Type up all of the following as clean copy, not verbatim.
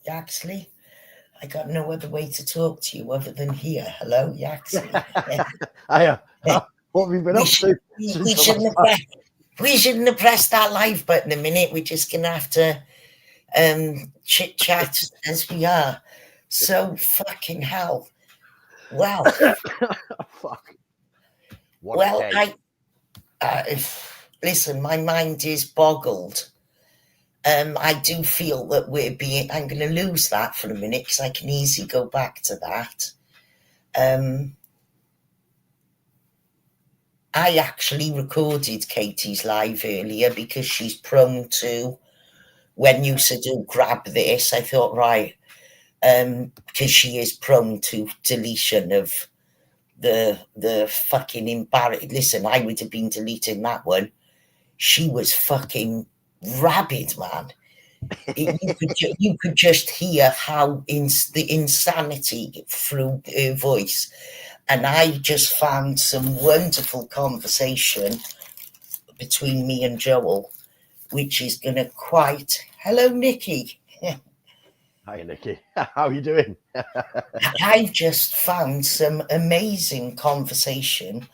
Yaxley, I got no other way to talk to you other than here. Hello, Yaxley. What have you been up to? We shouldn't have pressed that live button a minute. We're just going to have to chit chat as we are. So fucking hell. Well, fuck. Well, listen, my mind is boggled. I do feel that I'm going to lose that for a minute because I can easily go back to that. I actually recorded Katie's live earlier because she's prone to, when you said, oh, grab this, I thought, right, because she is prone to deletion of the fucking embarrassing. Listen, I would have been deleting that one. She was fucking rabid, man. You could just hear how the insanity through her voice. And I just found some wonderful conversation between me and Joel, which is going to Hello, Nikki. Hi, Nikki. How are you doing? I just found some amazing conversation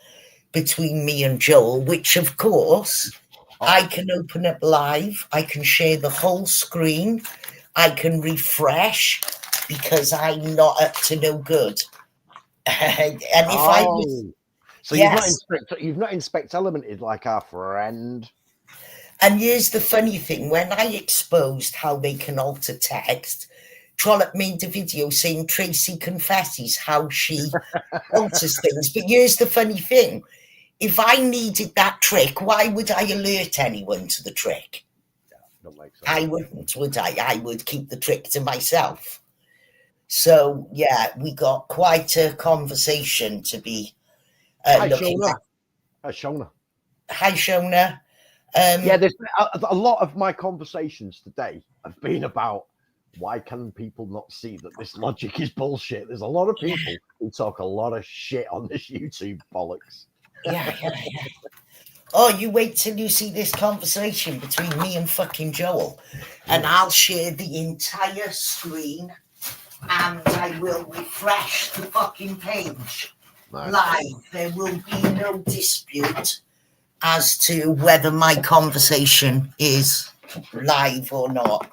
between me and Joel, which, of course, I can open up live. I can share the whole screen. I can refresh because I'm not up to no good. And if I was, so yes. you've not inspect elemented like our friend. And here's the funny thing: when I exposed how they can alter text, Trollope made a video saying Tracy confesses how she alters things. But here's the funny thing: if I needed that trick, why would I alert anyone to the trick? Yeah, don't make sense. I wouldn't, would I? I would keep the trick to myself. So, yeah, we got quite a conversation to be looking at. Hi, Shona. Hi, Shona. Yeah, there's a lot of my conversations today have been about why can people not see that this logic is bullshit? There's a lot of people who talk a lot of shit on this YouTube bollocks. Yeah. Oh, you wait till you see this conversation between me and fucking Joel, and I'll share the entire screen, and I will refresh the fucking page live. There will be no dispute as to whether my conversation is live or not.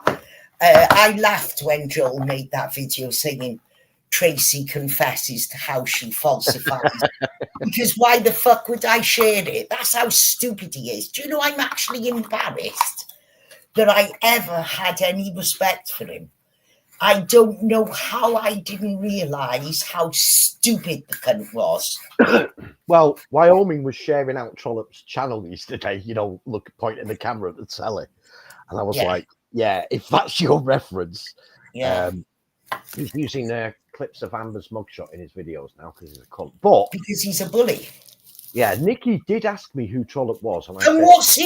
I laughed when Joel made that video saying Tracy confesses to how she falsifies. Because why the fuck would I share it? That's how stupid he is. Do you know, I'm actually embarrassed that I ever had any respect for him. I don't know how I didn't realise how stupid the cunt was. Well, Wyoming was sharing out Trollope's channel yesterday, pointing the camera at the telly. And I was like, yeah, if that's your reference. He's using clips of Amber's mugshot in his videos now because he's a cunt. But because he's a bully. Yeah, Nikki did ask me who Trollope was. And what's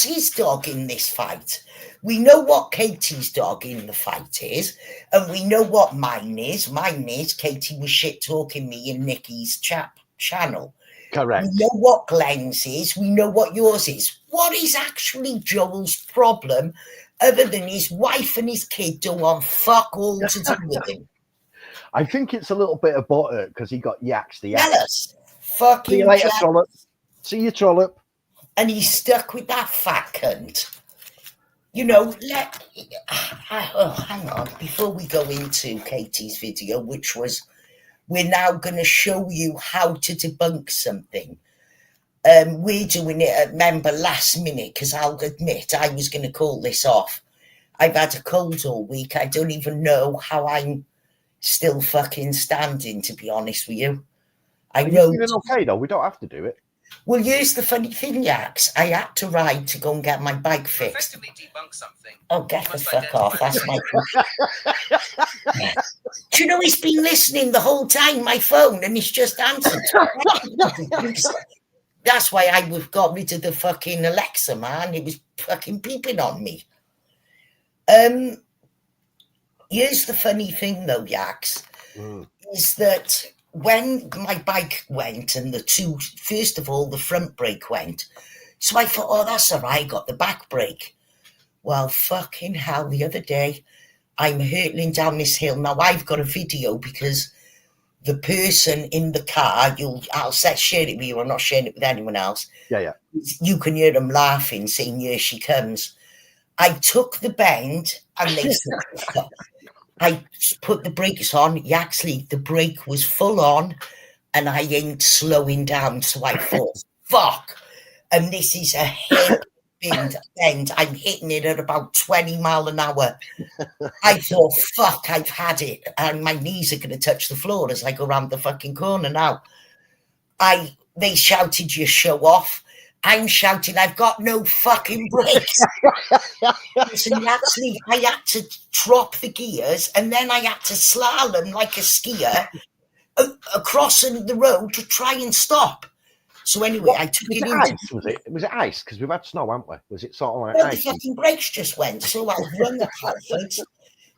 his dog in this fight? We know what Katie's dog in the fight is, and we know what mine is. Mine is Katie was shit-talking me in Nikki's channel. Correct. We know what Glenn's is. We know what yours is. What is actually Joel's problem, other than his wife and his kid don't want fuck all to do with him? I think it's a little bit of butter because he got yaxed. Tell us. Fucking see you later, Trollope. See you, Trollope. And he's stuck with that fat cunt. Hang on. Before we go into Katie's video, which was, we're now going to show you how to debunk something. We're doing it at member last minute because I'll admit I was going to call this off. I've had a cold all week. I don't even know how I'm still fucking standing, to be honest with you. Are you feeling okay, though? We don't have to do it. Well, here's the funny thing, Yax. I had to ride to go and get my bike fixed. Debunk something. Oh, get the fuck off. That's my... Do you know he's been listening the whole time, my phone, and he's just answered. That's why I got rid of the fucking Alexa, man. It was fucking peeping on me. Here's the funny thing, though, Yax, is that when my bike went and first of all, the front brake went. So I thought, oh, that's all right, I got the back brake. Well, fucking hell, the other day, I'm hurtling down this hill. Now I've got a video because the person in the car, I'll share it with you. I'm not sharing it with anyone else. Yeah. You can hear them laughing, saying, "Here she comes." I took the bend and they said, I put the brakes on. Actually, the brake was full on and I ain't slowing down. So I thought, fuck. And this is a bend. I'm hitting it at about 20 miles an hour. I thought, fuck, I've had it. And my knees are going to touch the floor as I go around the fucking corner now. They shouted, "You show off." I'm shouting, "I've got no fucking brakes." Listen, actually, I had to drop the gears and then I had to slalom like a skier across the road to try and stop. So anyway, I took it into... Was it ice? Because we've had snow, haven't we? Was it sort of like ice? The fucking brakes just went. So I rung the Palford.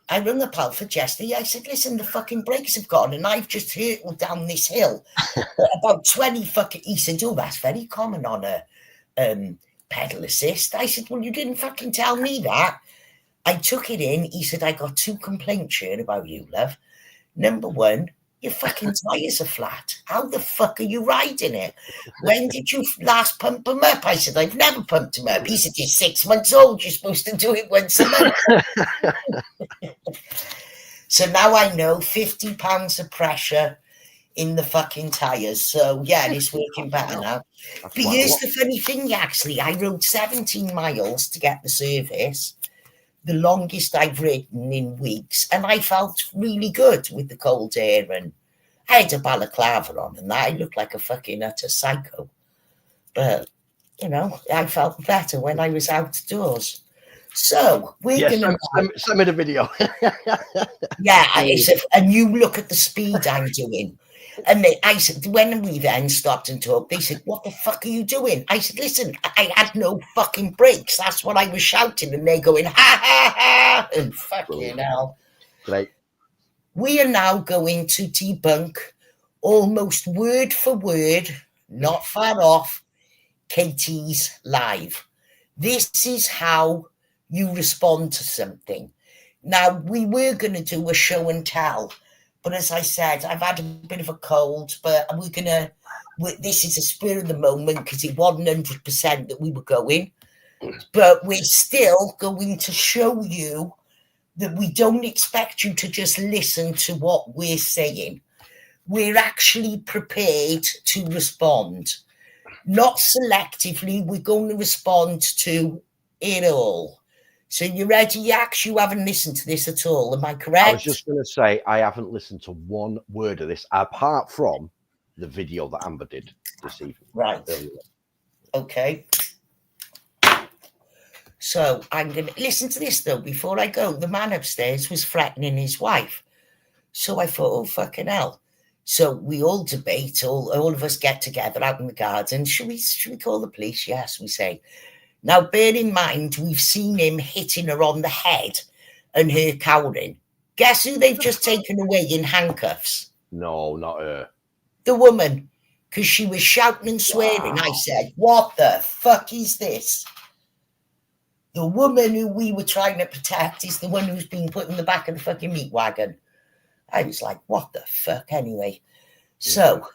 I rung the Palford yesterday. I said, "Listen, the fucking brakes have gone and I've just hurtled down this hill." About 20 fucking... He said, "Oh, that's very common on a pedal assist." I said, "Well, you didn't fucking tell me that." I took it in. He said, "I got 2 complaints here about you, love. Number 1, your fucking tires are flat. How the fuck are you riding it? When did you last pump them up?" I said, "I've never pumped them up." He said, "You're 6 months old. You're supposed to do it once a month." So now I know 50 pounds of pressure in the fucking tires. So yeah, it's working better now. But here's the funny thing, actually. I rode 17 miles to get the service, the longest I've ridden in weeks, and I felt really good with the cold air, and I had a balaclava on and that. I looked like a fucking utter psycho. But, you know, I felt better when I was outdoors. So we're gonna send me the video. Yeah, and you look at the speed I'm doing. And I said, when we then stopped and talked, they said, "What the fuck are you doing?" I said, "Listen, I had no fucking brakes. That's what I was shouting." And they're going, "Ha, ha, ha," and fucking hell. Right. We are now going to debunk almost word for word, not far off, Katie's live. This is how you respond to something. Now, we were going to do a show and tell, but as I said, I've had a bit of a cold, but this is a spur of the moment because it wasn't 100% that we were going. But we're still going to show you that we don't expect you to just listen to what we're saying. We're actually prepared to respond. Not selectively, we're going to respond to it all. So you ready, Yax? You haven't listened to this at all, am I correct? I was just going to say, I haven't listened to one word of this, apart from the video that Amber did this evening. Right. Okay. So I'm going to listen to this, though, before I go. The man upstairs was threatening his wife. So I thought, oh, fucking hell. So we all debate, all of us get together out in the garden. Should we call the police? Yes, we say. Now, bear in mind, we've seen him hitting her on the head and her cowering. Guess who they've just taken away in handcuffs? No, not her. The woman, because she was shouting and swearing. Wow. I said, "What the fuck is this?" The woman who we were trying to protect is the one who's been put in the back of the fucking meat wagon. I was like, what the fuck? Anyway, so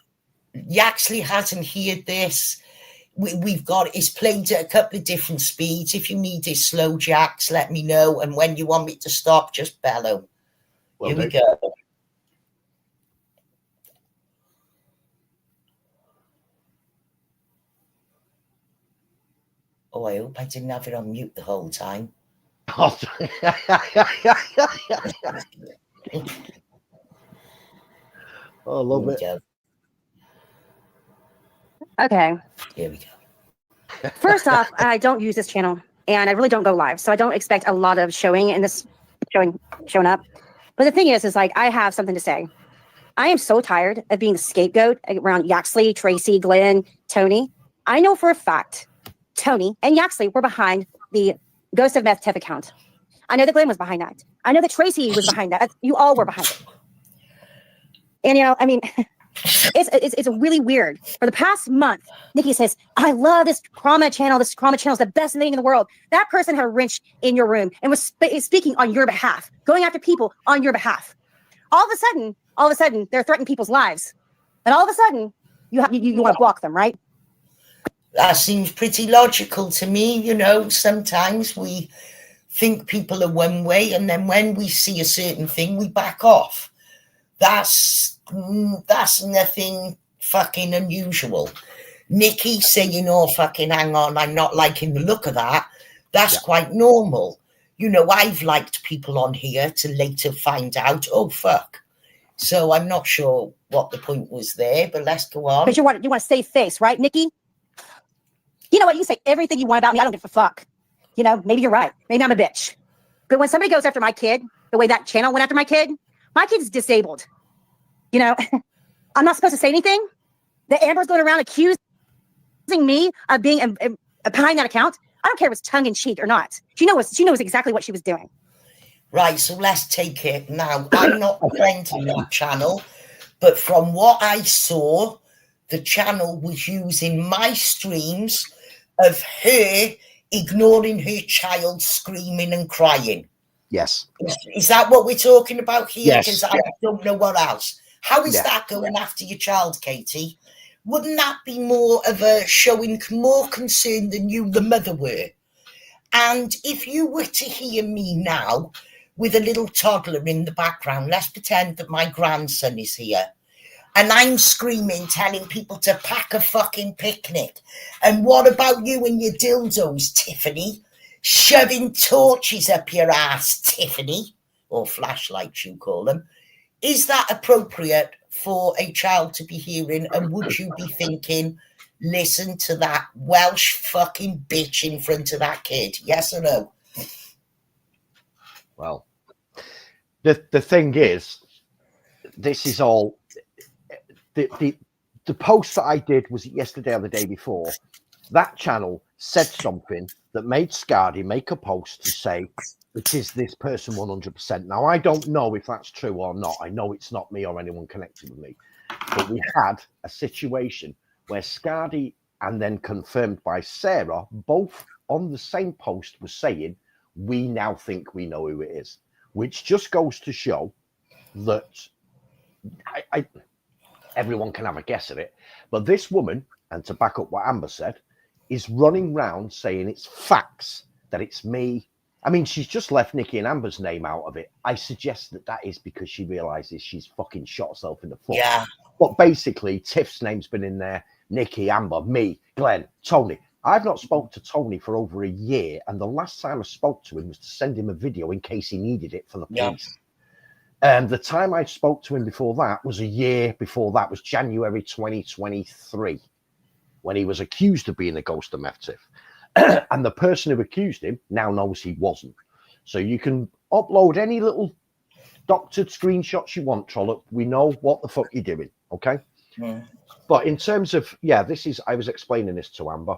Yaxley hasn't heard this. We've got it's played at a couple of different speeds. If you need it slow, Jax, let me know. And when you want me to stop, just bellow. Here we go. Oh, I hope I didn't have it on mute the whole time. Oh, I love it. Go. Okay. Here we go. First off, I don't use this channel, and I really don't go live, so I don't expect a lot of showing up. But the thing is like I have something to say. I am so tired of being the scapegoat around Yaxley, Tracy, Glenn, Tony. I know for a fact Tony and Yaxley were behind the Ghost of Meth Tiff account. I know that Glenn was behind that. I know that Tracy was behind that. You all were behind it. And, you know, I mean, It's really weird. For the past month, Nikki says, I love this Krama channel. This Krama channel is the best thing in the world. That person had a wrench in your room and was speaking on your behalf, going after people on your behalf. All of a sudden, they're threatening people's lives. And all of a sudden, you want to block them, right? That seems pretty logical to me. You know, sometimes we think people are one way, and then when we see a certain thing, we back off. That's nothing fucking unusual. Nikki saying, oh, fucking hang on, I'm not liking the look of that. That's quite normal. You know, I've liked people on here to later find out, oh, fuck. So I'm not sure what the point was there, but let's go on. Because you want to save face, right, Nikki? You know what? You can say everything you want about me. I don't give a fuck. You know, maybe you're right. Maybe I'm a bitch. But when somebody goes after my kid, the way that channel went after my kid's disabled. You know, I'm not supposed to say anything. The Amber's going around accusing me of being behind that account. I don't care if it's tongue in cheek or not. She knows exactly what she was doing. Right, so let's take it now. I'm not a friend to that channel, but from what I saw, the channel was using my streams of her ignoring her child screaming and crying. Yes. Is that what we're talking about here? Yes. Because I don't know what else. How is that going after your child, Katie? Wouldn't that be more of a showing more concern than you, the mother, were? And if you were to hear me now with a little toddler in the background, let's pretend that my grandson is here, and I'm screaming, telling people to pack a fucking picnic. And what about you and your dildos, Tiffany? Shoving torches up your ass, Tiffany, or flashlights you call them. Is that appropriate for a child to be hearing? And would you be thinking, listen to that Welsh fucking bitch in front of that kid? Yes or no? Well, the thing is, this is all the post that I did, was it yesterday or the day before? That channel said something that made Scardy make a post to say, it is this person 100%. Now, I don't know if that's true or not. I know it's not me or anyone connected with me. But we had a situation where Scardy, and then confirmed by Sarah, both on the same post, were saying, we now think we know who it is, which just goes to show that everyone can have a guess at it. But this woman, and to back up what Amber said, is running round saying it's facts, that it's me. I mean, she's just left Nikki and Amber's name out of it. I suggest that is because she realizes she's fucking shot herself in the foot. Yeah. But basically, Tiff's name's been in there, Nikki, Amber, me, Glenn, Tony. I've not spoke to Tony for over a year, and the last time I spoke to him was to send him a video in case he needed it for the police. And the time I spoke to him before that was a year before that, was January 2023, when he was accused of being a ghost of Meth Tiff. And the person who accused him now knows he wasn't. So you can upload any little doctored screenshots you want, Trollope. We know what the fuck you're doing, okay? Yeah. But in terms of, I was explaining this to Amber,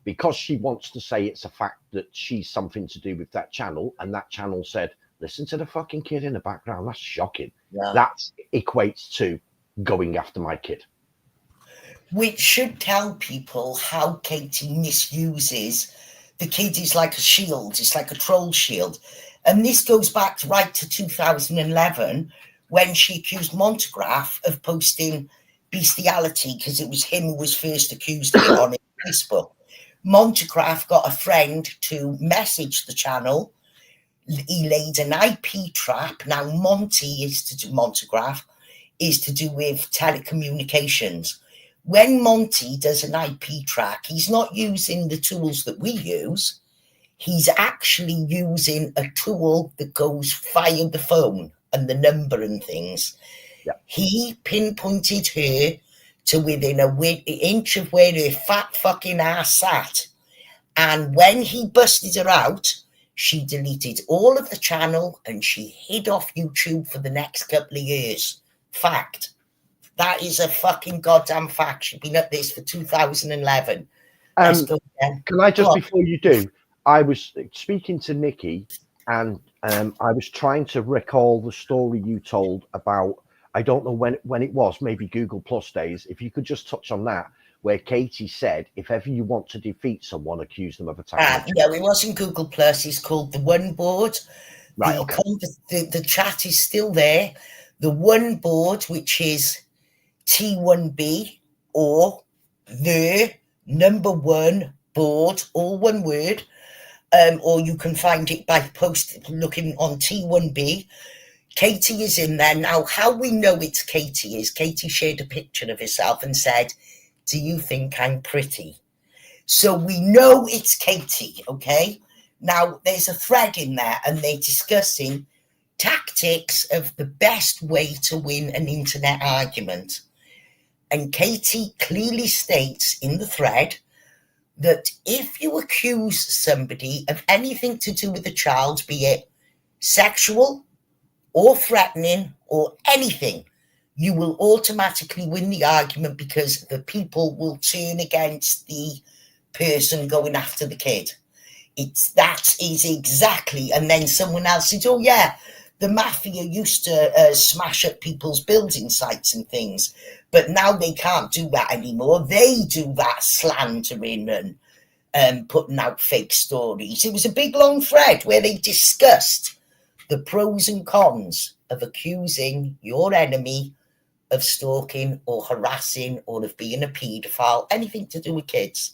because she wants to say it's a fact that she's something to do with that channel, and that channel said, listen to the fucking kid in the background. That's shocking. Yeah. That equates to going after my kid. Which should tell people how Katie misuses the kid. Is like a shield. It's like a troll shield. And this goes back right to 2011, when she accused Montegraph of posting bestiality, because it was him who was first accused of it on Facebook. Montegraph got a friend to message the channel. He laid an IP trap. Now, Montegraph is to do with telecommunications. When Monty does an IP track, he's not using the tools that we use. He's actually using a tool that goes via the phone and the number and things. Yeah. He pinpointed her to within an inch of where her fat fucking ass sat. And when he busted her out, she deleted all of the channel and she hid off YouTube for the next couple of years. Fact. That is a fucking goddamn fact. She's been at this for 2011. Can I just, before you do, I was speaking to Nikki, and I was trying to recall the story you told about I don't know when it was, maybe Google Plus days. If you could just touch on that, where Katie said, if ever you want to defeat someone, accuse them of attacking. No, it wasn't Google Plus. It's called the One Board. Right, okay. The chat is still there. The One Board, which is T1B, or the number one board, all one word, or you can find it by looking on T1B. Katie is in there. Now, how we know it's Katie is Katie shared a picture of herself and said, "Do you think I'm pretty?" So we know it's Katie, okay? Now, there's a thread in there, and they're discussing tactics of the best way to win an internet argument. And Katie clearly states in the thread that if you accuse somebody of anything to do with a child, be it sexual or threatening or anything, you will automatically win the argument because the people will turn against the person going after the kid. That is exactly. And then someone else says, "Oh yeah, the mafia used to smash up people's building sites and things, but now they can't do that anymore. They do that slandering and putting out fake stories." It was a big long thread where they discussed the pros and cons of accusing your enemy of stalking or harassing or of being a paedophile, anything to do with kids.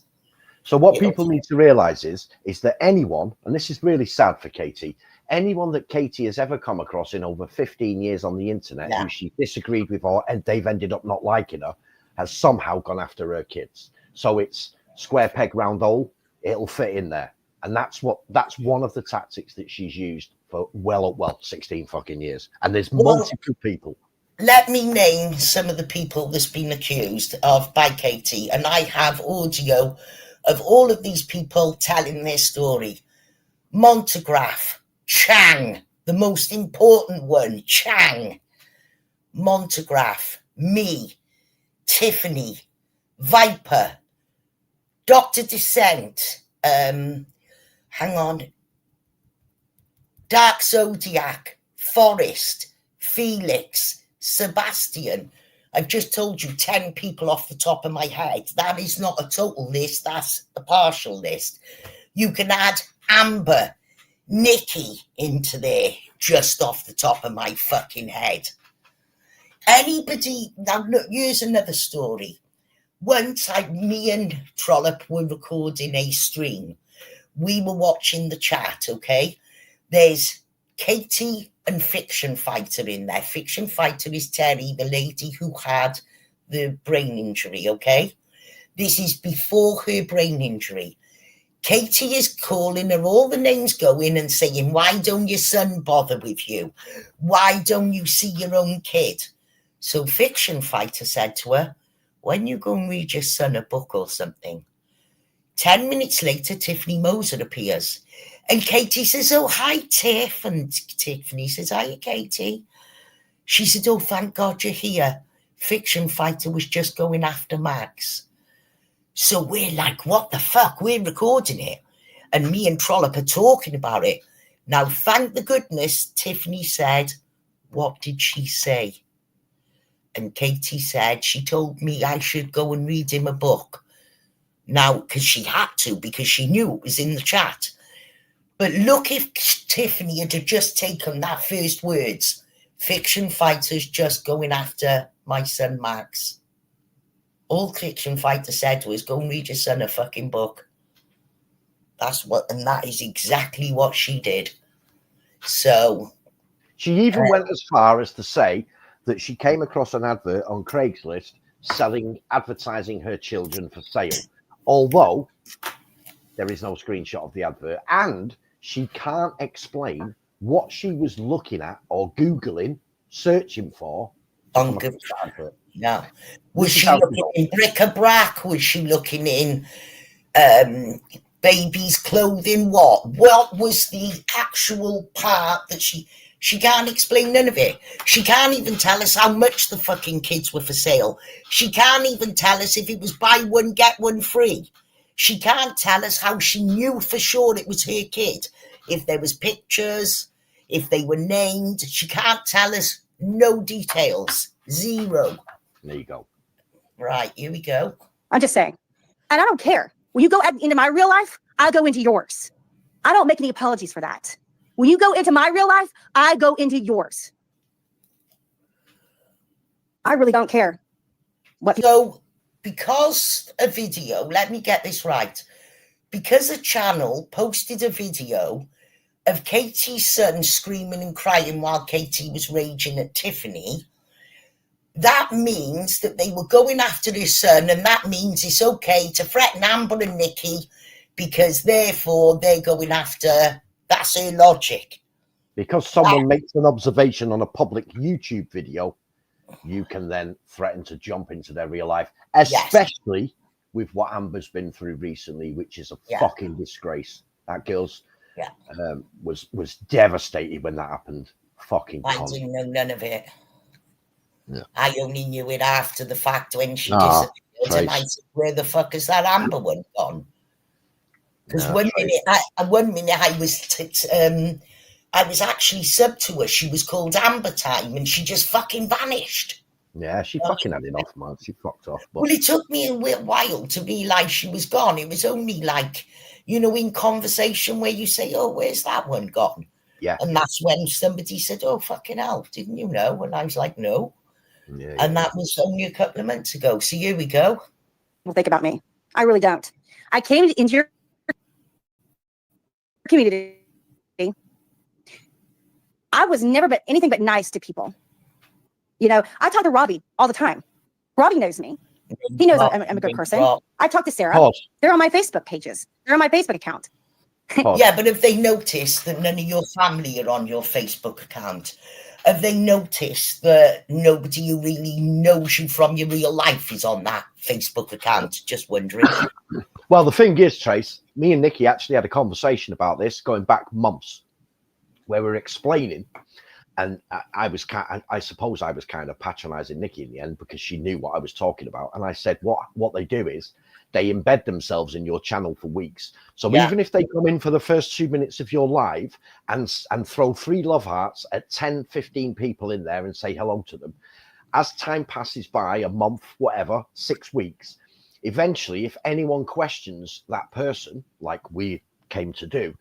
So what people need to realize is that anyone, and this is really sad for Katie, anyone that Katie has ever come across in over 15 years on the internet who she disagreed with and they've ended up not liking her, has somehow gone after her kids. So it's square peg round hole, it'll fit in there. And that's one of the tactics that she's used for 16 fucking years. And there's multiple people. Let me name some of the people that's been accused of by Katie, and I have audio of all of these people telling their story. Montegraph, Chang, the most important one, Chang, Montegraph, me, Tiffany, Viper, Dr. Descent, Dark Zodiac, Forrest, Felix, Sebastian. I've just told you 10 people off the top of my head. That is not a total list, that's a partial list. You can add Amber, Nikki into there just off the top of my fucking head. Anybody, now look, here's another story. Once me and Trollope were recording a stream. We were watching the chat, okay? There's Katie and Fiction Fighter in there. Fiction Fighter is Terry, the lady who had the brain injury, okay? This is before her brain injury. Katie is calling her all the names going and saying, "Why don't your son bother with you? Why don't you see your own kid?" So Fiction Fighter said to her, "When you go and read your son a book or something?" 10 minutes later, Tiffany Moser appears. And Katie says, "Oh, hi, Tiff." And Tiffany says, "Hiya, Katie." She said, "Oh, thank God you're here. Fiction Fighter was just going after Max." So we're like, what the fuck? We're recording it. And me and Trollope are talking about it. Now, thank the goodness, Tiffany said, "What did she say?" And Katie said, "She told me I should go and read him a book." Now, because she had to, because she knew it was in the chat. But look, if Tiffany had just taken that first words, "Fiction Fighter's just going after my son Max." All Fiction Fighter said was, "Go and read your son a fucking book." And that is exactly what she did. So she even went as far as to say that she came across an advert on Craigslist advertising her children for sale, although there is no screenshot of the advert, and she can't explain what she was looking at or Googling, searching for. No. Was she looking in bric-a-brac? Was she looking in baby's clothing? What was the actual part that she can't explain none of it? She can't even tell us how much the fucking kids were for sale. She can't even tell us if it was buy one, get one free. She can't tell us how she knew for sure it was her kid. If there was pictures, if they were named, she can't tell us no details. 0. There you go. Right, here we go. I'm just saying. And I don't care. When you go into my real life, I'll go into yours. I don't make any apologies for that. When you go into my real life, I go into yours. I really don't care. So, because a video, let me get this right. Because a channel posted a video of Katie's son screaming and crying while Katie was raging at Tiffany, that means that they were going after his son, and that means it's okay to threaten Amber and Nikki because therefore they're going after, that's her logic. Because someone makes an observation on a public YouTube video, you can then threaten to jump into their real life, especially with what Amber's been through recently, which is a fucking disgrace. That girl's was devastated when that happened. Fucking I didn't know none of it. Yeah. I only knew it after the fact when she disappeared, and I said, where the fuck is that Amber one gone? Because one minute I was actually subbed to her. She was called Amber Time, and she just fucking vanished. Yeah, she fucking had enough, man. She fucked off. But... Well, it took me a while to realize she was gone. It was only like, you know, in conversation where you say, oh, where's that one gone? Yeah. And that's when somebody said, oh, fucking hell, didn't you know? And I was like, no. Yeah, and that was only a couple of months ago. So here we go. Well, think about me. I really don't. I came into your community. I was never but anything but nice to people. You know, I talk to Robbie all the time. Robbie knows me. He knows I'm a good person. I talk to Sarah. They're on my Facebook pages. They're on my Facebook account. Yeah, but if they notice that none of your family are on your Facebook account, have they noticed that nobody who really knows you from your real life is on that Facebook account? Just wondering. Well, the thing is, Trace, me and Nikki actually had a conversation about this going back months, where we're explaining, and I suppose I was kind of patronizing Nikki in the end because she knew what I was talking about. And I said, what they do is they embed themselves in your channel for weeks. So even if they come in for the first 2 minutes of your live and throw 3 love hearts at 10, 15 people in there and say hello to them, as time passes by, a month, whatever, 6 weeks, eventually, if anyone questions that person, like we came to do,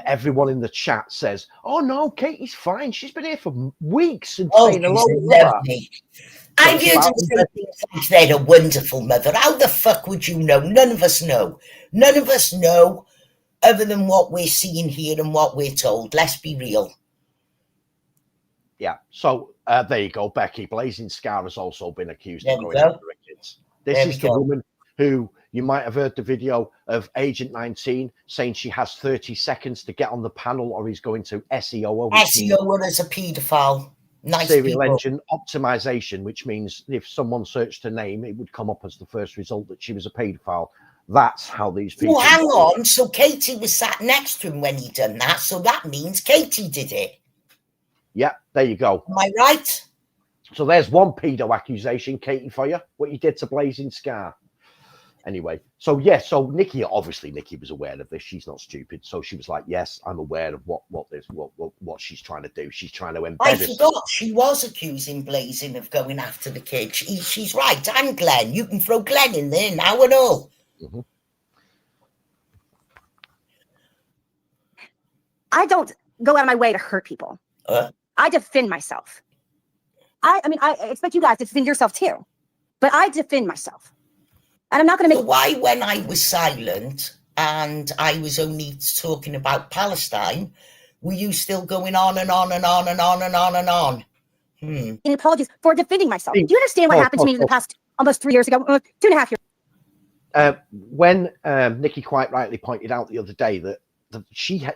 everyone in the chat says, oh no, Katie's fine, she's been here for weeks and saying hello. I've heard them say things like they're a wonderful mother. How the fuck would you know? None of us know. None of us know other than what we're seeing here and what we're told. Let's be real. Yeah, so there you go, Becky. Blazing Scar has also been accused of going after kids. This is the woman who, you might have heard the video of Agent 19 saying she has 30 seconds to get on the panel or he's going to SEO her. SEO her as a paedophile. Nice serial engine optimization, which means if someone searched her name, it would come up as the first result that she was a paedophile. That's how these people. Well, hang on. So Katie was sat next to him when he done that. So that means Katie did it. Yeah, there you go. Am I right? So there's one pedo accusation, Katie, for you. What you did to Blazing Scar. Anyway, so Nikki was aware of this. She's not stupid, so she was like, "Yes, I'm aware of what she's trying to do. She's trying to embed." I forgot she was accusing Blazing of going after the kid. She's right. And Glenn, you can throw Glenn in there now and all. Mm-hmm. I don't go out of my way to hurt people. I defend myself. I mean, I expect you guys to defend yourself too, but I defend myself. And I'm not going to make. So why, when I was silent and I was only talking about Palestine, were you still going on and on and on and on and on and on? And apologies for defending myself. Do you understand what happened to me in the past almost 3 years ago? 2.5 years. When Nikki quite rightly pointed out the other day that she had,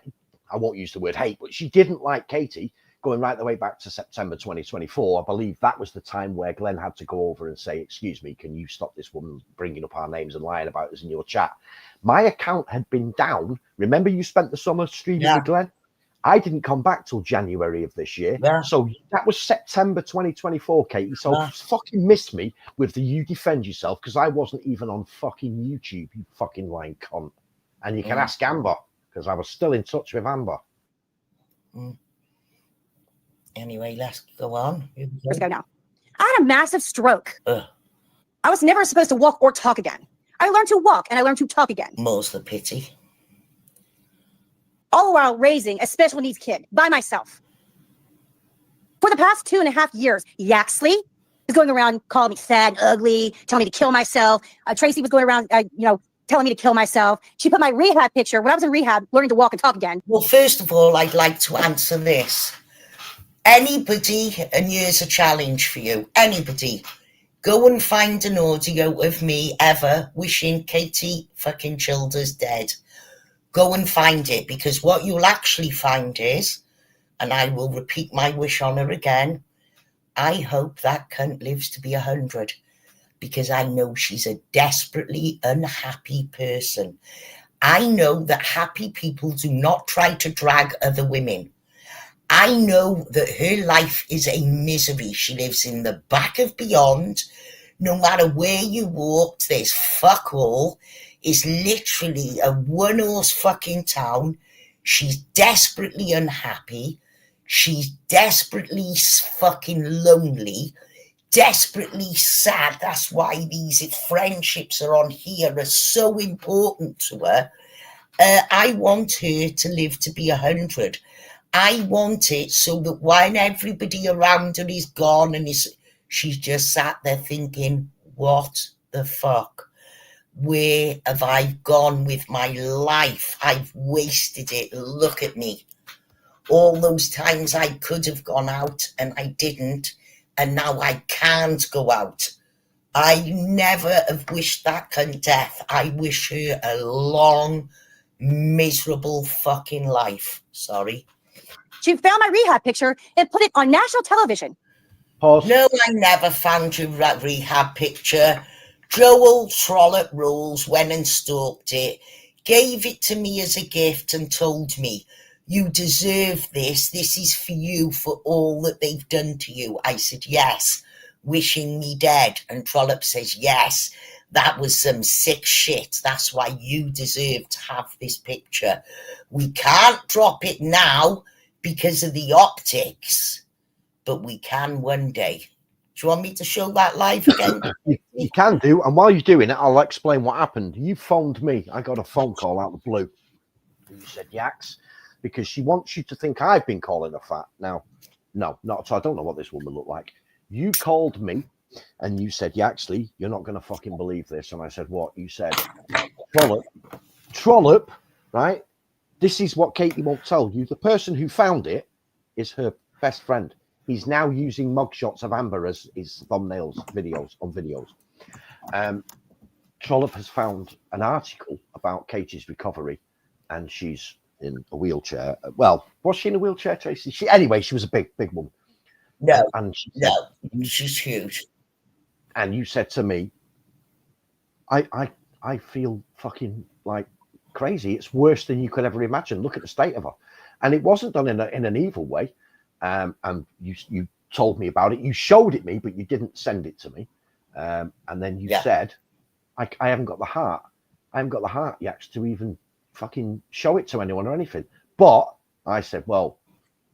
I won't use the word hate, but she didn't like Katie. Going right the way back to September 2024, I believe that was the time where Glenn had to go over and say, excuse me, can you stop this woman bringing up our names and lying about us in your chat? My account had been down. Remember you spent the summer streaming with Glenn? I didn't come back till January of this year. Yeah. So that was September 2024, Katie. So fucking missed me with the you defend yourself because I wasn't even on fucking YouTube, you fucking lying cunt. And you can ask Amber because I was still in touch with Amber. Anyway, let's go on. Let's go now. I had a massive stroke. Ugh. I was never supposed to walk or talk again. I learned to walk and I learned to talk again. More's the pity. All while raising a special needs kid by myself. For the past 2.5 years, Yaxley is going around calling me fat, ugly, telling me to kill myself. Tracy was going around, telling me to kill myself. She put my rehab picture when I was in rehab, learning to walk and talk again. Well, first of all, I'd like to answer this. Anybody, and here's a challenge for you, anybody, go and find an audio of me ever wishing Katie fucking Childers dead. Go and find it, because what you'll actually find is, and I will repeat my wish on her again, I hope that cunt lives to be 100, because I know she's a desperately unhappy person. I know that happy people do not try to drag other women. I know that her life is a misery. She lives in the back of beyond. No matter where you walked, there's fuck all. It's literally a one-horse fucking town. She's desperately unhappy. She's desperately fucking lonely. Desperately sad. That's why these friendships are on here are so important to her. I want her to live to be 100. I want it so that when everybody around her is gone and she's just sat there thinking, what the fuck? Where have I gone with my life? I've wasted it. Look at me. All those times I could have gone out and I didn't, and now I can't go out. I never have wished that cunt death. I wish her a long, miserable fucking life. Sorry. She found my rehab picture and put it on national television. Pause. No, I never found your rehab picture. Joel Trollope Rules went and stalked it, gave it to me as a gift and told me, you deserve this. This is for you, for all that they've done to you. I said, yes, wishing me dead. And Trollope says, yes, that was some sick shit. That's why you deserve to have this picture. We can't drop it now because of the optics, but we can one day. Do you want me to show that live again? You can do, and while you're doing it, I'll explain what happened. You phoned me. I got a phone call out of the blue. You said, Yax, because she wants you to think I've been calling her fat. Now, no, not so. I don't know what this woman looked like. You called me, and you said, Yaxley, you're not going to fucking believe this. And I said, what? You said, Trollope, right? This is what Katie won't tell you. The person who found it is her best friend. He's now using mugshots of Amber as his thumbnails, videos. Trollope has found an article about Katie's recovery, and she's in a wheelchair. Well, was she in a wheelchair, Tracy? She was a big woman. No, and she said, she's huge. And you said to me, I feel fucking like crazy. It's worse than you could ever imagine. Look at the state of her. And it wasn't done in an evil way. And you told me about it. You showed it me, but you didn't send it to me. And then you said, I haven't got the heart. I haven't got the heart yet to even fucking show it to anyone or anything. But I said, well,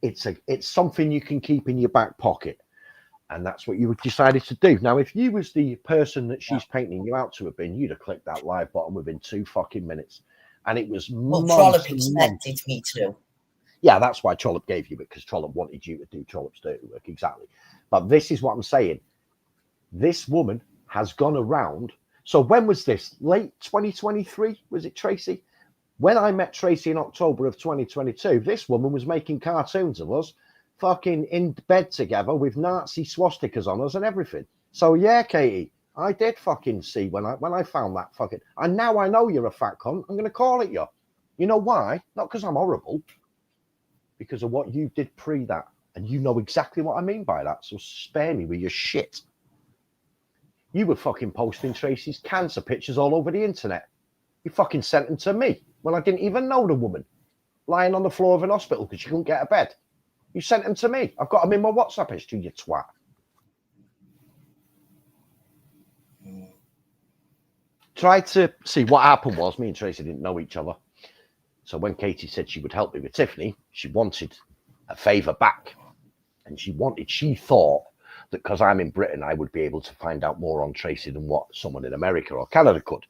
it's something you can keep in your back pocket. And that's what you decided to do. Now, if you was the person that she's painting you out to have been, you'd have clicked that live button within 2 fucking minutes. And it was Trollope expected me to. Yeah, that's why Trollope gave you it, because Trollope wanted you to do Trollope's dirty work. Exactly. But this is what I'm saying. This woman has gone around. So when was this? Late 2023? Was it, Tracy? When I met Tracy in October of 2022, this woman was making cartoons of us fucking in bed together with Nazi swastikas on us and everything. So yeah, Katie, I did fucking see when I found that fucking, and now I know you're a fat cunt. I'm going to call it you. You know why? Not because I'm horrible, because of what you did pre that. And you know exactly what I mean by that. So spare me with your shit. You were fucking posting Tracy's cancer pictures all over the internet. You fucking sent them to me when I didn't even know the woman, lying on the floor of an hospital because she couldn't get out of bed. You sent them to me. I've got them in my WhatsApp history, you twat. Tried to see what happened was me and Tracy didn't know each other. So when Katie said she would help me with Tiffany, she wanted a favour back. And she thought that because I'm in Britain, I would be able to find out more on Tracy than what someone in America or Canada could.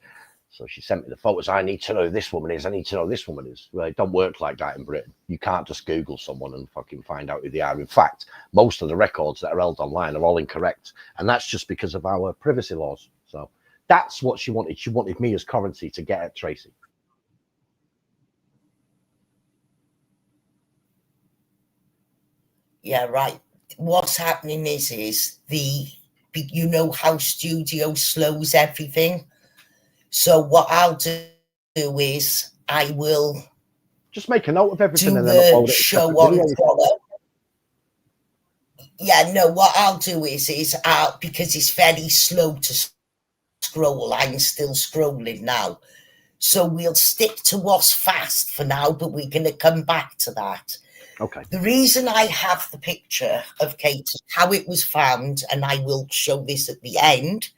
So she sent me the photos. I need to know who this woman is. I need to know who this woman is. Well, it don't work like that in Britain. You can't just Google someone and fucking find out who they are. In fact, most of the records that are held online are all incorrect. And that's just because of our privacy laws. So that's what she wanted. She wanted me as currency to get at Tracy. Yeah, right. What's happening is you know how Studio slows everything. So what I'll do is I will just make a note of everything do and then upload it. Show on Trollope. Yeah, no, what I'll do is I'll, because it's very slow to scroll, I'm still scrolling now. So we'll stick to what's fast for now, but we're going to come back to that. Okay. The reason I have the picture of Kate, how it was found, and I will show this at the end.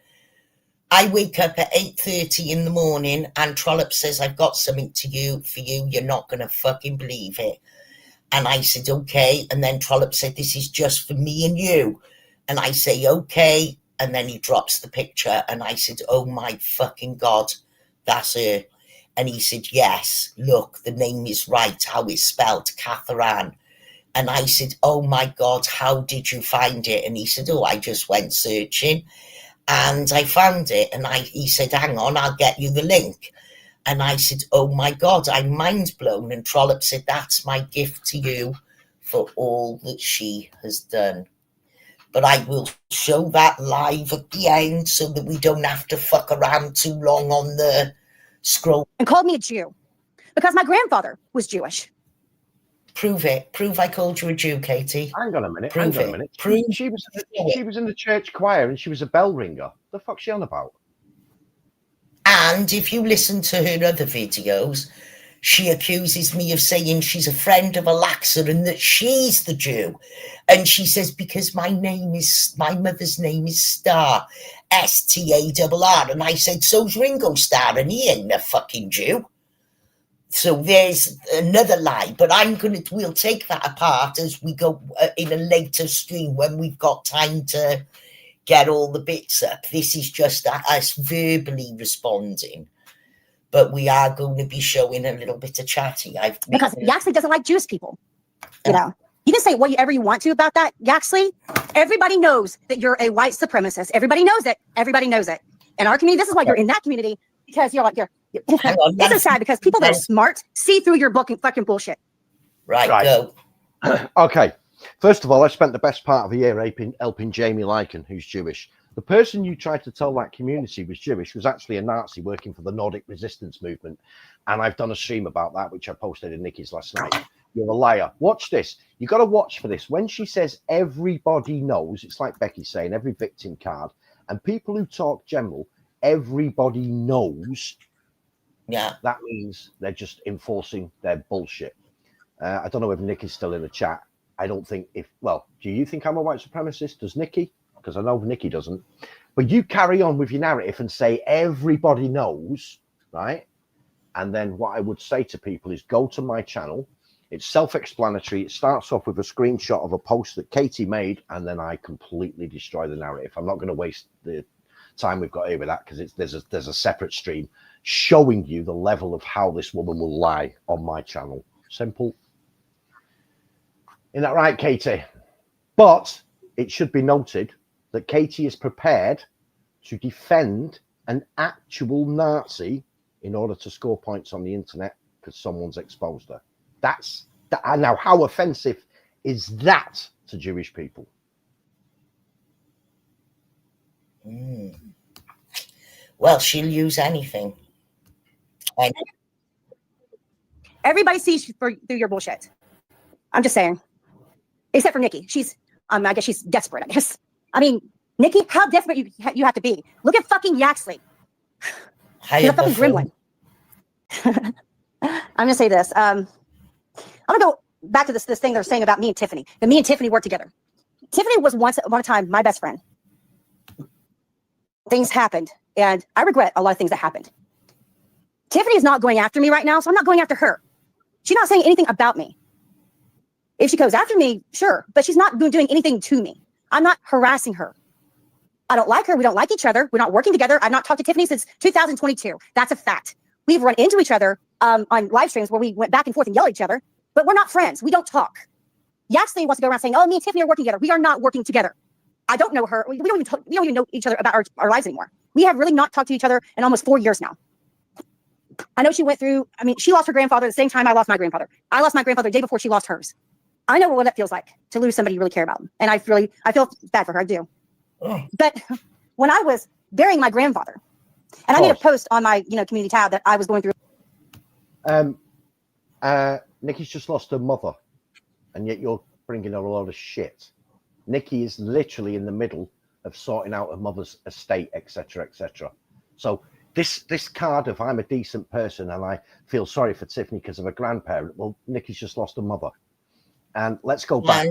I wake up at 8:30 in the morning and Trollope says, I've got something for you. You're not going to fucking believe it. And I said, okay. And then Trollope said, this is just for me and you. And I say, okay. And then he drops the picture. And I said, oh my fucking God, that's her. And he said, yes, look, the name is right, how it's spelled, Catherine. And I said, oh my God, how did you find it? And he said, oh, I just went searching. And I found it, and he said, hang on, I'll get you the link. And I said, oh my God, I'm mind blown. And Trollope said, that's my gift to you for all that she has done. But I will show that live at the end so that we don't have to fuck around too long on the scroll. And called me a Jew because my grandfather was Jewish. Prove it. Prove I called you a Jew, Katie. Hang on a minute. Prove hang on a minute. Prove she was in the church choir and she was a bell ringer. The fuck's she on about? And if you listen to her other videos, she accuses me of saying she's a friend of Alexa and that she's the Jew. And she says, because my mother's name is Starr, Starr. And I said, so's Ringo Starr, and he ain't a fucking Jew. So there's another lie, but we'll take that apart as we go in a later stream when we've got time to get all the bits up. This is just us verbally responding, but we are going to be showing a little bit of chatty. Because Yaxley doesn't like Jewish people. You know, you can say whatever you want to about that, Yaxley. Everybody knows that you're a white supremacist. Everybody knows it. Everybody knows it. In our community, this is why you're in that community, because you're like, this is sad because people that are smart see through your fucking bullshit. Right. Go. Okay. First of all, I spent the best part of a year helping Jamie Lycan, who's Jewish. The person you tried to tell that community was Jewish was actually a Nazi working for the Nordic resistance movement. And I've done a stream about that, which I posted in Nikki's last night. You're a liar. Watch this. You got to watch for this. When she says everybody knows, it's like Becky saying every victim card. And people who talk general, everybody knows. Yeah. That means they're just enforcing their bullshit. I don't know if Nick is still in the chat. I don't think do you think I'm a white supremacist? Does Nikki? Because I know Nikki doesn't. But you carry on with your narrative and say everybody knows, right? And then what I would say to people is go to my channel. It's self-explanatory. It starts off with a screenshot of a post that Katie made, and then I completely destroy the narrative. I'm not going to waste the time we've got here with that because there's a separate stream showing you the level of how this woman will lie on my channel. Simple. Isn't that right, Katie? But it should be noted that Katie is prepared to defend an actual Nazi in order to score points on the internet because someone's exposed her. That's that. Now, how offensive is that to Jewish people? Well, she'll use anything. Everybody sees through your bullshit. I'm just saying. Except for Nikki. She's, I guess she's desperate, I guess. I mean, Nikki, how desperate you have to be. Look at fucking Yaxley. He's a fucking gremlin. I'm going to say this. I'm going to go back to this thing they're saying about me and Tiffany. That me and Tiffany work together. Tiffany was once upon a time my best friend. Things happened, and I regret a lot of things that happened. Tiffany is not going after me right now, so I'm not going after her. She's not saying anything about me. If she goes after me, sure, but she's not doing anything to me. I'm not harassing her. I don't like her. We don't like each other. We're not working together. I've not talked to Tiffany since 2022. That's a fact. We've run into each other on live streams where we went back and forth and yelled at each other, but we're not friends. We don't talk. Yaxley wants to go around saying, oh, me and Tiffany are working together. We are not working together. I don't know her. We don't even know each other about our lives anymore. We have really not talked to each other in almost 4 years now. I know she went through, I mean, she lost her grandfather at the same time I lost my grandfather. I lost my grandfather the day before she lost hers. I know what it feels like to lose somebody you really care about. And I feel bad for her. I do. But when I was burying my grandfather, and I made a post on my, community tab that I was going through. Nikki's just lost her mother, and yet you're bringing her a lot of shit. Nikki is literally in the middle of sorting out her mother's estate, etc., etc. So this card of I'm a decent person and I feel sorry for Tiffany because of a grandparent. Well, Nikki's just lost her mother, and let's go back.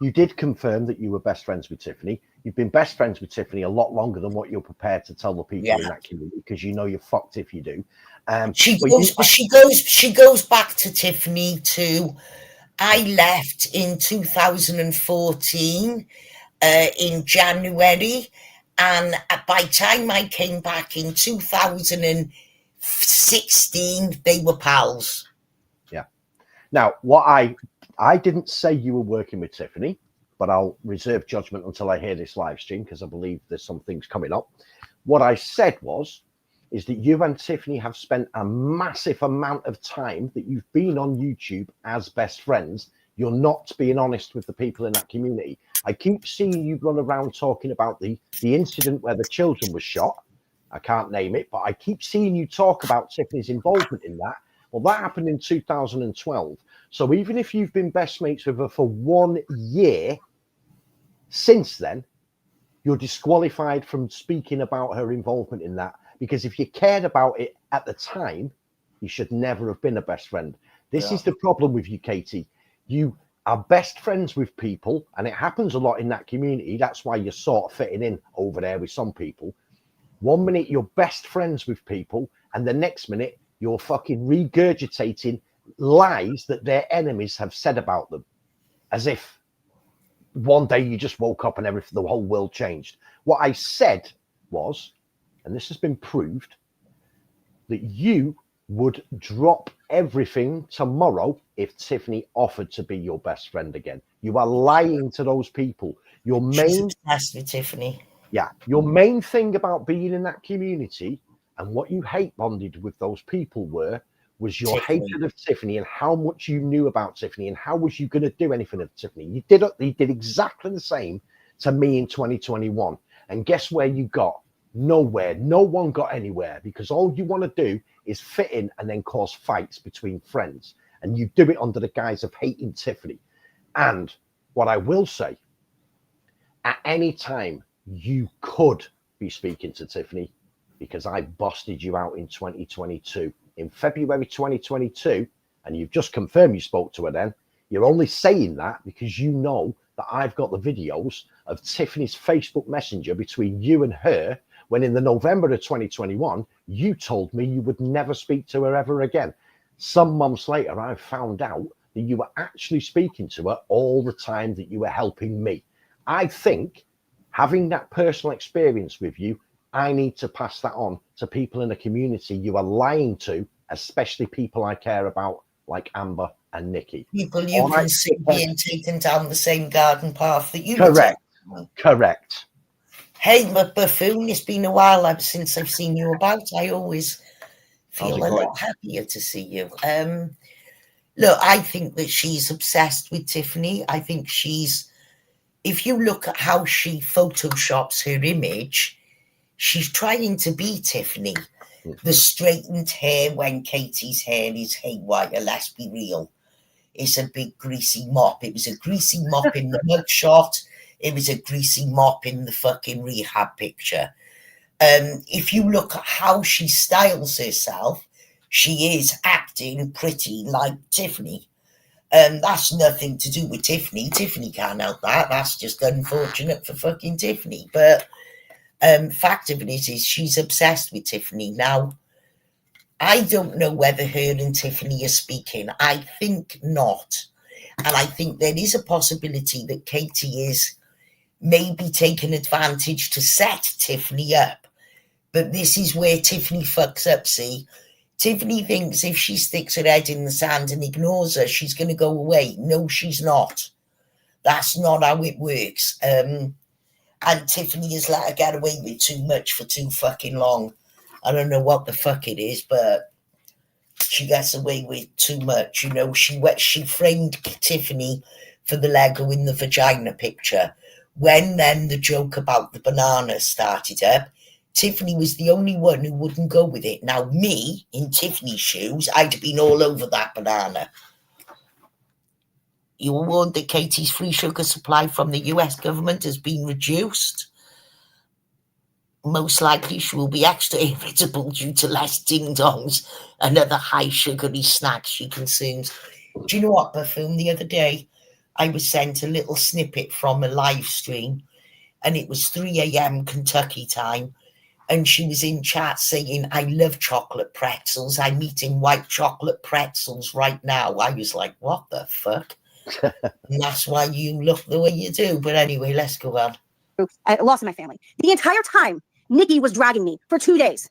You did confirm that you were best friends with Tiffany. You've been best friends with Tiffany a lot longer than what you're prepared to tell the people in that community, because you know you're fucked if you do. She goes back to Tiffany too. I left in 2014 in January, and by the time I came back in 2016, they were pals. Yeah. Now, what I didn't say you were working with Tiffany, but I'll reserve judgment until I hear this live stream, because I believe there's some things coming up. What I said is that you and Tiffany have spent a massive amount of time that you've been on YouTube as best friends. You're not being honest with the people in that community. I keep seeing you run around talking about the incident where the children were shot. I can't name it, but I keep seeing you talk about Tiffany's involvement in that. Well, that happened in 2012. So even if you've been best mates with her for 1 year, since then, you're disqualified from speaking about her involvement in that, because if you cared about it at the time, you should never have been a best friend. This is the problem with you, Katie. You are best friends with people, and it happens a lot in that community. That's why you're sort of fitting in over there with some people. 1 minute you're best friends with people, and the next minute you're fucking regurgitating lies that their enemies have said about them, as if one day you just woke up and the whole world changed. What I said was, and this has been proved, that you would drop everything tomorrow if Tiffany offered to be your best friend again. You are lying to those people. She's obsessed with Tiffany. Yeah, your main thing about being in that community and what you hate bonded with those people was your hatred of Tiffany and how much you knew about Tiffany and how was you going to do anything of Tiffany. You did exactly the same to me in 2021. And guess where you got? Nowhere. No one got anywhere, because all you want to do is fit in and then cause fights between friends. And you do it under the guise of hating Tiffany. And what I will say, at any time you could be speaking to Tiffany, because I busted you out in 2022. In February 2022, and you've just confirmed you spoke to her then, you're only saying that because you know that I've got the videos of Tiffany's Facebook Messenger between you and her, when in the November of 2021, you told me you would never speak to her ever again. Some months later, I found out that you were actually speaking to her all the time that you were helping me. I think having that personal experience with you, I need to pass that on to people in the community you are lying to, especially people I care about, like Amber and Nikki. People you can see being taken down the same garden path that you Correct. Correct. Hey, but Buffoon, it's been a while since I've seen you about. I always feel a lot happier to see you. Look, I think that she's obsessed with Tiffany. I think if you look at how she photoshops her image, she's trying to be Tiffany. The straightened hair when Katie's hair is haywire, let's be real. It's a big greasy mop. It was a greasy mop in the mugshot. It was a greasy mop in the fucking rehab picture. If you look at how she styles herself, she is acting pretty like Tiffany. That's nothing to do with Tiffany. Tiffany can't help that. That's just unfortunate for fucking Tiffany. But fact of it is she's obsessed with Tiffany. Now, I don't know whether her and Tiffany are speaking. I think not. And I think there is a possibility that Katie is maybe taken advantage to set Tiffany up. But this is where Tiffany fucks up, see? Tiffany thinks if she sticks her head in the sand and ignores her, she's going to go away. No, she's not. That's not how it works. And Tiffany has let her get away with too much for too fucking long. I don't know what the fuck it is, but she gets away with too much. You know, she framed Tiffany for the Lego in the vagina picture. When then the joke about the banana started up, Tiffany was the only one who wouldn't go with it. Now, me, in Tiffany's shoes, I'd have been all over that banana. You were warned that Katie's free sugar supply from the US government has been reduced. Most likely she will be extra irritable due to less ding-dongs and other high sugary snacks she consumes. Do you know what, Buffoon? The other day, I was sent a little snippet from a live stream, and it was 3 a.m. Kentucky time. And she was in chat saying, I love chocolate pretzels. I'm eating white chocolate pretzels right now. I was like, what the fuck? And that's why you look the way you do. But anyway, let's go on. I lost my family. The entire time, Nikki was dragging me for 2 days.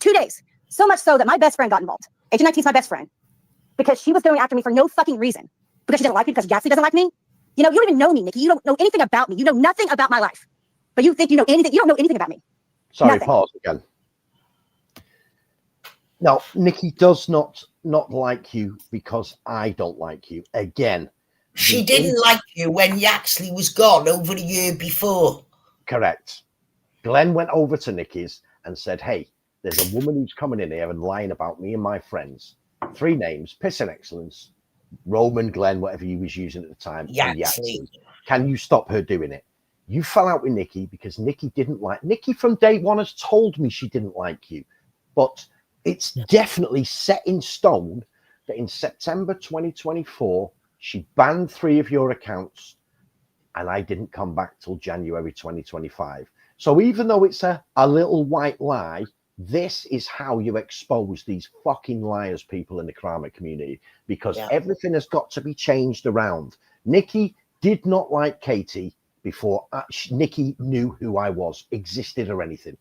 2 days. So much so that my best friend got involved. Agent 19 is my best friend. Because she was going after me for no fucking reason. Because she doesn't like me, because Yaxley doesn't like me. You know, you don't even know me, Nikki. You don't know anything about me. You know nothing about my life. But you think you know anything. You don't know anything about me. Sorry, Nothing. pause again. Now, Nikki does not like you because I don't like you. Again. She didn't like you when Yaxley was gone over a year before. Correct. Glenn went over to Nikki's and said, hey, there's a woman who's coming in here and lying about me and my friends. 3 names, Piss and Excellence, Roman, Glenn, whatever he was using at the time. Yaxley. Can you stop her doing it? You fell out with Nikki because Nikki didn't like... Nikki from day one has told me she didn't like you. But it's definitely set in stone that in September 2024, she banned 3 of your accounts and I didn't come back till January 2025. So even though it's a little white lie, this is how you expose these fucking liars, people in the Kramer community, because everything has got to be changed around. Nikki did not like Katie before Nikki knew who I was, existed or anything.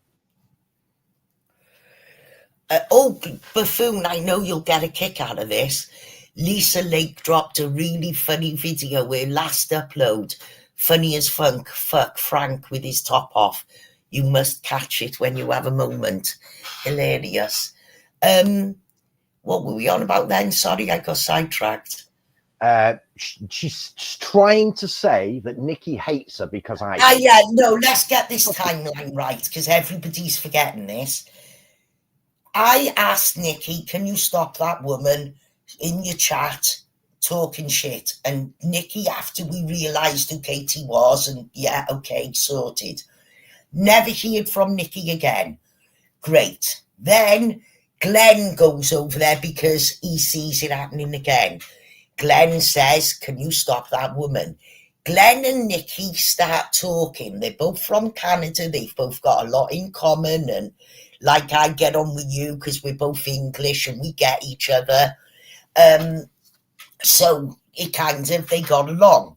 Buffoon, I know you'll get a kick out of this. Lisa Lake dropped a really funny video where last upload, funny as fuck Frank with his top off. You must catch it when you have a moment. Hilarious. What were we on about then? Sorry, I got sidetracked. She's trying to say that Nikki hates her because no, let's get this timeline right, because everybody's forgetting this. I asked Nikki, can you stop that woman in your chat talking shit? And Nikki, after we realised who Katie was, and okay, sorted. Never heard from Nikki again. Great. Then Glenn goes over there because he sees it happening again. Glenn says, can you stop that woman? Glenn and Nikki start talking. They're both from Canada. They've both got a lot in common. And like I get on with you because we're both English and we get each other. So they got along.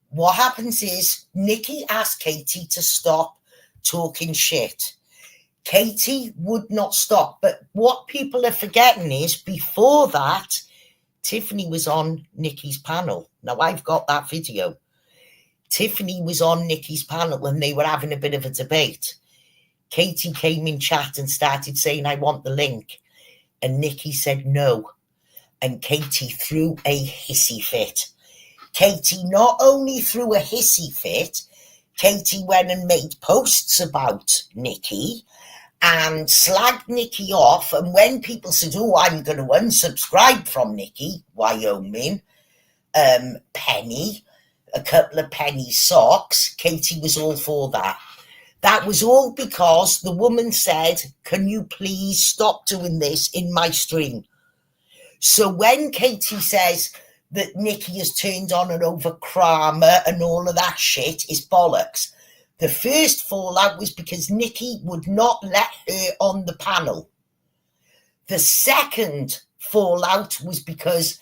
What happens is Nikki asked Katie to stop talking shit. Katie would not stop. But what people are forgetting is before that, Tiffany was on Nikki's panel. Now, I've got that video. Tiffany was on Nikki's panel and they were having a bit of a debate. Katie came in chat and started saying, I want the link. And Nikki said no. And Katie threw a hissy fit. Katie not only threw a hissy fit, Katie went and made posts about Nikki and slagged Nikki off. And when people said, oh, I'm going to unsubscribe from Nikki, Wyoming, penny, a couple of penny socks, Katie was all for that. That was all because the woman said, can you please stop doing this in my stream? So when Katie says that Nikki has turned on and over Kramer and all of that shit is bollocks. The first fallout was because Nikki would not let her on the panel. The second fallout was because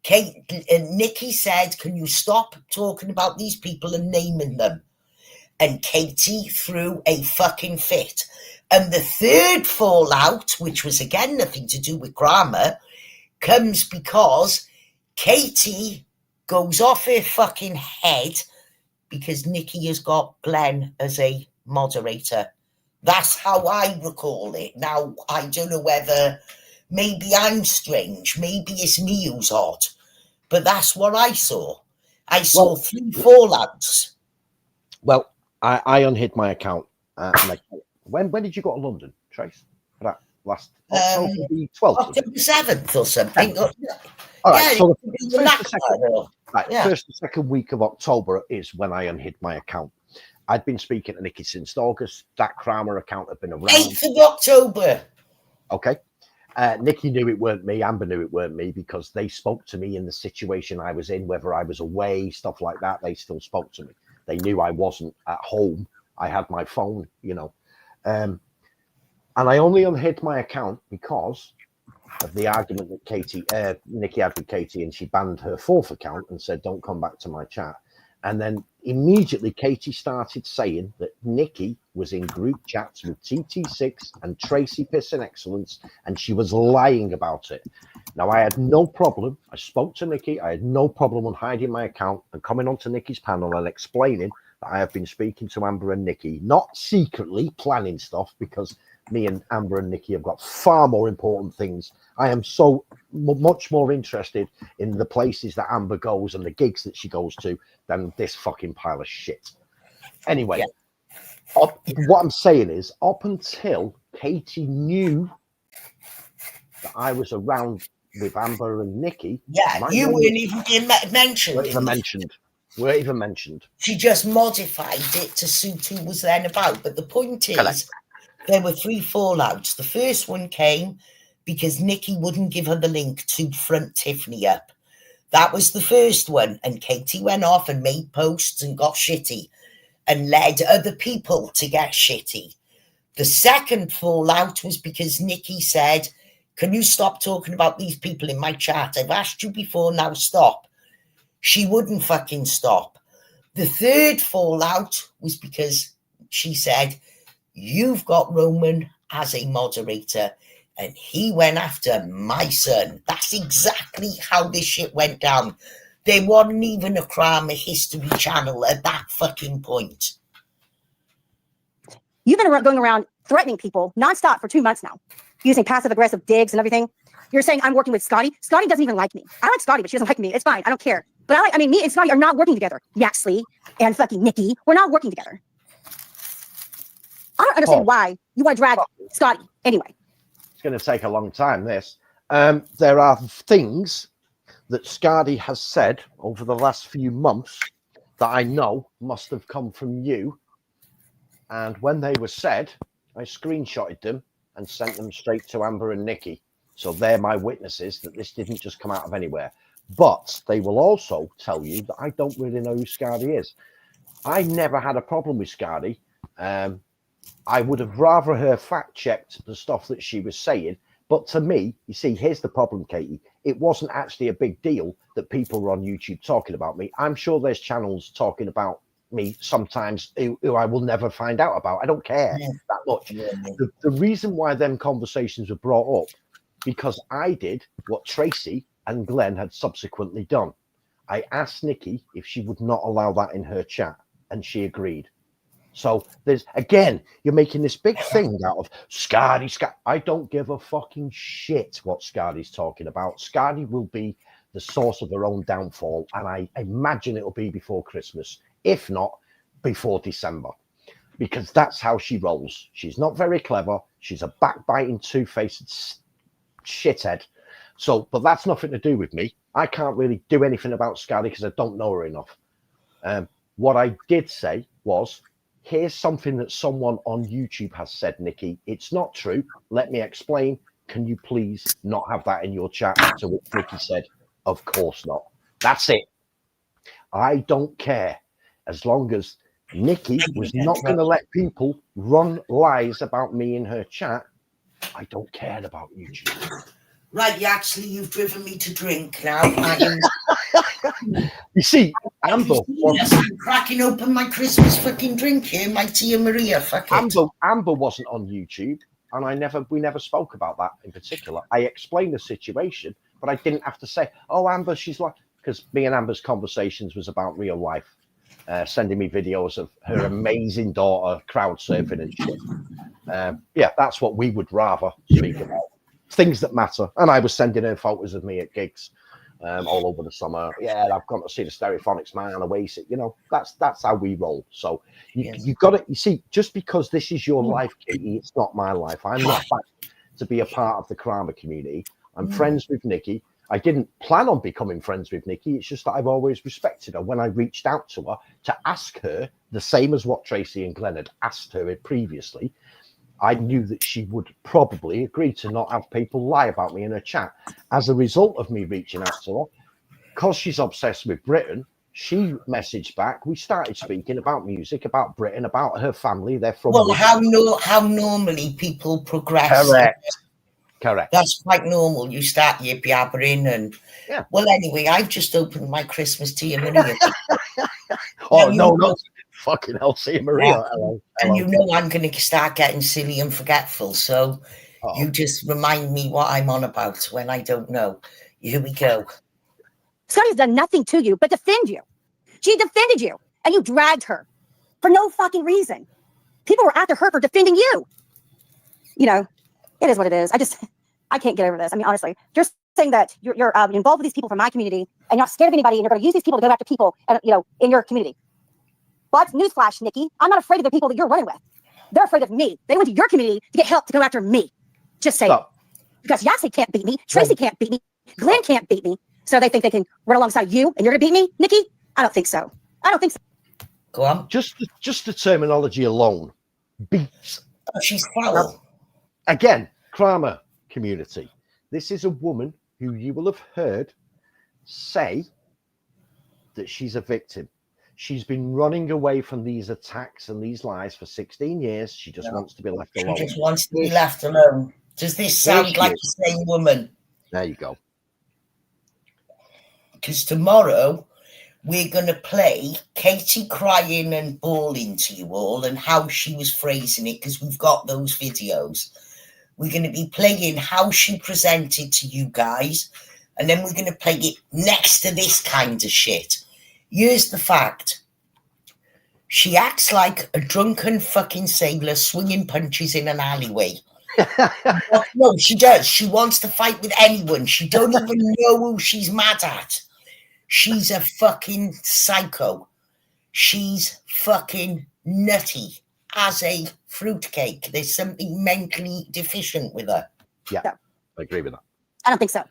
Nikki said, can you stop talking about these people and naming them? and Katie threw a fucking fit. And the third fallout, which was again nothing to do with grammar, comes because Katie goes off her fucking head because Nikki has got Glenn as a moderator. That's how I recall it. Now, I don't know whether maybe I'm strange, maybe it's me who's odd, but that's what I saw. I saw 3 fallouts. Well, I unhid my account. When did you go to London, Trace? For that last October the 12th? October 7th or something. All right, so the first and second week of October is when I unhid my account. I'd been speaking to Nikki since August. That Kramer account had been around. 8th of October. Okay. Nikki knew it weren't me. Amber knew it weren't me because they spoke to me in the situation I was in, whether I was away, stuff like that. They still spoke to me. They knew I wasn't at home. I had my phone, you know. And I only unhid my account because of the argument that Nikki had with Katie, and she banned her 4th account and said, don't come back to my chat. And then immediately Katie started saying that Nikki was in group chats with TT6 and Tracy Pisson Excellence, and she was lying about it. Now, I had no problem. I spoke to Nikki. I had no problem on hiding my account and coming onto Nikki's panel and explaining that I have been speaking to Amber and Nikki, not secretly planning stuff, because me and Amber and Nikki have got far more important things. I am so much more interested in the places that Amber goes and the gigs that she goes to than this fucking pile of shit. Anyway, what I'm saying is, up until Katie knew that I was around with Amber and Nikki, you weren't even mentioned. Weren't even mentioned. She just modified it to suit who was then about. But the point is, there were 3 fallouts. The first one came because Nikki wouldn't give her the link to front Tiffany up. That was the first one. And Katie went off and made posts and got shitty and led other people to get shitty. The second fallout was because Nikki said, can you stop talking about these people in my chat? I've asked you before, now stop. She wouldn't fucking stop. The third fallout was because she said, you've got Roman as a moderator, and he went after my son. That's exactly how this shit went down. There wasn't even a Crime History channel at that fucking point. You've been going around threatening people nonstop for 2 months now, using passive-aggressive digs and everything. You're saying I'm working with Scotty. Scotty doesn't even like me. I like Scotty, but she doesn't like me. It's fine. I don't care. But me and Scotty are not working together. Yaxley and fucking Nikki, we're not working together. I don't understand why you want to drag Scotty anyway. It's going to take a long time, this. There are things that Scotty has said over the last few months that I know must have come from you. And when they were said, I screenshotted them and sent them straight to Amber and Nikki. So they're my witnesses that this didn't just come out of anywhere. But they will also tell you that I don't really know who Scotty is. I never had a problem with Scotty. I would have rather her fact-checked the stuff that she was saying. But to me, you see, here's the problem, Katie. It wasn't actually a big deal that people were on YouTube talking about me. I'm sure there's channels talking about me sometimes who I will never find out about. I don't care that much. The reason why them conversations were brought up, because I did what Tracy and Glenn had subsequently done. I asked Nikki if she would not allow that in her chat, and she agreed. So there's, again, you're making this big thing out of Scotty. I don't give a fucking shit what Scotty's talking about. Scotty will be the source of her own downfall, and I imagine it'll be before Christmas, if not before December, because that's how she rolls. She's not very clever. She's a backbiting, two-faced shithead. So, but that's nothing to do with me. I can't really do anything about Scotty because I don't know her enough. What I did say was, here's something that someone on YouTube has said, Nikki. It's not true. Let me explain. Can you please not have that in your chat? To which Nikki said, of course not. That's it. I don't care. As long as Nikki was not going to let people run lies about me in her chat, I don't care about YouTube. Right, you've driven me to drink now. You see, Amber I'm cracking open my Christmas fucking drink here, my Tia Maria. Fuck it. Amber wasn't on YouTube, and we never spoke about that in particular. I explained the situation, but I didn't have to say, "Oh, Amber, she's like," because me and Amber's conversations was about real life, sending me videos of her amazing daughter crowd surfing and shit. Yeah, that's what we would rather speak about. Things that matter. And I was sending her photos of me at gigs all over the summer. Yeah, I've gone to see the Stereophonics Man, Oasis. You know, that's how we roll. So you got to, you see, just because this is your life, Katie, it's not my life. I'm not back to be a part of the Kramer community. I'm friends with Nikki. I didn't plan on becoming friends with Nikki. It's just that I've always respected her. When I reached out to her to ask her, the same as what Tracy and Glenn had asked her previously, I knew that she would probably agree to not have people lie about me in her chat. As a result of me reaching out to her, because she's obsessed with Britain, she messaged back. We started speaking about music, about Britain, about her family. They're from... Well, how normally people progress. Correct. That's quite normal. You start your blabbering and... Yeah. Well, anyway, I've just opened my Christmas Tia Maria. Oh, no. Fucking hell, Tia Maria. Yeah. Hello. And you know I'm going to start getting silly and forgetful, so you just remind me what I'm on about when I don't know. Here we go. Scotty's done nothing to you but defend you. She defended you, and you dragged her for no fucking reason. People were after her for defending you. You know, it is what it is. I can't get over this. I mean, honestly, you're saying that you're involved with these people from my community, and you're not scared of anybody, and you're going to use these people to go after people, in your community. But newsflash, Nikki, I'm not afraid of the people that you're running with. They're afraid of me. They went to your community to get help to go after me. Just saying. Because Yahtzee can't beat me. Tracy can't beat me. Glenn can't beat me. So they think they can run alongside you and you're going to beat me, Nikki? I don't think so. Go on. Just the terminology alone beats. Oh, she's foul. Again, Kramer community. This is a woman who you will have heard say that she's a victim. She's been running away from these attacks and these lies for 16 years. She just wants to be left alone. She just wants to be left alone. Does this sound like the same woman? There you go. Because tomorrow we're going to play Katie crying and bawling to you all and how she was phrasing it, because we've got those videos. We're going to be playing how she presented to you guys, and then we're going to play it next to this kind of shit. Here's the fact. She acts like a drunken fucking sailor swinging punches in an alleyway. No, she does. She wants to fight with anyone. She don't even know who she's mad at. She's a fucking psycho. She's fucking nutty as a fruitcake. There's something mentally deficient with her. Yeah, I agree with that. I don't think so.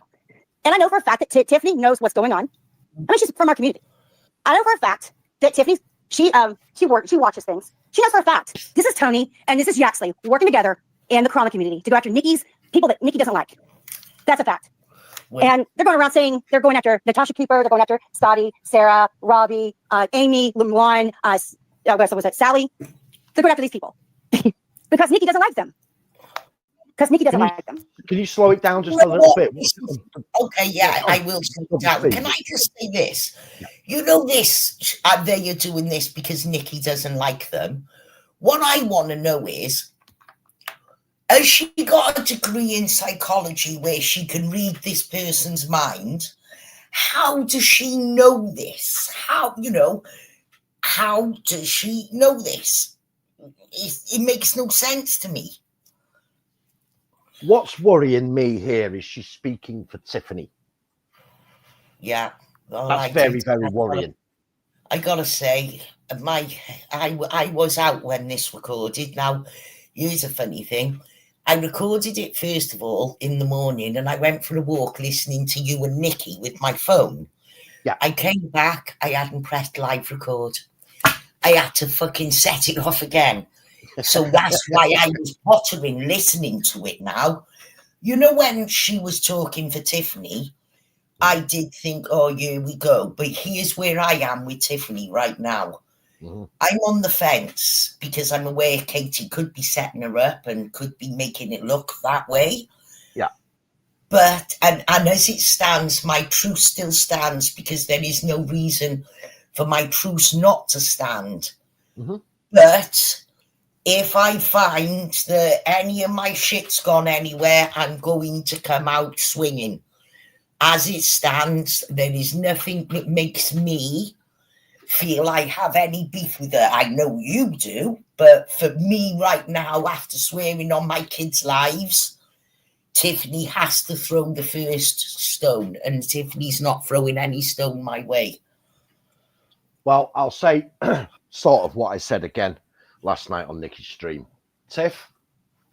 And I know for a fact that Tiffany knows what's going on. I mean, she's from our community. I know for a fact that Tiffany, she watches things. She knows for a fact this is Tony and this is Yaxley working together in the Kramer community to go after Nikki's people that Nikki doesn't like. That's a fact. Wait. And they're going around saying they're going after Natasha Cooper, they're going after Scotty, Sarah, Robbie, Amy, Lemoine, Sally. They're going after these people because Nikki doesn't like them. Can you slow it down just a little bit? Okay, yeah, I will slow it down. Can I just say this? Yeah. You know this, they are doing this because Nikki doesn't like them. What I want to know is, has she got a degree in psychology where she can read this person's mind? How does she know this? How does she know this? It makes no sense to me. What's worrying me here is she's speaking for Tiffany. Yeah. Well, that's very worrying. I gotta say, I was out when this recorded. Now, here's a funny thing. I recorded it, first of all, in the morning, and I went for a walk listening to you and Nikki with my phone. Yeah. I came back, I hadn't pressed live record. I had to fucking set it off again. So that's why I was pottering listening to it now. You know, when she was talking for Tiffany, I did think, oh, here we go. But here's where I am with Tiffany right now. Mm-hmm. I'm on the fence because I'm aware Katie could be setting her up and could be making it look that way. Yeah. But, and as it stands, my truce still stands because there is no reason for my truce not to stand. Mm-hmm. But if I find that any of my shit's gone anywhere, I'm going to come out swinging. As it stands, there is nothing that makes me feel I have any beef with her. I know you do, but for me right now, after swearing on my kids' lives, Tiffany has to throw the first stone, and Tiffany's not throwing any stone my way. Well, I'll say sort of what I said again last night on Nikki's stream. Tiff,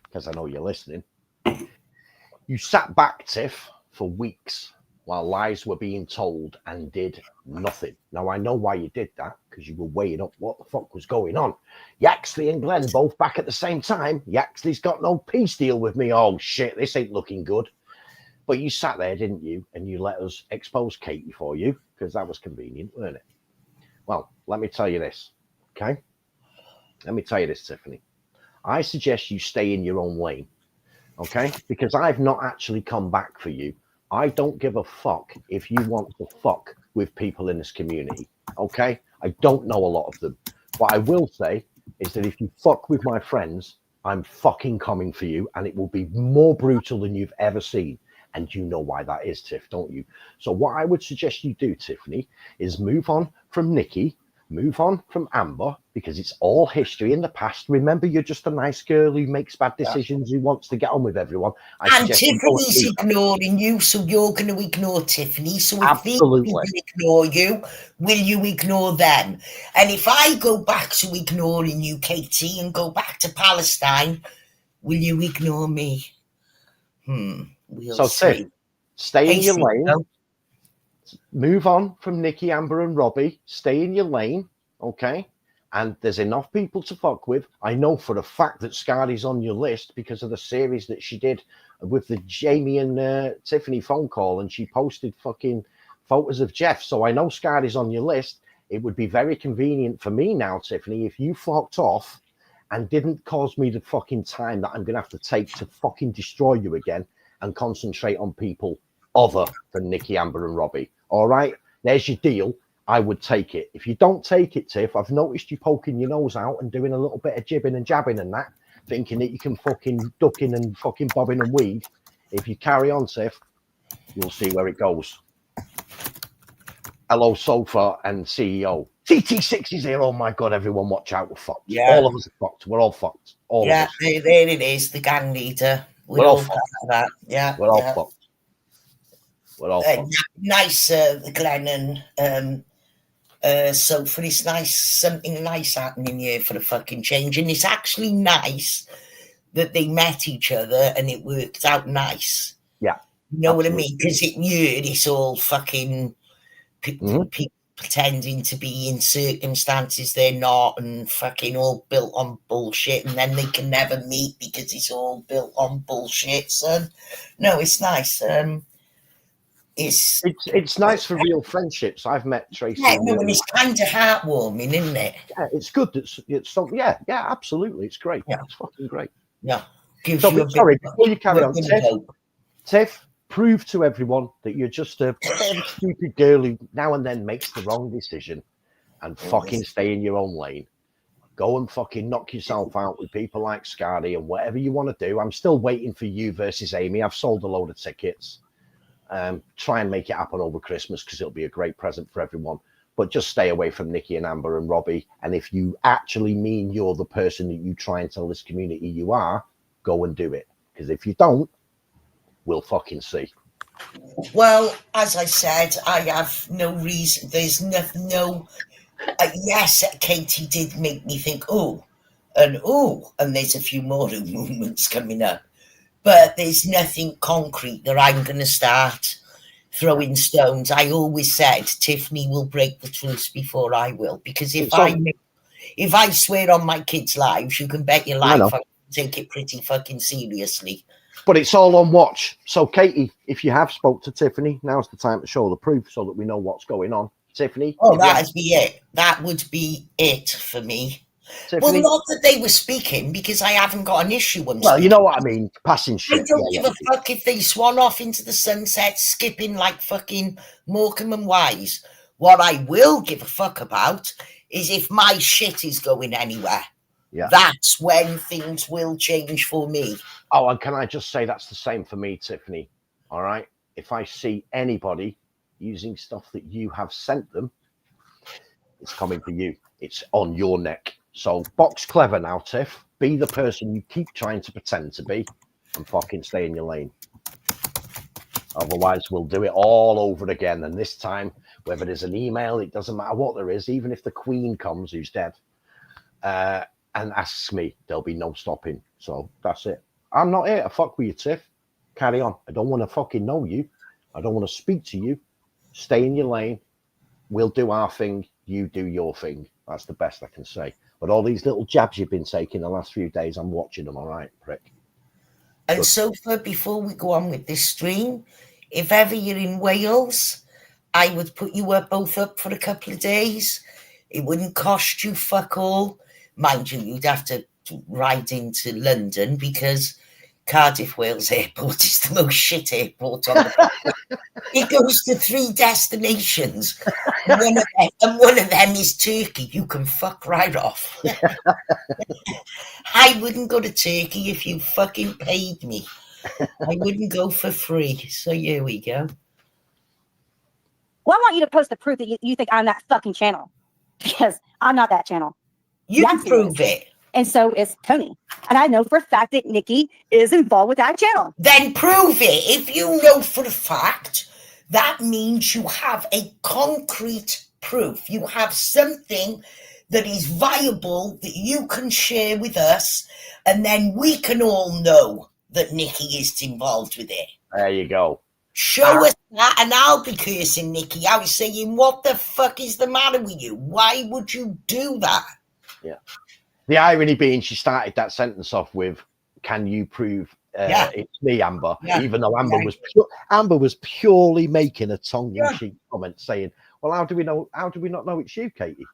because I know you're listening, you sat back, Tiff, for weeks while lies were being told and did nothing. Now, I know why you did that, because you were weighing up what the fuck was going on. Yaxley and Glenn both back at the same time. Yaxley's got no peace deal with me. Oh, shit, this ain't looking good. But you sat there, didn't you? And you let us expose Katie for you, because that was convenient, weren't it? Well, let me tell you this, okay? Let me tell you this, Tiffany. I suggest you stay in your own lane, okay? Because I've not actually come back for you. I don't give a fuck if you want to fuck with people in this community, okay? I don't know a lot of them. What I will say is that if you fuck with my friends, I'm fucking coming for you, and it will be more brutal than you've ever seen. And you know why that is, Tiff, don't you? So what I would suggest you do, Tiffany, is move on from Nikki, move on from Amber, because it's all history in the past. Remember, you're just a nice girl who makes bad decisions, who wants to get on with everyone. And Tiffany's ignoring you, so you're going to ignore Tiffany. So if they ignore you, will you ignore them? And if I go back to ignoring you, Katie, and go back to Palestine, will you ignore me? We'll see. Tiff, stay in your lane. Move on from Nikki, Amber, and Robbie. Stay in your lane, okay? And there's enough people to fuck with. I know for a fact that Scardy's on your list because of the series that she did with the Jamie and Tiffany phone call, and she posted fucking photos of Jeff. So I know Scardy's on your list. It would be very convenient for me now, Tiffany, if you fucked off and didn't cause me the fucking time that I'm going to have to take to fucking destroy you again and concentrate on people other than Nikki, Amber, and Robbie. All right, there's your deal. I would take it. If you don't take it, Tiff, I've noticed you poking your nose out and doing a little bit of jibbing and jabbing and that, thinking that you can fucking ducking and fucking bobbing and weave. If you carry on, Tiff, you'll see where it goes. Hello, Sofa and CEO. TT6 is here. Oh my God, everyone watch out. We're fucked. Yeah. All of us are fucked. We're all fucked. All of us. There it is, the gang leader. We're all fucked. That. Yeah, we're all fucked. We're all fucked. Nice, Glenn and Sofa. It's nice, something nice happening here for a fucking change. And it's actually nice that they met each other and it worked out nice. Yeah. You know what I mean? Because it's all fucking people pretending to be in circumstances they're not, and fucking all built on bullshit, and then they can never meet because it's all built on bullshit. So no, it's nice. It's nice for real friendships. I've met Tracy. Yeah, no, and it's kind of heartwarming, isn't it? Yeah, it's good that it's so. Yeah, absolutely, it's great. Yeah, it's fucking great. Yeah. Sorry, before you carry on, Tiff, prove to everyone that you're just a stupid girl who now and then makes the wrong decision, and fucking stay in your own lane. Go and fucking knock yourself out with people like Scardy and whatever you want to do. I'm still waiting for you versus Amy. I've sold a load of tickets. Try and make it happen over Christmas because it'll be a great present for everyone. But just stay away from Nikki and Amber and Robbie. And if you actually mean you're the person that you try and tell this community you are, go and do it. Because if you don't, we'll fucking see. Well, as I said, I have no reason. There's no. Yes, Katie did make me think, and there's a few more movements coming up. But there's nothing concrete that I'm going to start throwing stones. I always said Tiffany will break the truce before I will, because if I swear on my kids' lives, you can bet your life I take it pretty fucking seriously. But it's all on watch. So, Katie, if you have spoke to Tiffany, now's the time to show the proof so that we know what's going on. Tiffany? Oh, that'd be it. That would be it for me. Tiffany? Well, not that they were speaking, because I haven't got an issue with them. Well, you know what I mean. Passing I shit. don't give a fuck if they swan off into the sunset, skipping like fucking Morecambe and Wise. What I will give a fuck about is if my shit is going anywhere. Yeah. That's when things will change for me. Oh, and can I just say that's the same for me, Tiffany? All right. If I see anybody using stuff that you have sent them, it's coming for you. It's on your neck. So box clever now, Tiff. Be the person you keep trying to pretend to be and fucking stay in your lane. Otherwise, we'll do it all over again. And this time, whether there's an email, it doesn't matter what there is, even if the Queen comes, who's dead, and asks me, there'll be no stopping. So that's it. I'm not here to fuck with you, Tiff. Carry on. I don't want to fucking know you. I don't want to speak to you. Stay in your lane. We'll do our thing. You do your thing. That's the best I can say. But all these little jabs you've been taking the last few days, I'm watching them, all right, prick. And Good. so far, before we go on with this stream, if ever you're in Wales, I would put you both up for a couple of days. It wouldn't cost you fuck all. Mind you, you'd have to ride into London because Cardiff Wales Airport is the most shit airport on the planet. It goes to 3 destinations. One of them is Turkey. You can fuck right off. I wouldn't go to Turkey if you fucking paid me. I wouldn't go for free. So here we go. Well, I want you to post the proof that you think I'm that fucking channel, because I'm not that channel. You can prove it. And so is Tony. And I know for a fact that Nikki is involved with that channel. Then prove it. If you know for a fact, that means you have a concrete proof. You have something that is viable that you can share with us, and then we can all know that Nikki is involved with it. There you go. Show us that, and I'll be cursing Nikki. I was saying, what the fuck is the matter with you? Why would you do that? Yeah. The irony being she started that sentence off with, can you prove it's me, Amber? Yeah. Even though Amber was purely making a tongue-in-cheek comment saying, well, how do we not know it's you, Katie?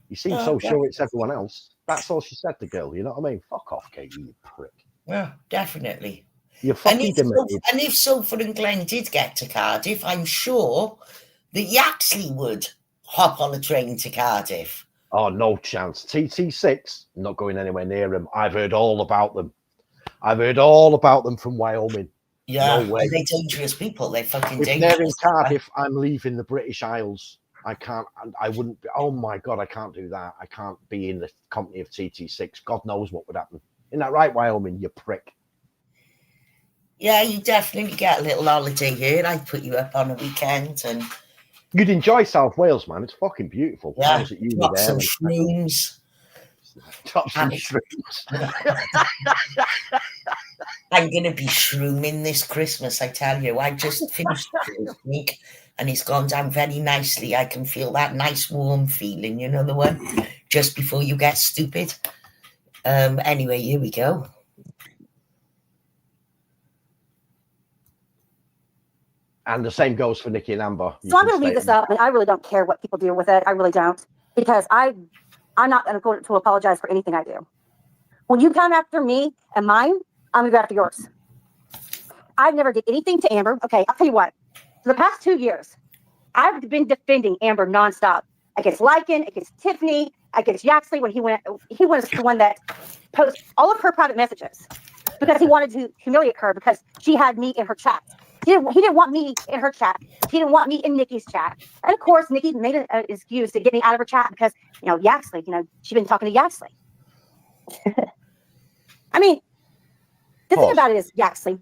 You seem so sure it's everyone else. That's all she said, the girl. You know what I mean? Fuck off, Katie, you prick. Yeah, definitely. You're fucking and if Salford and Glen did get to Cardiff, I'm sure that Yaxley would hop on a train to Cardiff. Oh, no chance. TT6, not going anywhere near them. I've heard all about them. I've heard all about them from Wyoming. Yeah, no way. They're dangerous people. They're fucking dangerous. If they're in Cardiff, I'm leaving the British Isles. I wouldn't be, oh my God, I can't do that. I can't be in the company of TT6. God knows what would happen. Isn't that right, Wyoming, you prick? Yeah, you definitely get a little holiday here. I'd put you up on a weekend and... You'd enjoy South Wales, man. It's fucking beautiful. Yeah, got some shrooms. Got some shrooms. I'm going to be shrooming this Christmas, I tell you. I just finished this week and it's gone down very nicely. I can feel that nice warm feeling, you know the one? Just before you get stupid. Anyway, here we go. And the same goes for Nikki and Amber. So I'm going to leave this up, and I really don't care what people do with it. I really don't, because I'm not going to go to apologize for anything I do. When you come after me and mine, I'm going to go after yours. I've never did anything to Amber. Okay, I'll tell you what. For the past 2 years, I've been defending Amber nonstop against Lycan, against Tiffany, against Yaxley when he was the one that posted all of her private messages because he wanted to humiliate her because she had me in her chat. He didn't want me in her chat. He didn't want me in Nikki's chat. And of course, Nikki made an excuse to get me out of her chat because, Yaxley, she'd been talking to Yaxley. I mean, the thing about it is, Yaxley,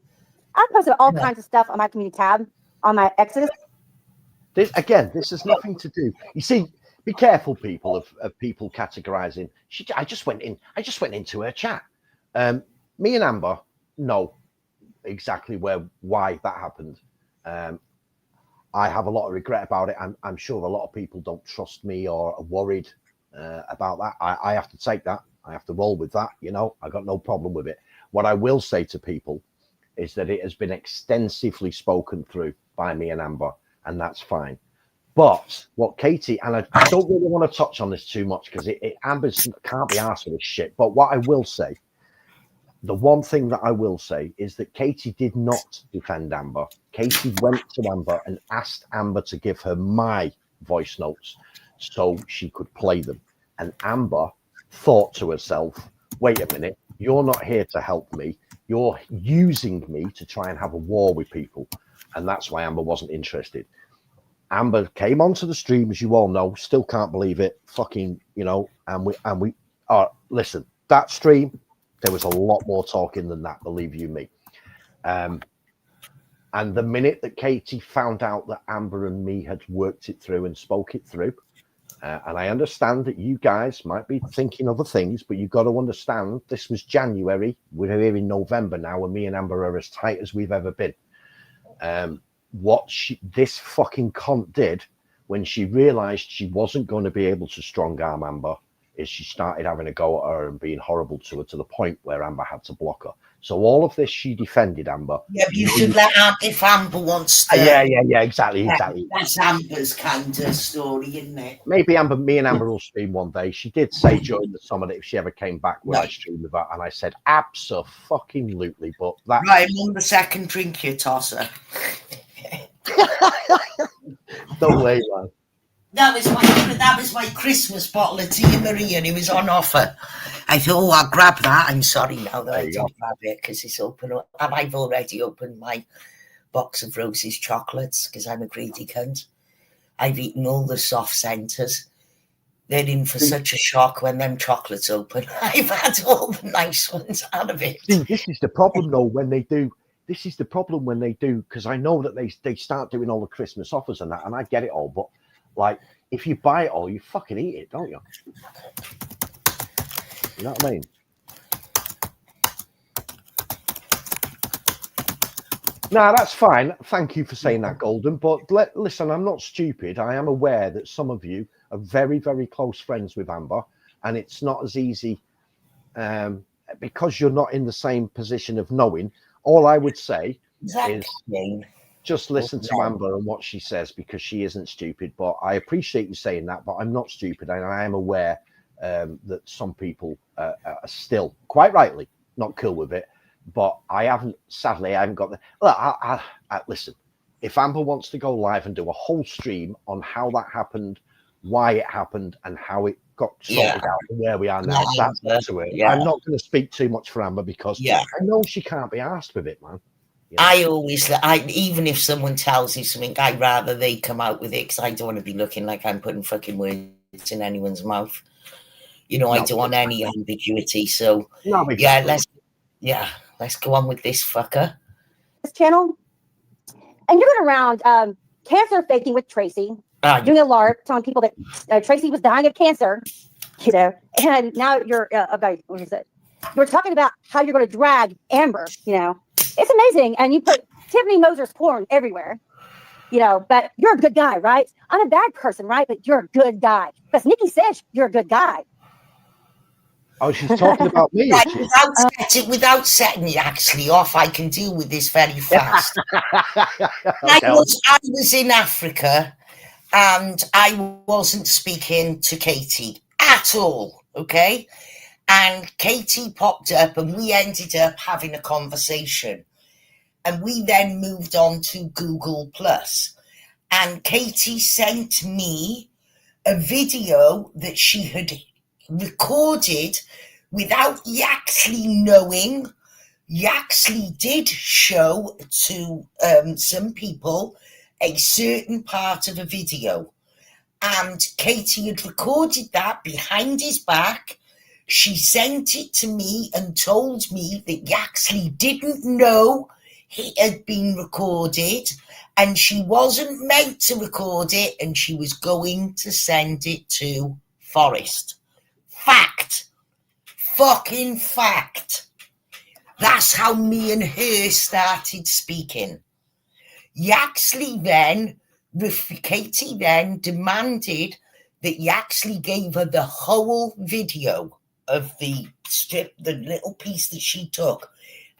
I posted all kinds of stuff on my community tab, on my Exodus. This has nothing to do. You see, be careful, people, of people categorizing. I just went into her chat. Me and Amber, no. Exactly why that happened. I have a lot of regret about it. I'm sure a lot of people don't trust me or are worried about that. I have to take that. I have to roll with that. I got no problem with it. What I will say to people is that it has been extensively spoken through by me and Amber, and that's fine. But what Katie, and I don't really want to touch on this too much because Amber can't be arsed with this shit. But what I will say, the one thing that I will say is that Katie did not defend Amber. Katie went to Amber and asked Amber to give her my voice notes so she could play them. And Amber thought to herself, wait a minute, you're not here to help me. You're using me to try and have a war with people. And that's why Amber wasn't interested. Amber came onto the stream, as you all know, still can't believe it. Fucking, you know, and we are, listen, that stream, there was a lot more talking than that, believe you me. And the minute that Katie found out that Amber and me had worked it through and spoke it through, and I understand that you guys might be thinking other things, but you've got to understand this was January. We're here in November now, and me and Amber are as tight as we've ever been. What this fucking cunt did when she realized she wasn't going to be able to strong arm Amber is she started having a go at her and being horrible to her to the point where Amber had to block her. So all of this, she defended Amber. Yeah, but you should let Amber, if Amber wants to. Yeah, exactly. That's Amber's kind of story, isn't it? Maybe me and Amber will stream one day. She did say during the summer that if she ever came back, would I stream with her? And I said, abso-fucking-lutely. But that right, I'm on the second drink, you tosser. No way, man. That was my Christmas bottle of Tia Maria, and it was on offer. I thought, oh, I'll grab that. I'm sorry now that I don't grab it because it's open. And I've already opened my box of Roses chocolates because I'm a greedy cunt. I've eaten all the soft centres. They're in for such a shock when them chocolates open. I've had all the nice ones out of it. See, this is the problem, though, when they do. This is the problem when they do, because I know that they start doing all the Christmas offers and that, and I get it all, but like, if you buy it all, you fucking eat it, don't you? You know what I mean? No, that's fine. Thank you for saying that, Golden. But listen, I'm not stupid. I am aware that some of you are very, very close friends with Amber, and it's not as easy because you're not in the same position of knowing. All I would say is just listen to Amber and what she says, because she isn't stupid. But I appreciate you saying that, but I'm not stupid, and I am aware that some people are still, quite rightly, not cool with it. But I haven't got the... Look, listen, if Amber wants to go live and do a whole stream on how that happened, why it happened, and how it got sorted out and where we are now, that's to it. Yeah. I'm not going to speak too much for Amber because I know she can't be asked with it, man. You know? Even if someone tells you something, I'd rather they come out with it because I don't want to be looking like I'm putting fucking words in anyone's mouth. You know, I don't want any ambiguity. So, let's go on with this fucker. This channel, and you're going around cancer faking with Tracy. Doing a LARP, telling people that Tracy was dying of cancer, you know, and now you're about, what is it? You're talking about how you're going to drag Amber, you know. It's amazing. And you put Tiffany Moser's porn everywhere, you know, but you're a good guy, right? I'm a bad person, right? But you're a good guy. Because Nikki says you're a good guy. Oh, she's talking about me. Without setting you actually off, I can deal with this very fast. I was in Africa. And I wasn't speaking to Katie at all, okay? And Katie popped up and we ended up having a conversation. And we then moved on to Google+. And Katie sent me a video that she had recorded without Yaxley knowing. Yaxley did show to some people a certain part of a video, and Katie had recorded that behind his back. She sent it to me and told me that Yaxley didn't know it had been recorded and she wasn't meant to record it, and she was going to send it to Forrest. Fact. Fucking fact. That's how me and her started speaking. Yaxley then, Katie then demanded that Yaxley gave her the whole video of the strip, the little piece that she took,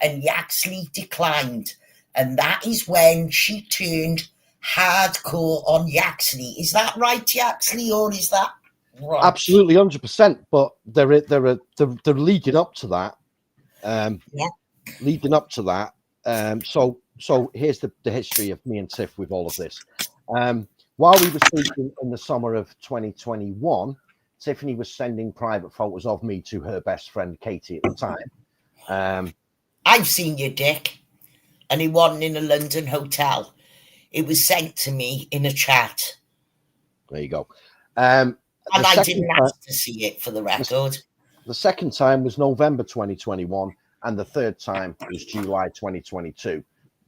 and Yaxley declined. And that is when she turned hardcore on Yaxley. Is that right, Yaxley, or is that right? Absolutely, 100%. But they're leading up to that. Leading up to that. So here's the history of me and Tiff with all of this. While we were speaking in the summer of 2021, Tiffany was sending private photos of me to her best friend Katie at the time. I've seen your dick, and it wasn't in a London hotel. It was sent to me in a chat. There you go. And I didn't ask to see it, for the record. The second time was November 2021, and the third time was July 2022.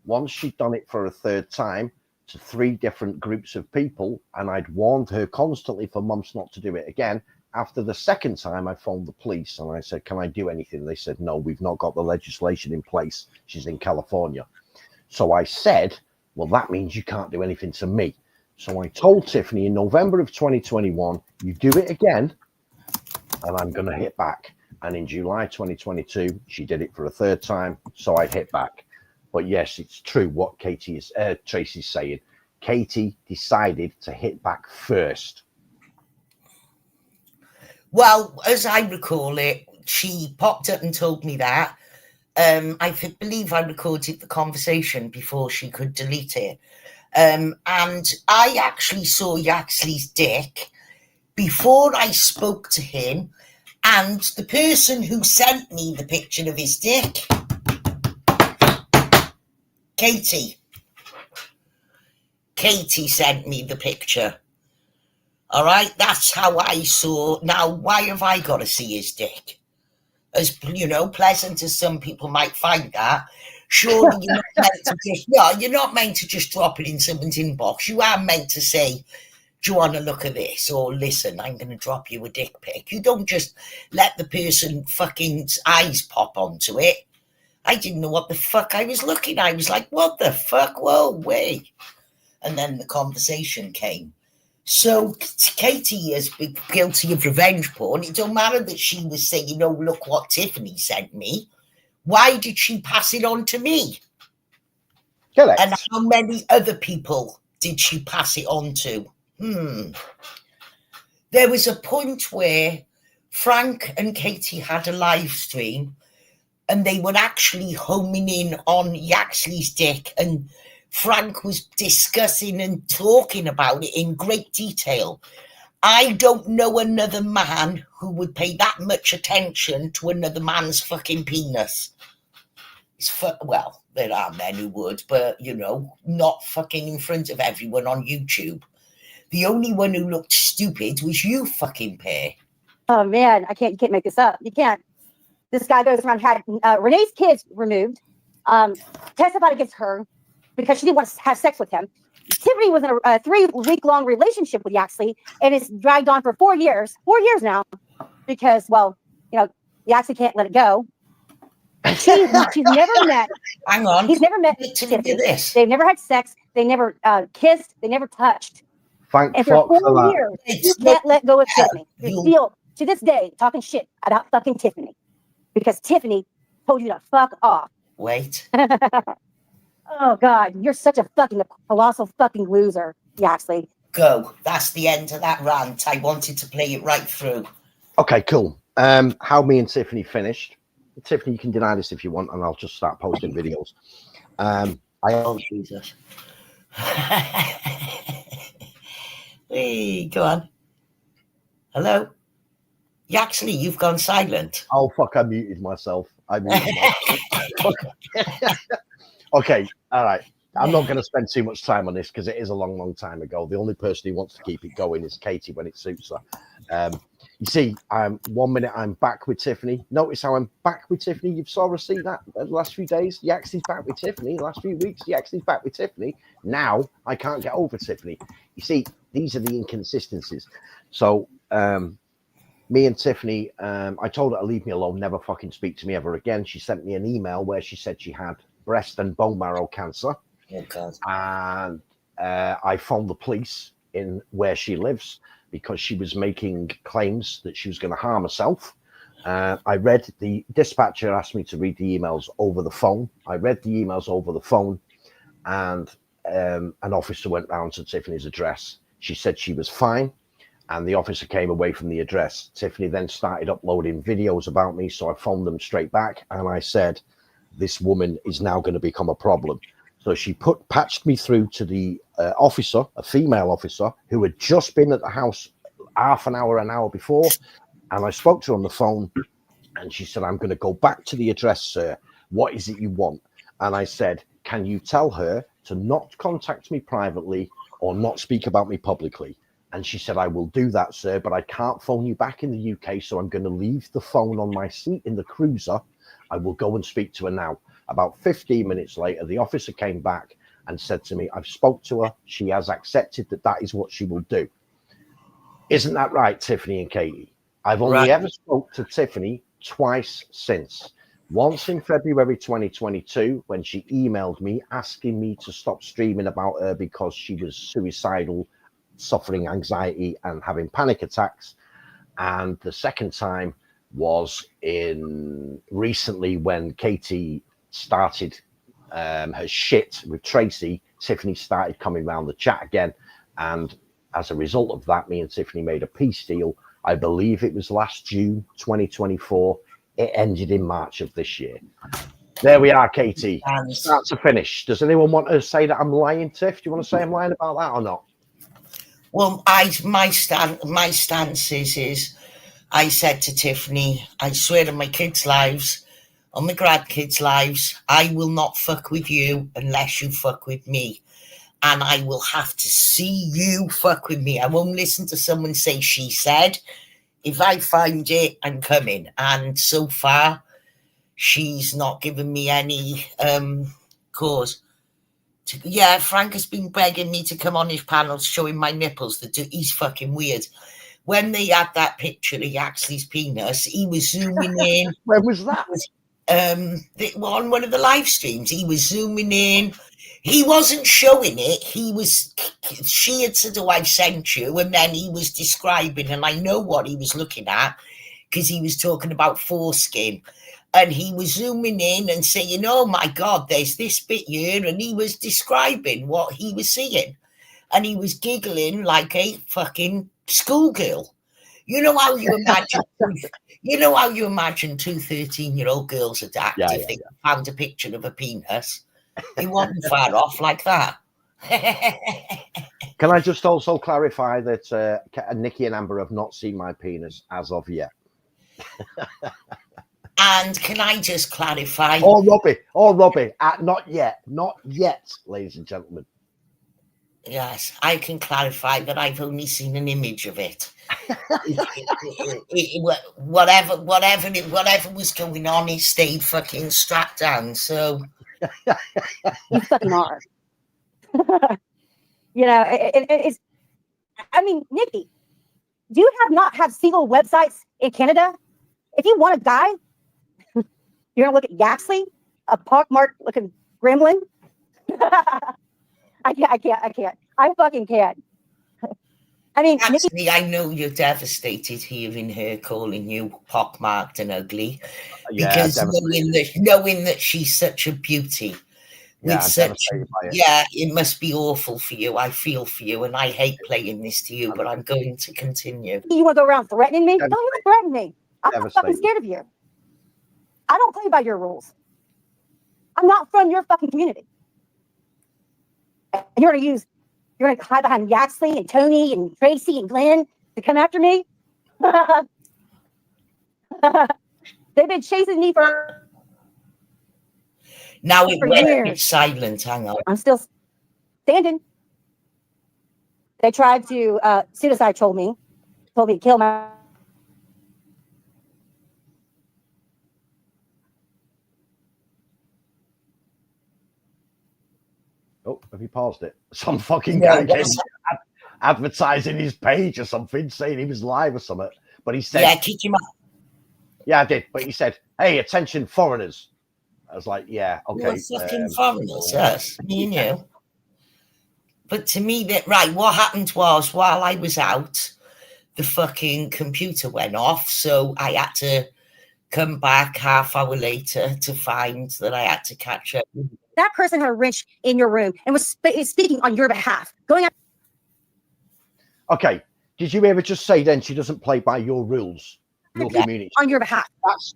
Once she'd done it for a third time to 3 different groups of people, and I'd warned her constantly for months not to do it again. After the second time, I phoned the police and I said, can I do anything? They said, no, we've not got the legislation in place. She's in California. So I said, well, that means you can't do anything to me. So I told Tiffany in November of 2021, you do it again, and I'm going to hit back. And in July 2022, she did it for a third time, so I hit back. But yes, it's true what Tracy's saying. Katie decided to hit back first. Well, as I recall it, she popped up and told me that. I believe I recorded the conversation before she could delete it. And I actually saw Yaxley's dick before I spoke to him. And the person who sent me the picture of his dick, Katie sent me the picture. All right, that's how I saw. Now, why have I got to see his dick? As pleasant as some people might find that, surely you're not meant to just. No, you're not meant to just drop it in someone's inbox. You are meant to say, "Do you want to look at this?" Or listen, I'm going to drop you a dick pic. You don't just let the person fucking eyes pop onto it. I didn't know what the fuck I was looking. I was like, "What the fuck? Whoa, wait!" And then the conversation came. So Katie has been guilty of revenge porn. It don't matter that she was saying, look what Tiffany sent me. Why did she pass it on to me? Correct. And how many other people did she pass it on to? There was a point where Frank and Katie had a live stream and they were actually homing in on Yaxley's dick, and Frank was discussing and talking about it in great detail. I don't know another man who would pay that much attention to another man's fucking penis. Well, there are men who would, but, not fucking in front of everyone on YouTube. The only one who looked stupid was you fucking pair. Oh, man, you can't make this up. You can't. This guy goes around, had Renee's kids removed, testified against her, because she didn't want to have sex with him. Tiffany was in a 3-week-long relationship with Yaxley, and it's dragged on for 4 years. 4 years now, because, Yaxley can't let it go. She's never met. Hang on. He's never met Tiffany. They've never had sex. They never kissed. They never touched. And for 4 years, you can't let go of Tiffany. You still, to this day, talking shit about fucking Tiffany, because Tiffany told you to fuck off. Wait. Oh, God, you're such a fucking colossal fucking loser, Yaxley. Go. That's the end of that rant. I wanted to play it right through. Okay, cool. How me and Tiffany finished. Tiffany, you can deny this if you want, and I'll just start posting videos. Oh, Jesus. Hey, go on. Hello? Yaxley, you've gone silent. Oh, fuck, I muted myself. Okay, all right. I'm not going to spend too much time on this because it is a long, long time ago. The only person who wants to keep it going is Katie when it suits her. You see, 1 minute I'm back with Tiffany. Notice how I'm back with Tiffany. You saw us see that the last few days. Yaxley's back with Tiffany. The last few weeks, Yaxley's back with Tiffany. Now I can't get over Tiffany. You see, these are the inconsistencies. So me and Tiffany, I told her to leave me alone, never fucking speak to me ever again. She sent me an email where she said she had breast and bone marrow cancer. Oh, God. And I phoned the police in where she lives because she was making claims that she was going to harm herself. I read the dispatcher asked me to read the emails over the phone. I read the emails over the phone, and an officer went round to Tiffany's address. She said she was fine, and the officer came away from the address. Tiffany then started uploading videos about me, so I phoned them straight back, and I said, this woman is now going to become a problem. So she patched me through to the officer, a female officer, who had just been at the house half an hour before, and I spoke to her on the phone, and she said, I'm going to go back to the address, sir. What is it you want? And I said, can you tell her to not contact me privately or not speak about me publicly? And she said, I will do that, sir, but I can't phone you back in the UK, so I'm going to leave the phone on my seat in the cruiser. I will go and speak to her now. About 15 minutes later, the officer came back and said to me, I've spoke to her. She has accepted that is what she will do. Isn't that right, Tiffany and Katie? I've only ever spoke to Tiffany twice since. Once in February 2022, when she emailed me asking me to stop streaming about her because she was suicidal, suffering anxiety and having panic attacks. And the second time was recently when Katie started her shit with Tracy. Tiffany started coming around the chat again. And as a result of that, me and Tiffany made a peace deal. I believe it was last June 2024. It ended in March of this year. There we are, Katie. Start to finish. Does anyone want to say that I'm lying, Tiff? Do you want to say I'm lying about that or not? Well, my stance is I said to Tiffany, I swear on my kids' lives, on my grandkids' lives, I will not fuck with you unless you fuck with me. And I will have to see you fuck with me. I won't listen to someone say she said. If I find it, I'm coming. And so far, she's not given me any cause. Frank has been begging me to come on his panels showing my nipples. He's fucking weird. When they had that picture of Yaxley's penis, he was zooming in. When was that? On one of the live streams, he was zooming in. He wasn't showing it. She had said, oh, I've sent you. And then he was describing, and I know what he was looking at because he was talking about foreskin. And he was zooming in and saying, oh, my God, there's this bit here. And he was describing what he was seeing. And he was giggling like a fucking schoolgirl. You know how you imagine two 13-year-old girls would act if they found a picture of a penis. It wasn't far off like that. Can I just also clarify that Nikki and Amber have not seen my penis as of yet? And can I just clarify? Or Robbie, not yet, ladies and gentlemen. Yes, I can clarify that I've only seen an image of it. Whatever was going on, he stayed fucking strapped down. So you fucking are. It's. I mean, Nikki, do you not have single websites in Canada? If you want a guy, you're gonna look at Yaxley, a pockmarked looking gremlin. I can't. I fucking can't. I mean, actually, Nikki, I know you're devastated hearing her calling you pockmarked and ugly, because knowing that she's such a beauty, it must be awful for you. I feel for you, and I hate playing this to you, but I'm going to continue. You want to go around threatening me? Don't even threaten me. I'm not fucking scared of you. I don't play by your rules. I'm not from your fucking community. And you're gonna hide behind Yaxley and Tony and Tracy and Glenn to come after me? They've been chasing me for. Now it went silent. Hang on. I'm still standing. They tried to suicide told me to kill my. Oh, have you paused it? Some fucking guy came advertising his page or something, saying he was live or something. But he said, "Yeah, kick him out." Yeah, I did. But he said, "Hey, attention, foreigners." I was like, "Yeah, okay." Fucking foreigners, yes, me and you. But to me, what happened was while I was out, the fucking computer went off, so I had to come back half hour later to find that I had to catch up. that person had a wrench in your room and was speaking on your behalf, going out. Okay. Did you ever just say then she doesn't play by your rules? Your community on your behalf.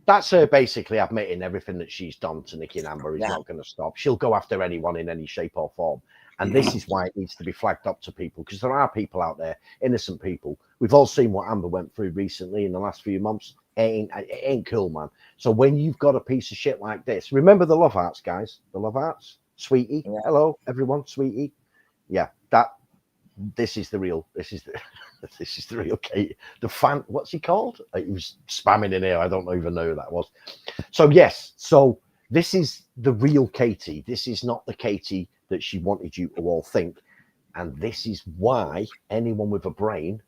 That's her basically admitting everything that she's done to Nikki and Amber is not going to stop. She'll go after anyone in any shape or form. And this is why it needs to be flagged up to people, because there are people out there, innocent people. We've all seen what Amber went through recently in the last few months. It ain't cool, man. So when you've got a piece of shit like this, remember the Love Hearts, guys. The Love Hearts. Sweetie. Yeah. Hello, everyone. Sweetie. Yeah, this is the real Katie. The fan, what's he called? He was spamming in here. I don't even know who that was. So yes, so this is the real Katie. This is not the Katie that she wanted you to all think. And this is why anyone with a brain,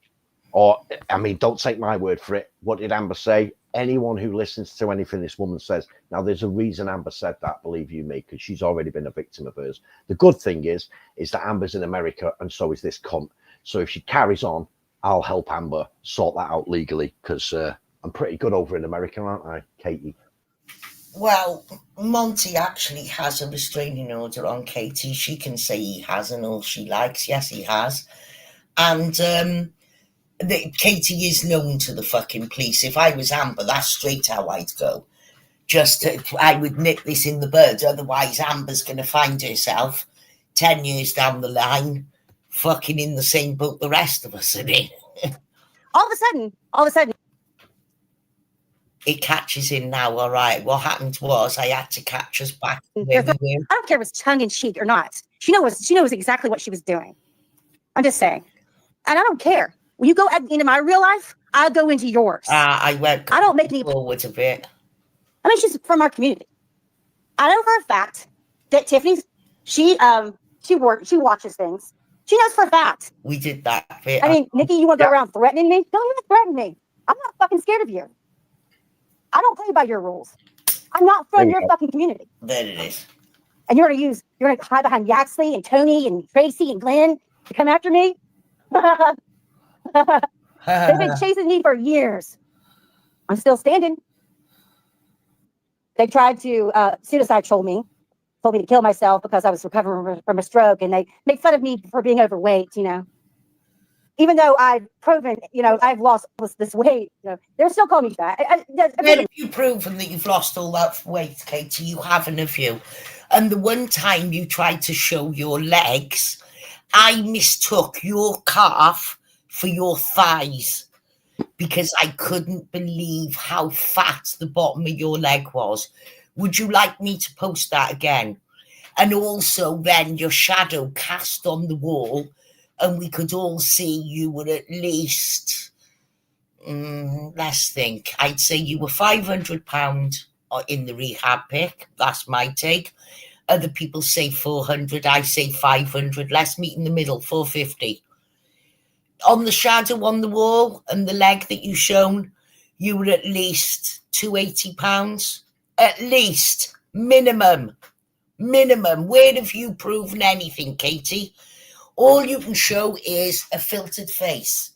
or I mean, don't take my word for it. What did Amber say? Anyone who listens to anything this woman says, now there's a reason Amber said that, believe you me, because she's already been a victim of hers. The good thing is that Amber's in America and so is this cunt. So if she carries on, I'll help Amber sort that out legally, because I'm pretty good over in America, aren't I, Katie? Well, Monty actually has a restraining order on Katie. She can say he hasn't all she likes. Yes, he has. And Katie is known to the fucking police. If I was Amber, that's straight how I'd go. I would nip this in the bud. Otherwise, Amber's going to find herself 10 years down the line fucking in the same boat the rest of us are in. All of a sudden. It catches in now, all right. What happened was I had to catch us back. I don't care if it's tongue in cheek or not. She knows exactly what she was doing. I'm just saying. And I don't care. When you go into my real life, I'll go into yours. I don't make any forward a bit. I mean, she's from our community. I know for a fact that Tiffany, she watches things. She knows for a fact. We did that bit. I mean, Nikki, you want to go around threatening me? Don't even threaten me. I'm not fucking scared of you. I don't play by your rules. I'm not from your fucking community. There it is. And you're gonna hide behind Yaxley and Tony and Tracy and Glenn to come after me? They've been chasing me for years. I'm still standing. They tried to suicide told me to kill myself because I was recovering from a stroke, and they make fun of me for being overweight, Even though I've proven, I've lost this weight, they're still calling me fat. Where have you proven that you've lost all that weight, Katie? You haven't, have you? And the one time you tried to show your legs, I mistook your calf for your thighs because I couldn't believe how fat the bottom of your leg was. Would you like me to post that again? And also then your shadow cast on the wall, and we could all see you were at least, let's think, I'd say you were £500 in the rehab pick. That's my take. Other people say 400, I say 500. Let's meet in the middle, 450. On the shadow on the wall and the leg that you shown, you were at least £280. At least. Minimum. Where have you proven anything, Katie? All you can show is a filtered face.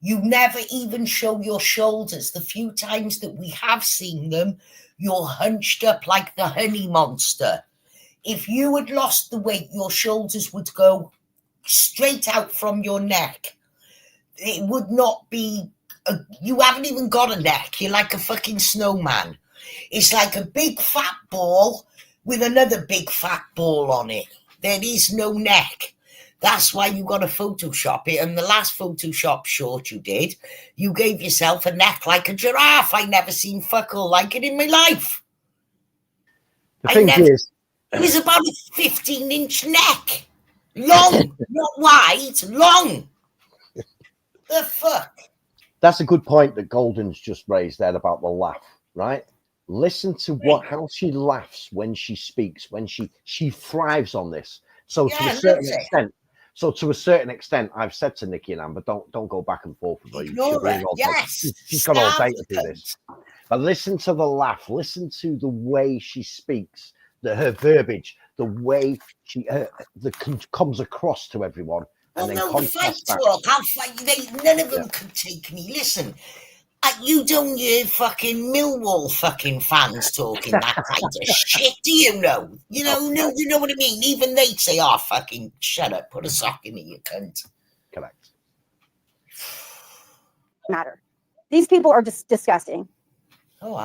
You never even show your shoulders. The few times that we have seen them, you're hunched up like the honey monster. If you had lost the weight, your shoulders would go straight out from your neck. It would not be... you haven't even got a neck. You're like a fucking snowman. It's like a big fat ball with another big fat ball on it. There is no neck. That's why you got to Photoshop it. And the last Photoshop short you did, you gave yourself a neck like a giraffe. I never seen fuck all like it in my life. The thing is... It was about a 15-inch neck. Long, not wide, long. The fuck? That's a good point that Golden's just raised there about the laugh, right? Listen to how she laughs when she speaks, when she thrives on this. So to a certain extent, I've said to Nikki and Amber, don't go back and forth with her. She's got all day to do this. But listen to the laugh. Listen to the way she speaks, her verbiage, the way she comes across to everyone. Well, no, the fight talk. None of them could take me. Listen, You don't hear fucking Millwall fucking fans talking that kind of shit, do you know? You know what I mean? Even they say, "Oh, fucking shut up, put a sock in me, you cunt." Correct. Matter. These people are just disgusting. Oh,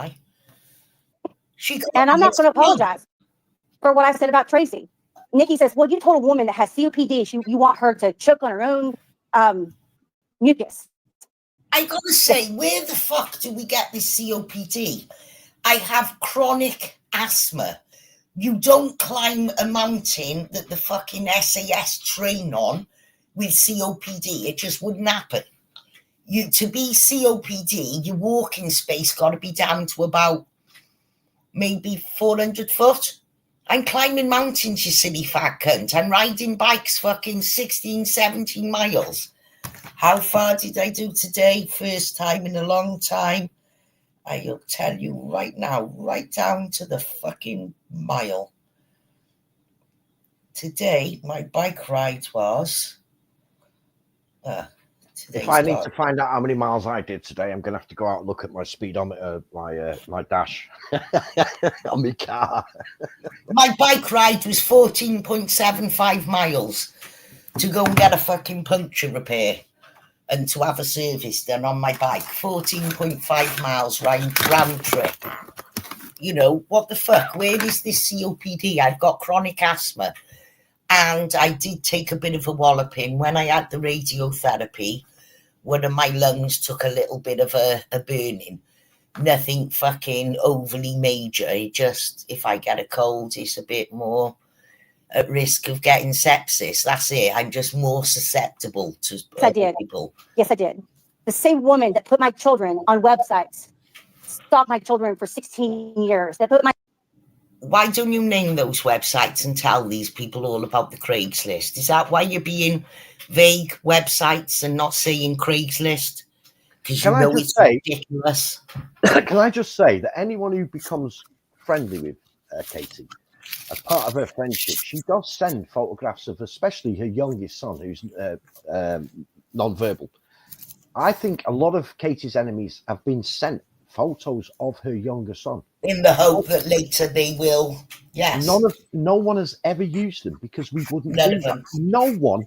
and I'm not going to apologize for what I said about Tracy. Nikki says, "Well, you told a woman that has COPD, you want her to choke on her own mucus." I gotta say, where the fuck do we get this COPD? I have chronic asthma. You don't climb a mountain that the fucking SAS train on with COPD. It just wouldn't happen. To be COPD, your walking space got to be down to about maybe 400 foot. I'm climbing mountains, you silly fat cunt. I'm riding bikes fucking 16, 17 miles. How far did I do today? First time in a long time. I'll tell you right now, right down to the fucking mile. Today, my bike ride was... if I need to find out how many miles I did today, I'm going to have to go out and look at my speedometer, my dash on my car. My bike ride was 14.75 miles to go and get a fucking puncture repair and to have a service done on my bike. 14.5 miles round trip. You know, what the fuck? Where is this COPD? I've got chronic asthma. And I did take a bit of a walloping. When I had the radiotherapy, one of my lungs took a little bit of a burning. Nothing fucking overly major. It just, if I get a cold, it's a bit more at risk of getting sepsis. That's it. I'm just more susceptible to people. Yes, I did. The same woman that put my children on websites, stalked my children for 16 years. Why don't you name those websites and tell these people all about the Craigslist? Is that why you're being vague, websites, and not saying Craigslist? Because you know it's ridiculous. Can I just say that anyone who becomes friendly with Katie, as part of her friendship, she does send photographs of especially her youngest son, who's non-verbal. I think a lot of Katie's enemies have been sent photos of her younger son. In the hope that later they will, yes. No one has ever used them because we wouldn't do that. No one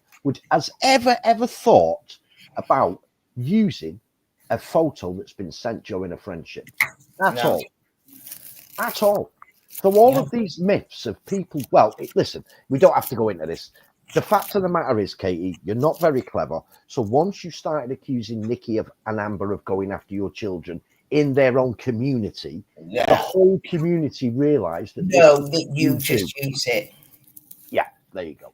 has ever thought about using a photo that's been sent during a friendship. At all. So all of these myths of people, listen, we don't have to go into this. The fact of the matter is, Katie, you're not very clever. So once you started accusing Nikki and Amber of going after your children in their own community, the whole community realised that you just use it. Yeah, there you go.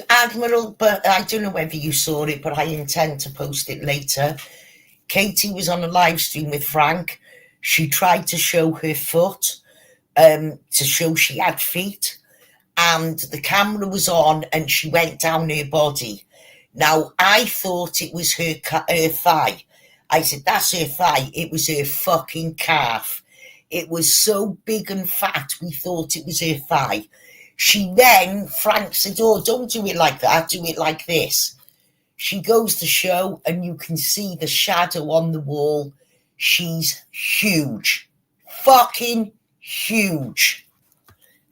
Admiral, but I don't know whether you saw it, but I intend to post it later. Katie was on a live stream with Frank. She tried to show her foot, to show she had feet, and the camera was on and she went down her body. Now, I thought it was her thigh. I said, that's her thigh. It was her fucking calf. It was so big and fat, we thought it was her thigh. Frank said, oh, don't do it like that. Do it like this. She goes to show and you can see the shadow on the wall. She's huge. Fucking huge.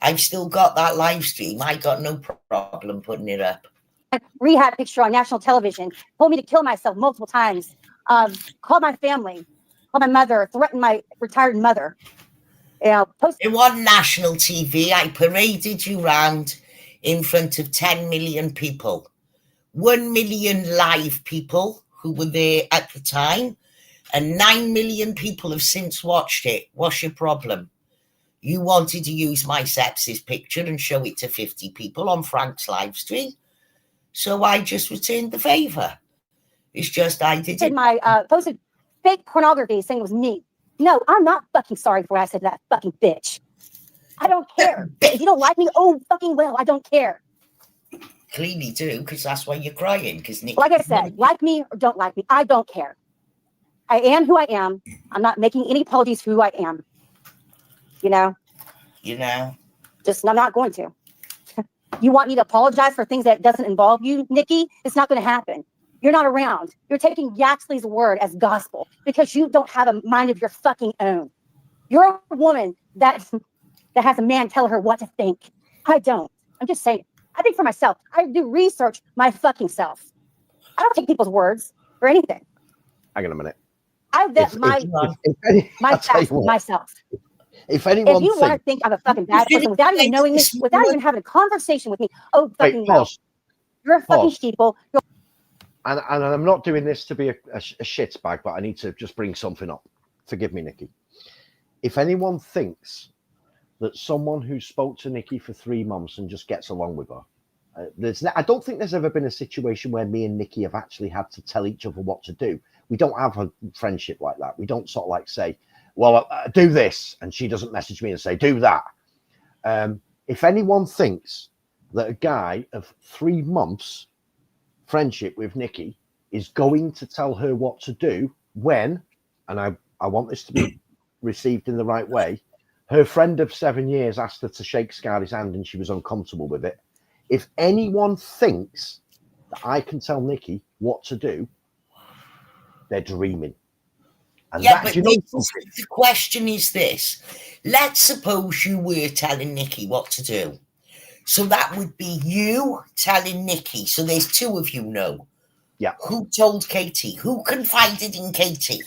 I've still got that live stream. I got no problem putting it up. Rehab picture on national television. Told me to kill myself multiple times. Called my family. Called my mother. Threatened my retired mother. It wasn't national TV. I paraded you round in front of 10 million people. 1 million live people who were there at the time. And 9 million people have since watched it. What's your problem? You wanted to use my sepsis picture and show it to 50 people on Frank's live stream. So I just returned the favor. It's just I did it. My posted fake pornography saying it was me. No, I'm not fucking sorry for what I said to that fucking bitch. I don't care. If you don't like me, oh fucking well, I don't care. Clearly do, because that's why you're crying. Because like I said, like me or don't like me, I don't care. I am who I am. I'm not making any apologies for who I am. You know? Just, I'm not going to. You want me to apologize for things that doesn't involve you, Nikki? It's not going to happen. You're not around. You're taking Yaxley's word as gospel because you don't have a mind of your fucking own. You're a woman that has a man tell her what to think. I don't. I'm just saying. I think for myself. I do research my fucking self. I don't take people's words for anything. Hang on a minute. I vet my facts myself. If anyone, if you want to think I'm a fucking bad person without even knowing me, without even having a conversation with me, oh fucking no. You're a fucking sheeple. And I'm not doing this to be a shitbag, but I need to just bring something up. Forgive me, Nikki. If anyone thinks that someone who spoke to Nikki for 3 months and just gets along with her, I don't think there's ever been a situation where me and Nikki have actually had to tell each other what to do. We don't have a friendship like that. We don't sort of like say, well, do this, and she doesn't message me and say, do that. If anyone thinks that a guy of 3 months friendship with Nikki is going to tell her what to do when, and I want this to be received in the right way, her friend of 7 years asked her to shake Scarly's hand and she was uncomfortable with it. If anyone thinks that I can tell Nikki what to do, they're dreaming. And yeah, but the question is this. Let's suppose you were telling Nikki what to do. So that would be you telling Nikki. So there's 2 of you know. Yeah. Who told Katie? Who confided in Katie?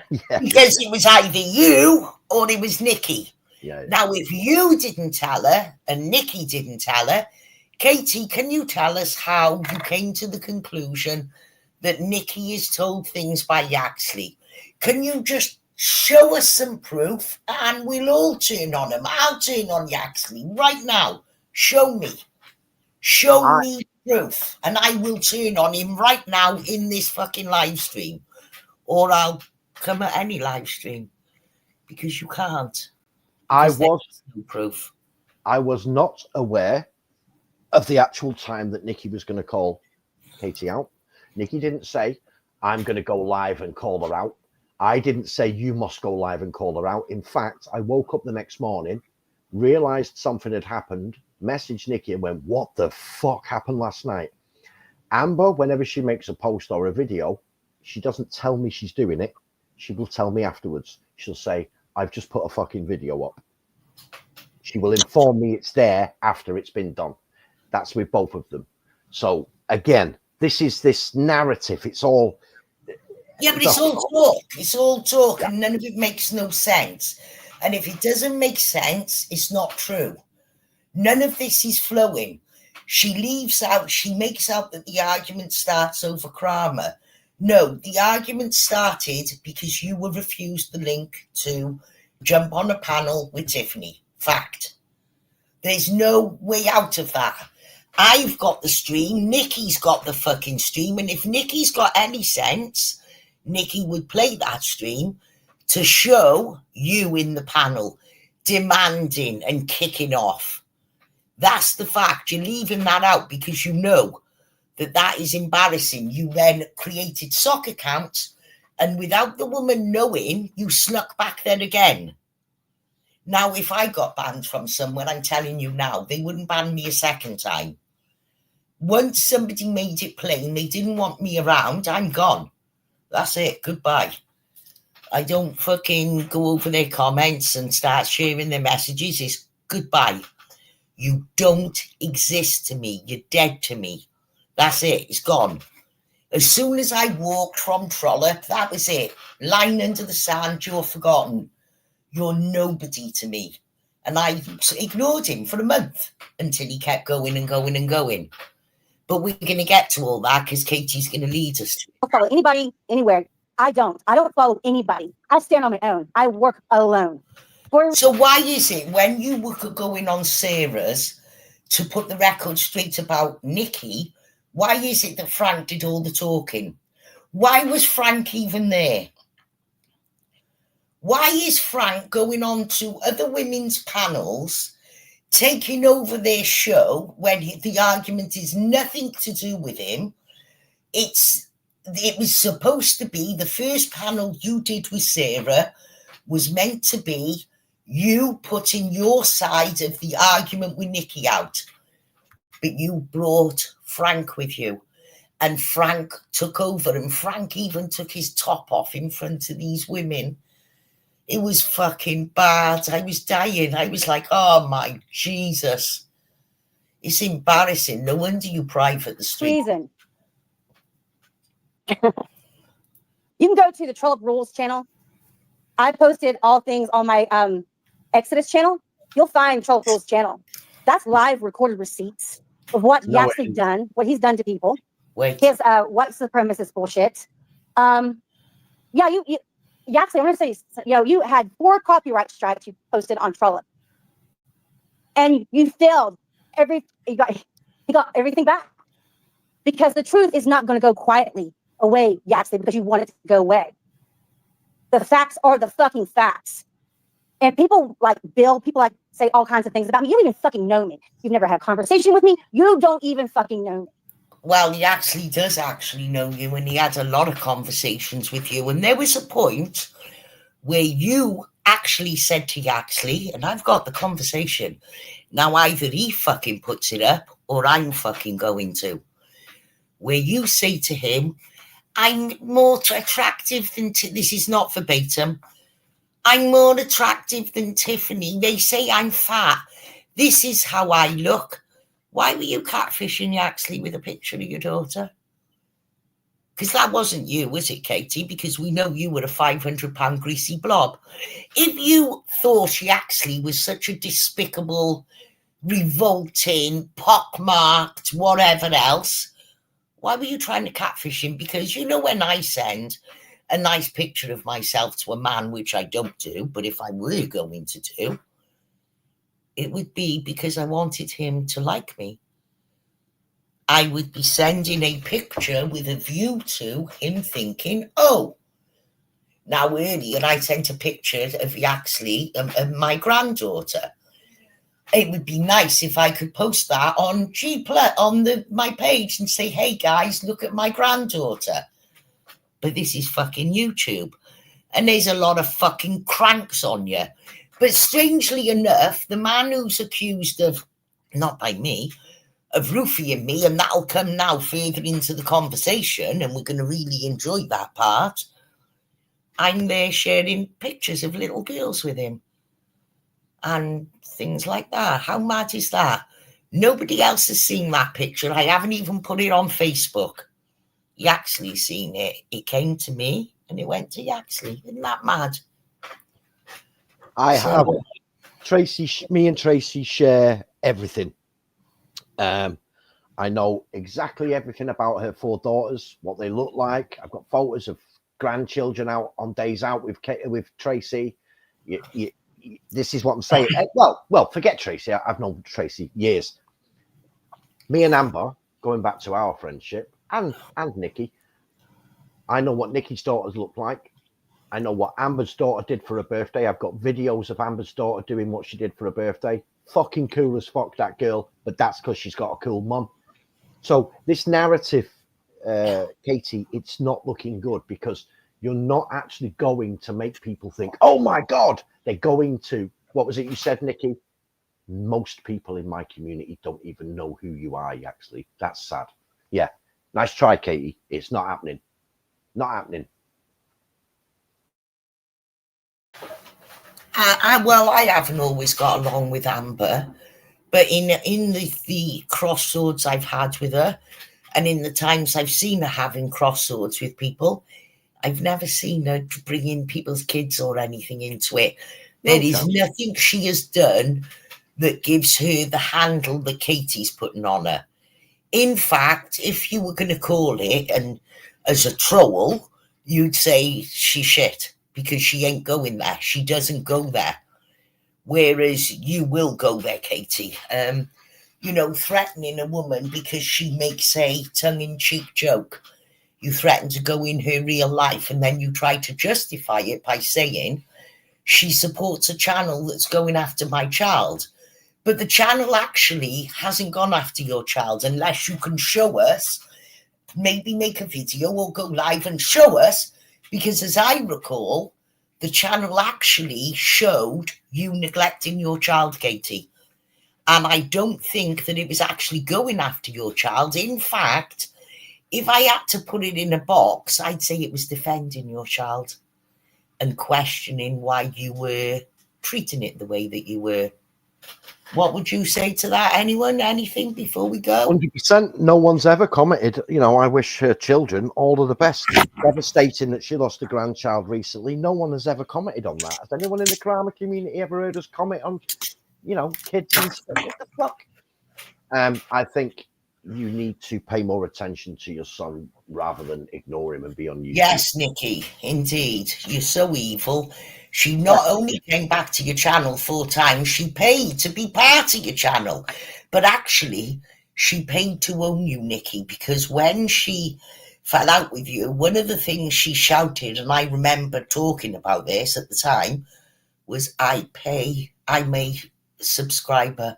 Yeah. Because it was either you or it was Nikki. Yeah. Now, if you didn't tell her and Nikki didn't tell her, Katie, can you tell us how you came to the conclusion that Nikki is told things by Yaxley? Can you just show us some proof and we'll all turn on him? I'll turn on Yaxley right now. Show me. Show me proof. And I will turn on him right now in this fucking live stream. Or I'll come at any live stream. Because you can't. I was no proof. I was not aware of the actual time that Nikki was going to call Katie out. Nikki didn't say, I'm going to go live and call her out. I didn't say, you must go live and call her out. In fact, I woke up the next morning, realized something had happened, messaged Nikki and went, what the fuck happened last night? Amber, whenever she makes a post or a video, she doesn't tell me she's doing it. She will tell me afterwards. She'll say, I've just put a fucking video up. She will inform me it's there after it's been done. That's with both of them. So again, this narrative. It's all. Yeah, but it's all talk. It's all talk, and none of it makes no sense. And if it doesn't make sense, it's not true. None of this is flowing. She leaves out. She makes out that the argument starts over Kramer. No, the argument started because you were refused the link to jump on a panel with Tiffany. Fact. There's no way out of that. I've got the stream. Nikki's got the fucking stream. And if Nikki's got any sense, Nikki would play that stream to show you in the panel demanding and kicking off. That's the fact. You're leaving that out because you know that is embarrassing. You then created sock accounts, and without the woman knowing, you snuck back there again. Now, if I got banned from somewhere, I'm telling you now, they wouldn't ban me a second time. Once somebody made it plain they didn't want me around, I'm gone. That's it. Goodbye. I don't fucking go over their comments and start sharing their messages. It's goodbye. You don't exist to me. You're dead to me. That's it. It's gone. As soon as I walked from Trollope, that was it. Line under the sand, you're forgotten. You're nobody to me. And I ignored him for a month until he kept going and going and going. But we're going to get to all that because Katie's going to lead us to it. I don't follow anybody anywhere. I don't follow anybody. I stand on my own. I work alone. So why is it when you were going on Sarah's to put the record straight about Nikki, why is it that Frank did all the talking? Why was Frank even there? Why is Frank going on to other women's panels, taking over their show when the argument is nothing to do with him? It was supposed to be the first panel you did with Sarah was meant to be you putting your side of the argument with Nikki out. But you brought Frank with you. And Frank took over, and Frank even took his top off in front of these women. It was fucking bad. I was dying. I was like, oh my Jesus. It's embarrassing. No wonder you private the street. Treason. You can go to the Troll Up Rules channel. I posted all things on my Exodus channel. You'll find Troll Up Rules channel. That's live recorded receipts of what Yaxley done, what he's done to people. Wait. His white supremacist bullshit. Yeah, you Yaxley, I'm gonna say, you had 4 copyright strikes you posted on Troll Up. And you failed you got everything back. Because the truth is not gonna go quietly away, Yaxley, because you want it to go away. The facts are the fucking facts. And people like Bill, people like say all kinds of things about me. You don't even fucking know me. You've never had a conversation with me. You don't even fucking know me. Well, he actually does actually know you, and he had a lot of conversations with you. And there was a point where you actually said to Yaxley, and I've got the conversation, now either he fucking puts it up or I'm fucking going to, where you say to him, I'm more attractive than, this is not verbatim, I'm more attractive than Tiffany. They say I'm fat. This is how I look. Why were you catfishing Yaxley with a picture of your daughter? Because that wasn't you, was it, Katie? Because we know you were a 500-pound greasy blob. If you thought Yaxley was such a despicable, revolting, pockmarked, whatever else, why were you trying to catfish him? Because you know when I send a nice picture of myself to a man, which I don't do, but if I were going to do, it would be because I wanted him to like me. I would be sending a picture with a view to him thinking, oh, now earlier I sent a picture of Yaxley and my granddaughter. It would be nice if I could post that on my page and say, hey guys, look at my granddaughter. But this is fucking YouTube. And there's a lot of fucking cranks on you. But strangely enough, the man who's accused of, not by me, of roofing me, and that'll come now further into the conversation, and we're going to really enjoy that part, I'm there sharing pictures of little girls with him. And things like that. How mad is that? Nobody else has seen that picture. I haven't even put it on Facebook. Yaxley's seen it. It came to me, and it went to Yaxley. Isn't that mad? I have Tracy. Me and Tracy share everything. I know exactly everything about her 4 daughters, what they look like. I've got photos of grandchildren out on days out with Tracy. This is what I'm saying. Well, forget Tracy. I've known Tracy years. Me and Amber, going back to our friendship, and Nikki. I know what Nikki's daughters look like. I know what Amber's daughter did for her birthday. I've got videos of Amber's daughter doing what she did for her birthday. Fucking cool as fuck, that girl. But that's because she's got a cool mum. So this narrative, Katie, it's not looking good because you're not actually going to make people think, oh my God, they're going to, what was it you said, Nikki? Most people in my community don't even know who you are, actually. That's sad. Yeah. Nice try, Katie. It's not happening. Not happening. I haven't always got along with Amber, but in the cross-swords I've had with her, and in the times I've seen her having cross-swords with people, I've never seen her bringing people's kids or anything into it. There is nothing she has done that gives her the handle that Katie's putting on her. In fact, if you were going to call it, and as a troll, you'd say she's shit. Because she ain't going there. She doesn't go there. Whereas you will go there, Katie. Threatening a woman because she makes a tongue-in-cheek joke. You threaten to go in her real life and then you try to justify it by saying she supports a channel that's going after my child. But the channel actually hasn't gone after your child unless you can show us, maybe make a video or go live and show us. Because as I recall, the channel actually showed you neglecting your child, Katie. And I don't think that it was actually going after your child. In fact, if I had to put it in a box, I'd say it was defending your child and questioning why you were treating it the way that you were. What would you say to that? Anyone? Anything before we go? 100%. No one's ever commented. You know, I wish her children all of the best. Devastating that she lost a grandchild recently. No one has ever commented on that. Has anyone in the Karama community ever heard us comment on, you know, kids and stuff? What the fuck? I think you need to pay more attention to your son rather than ignore him and be on YouTube. Yes, Nikki, indeed. You're so evil. She not only came back to your channel 4 times, she paid to be part of your channel. But actually, she paid to own you, Nikki, because when she fell out with you, one of the things she shouted, and I remember talking about this at the time, was, I may subscriber.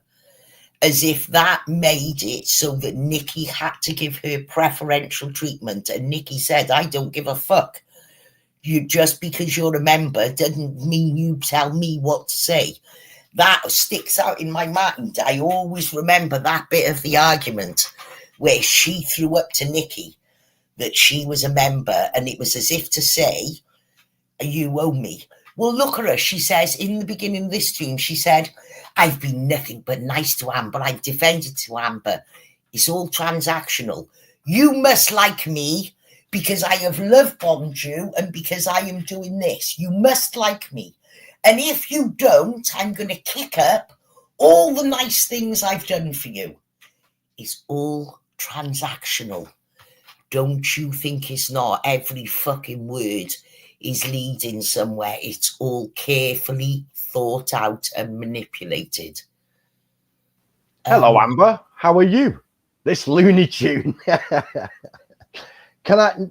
As if that made it so that Nikki had to give her preferential treatment. And Nikki said, I don't give a fuck. You just because you're a member doesn't mean you tell me what to say. That sticks out in my mind. I always remember that bit of the argument where she threw up to Nikki that she was a member, and it was as if to say, you owe me. Well, look at her. She says in the beginning of this stream, she said, I've been nothing but nice to Amber. I've defended to Amber. It's all transactional. You must like me because I have love bombed you and because I am doing this. You must like me. And if you don't, I'm going to kick up all the nice things I've done for you. It's all transactional. Don't you think it's not? Every fucking word is leading somewhere. It's all carefully thought out and manipulated. Hello, Amber. How are you? This Looney Tune.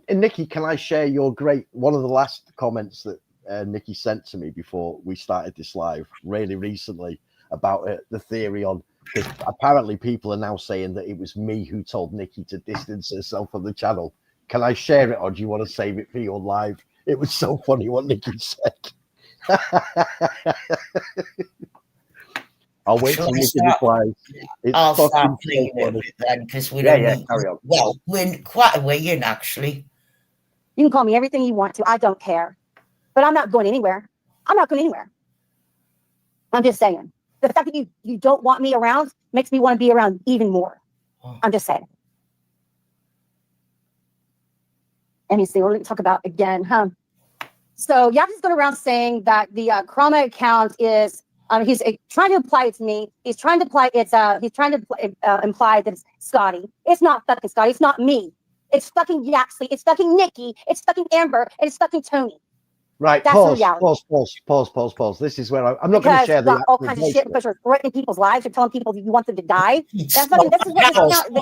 Nikki, can I share your one of the last comments that Nikki sent to me before we started this live really recently about the theory on, because apparently people are now saying that it was me who told Nikki to distance herself from the channel. Can I share it, or do you want to save it for your live? It was so funny what Nikki said. I'll wait till Nikki replies. I'll start playing it with then, because we don't need. Carry on. Well, we're quite a way in, actually. You can call me everything you want to. I don't care. But I'm not going anywhere. I'm not going anywhere. I'm just saying. The fact that you don't want me around makes me want to be around even more. I'm just saying. Let me see. What are we going to talk about again? So Yap is going around saying that the Karama account is, he's trying to imply it's me. He's trying to imply imply that it's Scotty. It's not fucking Scotty. It's not me. It's fucking Yaxley. It's fucking Nikki. It's fucking Amber. And it's fucking Tony. Right. That's pause. This is where I'm not going to share all kinds of shit because you're threatening people's lives. You're telling people you want them to die. This is what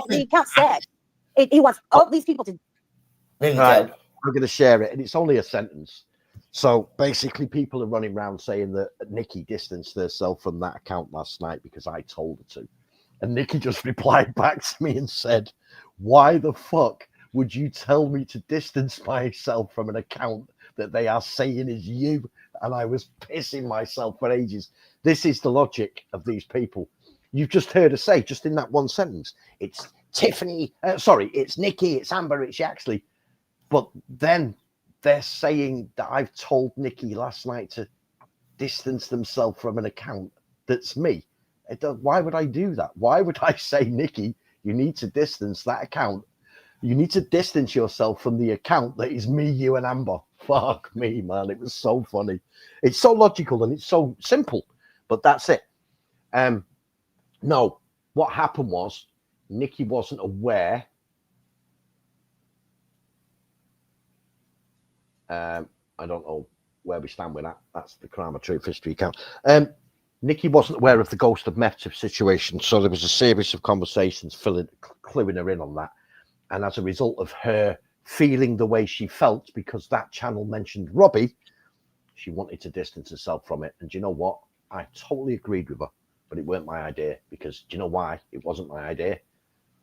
the account said. He wants all these people to. There you go. go. I'm going to share it, and it's only a sentence. So basically, people are running around saying that Nikki distanced herself from that account last night because I told her to. And Nikki just replied back to me and said, why the fuck would you tell me to distance myself from an account that they are saying is you? And I was pissing myself for ages. This is the logic of these people. You've just heard her say, just in that one sentence, it's Tiffany, it's Nikki, it's Amber, it's Yaxley. But then they're saying that I've told Nikki last night to distance themselves from an account that's me. Why would I do that? Why would I say, Nikki, you need to distance that account? You need to distance yourself from the account that is me, you, and Amber. Fuck me, man. It was so funny. It's so logical and it's so simple, but that's it. No, what happened was Nikki wasn't aware. I don't know where we stand with that. That's the Karama Truth History account. Nikki wasn't aware of the Ghost of Meptiv situation, so there was a series of conversations cluing her in on that. And as a result of her feeling the way she felt, because that channel mentioned Robbie, she wanted to distance herself from it. And do you know what? I totally agreed with her, but it weren't my idea. Because do you know why it wasn't my idea?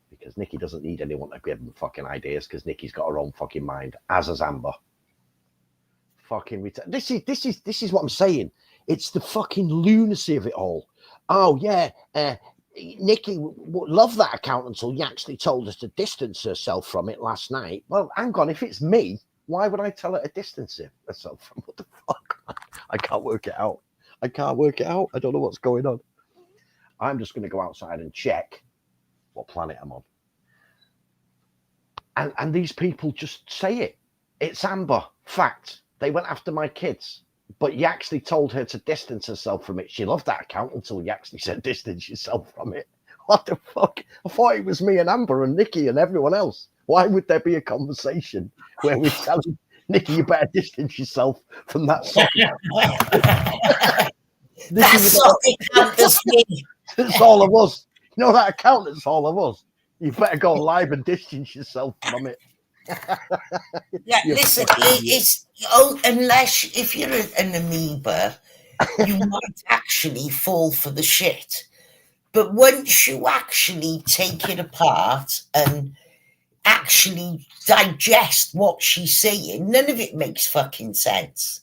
Because Nikki doesn't need anyone to give them fucking ideas, because Nikki's got her own fucking mind, as has Amber. Fucking this is what I'm saying. It's the fucking lunacy of it all. Oh yeah, Nikki loved that account until you actually told us to distance herself from it last night. Well, hang on, if it's me, why would I tell her to distance herself from? What the fuck? I can't work it out. I can't work it out. I don't know what's going on. I'm just going to go outside and check what planet I'm on. And these people just say it. It's Amber. Fact. They went after my kids. But you actually told her to distance herself from it. She loved that account until you actually said distance yourself from it. What the fuck? I thought it was me and Amber and Nikki and everyone else. Why would there be a conversation where we're telling Nikki, you better distance yourself from that song? That's not the account that's me. It's all of us. You know that account, it's all of us. You better go live and distance yourself from it. Yeah, listen, unless if you're an amoeba, you might actually fall for the shit. But once you actually take it apart and actually digest what she's saying, none of it makes fucking sense.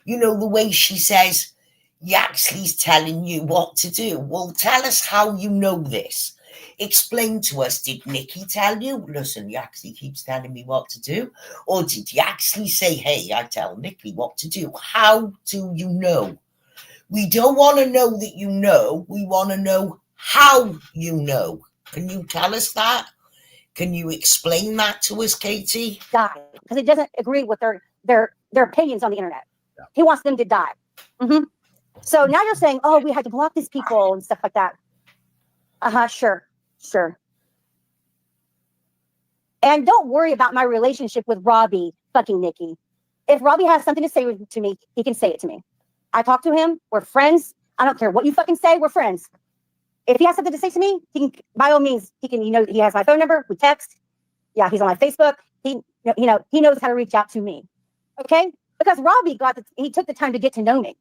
You know, the way she says, Yaxley's telling you what to do. Well, tell us how you know this. Explain to us, did Nikki tell you? Listen, Yaxley keeps telling me what to do. Or did Yaxley say, hey, I tell Nikki what to do? How do you know? We don't want to know that you know. We want to know how you know. Can you tell us that? Can you explain that to us, Katie? Die, because he doesn't agree with their opinions on the internet. Yeah. He wants them to die. Mm-hmm. So now you're saying, oh, we had to block these people and stuff like that. Sure. And don't worry about my relationship with Robbie fucking Nikki. If Robbie has something to say to me, he can say it to me. I talk to him. We're friends. I don't care what you fucking say. We're friends. If he has something to say to me, he can, by all means, he can, he has my phone number. We text. Yeah, he's on my Facebook. He knows how to reach out to me. Okay? Because Robbie he took the time to get to know me.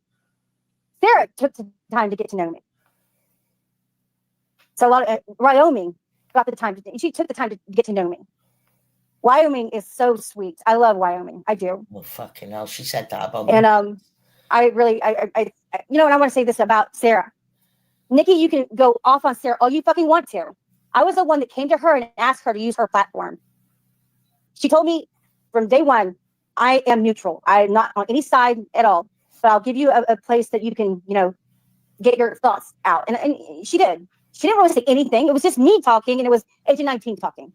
Sarah took the time to get to know me. So Wyoming she took the time to get to know me. Wyoming is so sweet. I love Wyoming. I do. Well, fucking hell, she said that about me. And I really, and I want to say this about Sarah. Nikki, you can go off on Sarah all you fucking want to. I was the one that came to her and asked her to use her platform. She told me from day one, I am neutral. I'm not on any side at all. But I'll give you a place that you can, get your thoughts out. And she did. She didn't really say anything. It was just me talking, and it was Agent 19 talking.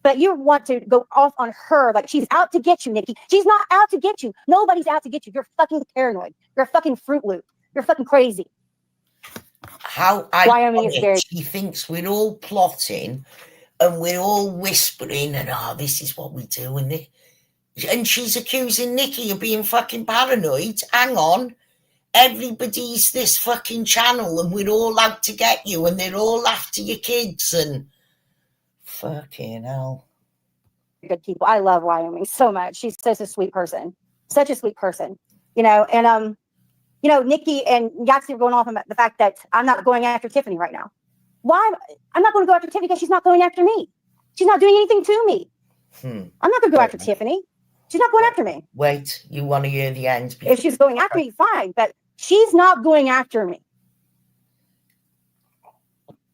But you want to go off on her like she's out to get you, Nikki. She's not out to get you. Nobody's out to get you. You're fucking paranoid. You're a fucking Fruit Loop. You're fucking crazy. Wyoming is very. She thinks we're all plotting and we're all whispering and this is what we do and she's accusing Nikki of being fucking paranoid. Hang on. Everybody's this fucking channel and we're all out to get you and they're all after your kids and fucking hell. Good people. I love Wyoming so much. She's such a sweet person. Such a sweet person. And Nikki and Yaxley are going off on the fact that I'm not going after Tiffany right now. Why? I'm not going to go after Tiffany because she's not going after me. She's not doing anything to me. I'm not going to go after Tiffany. She's not going after me. Wait, you want to hear the end? If she's going after me, fine. But she's not going after me.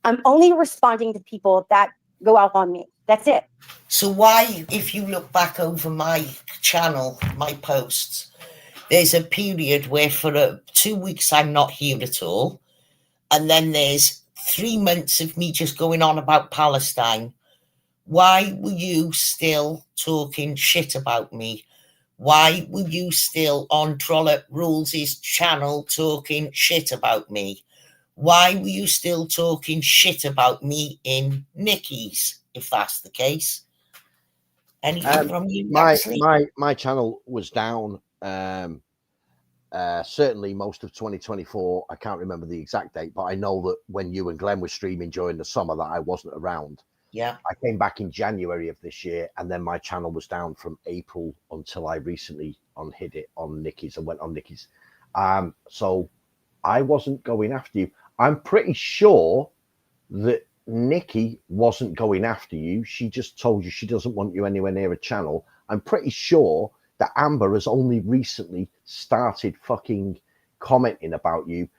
I'm only responding to people that go out on me. That's it. So why, if you look back over my channel, my posts, there's a period where for 2 weeks I'm not here at all. And then there's 3 months of me just going on about Palestine. Why were you still talking shit about me? Why were you still on Trollop Rules' channel talking shit about me? Why were you still talking shit about me in Nikki's, if that's the case? Anything from you? My channel was down certainly most of 2024. I can't remember the exact date, but I know that when you and Glenn were streaming during the summer that I wasn't around. Yeah. I came back in January of this year, and then my channel was down from April until I recently unhid it on Nikki's and went on Nikki's. So I wasn't going after you. I'm pretty sure that Nikki wasn't going after you. She just told you she doesn't want you anywhere near a channel. I'm pretty sure that Amber has only recently started fucking commenting about you,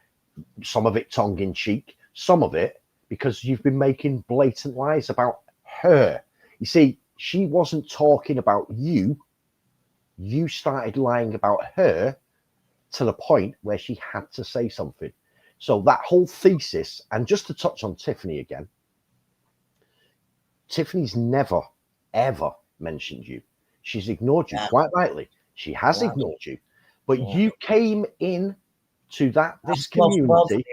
some of it tongue in cheek, some of it because you've been making blatant lies about her. You see, she wasn't talking about you. You started lying about her to the point where she had to say something. So that whole thesis, and just to touch on Tiffany again, Tiffany's never, ever mentioned you. She's ignored you, quite rightly. She has ignored you. But you came in to this community.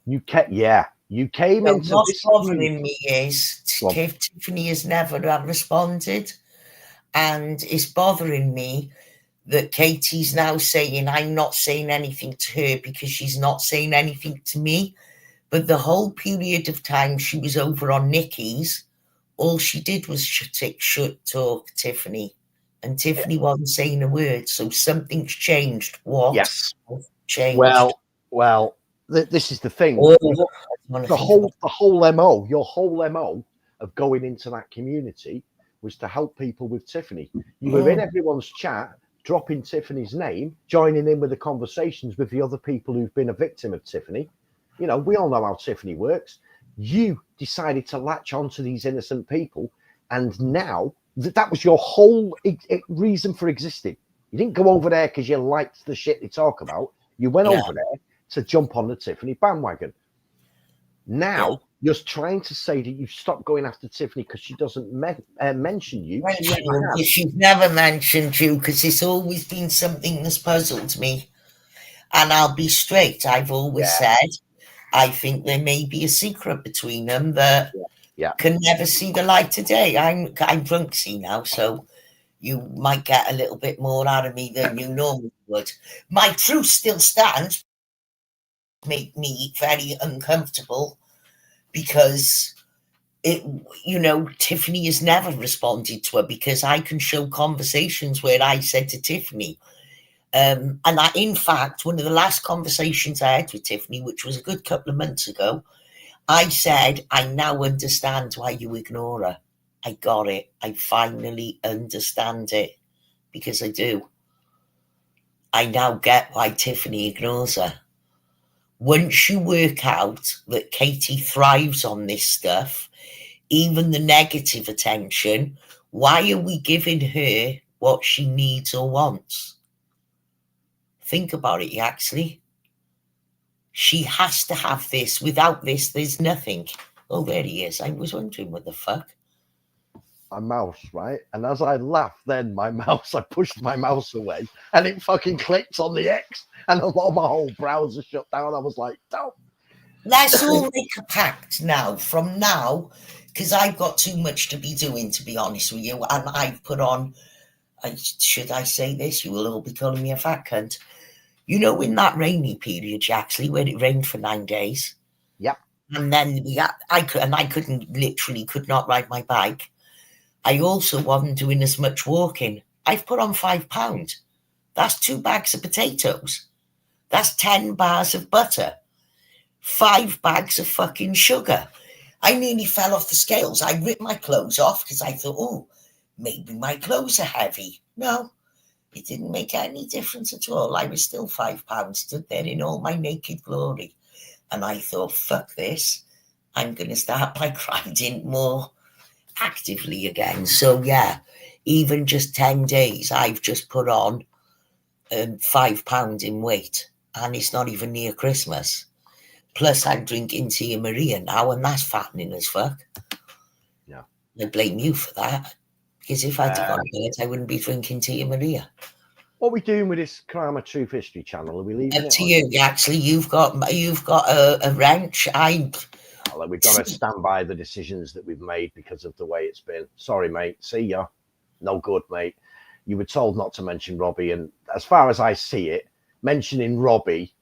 You came into what's this bothering me is Tiffany has never responded. And it's bothering me that Katie's now saying I'm not saying anything to her because she's not saying anything to me. But the whole period of time she was over on Nikki's, all she did was shut talk Tiffany. And Tiffany wasn't saying a word. So something's changed. What? Yes. Changed? Well, this is the thing. The whole MO, your whole MO of going into that community was to help people with Tiffany. You were in everyone's chat, dropping Tiffany's name, joining in with the conversations with the other people who've been a victim of Tiffany. You know, we all know how Tiffany works. You decided to latch on to these innocent people, and now that was your whole reason for existing. You didn't go over there because you liked the shit they talk about. You went over there to jump on the Tiffany bandwagon. Now you're trying to say that you've stopped going after Tiffany because she doesn't mention you. She's never mentioned you because it's always been something that's puzzled me. And I'll be straight. I've always said I think there may be a secret between them that can never see the light of day. I'm drunk, see now, so you might get a little bit more out of me than you normally would. My truth still stands. Make me very uncomfortable because Tiffany has never responded to her because I can show conversations where I said to Tiffany, in fact, one of the last conversations I had with Tiffany, which was a good couple of months ago, I said, I now understand why you ignore her. I got it. I finally understand it because I do. I now get why Tiffany ignores her. Once you work out that Katie thrives on this stuff, even the negative attention, why are we giving her what she needs or wants? Think about it, actually. She has to have this. Without this, there's nothing. Oh, there he is. I was wondering what the fuck. My mouse, right? And as I laughed, then I pushed my mouse away and it fucking clicked on the X and my whole browser shut down. I was like, don't. Let's all make a pact now, from now, because I've got too much to be doing, to be honest with you. And I've put on, should I say this? You will all be calling me a fat cunt. You know, in that rainy period, actually, where it rained for 9 days. Yep. And then I could not ride my bike. I also wasn't doing as much walking. I've put on £5. That's 2 bags of potatoes. That's 10 bars of butter. 5 bags of fucking sugar. I nearly fell off the scales. I ripped my clothes off because I thought, maybe my clothes are heavy. No, it didn't make any difference at all. I was still £5, stood there in all my naked glory. And I thought, fuck this. I'm going to start by riding more actively again. So even just 10 days, I've just put on £5 in weight, and it's not even near Christmas. Plus, I'm drinking Tia Maria now, and that's fattening as fuck. Yeah, I blame you for that, because if I'd gone to I wouldn't be drinking Tia Maria. What are we doing with this Karama Truth History channel? Are we leaving it? To you, actually, you've got a wrench. We've got to stand by the decisions that we've made because of the way it's been. Sorry, mate. See ya. No good, mate. You were told not to mention Robbie, and as far as I see it, mentioning Robbie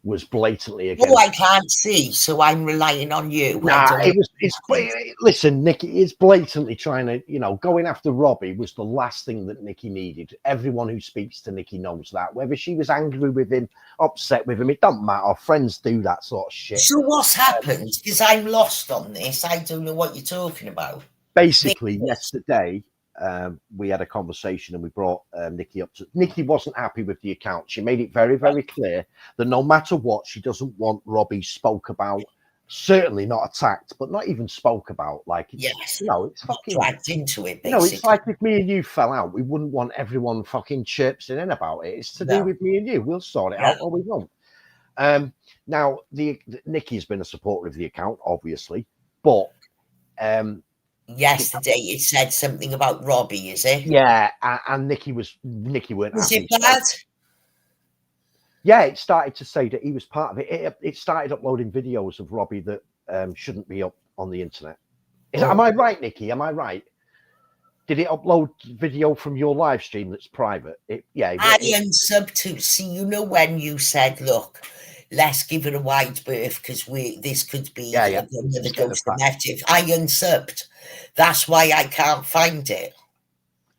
was blatantly against. I can't see, so I'm relying on you. Listen, Nikki, it's blatantly trying to, going after Robbie was the last thing that Nikki needed. Everyone who speaks to Nikki knows that. Whether she was angry with him, upset with him, it don't matter. Friends do that sort of shit. So what's happened? Because I'm lost on this. I don't know what you're talking about. Basically, yesterday, we had a conversation and we brought Nikki up. Nikki wasn't happy with the account. She made it very, very clear that no matter what, she doesn't want Robbie spoke about certainly not attacked, but not even spoke about. Like, it's, yes, it's fucking dragged into it. Basically, it's like if me and you fell out, we wouldn't want everyone fucking chirping in about it. It's to do with me and you. We'll sort it out, or we won't. Now, Nikki's been a supporter of the account, obviously, but yesterday it said something about Robbie. Is it? Yeah, and Nikki weren't Was happy. it bad? Yeah, it started to say that he was part of it. It started uploading videos of Robbie that shouldn't be up on the internet. Am I right, Nikki? Am I right? Did it upload video from your live stream that's private? I unsub to see. When you said, "Look, let's give it a wide berth because this could be another ghost motive." I unsubbed. That's why I can't find it.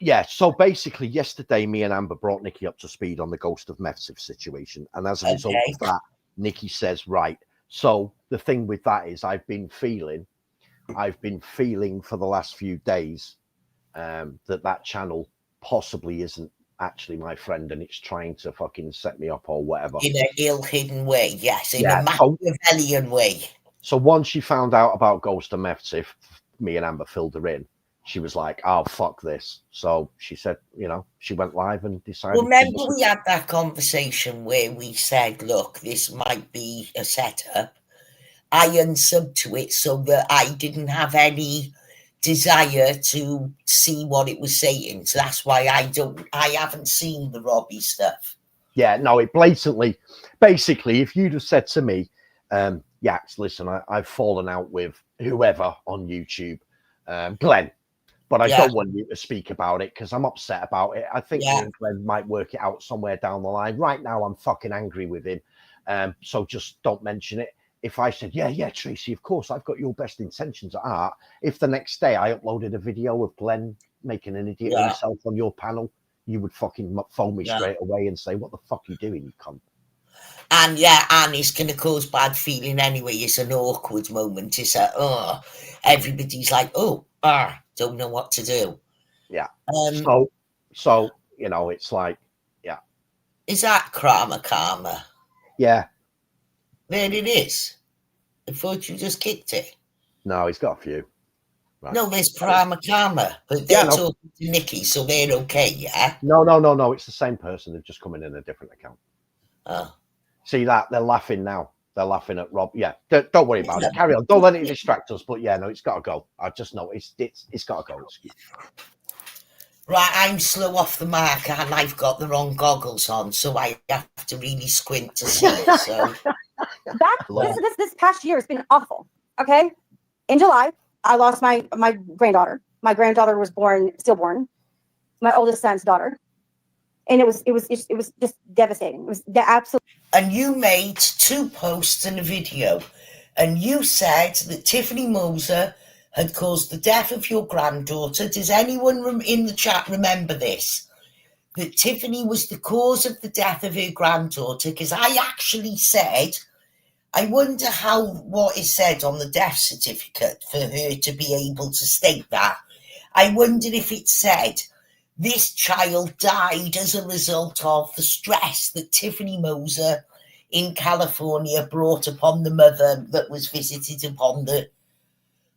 Yeah, so basically yesterday me and Amber brought Nikki up to speed on the Ghost of Mevsiv situation, and as a result of that, Nikki says, right, so the thing with that is I've been feeling for the last few days that channel possibly isn't actually my friend, and it's trying to fucking set me up or whatever. In an ill-hidden way, yes, in a Machiavellian way. So once she found out about Ghost of Mevsiv, me and Amber filled her in. She was like, oh, fuck this. So she said, she went live and decided. Remember we had that conversation where we said, look, this might be a setup. I unsubbed to it so that I didn't have any desire to see what it was saying. So that's why I haven't seen the Robbie stuff. Yeah, no, it blatantly, basically, if you'd have said to me, Yax, listen, I've fallen out with whoever on YouTube, Glenn, but I don't want you to speak about it because I'm upset about it. I think Glenn might work it out somewhere down the line. Right now, I'm fucking angry with him. So just don't mention it. If I said, yeah, Tracy, of course, I've got your best intentions at heart. If the next day I uploaded a video of Glenn making an idiot of himself on your panel, you would fucking phone me straight away and say, what the fuck are you doing, you cunt? And it's going to cause bad feeling anyway. It's an awkward moment. It's everybody's like, don't know what to do. Yeah. So it's like, Is that Karma? Yeah. There it is. I thought you just kicked it. No, he's got a few. Right. No, there's Karma, but they're talking to Nikki, so they're okay, yeah? No. It's the same person. They've just come in a different account. Oh. See that? They're laughing now. They're laughing at Rob. Yeah, don't worry about it. Carry on. Don't let it distract us. But it's got to go. I just know it's got to go. Right, I'm slow off the mark and I've got the wrong goggles on, so I have to really squint to see it. So this past year has been awful. Okay, in July, I lost my granddaughter. My granddaughter was stillborn. My oldest son's daughter. And it was just devastating. It was the absolute. And you made 2 posts and a video, and you said that Tiffany Moser had caused the death of your granddaughter. Does anyone in the chat remember this? That Tiffany was the cause of the death of her granddaughter? Because I actually said, I wonder what is said on the death certificate for her to be able to state that. I wondered if it said, this child died as a result of the stress that Tiffany Moser in California brought upon the mother that was visited upon the.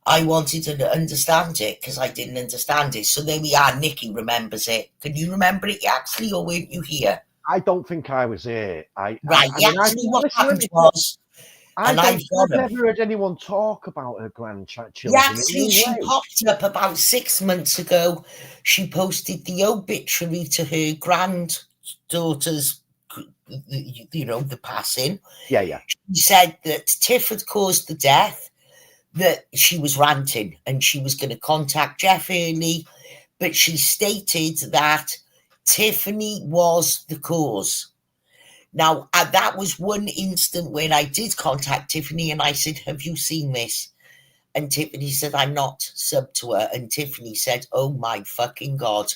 I wanted to understand it because I didn't understand it. So there we are. Nikki remembers it. Can you remember it, actually, or weren't you here? I don't think I was here. What happened was. I've never heard anyone talk about her grandchild. She popped up about 6 months ago. She posted the obituary to her granddaughter's, the passing. Yeah. She said that Tiff had caused the death, that she was ranting and she was going to contact Jeff early, but she stated that Tiffany was the cause. Now, that was one instant when I did contact Tiffany and I said, have you seen this? And Tiffany said, I'm not sub to her. And Tiffany said, oh my fucking God,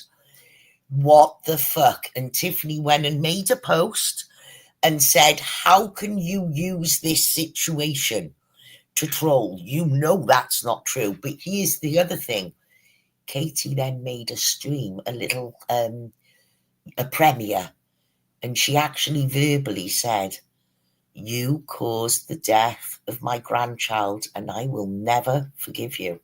what the fuck? And Tiffany went and made a post and said, how can you use this situation to troll? You know that's not true. But here's the other thing. Katie then made a stream, a little, a premiere. And she actually verbally said, You caused the death of my grandchild, and I will never forgive you.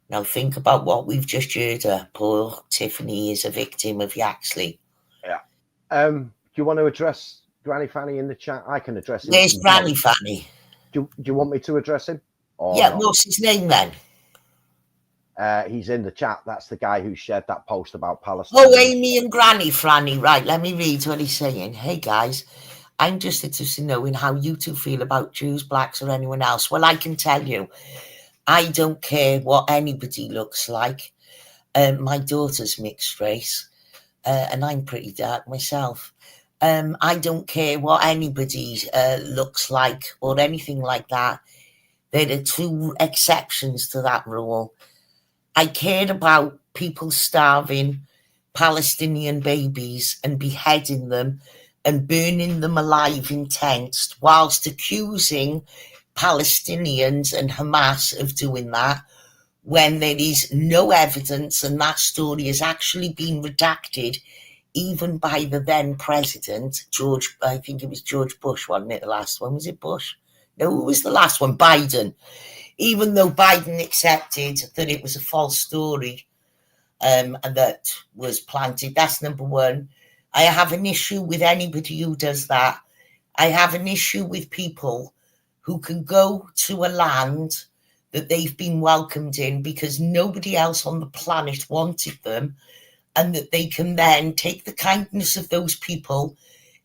Now think about what we've just heard. Poor Tiffany is a victim of Yaxley. Yeah. Do you want to address Granny Fanny in the chat? I can address him. Where's Granny Fanny? Do you want me to address him? Yeah, not? What's his name then? He's in the chat. That's the guy who shared that post about Palestine. Oh, Amy and Granny Fanny. Right, let me read what he's saying. Hey, guys, I'm just interested in knowing how you two feel about Jews, blacks, or anyone else. Well, I can tell you, I don't care what anybody looks like. My daughter's mixed race, and I'm pretty dark myself. I don't care what anybody looks like or anything like that. There are two exceptions to that rule. I care about people starving Palestinian babies and beheading them and burning them alive in tents, whilst accusing Palestinians and Hamas of doing that when there is no evidence, and that story has actually been redacted even by the then president, I think it was George Bush, wasn't it? The last one, was it Bush? No, who was the last one? Biden. Even though Biden accepted that it was a false story and that was planted. That's number one. I have an issue with anybody who does that. I have an issue with people who can go to a land that they've been welcomed in because nobody else on the planet wanted them, and that they can then take the kindness of those people,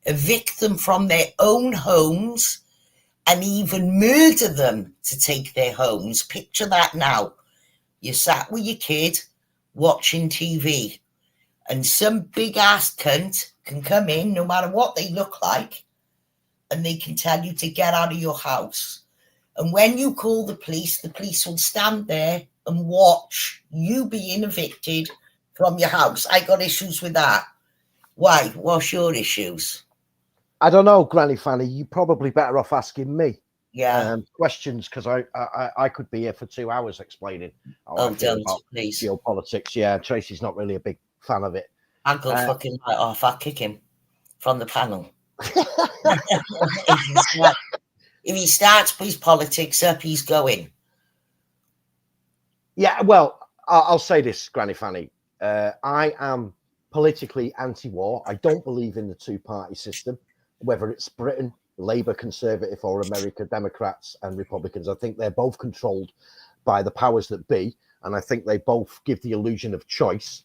evict them from their own homes, and even murder them to take their homes. Picture that now. You sat with your kid watching TV, and some big-ass cunt can come in, no matter what they look like, and they can tell you to get out of your house. And when you call the police will stand there and watch you being evicted from your house. I got issues with that. Why? What's your issues? I don't know, Granny Fanny. You're probably better off asking me. Yeah. Questions, because I could be here for 2 hours explaining. Don't, please. Geopolitics. Yeah, Tracy's not really a big fan of it. I'll go fucking right off. I'll kick him from the panel. If he starts his politics up, he's going. Yeah, well, I'll say this, Granny Fanny. I am politically anti-war. I don't believe in the two-party system, whether it's Britain, Labour, Conservative, or America, Democrats and Republicans. I think they're both controlled by the powers that be, and I think they both give the illusion of choice,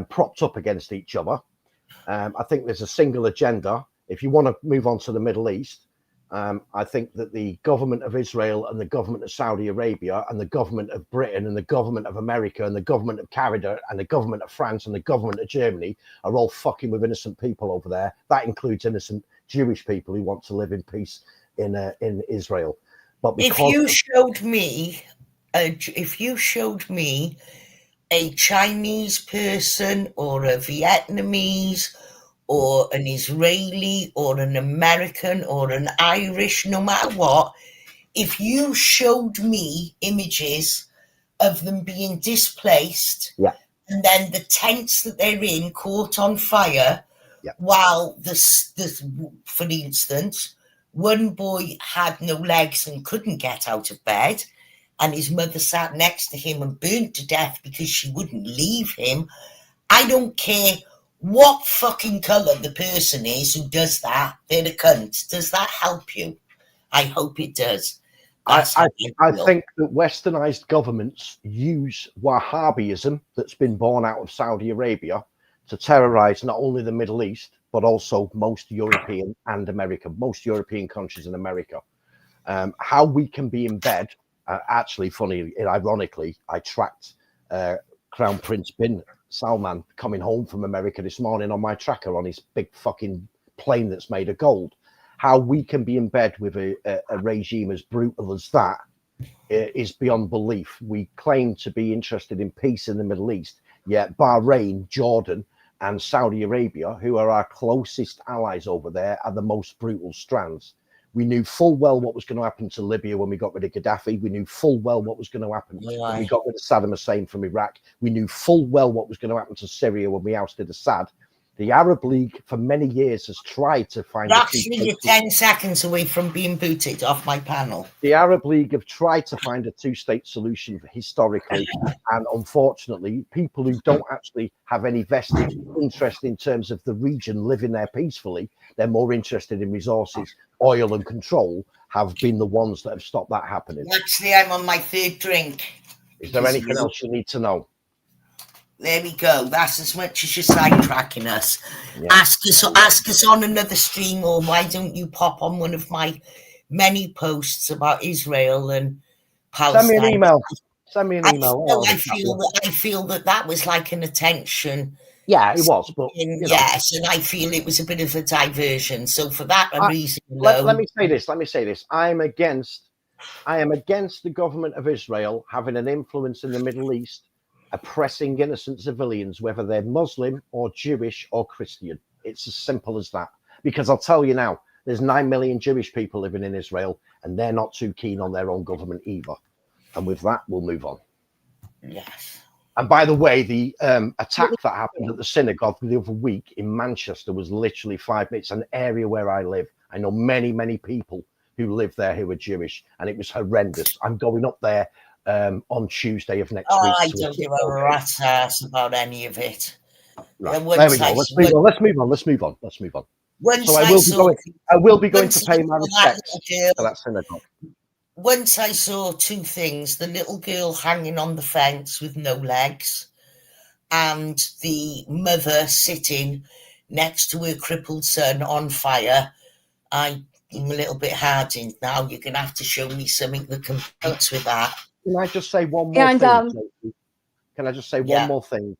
propped up against each other. I think there's a single agenda. If you want to move on to the Middle East, I think that the government of Israel and the government of Saudi Arabia and the government of Britain and the government of America and the government of Canada and the government of France and the government of Germany are all fucking with innocent people over there. That includes innocent Jewish people who want to live in peace in Israel. But if you showed me a Chinese person or a Vietnamese or an Israeli or an American or an Irish, no matter what, if you showed me images of them being displaced, and then the tents that they're in caught on fire, while for instance, one boy had no legs and couldn't get out of bed, and his mother sat next to him and burnt to death because she wouldn't leave him. I don't care what fucking colour the person is who does that. They're a cunt. Does that help you? I hope it does. I think that westernized governments use Wahhabism that's been born out of Saudi Arabia to terrorize not only the Middle East, but also most European and American, most European countries in America. How we can be in bed, actually, funny, ironically, I tracked Crown Prince bin Salman coming home from America this morning on my tracker on his big fucking plane that's made of gold. How we can be in bed with a regime as brutal as that is beyond belief. We claim to be interested in peace in the Middle East, yet Bahrain, Jordan, and Saudi Arabia, who are our closest allies over there, are the most brutal strands. We knew full well what was going to happen to Libya when we got rid of Gaddafi. We knew full well what was going to happen when we got rid of Saddam Hussein from Iraq. We knew full well what was going to happen to Syria when we ousted Assad. The Arab League for many years has tried to find Actually, you're 10 seconds away from being booted off my panel. The Arab League have tried to find a two-state solution historically, and unfortunately, people who don't actually have any vested interest in terms of the region living there peacefully, they're more interested in resources, oil and control, have been the ones that have stopped that happening. Actually, I'm on my third drink. Is there anything else you need to know? There we go. That's as much as you're sidetracking us. Yeah. Ask us on another stream, or why don't you pop on one of my many posts about Israel and Palestine? Send me an email. Send me an email. I feel that was like an attention. Yeah, it was. But yes, and I feel it was a bit of a diversion. So for that reason, let me say this. I am against the government of Israel having an influence in the Middle East, oppressing innocent civilians, whether they're Muslim or Jewish or Christian. It's as simple as that. Because I'll tell you now, there's 9 million Jewish people living in Israel, and they're not too keen on their own government either. And with that, we'll move on. Yes. And by the way, the attack that happened at the synagogue the other week in Manchester was literally 5 minutes, an area where I live. I know many, many people who live there who are Jewish, and it was horrendous. I'm going up there on Tuesday of next week. I don't give a rat's ass about any of it. Right. There we go. Let's move on. So I will be going to pay my respects to that synagogue. Once I saw two things: the little girl hanging on the fence with no legs, and the mother sitting next to her crippled son on fire. I'm a little bit hardened now. You're going to have to show me something that competes with that. Can I just say one more thing? Can I just say one more thing?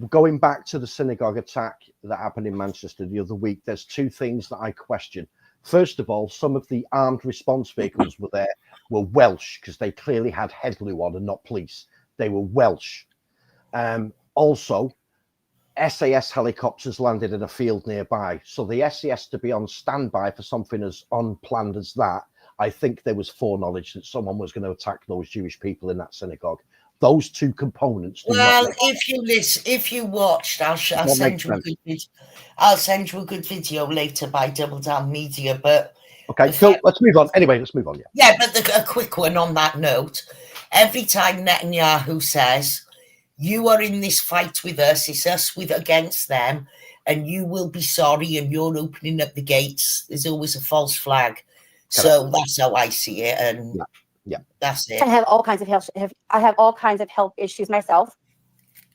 Going back to the synagogue attack that happened in Manchester the other week, there's two things that I question. First of all, some of the armed response vehicles were Welsh, because they clearly had headloo on and not police. They were Welsh. Also, SAS helicopters landed in a field nearby. So the SAS to be on standby for something as unplanned as that, I think there was foreknowledge that someone was going to attack those Jewish people in that synagogue. Those two components. If you watched, I'll send you a good video. I'll send you a good video later by Double Down Media. But okay, so let's move on. Anyway, let's move on. Yeah, but a quick one on that note. Every time Netanyahu says, "You are in this fight with us, it's us against them, and you will be sorry, and you're opening up the gates," there's always a false flag. So that's how I see it, and that's it. I have all kinds of health issues myself.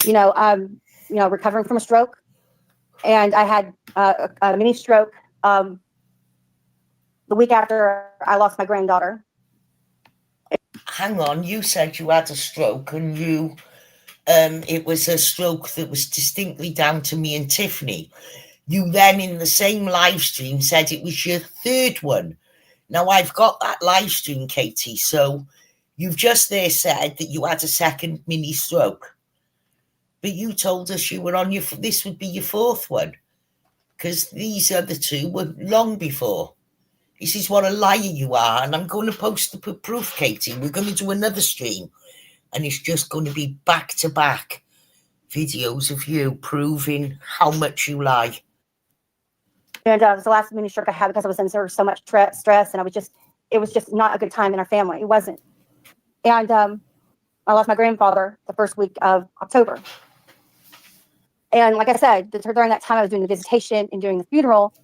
Recovering from a stroke, and I had a mini stroke the week after I lost my granddaughter. Hang on, you said you had a stroke, and it was a stroke that was distinctly down to me and Tiffany. You then, in the same live stream, said it was your third one. Now, I've got that live stream, Katie, so you've just there said that you had a second mini stroke. But you told us you were on this would be your fourth one, because these other two were long before. This is what a liar you are, and I'm going to post the proof, Katie. We're going to do another stream, and it's just going to be back-to-back videos of you proving how much you lie. And it was the last mini stroke I had because I was under so much stress, and it was just not a good time in our family. It wasn't. And I lost my grandfather the first week of October. And like I said, during that time, I was doing the visitation and doing the funeral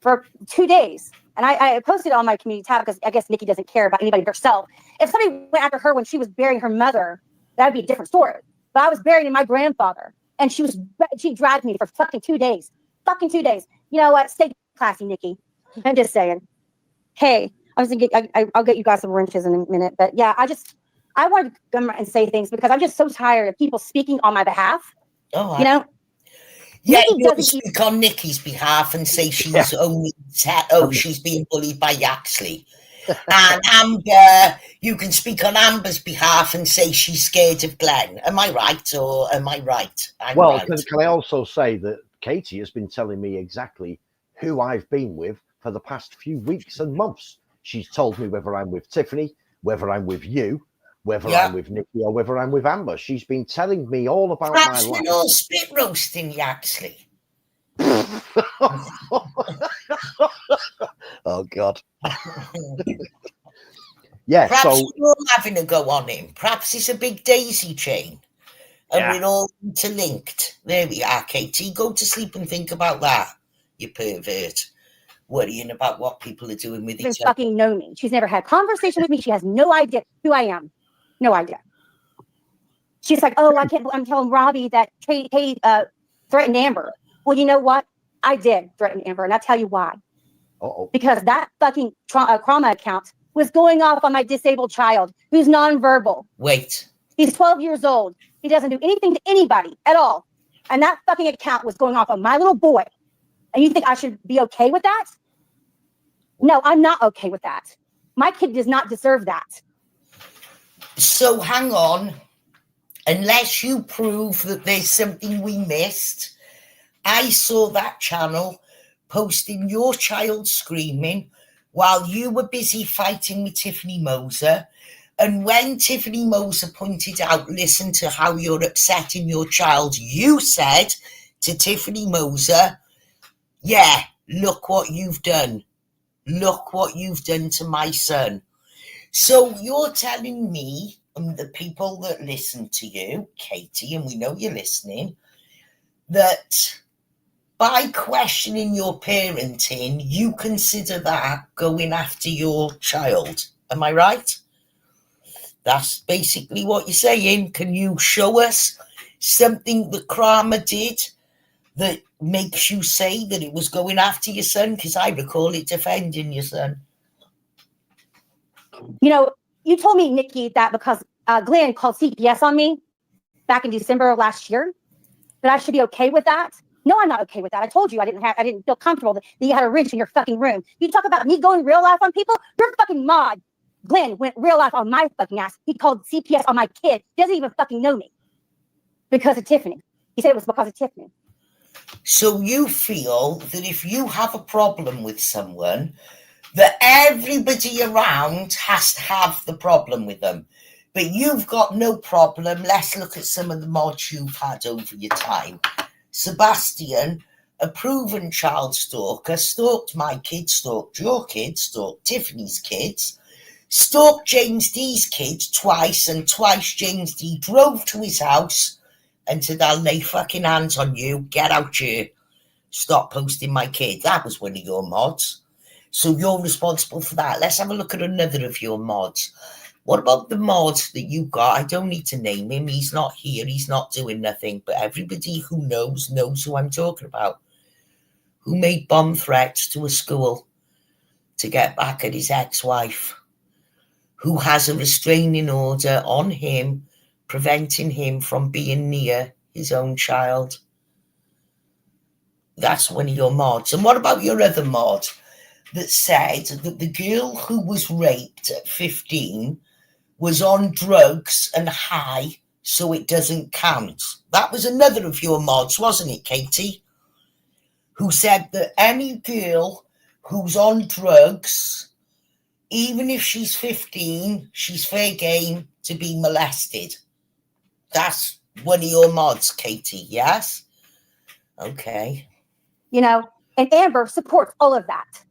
for 2 days. And I posted on my community tab because I guess Nikki doesn't care about anybody but herself. If somebody went after her when she was burying her mother, that'd be a different story. But I was burying my grandfather, and she dragged me for fucking 2 days. Fucking 2 days. You know what? Stay classy, Nikki. I'm just saying. Hey, I'll get you guys some wrenches in a minute. But yeah, I want to come and say things because I'm just so tired of people speaking on my behalf. Yeah, you speak on Nikki's behalf and say she's she's being bullied by Yaxley. And Amber, you can speak on Amber's behalf and say she's scared of Glenn. Am I right, or am I right? Can I also say that Katie has been telling me exactly who I've been with for the past few weeks and months. She's told me whether I'm with Tiffany, whether I'm with you, whether I'm with Nikki, or whether I'm with Amber. She's been telling me all about my life. That's all spit roasting, Yaxley. Oh God. Yeah, Perhaps so we're all having a go on him. Perhaps it's a big daisy chain and Yeah. we're all interlinked. There we are, Katie. Go to sleep and think about that, you pervert. Worrying about what people are doing with each other. Fucking know me. She's never had conversation with me. She has no idea who I am. No idea. She's like, oh, I can't. I'm telling Robbie that Kate threatened Amber. Well, you know what? I did threaten Amber, and I'll tell you why. Uh-oh. Because that fucking trauma account was going off on my disabled child who's nonverbal. Wait. He's 12 years old. He doesn't do anything to anybody at all. And that fucking account was going off on my little boy. And you think I should be okay with that? No, I'm not okay with that. My kid does not deserve that. So hang on. Unless you prove that there's something we missed, I saw that channel posting your child screaming while you were busy fighting with Tiffany Moser. And when Tiffany Moser pointed out, listen to how you're upsetting your child, you said to Tiffany Moser, yeah, look what you've done. Look what you've done to my son. So you're telling me and the people that listen to you, Katie, and we know you're listening, that by questioning your parenting, you consider that going after your child. Am I right? That's basically what you're saying. Can you show us something that Kramer did that makes you say that it was going after your son? Because I recall it defending your son. You know, you told me, Nikki, that because Glenn called CPS on me back in December of last year, that I should be okay with that. No, I'm not okay with that. I told you I didn't feel comfortable that you had a wrench in your fucking room. You talk about me going real life on people. Your fucking mod, Glenn, went real life on my fucking ass. He called CPS on my kid. Doesn't even fucking know me because of Tiffany. He said it was because of Tiffany. So you feel that if you have a problem with someone, that everybody around has to have the problem with them. But you've got no problem. Let's look at some of the mods you've had over your time. Sebastian, a proven child stalker, stalked my kids, stalked your kids, stalked Tiffany's kids, stalked James D's kids twice, and twice James D drove to his house and said, I'll lay fucking hands on you, get out here, stop posting my kid. That was one of your mods. So you're responsible for that. Let's have a look at another of your mods. What about the mod that you got? I don't need to name him. He's not here. He's not doing nothing. But everybody who knows who I'm talking about. Who made bomb threats to a school to get back at his ex-wife. Who has a restraining order on him, preventing him from being near his own child. That's one of your mods. And what about your other mod that said that the girl who was raped at 15 was on drugs and high, so it doesn't count? That was another of your mods, wasn't it, Katie? Who said that any girl who's on drugs, even if she's 15, she's fair game to be molested. That's one of your mods, Katie, yes? Okay. You know, and Amber supports all of that.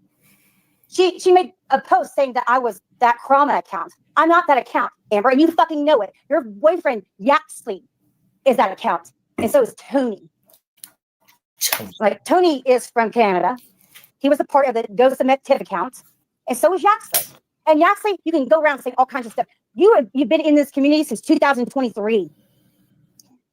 She made a post saying that I was that Krama account. I'm not that account, Amber, and you fucking know it. Your boyfriend, Yaxley, is that account. And so is Tony. Like, Tony is from Canada. He was a part of the Go Submit Tip account. And so is Yaxley. And Yaxley, you can go around saying all kinds of stuff. You've been in this community since 2023.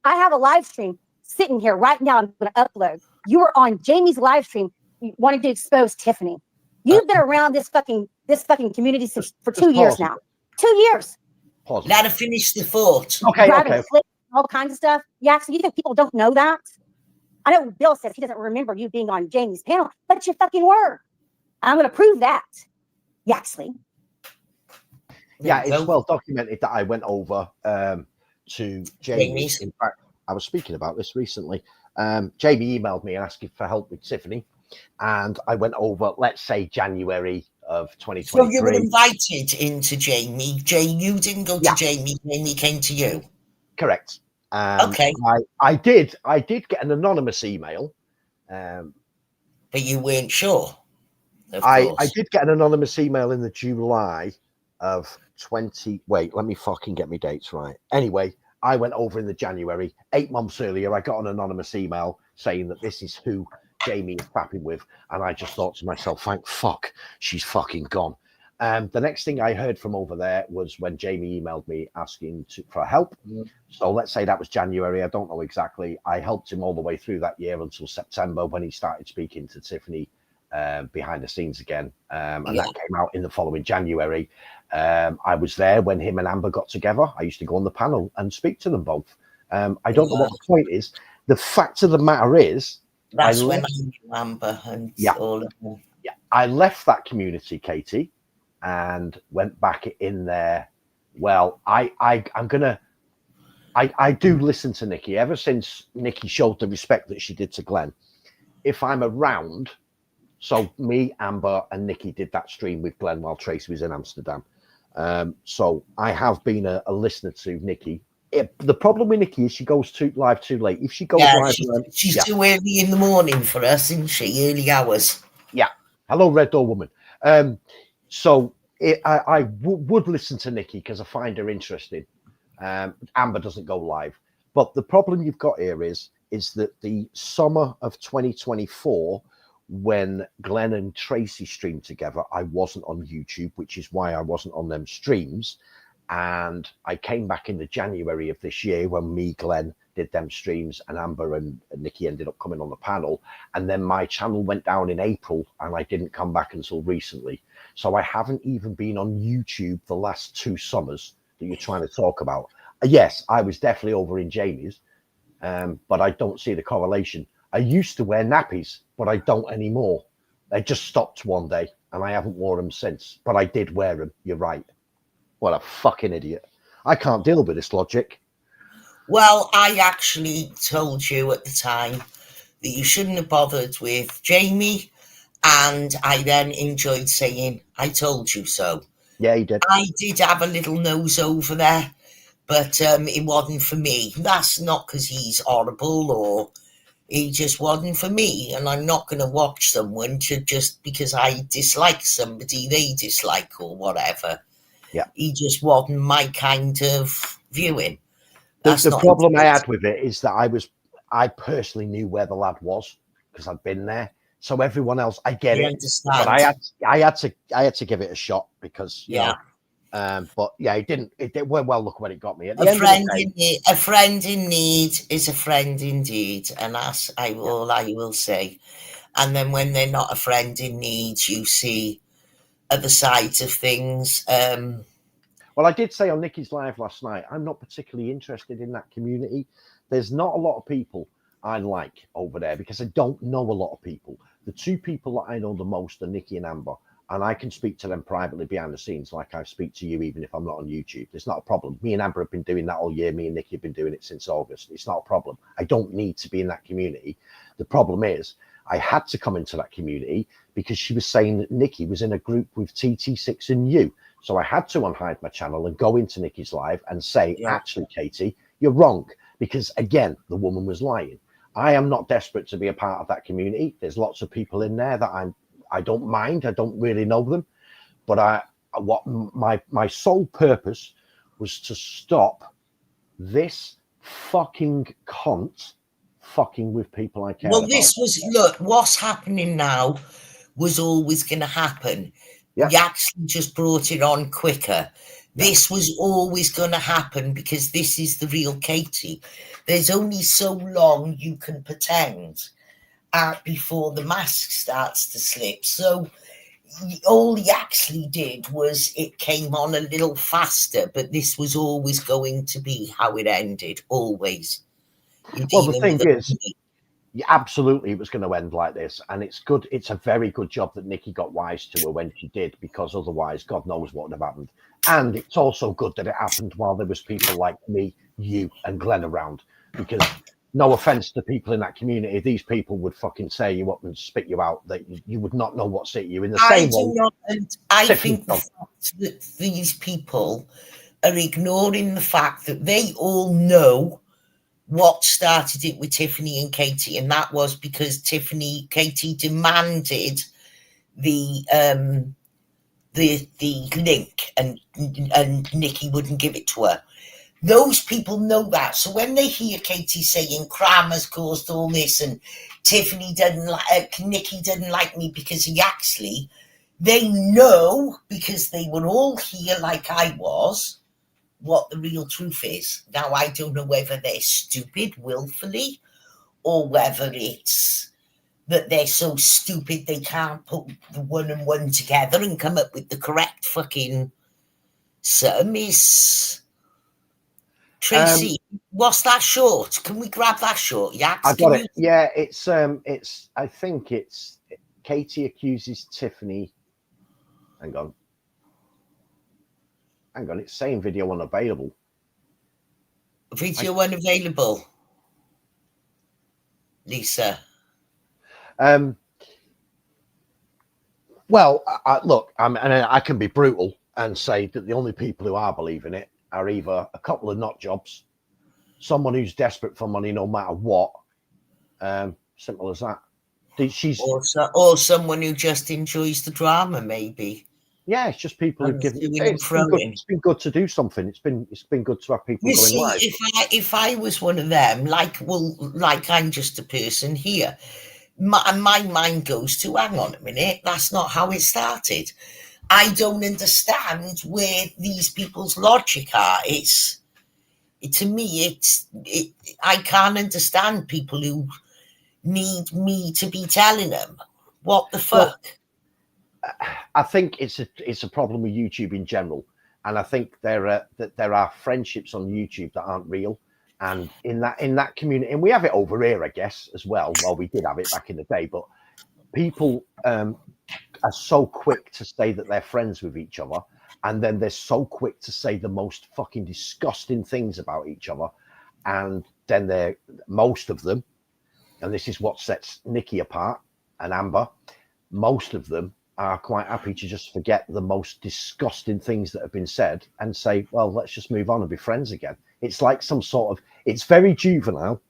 I have a live stream sitting here right now. I'm going to upload. You were on Jamie's live stream wanting to expose Tiffany. You've been around this fucking community for 2 years now. 2 years. Pause. Let her finish the thought. Okay. All kinds of stuff. Yeah, so you think people don't know that? I know Bill says he doesn't remember you being on Jamie's panel, but you fucking were. I'm going to prove that. Yaxley. Yeah, it's well documented that I went over to Jamie's. In fact, I was speaking about this recently. Jamie emailed me and asked for help with Tiffany, and I went over, let's say, January of 2023. So you were invited into Jamie. You didn't go to Jamie. Jamie came to you. Correct. Okay. I did get an anonymous email. But But you weren't sure. I did get an anonymous email in the July of 20. Wait, let me fucking get my dates right. Anyway, I went over in the January. 8 months earlier, I got an anonymous email saying that this is who Jamie is crapping with. And I just thought to myself, thank fuck, she's fucking gone. The next thing I heard from over there was when Jamie emailed me asking for help. So let's say that was January. I don't know exactly. I helped him all the way through that year until September when he started speaking to Tiffany behind the scenes again. And that came out in the following January. I was there when him and Amber got together. I used to go on the panel and speak to them both. I don't know what the point is. The fact of the matter is, that's when I knew Amber and all of them. Yeah, I left that community, Katie, and went back in there. Well, I do listen to Nikki ever since Nikki showed the respect that she did to Glenn. If I'm around, so me, Amber, and Nikki did that stream with Glenn while Tracy was in Amsterdam. So I have been a listener to Nikki. The problem with Nikki is she goes live too late. If she goes live, she's too early in the morning for us, isn't she? Early hours. Yeah. Hello, Red Door Woman. So I would listen to Nikki because I find her interesting. Amber doesn't go live. But the problem you've got here is that the summer of 2024, when Glenn and Tracy streamed together, I wasn't on YouTube, which is why I wasn't on them streams. And I came back in the January of this year when me, Glenn, did them streams, and Amber and Nikki ended up coming on the panel. And then my channel went down in April, and I didn't come back until recently. So I haven't even been on YouTube the last 2 summers that you're trying to talk about. Yes, I was definitely over in Jamie's, but I don't see the correlation. I used to wear nappies, but I don't anymore. They just stopped one day, and I haven't worn them since. But I did wear them. You're right. What a fucking idiot. I can't deal with this logic. Well, I actually told you at the time that you shouldn't have bothered with Jamie, and I then enjoyed saying, I told you so. Yeah, you did. I did have a little nose over there, but it wasn't for me. That's not because he's horrible, or he just wasn't for me, and I'm not going to watch someone just because I dislike somebody they dislike or whatever. Yeah. He just wasn't my kind of viewing. The problem I had with it is that I personally knew where the lad was because I'd been there. So everyone else, I get it, but I had to give it a shot because you know, but yeah, it didn't. Well, look when it got me. At the a friend in need is a friend indeed, and that's I will say. And then when they're not a friend in need, you see other sides of things. Well, I did say on Nikki's live last night, I'm not particularly interested in that community. There's not a lot of people I like over there because I don't know a lot of people. The 2 people that I know the most are Nikki and Amber, and I can speak to them privately behind the scenes like I speak to you even if I'm not on YouTube. It's not a problem. Me and Amber have been doing that all year. Me and Nikki have been doing it since August. It's not a problem. I don't need to be in that community. The problem is I had to come into that community because she was saying that Nikki was in a group with TT6 and you. So I had to unhide my channel and go into Nikki's live and say, actually, Katie, you're wrong. Because again, the woman was lying. I am not desperate to be a part of that community. There's lots of people in there that I don't mind. I don't really know them. But my sole purpose was to stop this fucking cunt fucking with people I care about. Look, what's happening now was always going to happen. Yeah. You actually just brought it on quicker. This was always going to happen because this is the real Katie. There's only so long you can pretend before the mask starts to slip. So all he actually did was it came on a little faster, but this was always going to be how it ended, always. Well, the thing is, absolutely it was going to end like this, and it's good. It's a very good job that Nikki got wise to her when she did, because otherwise God knows what would have happened. And it's also good that it happened while there was people like me, you and Glenn around, because no offense to people in that community, these people would fucking say you up and spit you out, that you would not know what's at you in the same way. I think the fact that these people are ignoring the fact that they all know what started it with Tiffany and Katie, and that was because Katie demanded the link, and Nikki wouldn't give it to her. Those people know that. So when they hear Katie saying Kramer's caused all this and Tiffany doesn't like, Nikki didn't like me because of Yaxley, they know, because they were all here like I was, what the real truth is. Now, I don't know whether they're stupid willfully or whether it's that they're so stupid they can't put the one and one together and come up with the correct fucking sum. Is Tracy, what's that short? Can we grab that short? Yeah, I got it. Yeah, it's I think it's Katie accuses Tiffany. Hang on, it's saying video unavailable. Video unavailable, Lisa. Well, look, I can be brutal and say that the only people who are believing it are either a couple of nut jobs, someone who's desperate for money no matter what. Simple as that. Or someone who just enjoys the drama, maybe. Yeah, it's just people who've given. It's been good to do something. It's been good to have people going live. If I was one of them, like I'm just a person here, my mind goes to, hang on a minute, that's not how it started. I don't understand where these people's logic are. I can't understand people who need me to be telling them what the fuck. Well, I think it's a problem with YouTube in general, and I think there are friendships on YouTube that aren't real, and in that community, and we have it over here, I guess, as well. Well, we did have it back in the day, but people are so quick to say that they're friends with each other, and then they're so quick to say the most fucking disgusting things about each other, and then most of them, and this is what sets Nikki apart and Amber, most of them are quite happy to just forget the most disgusting things that have been said and say, well, let's just move on and be friends again. It's like it's very juvenile.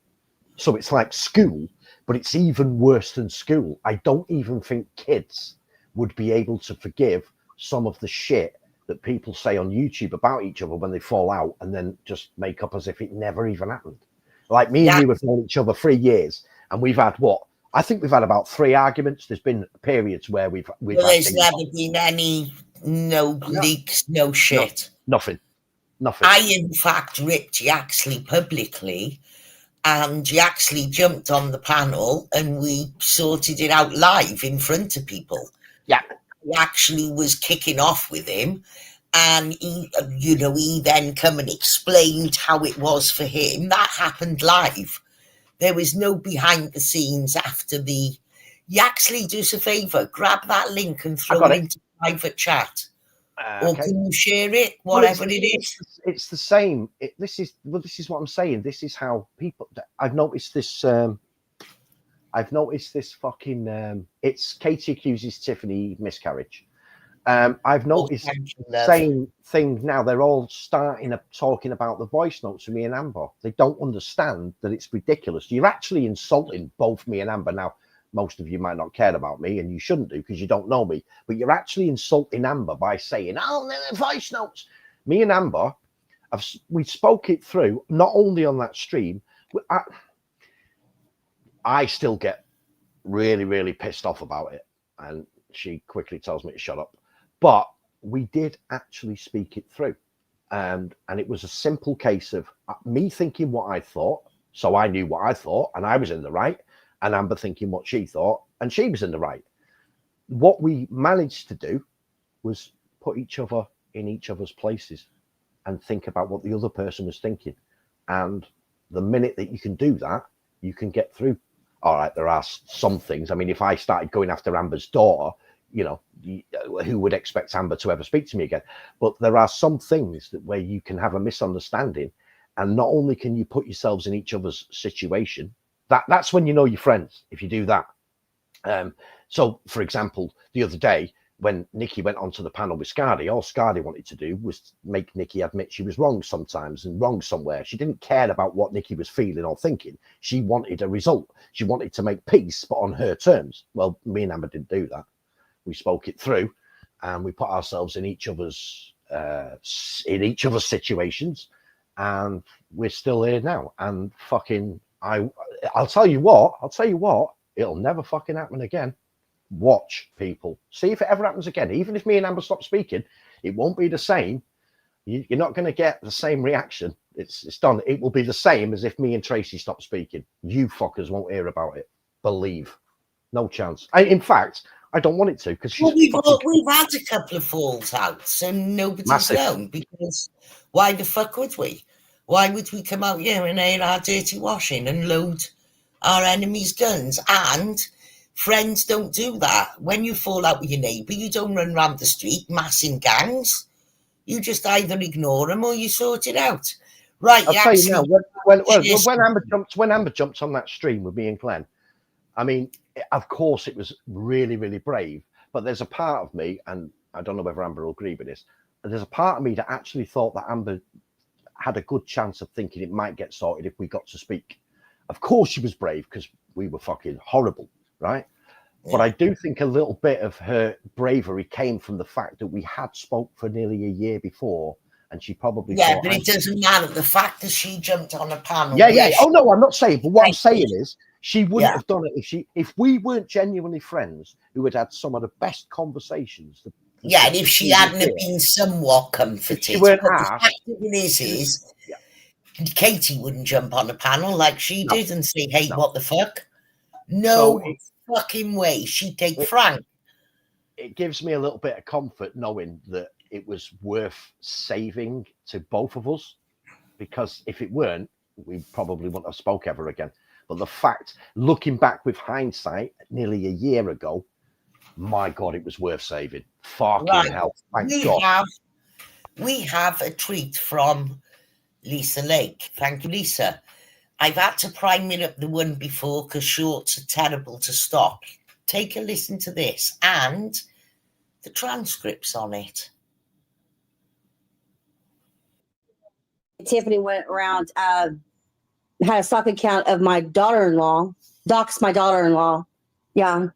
So it's like school, but it's even worse than school. I don't even think kids would be able to forgive some of the shit that people say on YouTube about each other when they fall out and then just make up as if it never even happened. Like me and you have known each other 3 years, and we've had I think we've had about 3 arguments. There's been periods where we've there's never been any leaks, no shit. Nothing. I, in fact, ripped Yaxley publicly, and Yaxley jumped on the panel and we sorted it out live in front of people. Yeah. Yaxley was kicking off with him, and he then come and explained how it was for him. That happened live. There was no behind the scenes after the. Yaxley, do us a favour, grab that link and throw it into private chat. Or can you share it? Whatever it is. It's the same. This is what I'm saying. This is how people. I've noticed this. Fucking. It's Katie accuses Tiffany miscarriage. I've noticed the same thing now. They're all starting talking about the voice notes for me and Amber. They don't understand that it's ridiculous. You're actually insulting both me and Amber. Now, most of you might not care about me, and you shouldn't do because you don't know me, but you're actually insulting Amber by saying, oh, they're voice notes. Me and Amber, we spoke it through, not only on that stream. I still get really, really pissed off about it, and she quickly tells me to shut up. But we did actually speak it through, and it was a simple case of me thinking what I thought, so I knew what I thought, and I was in the right, and Amber thinking what she thought, and she was in the right. What we managed to do was put each other in each other's places and think about what the other person was thinking. And the minute that you can do that, you can get through. All right, there are some things. I mean, if I started going after Amber's daughter, who would expect Amber to ever speak to me again? But there are some things where you can have a misunderstanding, and not only can you put yourselves in each other's situation, that's when you know you're friends, if you do that. So, for example, the other day, when Nikki went onto the panel with Scardy, all Scardy wanted to do was make Nikki admit she was wrong sometimes and wrong somewhere. She didn't care about what Nikki was feeling or thinking. She wanted a result. She wanted to make peace, but on her terms. Well, me and Amber didn't do that. We spoke it through, and we put ourselves in each other's situations, and we're still here now. And fucking, I'll tell you what, it'll never fucking happen again. Watch, people. See if it ever happens again. Even if me and Amber stop speaking, it won't be the same. You're not going to get the same reaction. It's done. It will be the same as if me and Tracy stop speaking. You fuckers won't hear about it. Believe. No chance. In fact, I don't want it to, because we've had a couple of falls outs and nobody's known, because why the fuck would we? Why would we come out here and air our dirty washing and load our enemies' guns? And friends don't do that. When you fall out with your neighbour, you don't run around the street massing gangs. You just either ignore them or you sort it out. Right. I'll tell you now, when Amber jumped on that stream with me and Glenn, I mean, of course it was really, really brave, but there's a part of me, and I don't know whether Amber will agree with this, there's a part of me that actually thought that Amber had a good chance of thinking it might get sorted if we got to speak. Of course she was brave, because we were fucking horrible, right? Yeah. But I do think a little bit of her bravery came from the fact that we had spoke for nearly a year before, and she probably but it doesn't matter. The fact that she jumped on a panel. Yeah. Oh no, I'm not saying. But what I'm saying is, she wouldn't have done it if we weren't genuinely friends who had some of the best conversations. And if she hadn't have been somewhat comforted. She weren't but the fact of it is Katie wouldn't jump on a panel like she did and say, "Hey, what the fuck?" No fucking way. She'd take Frank. It gives me a little bit of comfort knowing that it was worth saving to both of us, because if it weren't, we probably wouldn't have spoke ever again. But the fact, looking back with hindsight, nearly a year ago, my God, it was worth saving. Fucking hell. Thank God. We have a tweet from Lisa Lake. Thank you, Lisa. I've had to prime it up the one before because shorts are terrible to stop. Take a listen to this and the transcripts on it. Tiffany went around, had a stock account of my daughter-in-law, doxed my daughter-in-law. Yeah.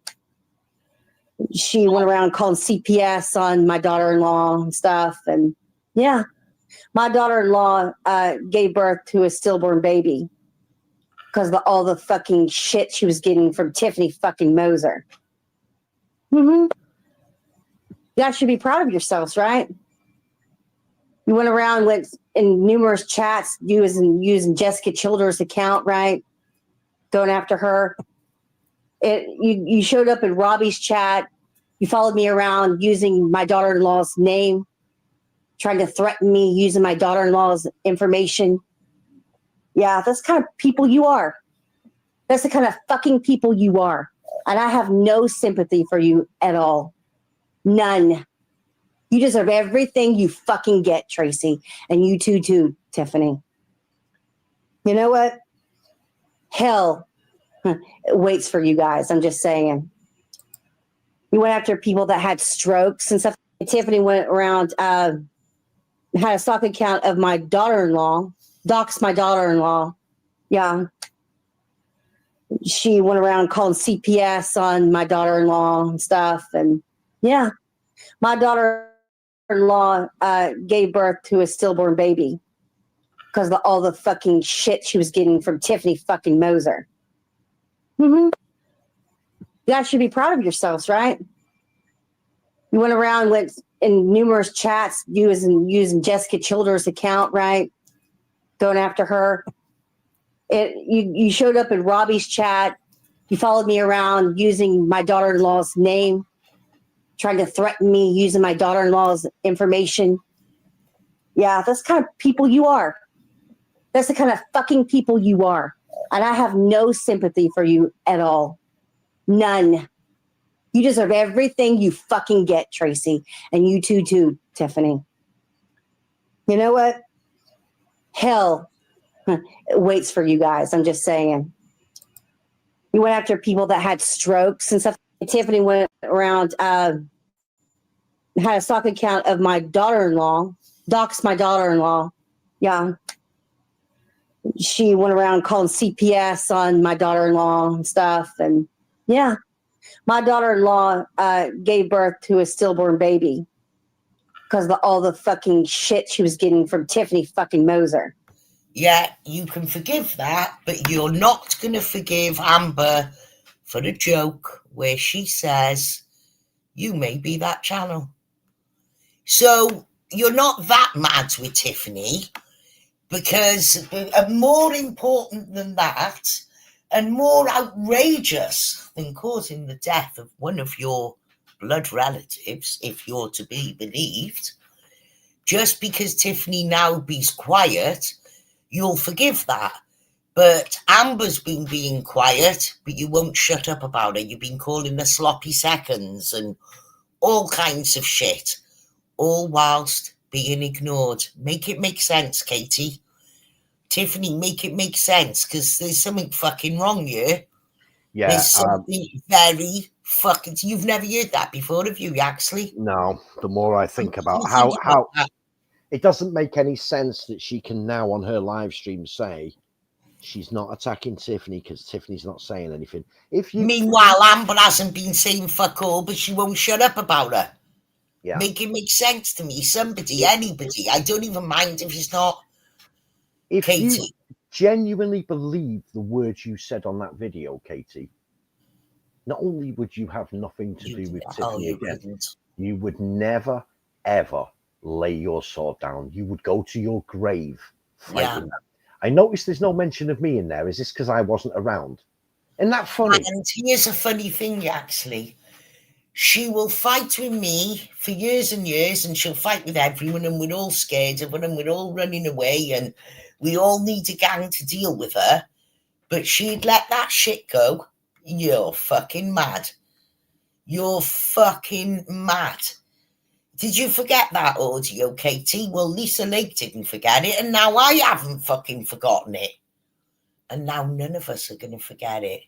She went around calling CPS on my daughter-in-law and stuff. And yeah, my daughter-in-law gave birth to a stillborn baby because of all the fucking shit she was getting from Tiffany fucking Moser. You guys should be proud of yourselves, right? You went around with in numerous chats using Jessica Childers' account, right? Going after her. You showed up in Robbie's chat. You followed me around using my daughter-in-law's name, trying to threaten me using my daughter-in-law's information. Yeah, that's the kind of people you are. That's the kind of fucking people you are. And I have no sympathy for you at all. None. You deserve everything you fucking get, Tracy. And you too, Tiffany. You know what? Hell waits for you guys. I'm just saying. You went after people that had strokes and stuff. Tiffany went around, had a stock account of my daughter-in-law, doxed my daughter-in-law. Yeah. She went around calling CPS on my daughter-in-law and stuff. And yeah, my daughter-in-law gave birth to a stillborn baby because of all the fucking shit she was getting from Tiffany fucking Moser. You guys should be proud of yourselves, right? You went around in numerous chats using Jessica Childers' account, right? Going after her. You showed up in Robbie's chat. You followed me around using my daughter-in-law's name, trying to threaten me using my daughter-in-law's information. Yeah, that's the kind of people you are. That's the kind of fucking people you are. And I have no sympathy for you at all. None. You deserve everything you fucking get, Tracy. And you too, Tiffany. You know what? Hell waits for you guys. I'm just saying. You went after people that had strokes and stuff. Tiffany went around, had had a stalk account of my daughter-in-law, doxed my daughter-in-law. Yeah. She went around calling CPS on my daughter-in-law and stuff. And yeah, my daughter-in-law gave birth to a stillborn baby because of all the fucking shit she was getting from Tiffany fucking Moser. Yeah, you can forgive that, but you're not going to forgive Amber for the joke where she says, you may be that channel. So you're not that mad with Tiffany, because more important than that, and more outrageous than causing the death of one of your blood relatives, if you're to be believed, just because Tiffany now be's quiet, you'll forgive that. But Amber's been being quiet, but you won't shut up about it. You've been calling her sloppy seconds and all kinds of shit, all whilst being ignored. Make it make sense, Katie. Tiffany, make it make sense, because there's something fucking wrong here. Yeah. There's something very fucking... You've never heard that before, have you, Yaxley? No, the more I think about how it doesn't make any sense that she can now on her live stream say she's not attacking Tiffany because Tiffany's not saying anything. Meanwhile, Amber hasn't been saying fuck all, but she won't shut up about her. Yeah. Make it make sense to me. Somebody, anybody. I don't even mind if it's not if Katie. You genuinely believe the words you said on that video, Katie, not only would you have nothing to do with Tiffany again, you would never, ever lay your sword down. You would go to your grave fighting that. I noticed there's no mention of me in there. Is this because I wasn't around? Isn't that funny? And here's a funny thing, actually. She will fight with me for years and years, and she'll fight with everyone, and we're all scared of her, and we're all running away, and we all need a gang to deal with her. But she'd let that shit go. You're fucking mad. You're fucking mad. Did you forget that audio, Katie? Well, Lisa Lake didn't forget it, and now I haven't fucking forgotten it. And now none of us are going to forget it.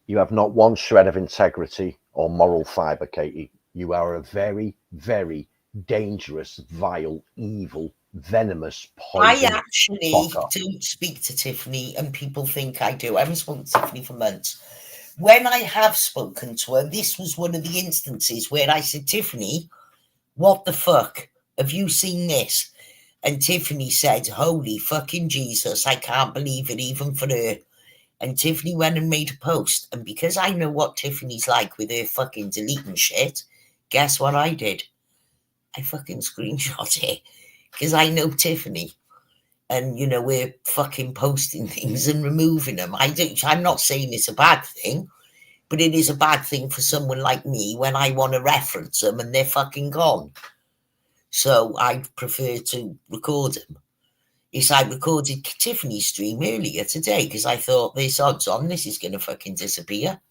You have not one shred of integrity or moral fibre, Katie. You are a very, very dangerous, vile, evil, venomous, poison. I actually don't speak to Tiffany, and people think I do. I haven't spoken to Tiffany for months. When I have spoken to her, this was one of the instances where I said, Tiffany, what the fuck? Have you seen this? And Tiffany said, holy fucking Jesus, I can't believe it, even for her. And Tiffany went and made a post. And because I know what Tiffany's like with her fucking deleting shit, guess what I did? I fucking screenshot it. Because I know Tiffany. And, you know, we're fucking posting things and removing them. I'm not saying it's a bad thing, but it is a bad thing for someone like me when I want to reference them and they're fucking gone. So I prefer to record them. Yes, I recorded Tiffany's stream earlier today because I thought there's odds on this is going to fucking disappear.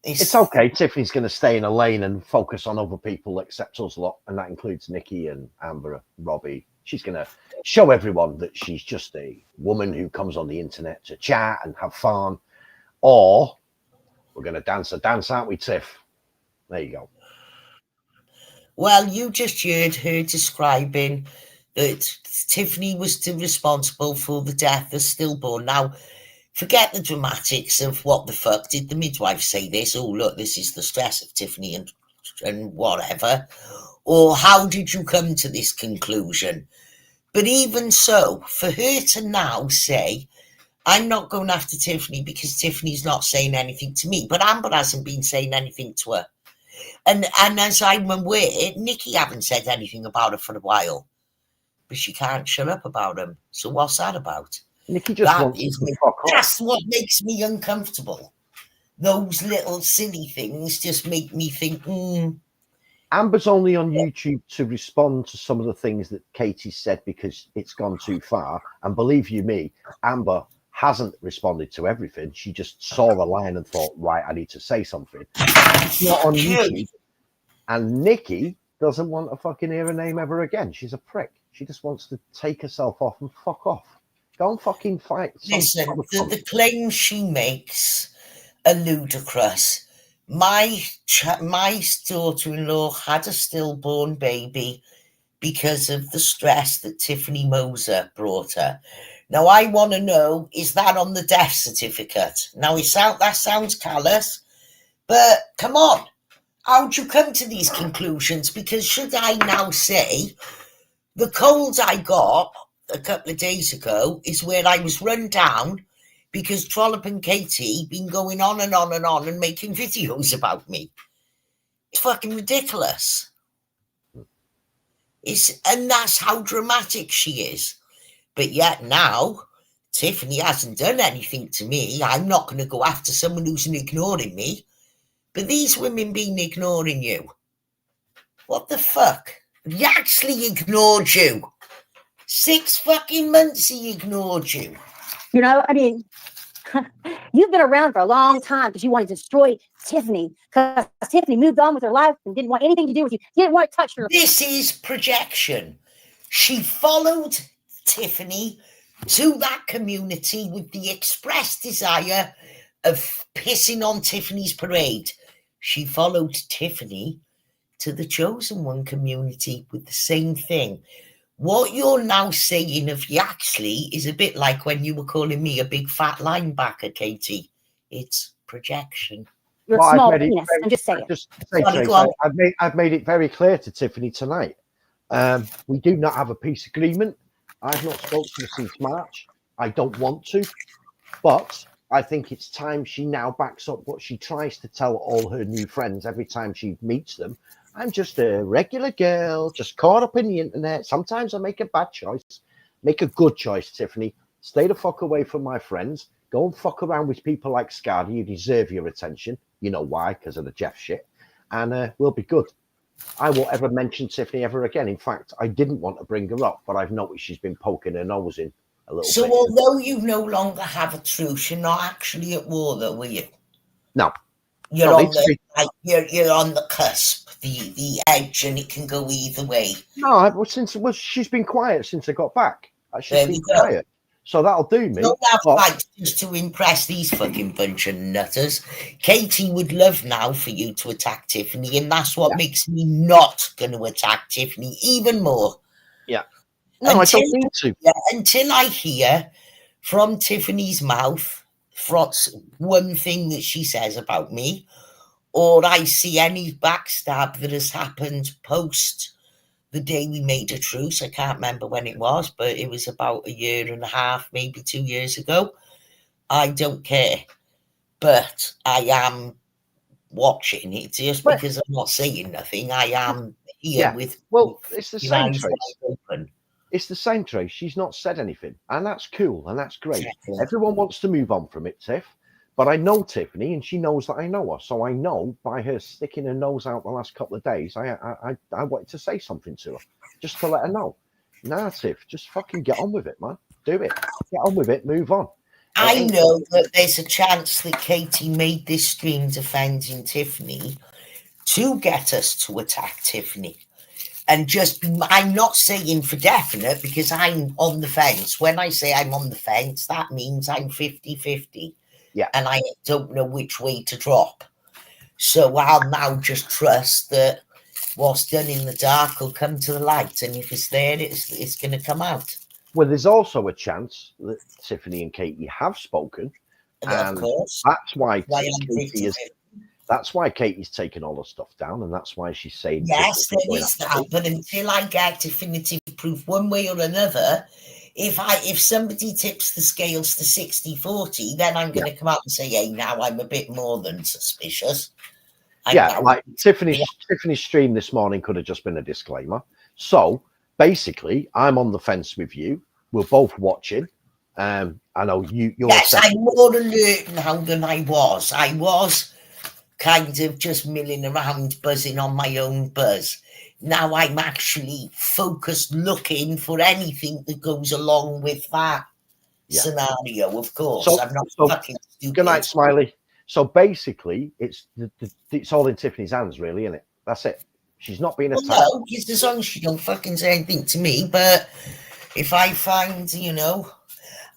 It's okay. Tiffany's going to stay in a lane and focus on other people except us lot, and that includes Nikki and Amber, Robbie. She's going to show everyone that she's just a woman who comes on the internet to chat and have fun. Or we're going to dance a dance, aren't we, Tiff? There you go. Well, you just heard her describing that Tiffany was responsible for the death of stillborn. Now, forget the dramatics of what the fuck did the midwife say this? Oh, look, this is the stress of Tiffany and whatever. Or how did you come to this conclusion? But even so, for her to now say, I'm not going after Tiffany because Tiffany's not saying anything to me, but Amber hasn't been saying anything to her. And as I'm aware, Nikki haven't said anything about her for a while. But she can't shut up about him. So what's that about? Nikki just wants to fuck off. That's what makes me uncomfortable. Those little silly things just make me think, Amber's only on YouTube to respond to some of the things that Katie said because it's gone too far. And believe you me, Amber hasn't responded to everything. She just saw a line and thought, right, I need to say something. She's not on YouTube. And Nikki doesn't want to fucking hear her name ever again. She's a prick. She just wants to take herself off and fuck off. Don't fucking fight. Listen, the claims she makes are ludicrous. My daughter-in-law had a stillborn baby because of the stress that Tiffany Moser brought her. Now, I want to know, is that on the death certificate? Now, that sounds callous, but come on. How'd you come to these conclusions? Because should I now say the cold I got a couple of days ago is where I was run down because Trollope and Katie been going on and on and on and making videos about me. It's fucking ridiculous. And that's how dramatic she is. But yet now, Tiffany hasn't done anything to me. I'm not going to go after someone who's ignoring me. But these women been ignoring you. What the fuck? He actually ignored you. 6 fucking months he ignored you. You know, I mean, you've been around for a long time because you wanted to destroy Tiffany because Tiffany moved on with her life and didn't want anything to do with you. You didn't want to touch her. This is projection. She followed Tiffany to that community with the express desire of pissing on Tiffany's parade. She followed Tiffany to the Chosen One community with the same thing. What you're now saying of Yaxley is a bit like when you were calling me a big fat linebacker, Katie. It's projection. You're a small penis. I'm just saying. I've made it very clear to Tiffany tonight. We do not have a peace agreement. I've not spoken to her since March. I don't want to, but I think it's time she now backs up what she tries to tell all her new friends every time she meets them. I'm just a regular girl, just caught up in the internet. Sometimes I make a bad choice. Make a good choice, Tiffany. Stay the fuck away from my friends. Go and fuck around with people like Scardy. You deserve your attention. You know why? Because of the Jeff shit. And we'll be good. I won't ever mention Tiffany ever again. In fact, I didn't want to bring her up, but I've noticed she's been poking her nose in a little bit. So although you no longer have a truce, you're not actually at war, though, were you? No. You're on the cusp, the edge, and it can go either way. No, she's been quiet since I got back. She's been quiet. So that'll do me. Don't have fights just to impress these fucking bunch of nutters. Katie would love now for you to attack Tiffany, and that's what makes me not going to attack Tiffany even more. Yeah. No, I don't need to. Yeah, until I hear from Tiffany's mouth one thing that she says about me, or I see any backstab that has happened post the day we made a truce. I can't remember when it was, but it was about 1.5 years, maybe 2 years ago. I don't care. But I am watching it just because I'm not saying nothing. I am here with... Well, it's the same, Trace. It's the same, Trace. She's not said anything. And that's cool. And that's great. Yeah. Everyone wants to move on from it, Tiff. But I know Tiffany, and she knows that I know her. So I know by her sticking her nose out the last couple of days, I wanted to say something to her, just to let her know. Nah, Tiff, just fucking get on with it, man. Do it. Get on with it. Move on. I know that there's a chance that Katie made this stream defending Tiffany to get us to attack Tiffany. And I'm not saying for definite because I'm on the fence. When I say I'm on the fence, that means I'm 50-50. Yeah. And I don't know which way to drop. So I'll now just trust that what's done in the dark will come to the light. And if it's there, it's going to come out. Well, there's also a chance that Tiffany and Katie have spoken. And of course. That's why Katie's taken all the stuff down. And that's why she's saying... Yes, there is that. But until I get definitive proof one way or another... If somebody tips the scales to 60-40, then I'm going to come out and say, hey, now I'm a bit more than suspicious. Like Tiffany's stream this morning could have just been a disclaimer. So basically, I'm on the fence with you. We're both watching. I know you're... Yes, I'm more alert now than I was. I was kind of just milling around, buzzing on my own buzz. Now I'm actually focused looking for anything that goes along with that scenario, of course. So, I'm not fucking stupid. Good night, Smiley. So basically, it's all in Tiffany's hands, really, isn't it? That's it. She's not being attacked. No, because as long as she don't fucking say anything to me, but if I find,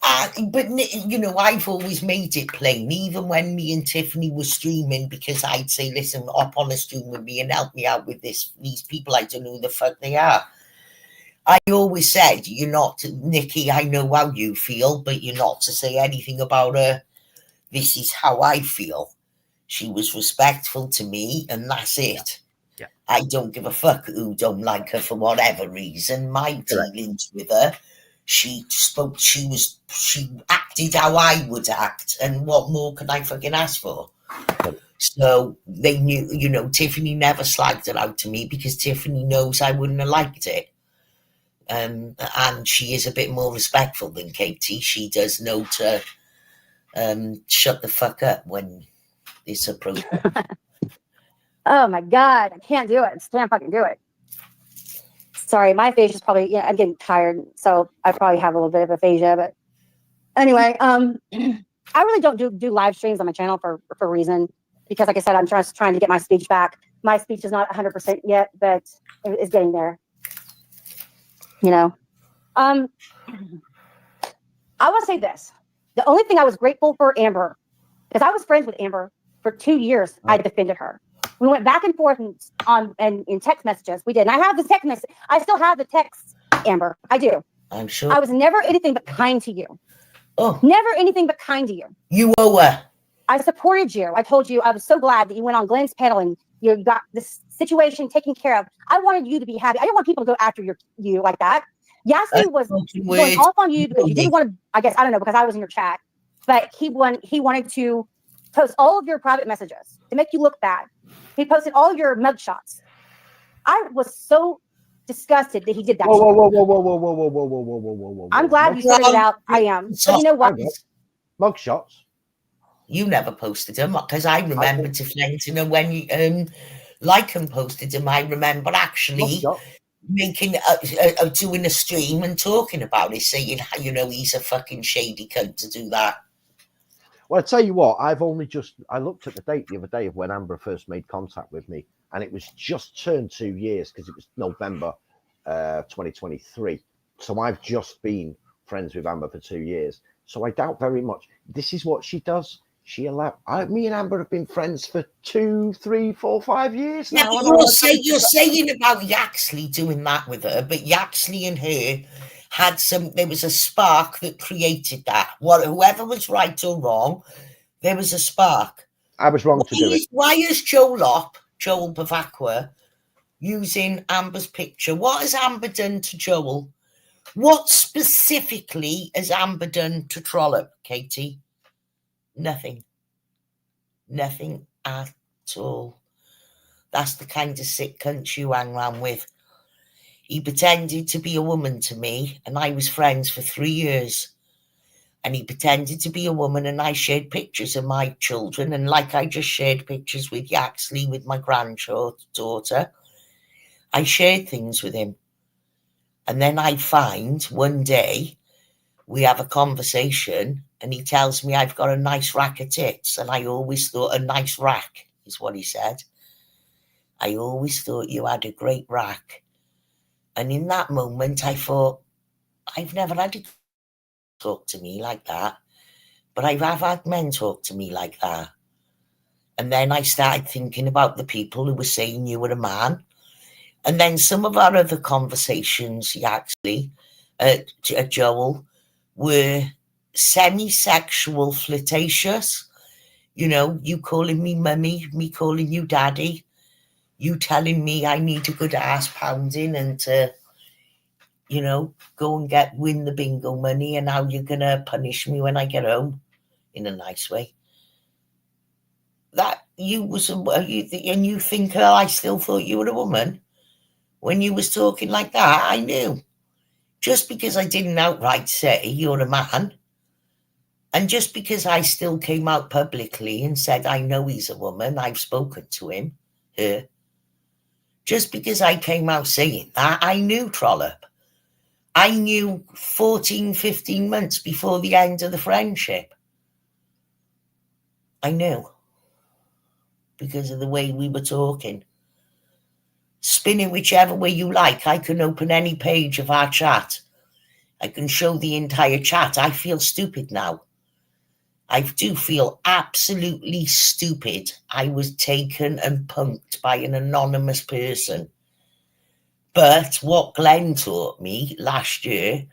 But you know, I've always made it plain, even when me and Tiffany were streaming, because I'd say, listen, hop on a stream with me and help me out with these people. I don't know who the fuck they are. I always said, you're not, Nikki, I know how you feel, but you're not to say anything about her. This is how I feel. She was respectful to me, and that's it. Yeah. I don't give a fuck who don't like her for whatever reason. My dealings with her, she acted how I would act, and what more can I fucking ask for? So they knew, you know, Tiffany never slagged it out to me because Tiffany knows I wouldn't have liked it. And she is a bit more respectful than Katie. She does know to shut the fuck up when it's appropriate. Oh my God, I can't do it. I can't fucking do it. Sorry, my face is probably, I'm getting tired, so I probably have a little bit of aphasia. But anyway, I really don't do live streams on my channel for a reason, because like I said, I'm just trying to get my speech back. My speech is not 100% yet, but it's getting there. You know, I will say this: the only thing I was grateful for Amber, because I was friends with Amber for 2 years. I defended her. We went back and forth in text messages. We did. And I have the text message. I still have the text, Amber. I do. I'm sure. I was never anything but kind to you. Oh. Never anything but kind to you. You owe her. I supported you. I told you I was so glad that you went on Glenn's panel and you got this situation taken care of. I wanted you to be happy. I didn't want people to go after you like that. Yassi was going off on you because you didn't want to, I guess, I don't know, because I was in your chat. But he wanted to post all of your private messages to make you look bad. He posted all your mugshots. I was so disgusted that he did that. Whoa. I'm glad you sorted it out. I am. But you know what? Mugshots. You never posted them, because I remember defending her when Lycan posted them. I remember actually making doing a stream and talking about it, saying, you know, he's a fucking shady cunt to do that. Well, I tell you what, I looked at the date the other day of when Amber first made contact with me, and it was just turned 2 years, because it was November 2023. So I've just been friends with Amber for 2 years. So I doubt very much this is what she does. Me and Amber have been friends for 2, 3, 4, 5 years now. Yeah, you're saying about Yaxley doing that with her, but Yaxley and her had there was a spark that created that. Whoever was right or wrong, there was a spark. I was wrong to do it. Why is Joel Bavacqua, using Amber's picture? What has Amber done to Joel? What specifically has Amber done to Trollope, Katie? Nothing at all. That's the kind of sick cunt you hang around with. He pretended to be a woman to me, and I was friends for 3 years. And he pretended to be a woman, and I shared pictures of my children. And like I just shared pictures with Yaxley, with my granddaughter, I shared things with him. And then I find one day we have a conversation, and he tells me I've got a nice rack of tits. And I always thought a nice rack is what he said. I always thought you had a great rack. And in that moment, I thought, I've never had it talk to me like that. But I've had men talk to me like that. And then I started thinking about the people who were saying you were a man. And then some of our other conversations, actually, Joel, were semi-sexual, flirtatious. You know, you calling me mummy, me calling you daddy. You telling me I need a good ass pounding and to, you know, go and win the bingo money, and how you're going to punish me when I get home in a nice way. That and you think, I still thought you were a woman when you was talking like that. I knew. Just because I didn't outright say you're a man, and just because I still came out publicly and said, I know he's a woman, I've spoken to him, her. Just because I came out saying that, I knew Trollope. I knew 14, 15 months before the end of the friendship. I knew. Because of the way we were talking. Spin it whichever way you like. I can open any page of our chat I can show the entire chat. I feel stupid now. I do feel absolutely stupid. I was taken and punked by an anonymous person. But what Glenn taught me last year,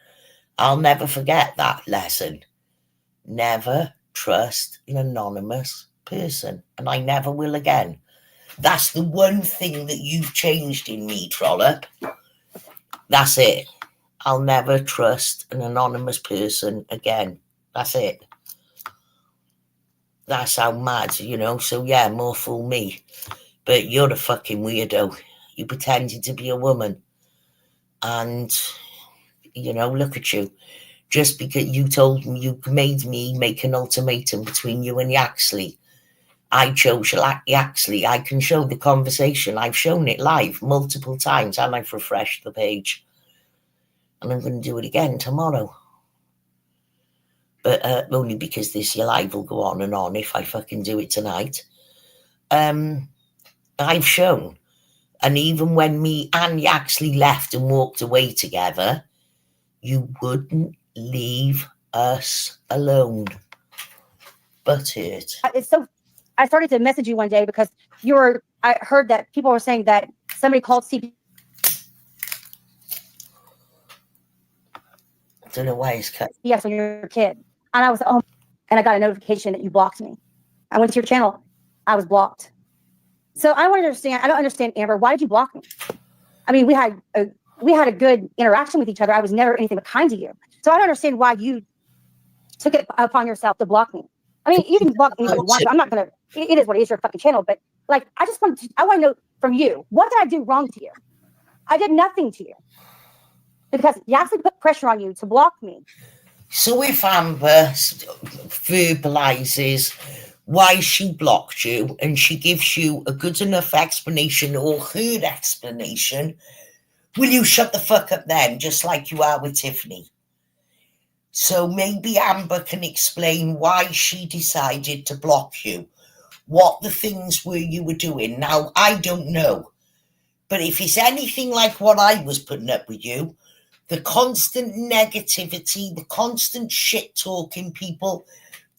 I'll never forget that lesson. Never trust an anonymous person. And I never will again. That's the one thing that you've changed in me, Trollope. That's it. I'll never trust an anonymous person again. That's it. That's how mad, you know. So yeah, more fool me. But you're a fucking weirdo. You pretended to be a woman. And, you know, look at you. Just because you told me, you made me make an ultimatum between you and Yaxley. I chose Yaxley. I can show the conversation. I've shown it live multiple times and I've refreshed the page. And I'm going to do it again tomorrow. But only because this live will go on and on if I fucking do it tonight. I've shown. And even when me and Yaxley left and walked away together, you wouldn't leave us alone. Butthurt. It's so. I started to message you one day because I heard that people were saying that somebody called CPS I don't know why it's cut. on your kid. And I was, and I got a notification that you blocked me. I went to your channel. I was blocked. So I don't understand, Amber, why did you block me? I mean, we had a good interaction with each other. I was never anything but kind to you. So I don't understand why you took it upon yourself to block me. I mean, you can block me if you want to. I'm not going to, it is what it is, your fucking channel. But like, I want to know from you, what did I do wrong to you? I did nothing to you. Because you actually put pressure on you to block me. So if Amber verbalizes why she blocked you and she gives you a good enough explanation or her explanation, will you shut the fuck up then, just like you are with Tiffany? So maybe Amber can explain why she decided to block you, what the things were you were doing. Now, I don't know, but if it's anything like what I was putting up with you, the constant negativity, the constant shit talking people,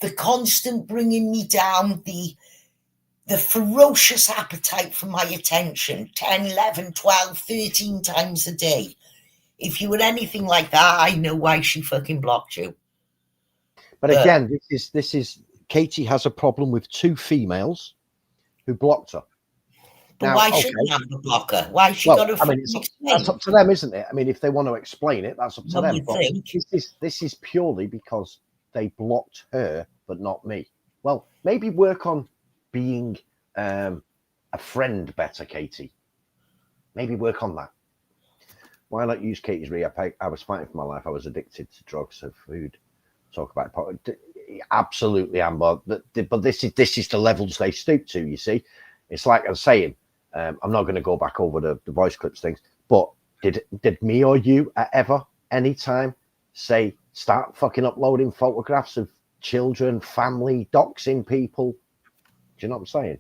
the constant bringing me down, the ferocious appetite for my attention, 10, 11, 12, 13 times a day. If you were anything like that, I know why she fucking blocked you. But again, this is Katie has a problem with two females who blocked her. But now, why shouldn't Amber block her? Why she got to explain? That's up to them, isn't it? I mean, if they want to explain it, that's up to them. But this is purely because they blocked her, but not me. Well, maybe work on being a friend better, Katie. Maybe work on that. Why not use Katie's I was fighting for my life. I was addicted to drugs and food. Talk about it. Absolutely, Amber. But this is the levels they stoop to, you see. It's like I'm saying, I'm not going to go back over the voice clips things, but did me or you at ever, anytime, say, start fucking uploading photographs of children, family, doxing people? Do you know what I'm saying?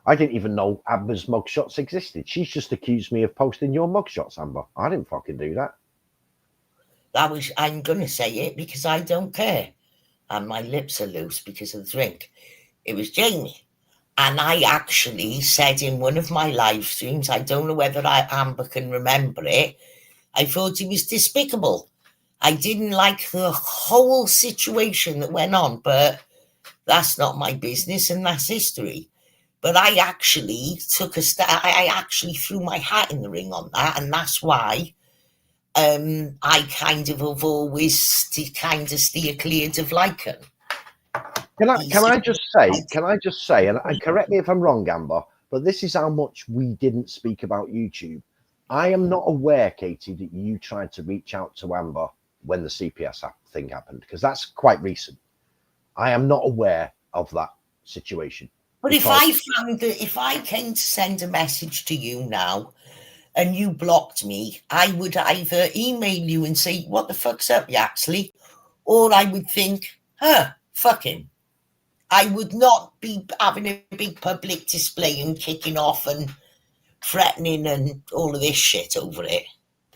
I didn't even know Amber's mugshots existed. She's just accused me of posting your mugshots, Amber. I didn't fucking do that. I'm going to say it because I don't care. And my lips are loose because of the drink. It was Jamie. And I actually said in one of my live streams, I don't know whether Amber can remember it, I thought he was despicable. I didn't like the whole situation that went on, but that's not my business and that's history. But I actually took I actually threw my hat in the ring on that, and that's why I kind of have always steer clear of Lycan. Can I just say, and correct me if I'm wrong, Amber, but this is how much we didn't speak about YouTube. I am not aware, Katie, that you tried to reach out to Amber when the CPS thing happened, because that's quite recent. I am not aware of that situation. But if I came to send a message to you now and you blocked me, I would either email you and say, what the fuck's up, Yaxley? Or I would think, fuck him. I would not be having a big public display and kicking off and threatening and all of this shit over it.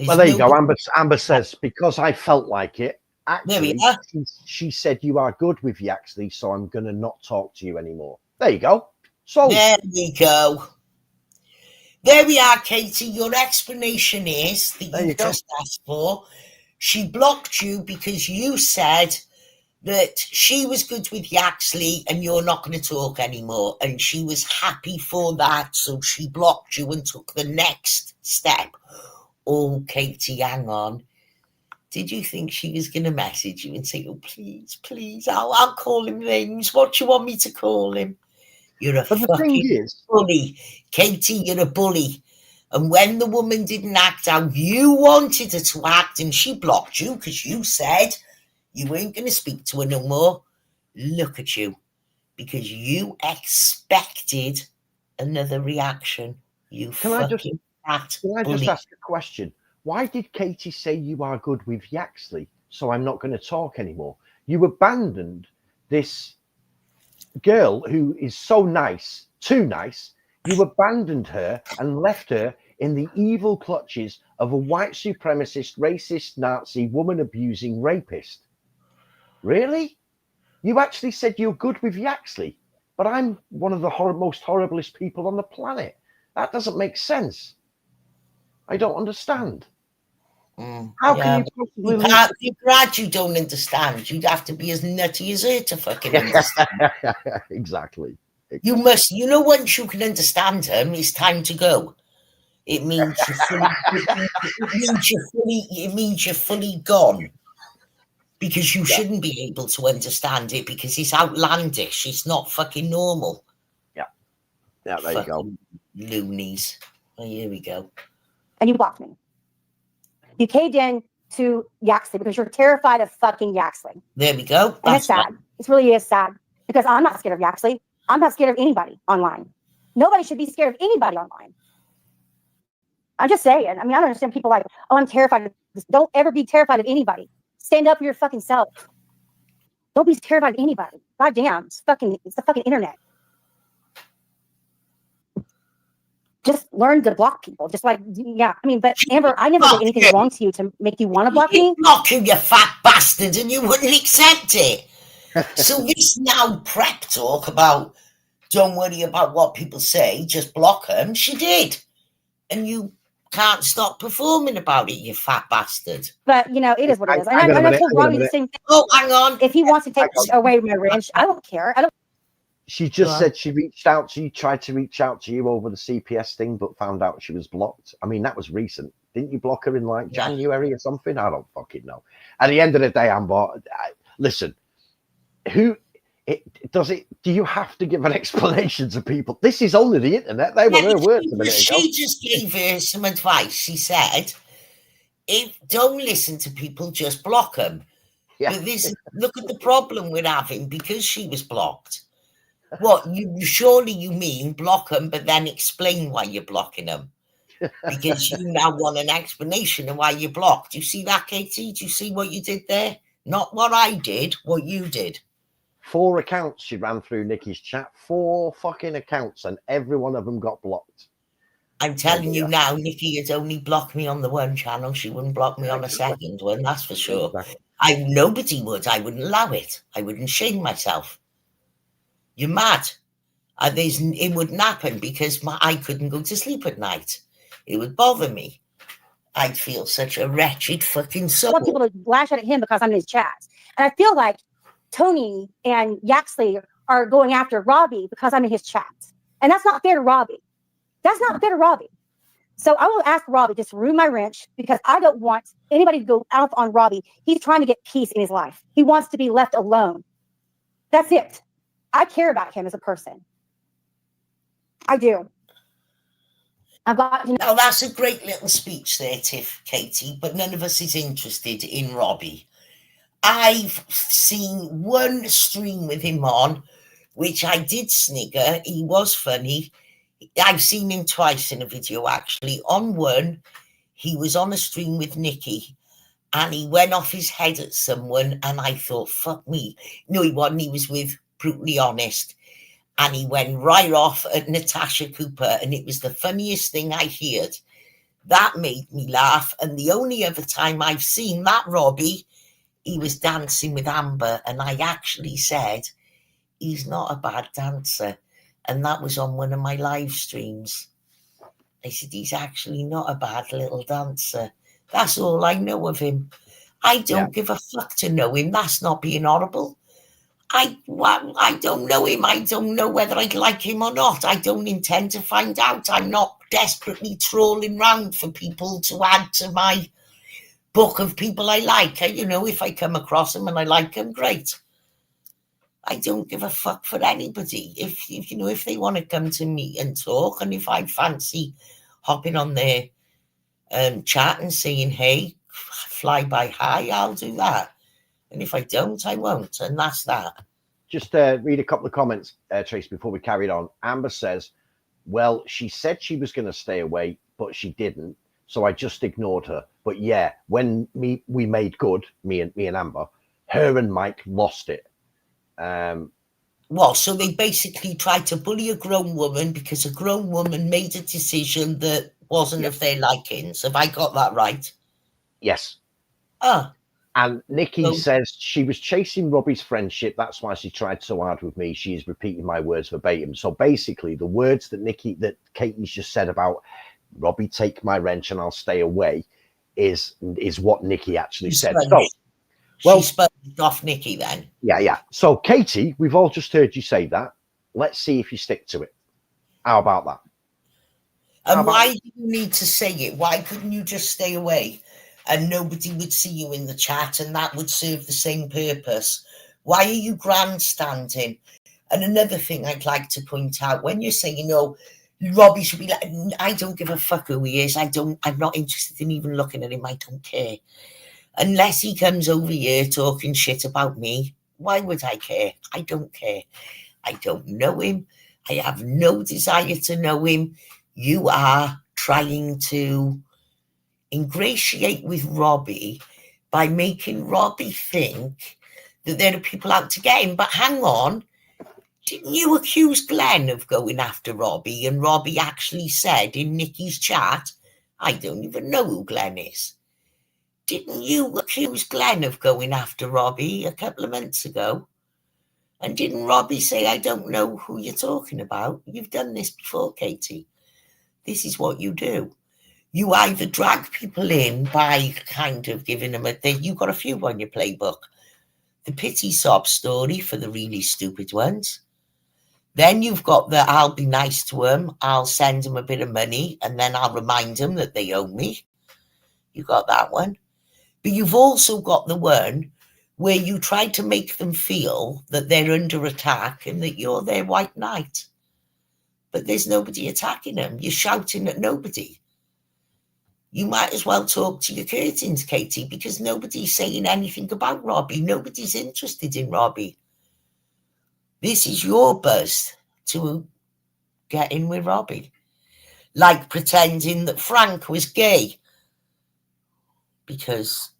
Well, there you go. Amber says, because I felt like it. Actually, she said you are good with Yaxley, so I'm going to not talk to you anymore. There you go. So there we go. There we are, Katie. Your explanation is that you just asked for. She blocked you because you said that she was good with Yaxley and you're not going to talk anymore. And she was happy for that. So she blocked you and took the next step. Oh, Katie, hang on. Did you think she was going to message you and say, oh, please, I'll call him names. What do you want me to call him? You're a fucking bully. Katie, you're a bully. And when the woman didn't act how you wanted her to act and she blocked you because you said you weren't going to speak to her no more, look at you. Because you expected another reaction. Can I just ask a question? Why did Katie say you are good with Yaxley, so I'm not going to talk anymore? You abandoned this girl who is so nice, too nice. You abandoned her and left her in the evil clutches of a white supremacist, racist, Nazi, woman-abusing rapist. Really? You actually said you're good with Yaxley, but I'm one of the most horriblest people on the planet. That doesn't make sense. I don't understand. How can you possibly... You're glad you don't understand. You'd have to be as nutty as her to fucking understand. Exactly. You must, once you can understand him, it's time to go. It means you're fully gone. Because you shouldn't be able to understand it because it's outlandish. It's not fucking normal. Yeah, there you go. Loonies. Oh, here we go. And you blocked me. You caved in to Yaxley because you're terrified of fucking Yaxley. There we go. And it's sad. Right. It really is sad because I'm not scared of Yaxley. I'm not scared of anybody online. Nobody should be scared of anybody online. I'm just saying. I mean, I don't understand people like, oh, I'm terrified of this. Don't ever be terrified of anybody. Stand up for your fucking self. Don't be terrified of anybody. God damn. It's the fucking internet. Just learn to block people. Just like, yeah. I mean, but Amber, I never did anything wrong to you to make you want to block me. Block you, you fat bastard, and you wouldn't accept it. So this now prep talk about don't worry about what people say, just block them. She did. And you can't stop performing about it, you fat bastard. But, it is what it is. And I told Robbie the same thing. Oh, hang on. If he wants to take away my wrench, I don't care. She just said she tried to reach out to you over the CPS thing, but found out she was blocked. I mean, that was recent. Didn't you block her in January or something? I don't fucking know. At the end of the day, Amber, listen, do you have to give an explanation to people? This is only the internet. They were her words a minute ago. She just gave her some advice. She said, don't listen to people, just block them. Yeah. But look at the problem we're having because she was blocked. What, surely you mean block them, but then explain why you're blocking them. Because you now want an explanation of why you're blocked. Do you see that, Katie? Do you see what you did there? Not what I did, what you did. 4 accounts she ran through Nikki's chat. 4 fucking accounts, and every one of them got blocked. I'm telling you now, Nikki had only blocked me on the one channel. She wouldn't block me on a second one, that's for sure. Nobody would. I wouldn't allow it. I wouldn't shame myself. You're mad. It wouldn't happen because I couldn't go to sleep at night. It would bother me. I'd feel such a wretched fucking soul. I want people to lash out at him because I'm in his chats. And I feel like Tony and Yaxley are going after Robbie because I'm in his chats. And that's not fair to Robbie. That's not fair to Robbie. So I will ask Robbie to remove my wrench because I don't want anybody to go out on Robbie. He's trying to get peace in his life. He wants to be left alone. That's it. I care about him as a person. I do. Now, that's a great little speech there, Katie, but none of us is interested in Robbie. I've seen one stream with him on, which I did snigger. He was funny. I've seen him twice in a video, actually. On one, he was on a stream with Nikki, and he went off his head at someone, and I thought, fuck me. No, he wasn't. He was with Brutally Honest. And he went right off at Natasha Cooper, and it was the funniest thing I heard. That made me laugh. And the only other time I've seen that Robbie, he was dancing with Amber, and I actually said, he's not a bad dancer. And that was on one of my live streams. I said, he's actually not a bad little dancer. That's all I know of him. I don't give a fuck to know him. That's not being horrible. I don't know him. I don't know whether I'd like him or not. I don't intend to find out. I'm not desperately trawling round for people to add to my book of people I like. If I come across them and I like them, great. I don't give a fuck for anybody. If they want to come to me and talk, and if I fancy hopping on their chat and saying, hey, fly by high, I'll do that. And if I don't, I won't. And that's that. Just read a couple of comments, Trace, before we carry on. Amber says, well, she said she was going to stay away, but she didn't. So I just ignored her. But yeah, when we made good, me and Amber, her and Mike lost it. Well, so they basically tried to bully a grown woman because a grown woman made a decision that wasn't of their likings. Have I got that right? Yes. Oh. And Nikki says she was chasing Robbie's friendship. That's why she tried so hard with me. She is repeating my words verbatim. So basically, the words that Katie's just said about Robbie, take my wrench and I'll stay away is what Nikki actually said. So, well, she sponged off Nikki then. Yeah. So, Katie, we've all just heard you say that. Let's see if you stick to it. How about that? And why do you need to say it? Why couldn't you just stay away and nobody would see you in the chat and that would serve the same purpose? Why are you grandstanding? And another thing I'd like to point out, when you're saying, Robbie should be like, I don't give a fuck who he is. I'm not interested in even looking at him. I don't care. Unless he comes over here talking shit about me, why would I care? I don't care. I don't know him. I have no desire to know him. You are trying to ingratiate with Robbie by making Robbie think that there are people out to get him. But hang on, didn't you accuse Glenn of going after Robbie? And Robbie actually said in Nikki's chat, I don't even know who Glenn is. Didn't you accuse Glenn of going after Robbie a couple of months ago? And didn't Robbie say, I don't know who you're talking about? You've done this before, Katie. This is what you do. You either drag people in by kind of giving them you've got a few on your playbook. The pity sob story for the really stupid ones. Then you've got the I'll be nice to them, I'll send them a bit of money, and then I'll remind them that they owe me. You got that one. But you've also got the one where you try to make them feel that they're under attack and that you're their white knight. But there's nobody attacking them. You're shouting at nobody. You might as well talk to your curtains, Katie, because nobody's saying anything about Robbie. Nobody's interested in Robbie. This is your buzz to get in with Robbie. Like pretending that Frank was gay. Because,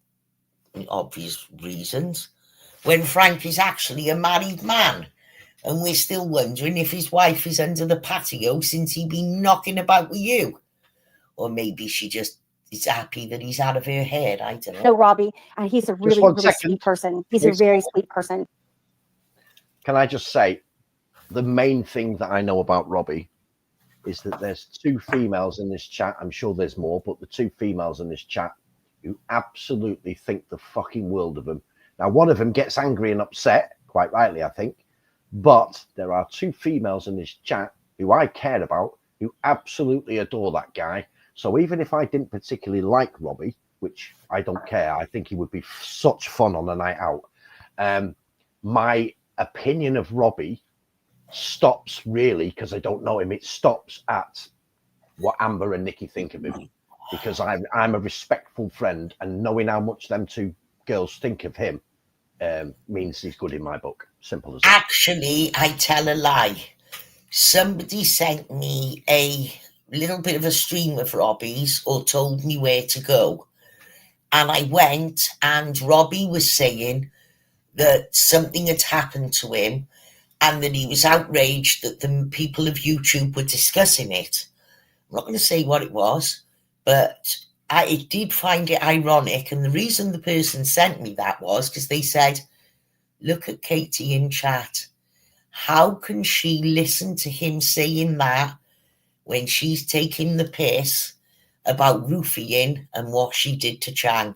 obvious reasons, when Frank is actually a married man. And we're still wondering if his wife is under the patio since he's been knocking about with you. Or maybe she just is happy that he's out of her head. I don't know. No, Robbie, he's a really, really sweet person. He's a very sweet person. Can I just say, the main thing that I know about Robbie is that there's two females in this chat. I'm sure there's more, but the two females in this chat who absolutely think the fucking world of him. Now, one of them gets angry and upset, quite rightly, I think. But there are two females in this chat who I care about, who absolutely adore that guy. So even if I didn't particularly like Robbie, which I don't care, I think he would be such fun on a night out. My opinion of Robbie stops really, because I don't know him. It stops at what Amber and Nikki think of him, because I'm a respectful friend, and knowing how much them two girls think of him means he's good in my book. Simple as that. Actually, I tell a lie. Somebody sent me a little bit of a stream of Robbie's or told me where to go. And I went, and Robbie was saying that something had happened to him and that he was outraged that the people of YouTube were discussing it. I'm not going to say what it was, But I did find it ironic, and the reason the person sent me that was because they said, look at Katie in chat. How can she listen to him saying that when she's taking the piss about roofing and what she did to Chang?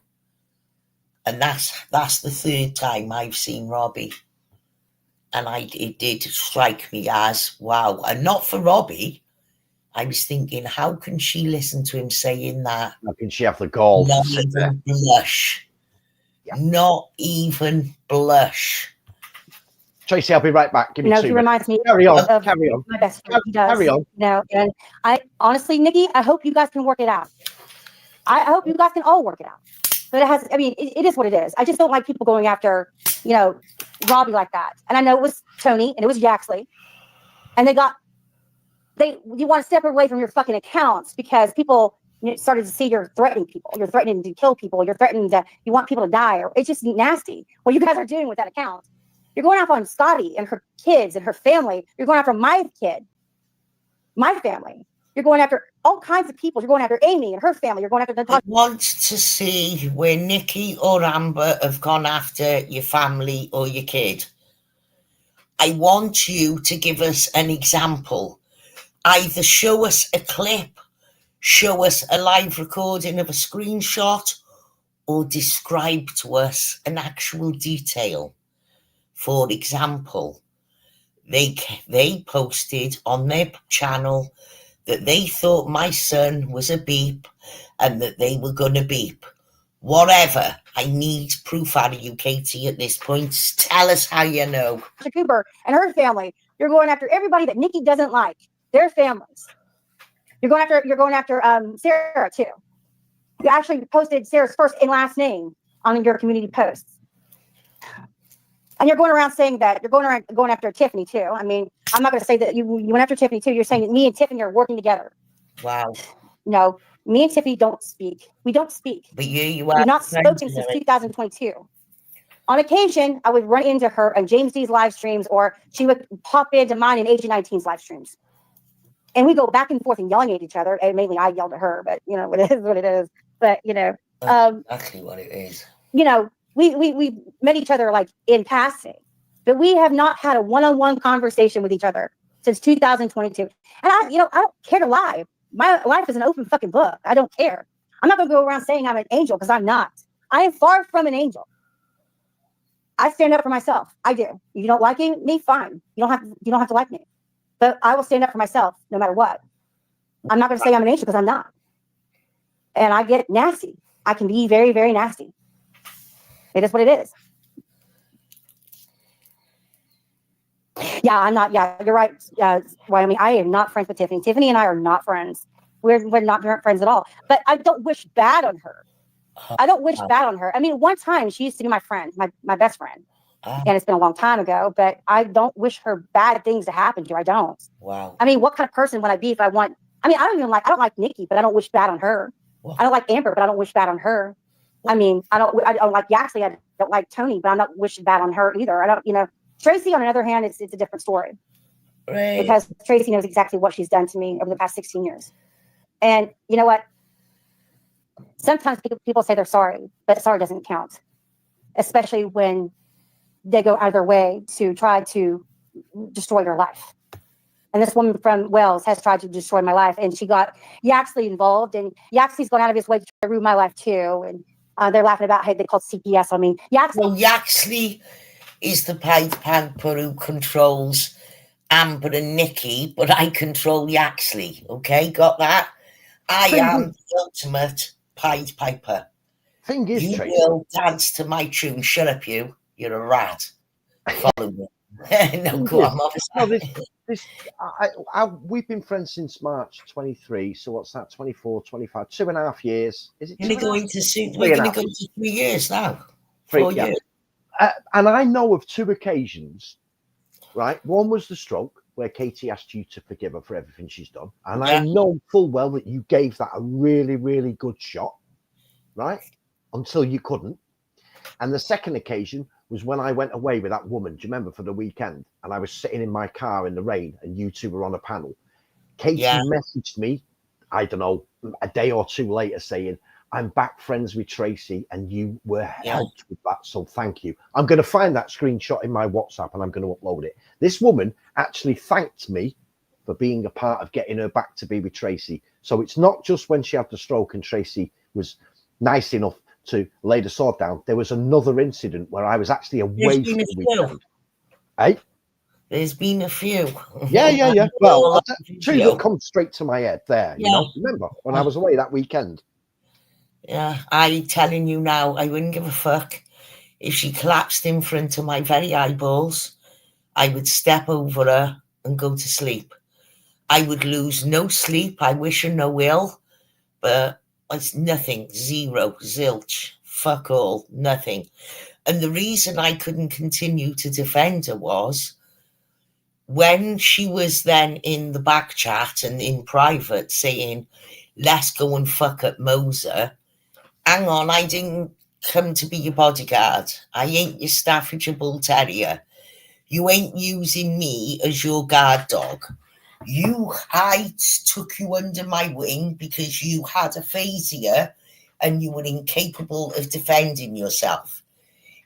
And that's the third time I've seen Robbie. And it did strike me as, wow. And not for Robbie. I was thinking, how can she listen to him saying that? How can she have the gall? Not even blush. Yeah. Not even blush. Tracy, I'll be right back. Give me 2 he minutes. Reminds me carry on. of Carry on. My best friend. He does. Carry on. And I honestly, Nikki, I hope you guys can work it out. I hope you guys can all work it out. But it is what it is. I just don't like people going after, Robbie like that. And I know it was Tony and it was Yaxley. And you want to step away from your fucking accounts because people started to see you're threatening people. You're threatening to kill people. You're threatening you want people to die. It's just nasty what you guys are doing with that account. You're going after on Scotty and her kids and her family. You're going after my kid, my family. You're going after all kinds of people. You're going after Amy and her family. You're going after I want to see where Nikki or Amber have gone after your family or your kid. I want you to give us an example. Either show us a clip, show us a live recording of a screenshot, or describe to us an actual detail. For example, they posted on their channel that they thought my son was a beep and that they were going to beep. Whatever. I need proof out of you, Katie, at this point. Tell us how you know. Cooper and her family. You're going after everybody that Nikki doesn't like. Their families. You're going after Sarah too. You actually posted Sarah's first and last name on your community posts. And you're going around saying that you're going after Tiffany too. I mean, I'm not going to say that you went after Tiffany too. You're saying that me and Tiffany are working together. Wow. No, me and Tiffany don't speak. We don't speak. But you are. We've not spoken since 2022. On occasion, I would run into her on James D's live streams, or she would pop into mine and Agent 19's live streams. And we go back and forth and yelling at each other. And mainly I yelled at her, but it is what it is. But exactly what it is. We met each other like in passing, but we have not had a one-on-one conversation with each other since 2022. And I don't care to lie. My life is an open fucking book. I don't care. I'm not going to go around saying I'm an angel because I'm not. I am far from an angel. I stand up for myself. I do. If you don't like me, fine. You don't have to like me, but I will stand up for myself no matter what. I'm not going to say I'm an angel because I'm not. And I get nasty. I can be very, very nasty. It is what it is. Yeah, I'm not. Yeah, you're right. Wyoming, I am not friends with Tiffany. Tiffany and I are not friends. We're not friends at all. But I don't wish bad on her. I don't wish bad on her. I mean, one time she used to be my friend, my best friend. And it's been a long time ago, but I don't wish her bad things to happen to her. I don't. Wow. I mean, what kind of person would I be if I don't like Nikki, but I don't wish bad on her. Wow. I don't like Amber, but I don't wish bad on her. I mean, I don't like Yaxley. I don't like Tony, but I'm not wishing bad on her either. Tracy, on the other hand, it's a different story. Right. Because Tracy knows exactly what she's done to me over the past 16 years. And you know what? Sometimes people say they're sorry, but sorry doesn't count, especially when they go out of their way to try to destroy your life. And this woman from Wales has tried to destroy my life, and she got Yaxley involved, and Yaxley's gone out of his way to try to ruin my life too. And they're laughing about how they called CPS on me. Yaxley is the Pied Piper who controls Amber and Nikki, but I control Yaxley. Okay, got that? I am the ultimate Pied Piper. Thing is, you Tracy, will dance to my tune. Shut up, you. You're a rat. Follow me. No, go on, we've been friends since March 23. So what's that? 24, 25, 2.5 years. Is it? We're going to go to 3 years now. 4 years. And I know of 2 occasions, right? One was the stroke, where Katie asked you to forgive her for everything she's done. And I know full well that you gave that a really, really good shot, right? Until you couldn't. And the second occasion was when I went away with that woman, do you remember, for the weekend? And I was sitting in my car in the rain and you two were on a panel. Katie messaged me, I don't know, a day or two later saying, I'm back friends with Tracy and you were helped with that. So thank you. I'm going to find that screenshot in my WhatsApp and I'm going to upload it. This woman actually thanked me for being a part of getting her back to be with Tracy. So it's not just when she had the stroke and Tracy was nice enough to lay the sword down. There was another incident where I was actually away for the weekend. Hey? There's been a few. Yeah. Well, two that come straight to my head there, you know. Remember when I was away that weekend? Yeah, I'm telling you now, I wouldn't give a fuck if she collapsed in front of my very eyeballs. I would step over her and go to sleep. I would lose no sleep. I wish her no ill, but it's nothing, zero, zilch, fuck all, nothing. And the reason I couldn't continue to defend her was when she was then in the back chat and in private saying, let's go and fuck up Moser. Hang on, I didn't come to be your bodyguard. I ain't your Staffordshire Bull Terrier. You ain't using me as your guard dog. I took you under my wing because you had aphasia and you were incapable of defending yourself.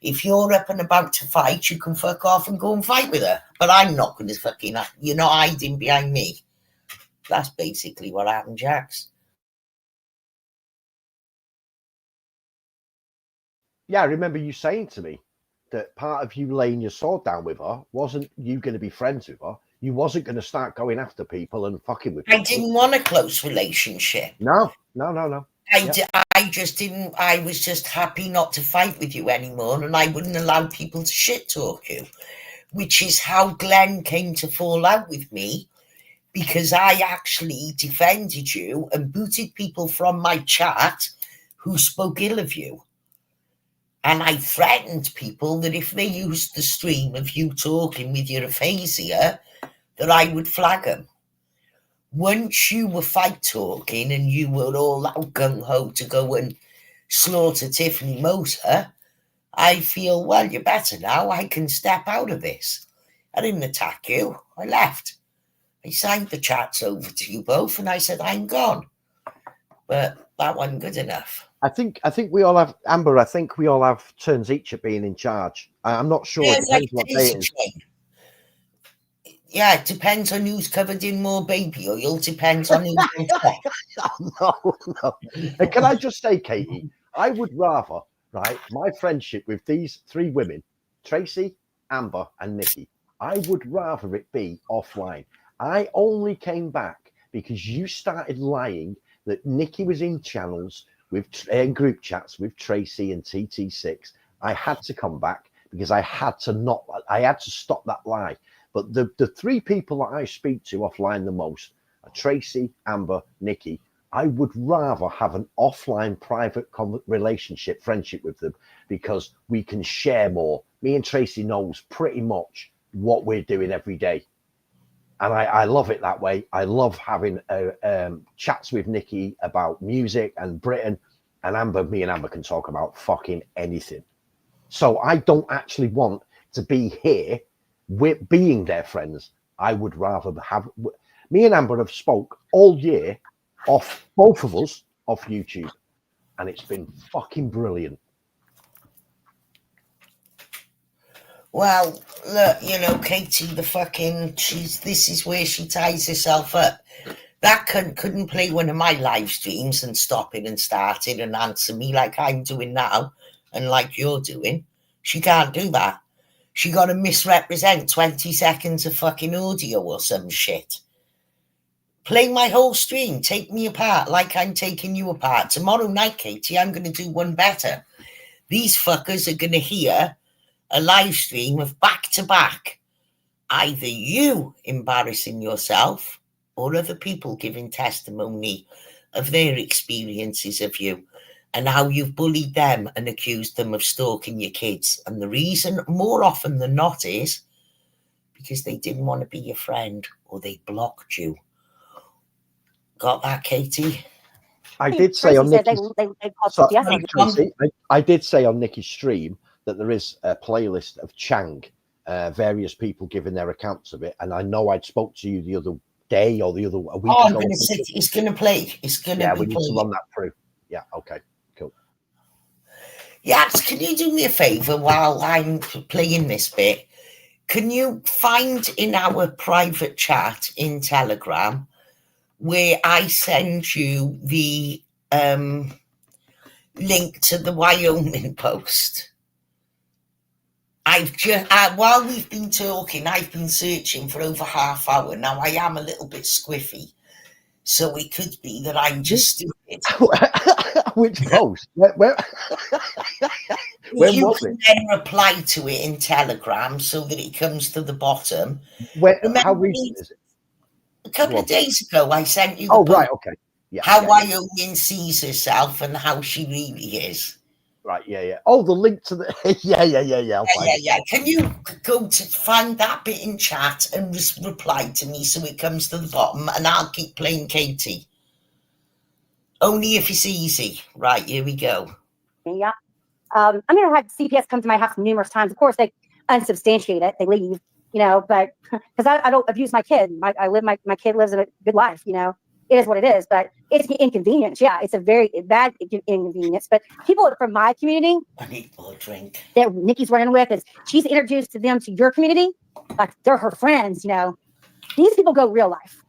If you're up and about to fight, you can fuck off and go and fight with her. But I'm not going to fucking, you're not hiding behind me. That's basically what happened, Jax. Yeah, I remember you saying to me that part of you laying your sword down with her wasn't you going to be friends with her. You wasn't going to start going after people and fucking with people. I didn't want a close relationship. No. I just didn't. I was just happy not to fight with you anymore, and I wouldn't allow people to shit talk you, which is how Glenn came to fall out with me, because I actually defended you and booted people from my chat who spoke ill of you. And I threatened people that if they used the stream of you talking with your aphasia, that I would flag them. Once you were fight talking and you were all out gung-ho to go and slaughter Tiffany Moser, I feel, well, you're better now. I can step out of this. I didn't attack you. I left. I signed the chats over to you both and I said, I'm gone. But that wasn't good enough. I think we all have, Amber, I think we all have turns each at being in charge. I'm not sure. It depends what day it is. Yeah, it depends on who's covered in more baby oil. Depends on who's on top. No. And can I just say, Katie, I would rather, right, my friendship with these three women, Tracy, Amber, and Nikki, I would rather it be offline. I only came back because you started lying that Nikki was in channels with group chats with Tracy and TT6. I had to come back because I had to stop that lie. But the three people that I speak to offline the most are Tracy, Amber, Nikki. I would rather have an offline private relationship, friendship with them, because we can share more. Me and Tracy knows pretty much what we're doing every day. And I love it that way. I love having chats with Nikki about music and Britain, and Amber, me and Amber can talk about fucking anything. So I don't actually want to be here with being their friends. I would rather have, me and Amber have spoke all year off, both of us off YouTube, and it's been fucking brilliant. Well, look, you know, Katie, this is where she ties herself up. That cunt couldn't play one of my live streams and stop it and start it and answer me like I'm doing now and like you're doing. She can't do that. She got to misrepresent 20 seconds of fucking audio or some shit. Play my whole stream. Take me apart like I'm taking you apart. Tomorrow night, Katie, I'm going to do one better. These fuckers are going to hear a live stream of back-to-back. Either you embarrassing yourself or other people giving testimony of their experiences of you and how you've bullied them and accused them of stalking your kids. And the reason, more often than not, is because they didn't want to be your friend or they blocked you. Got that, Katie? I did say on Nikki's, I did say on Nikki's stream that there is a playlist of Chang, various people giving their accounts of it. And I know I'd spoke to you the other day or the other a week I'm ago. going to say it's going to play. It's going to yeah, be we need playing. to run that through. Yeah, okay, cool. Yes, can you do me a favour while I'm playing this bit? Can you find in our private chat in Telegram where I send you the link to the Wyoming post? I've just while we've been talking, I've been searching for over half hour. Now I am a little bit squiffy, so it could be that I'm just stupid. Which post? Where when you was can it? then reply to it in Telegram so that it comes to the bottom. How recent is it? A couple of days ago, I sent you the post. post. Right, okay. Yeah, how Wyoming sees herself and how she really is. Right, yeah. Oh, the link to the yeah. I'll find it. Yeah. Can you go to find that bit in chat and just reply to me so it comes to the bottom, and I'll keep playing Katie. Only if it's easy. Right, here we go. Yeah. I mean, I had CPS come to my house numerous times. Of course, they unsubstantiate it. They leave, but because I don't abuse my kid. My kid lives a good life, It is what it is, but it's an inconvenience. Yeah, it's a very bad inconvenience. But people from my community, I need more drink. That Nikki's running with is she's introduced to them to your community, like they're her friends. These people go real life.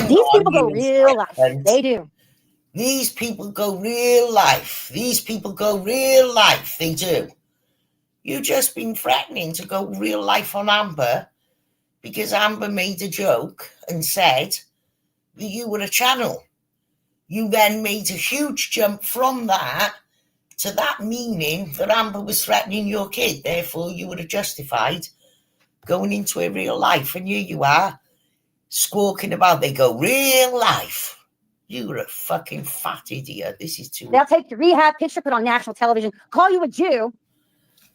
These people go real life. They do. These people go real life. These people go real life. They do. You just been threatening to go real life on Amber because Amber made a joke and said that you were a channel. You then made a huge jump from that to that, meaning that Amber was threatening your kid. Therefore, you would have justified going into a real life. And here you are, squawking about they go real life. You're a fucking fat idiot. This is too... They'll take your rehab picture, put on national television, call you a Jew.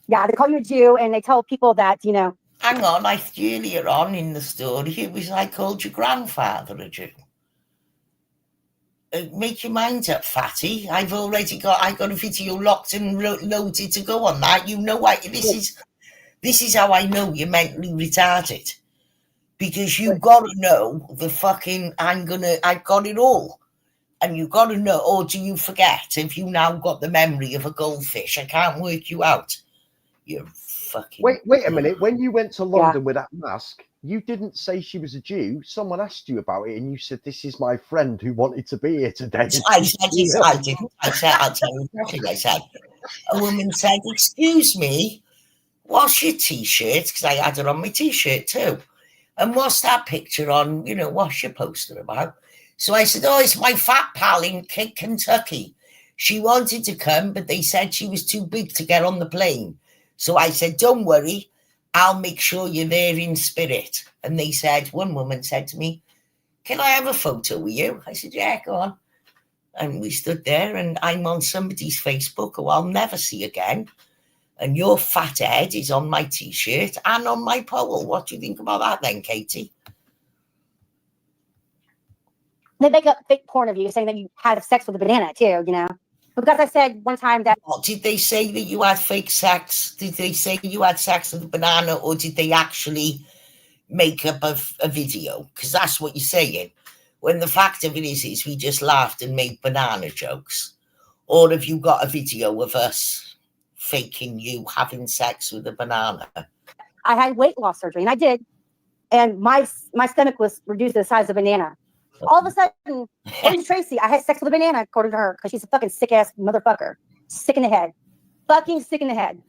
Yeah, they call you a Jew, and they tell people that, Hang on, earlier on in the story, it was I called your grandfather a Jew. Make your mind up, fatty. I got a video locked and loaded to go on that. This is how I know you're mentally retarded. Because you got to know the fucking, I've got it all. And you got to know, or do you forget if you now got the memory of a goldfish? I can't work you out. You're fucking... Wait a minute. When you went to London with that mask, you didn't say she was a Jew. Someone asked you about it and you said, this is my friend who wanted to be here today. I didn't. I'll tell you exactly what I said. A woman said, excuse me, what's your T-shirt? Because I had it on my T-shirt too. And what's that picture on, what's your poster about? So I said, it's my fat pal in Kentucky. She wanted to come, but they said she was too big to get on the plane. So I said, don't worry, I'll make sure you're there in spirit. And they said, one woman said to me, can I have a photo with you? I said, yeah, go on. And we stood there, and I'm on somebody's Facebook who I'll never see again. And your fat head is on my T-shirt and on my pole. What do you think about that then, Katie? They make up fake porn of you saying that you had sex with a banana too, Because I said one time that... Did they say that you had fake sex? Did they say you had sex with a banana, or did they actually make up a video? Because that's what you're saying. When the fact of it is we just laughed and made banana jokes. Or have you got a video of us faking you having sex with a banana? I had weight loss surgery, and I did. And my stomach was reduced to the size of a banana. All of a sudden, according to Tracy, I had sex with a banana, according to her, because she's a fucking sick-ass motherfucker. Sick in the head. Fucking sick in the head.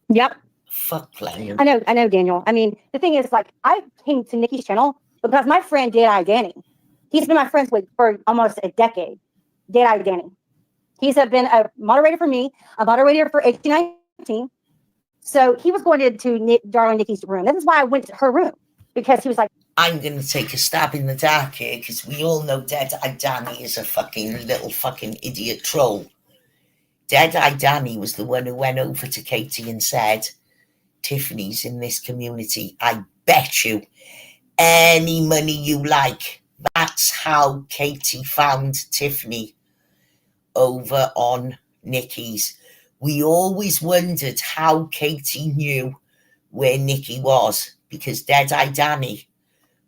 Yep. Fuck playing. I know, Daniel. I mean, the thing is, I came to Nikki's channel because my friend Dead-Eye Danny, he's been my friend for almost a decade. Dead-Eye Danny. He's been a moderator for me, a moderator for 1819. So he was going into Darling Nikki's room. This is why I went to her room, because he was like, I'm going to take a stab in the dark here, because we all know Dead-Eye Danny is a fucking little fucking idiot troll. Dead-Eye Danny was the one who went over to Katie and said, Tiffany's in this community. I bet you any money you like. That's how Katie found Tiffany over on Nikki's. we always wondered how Katie knew where Nikki was, because Deadeye Danny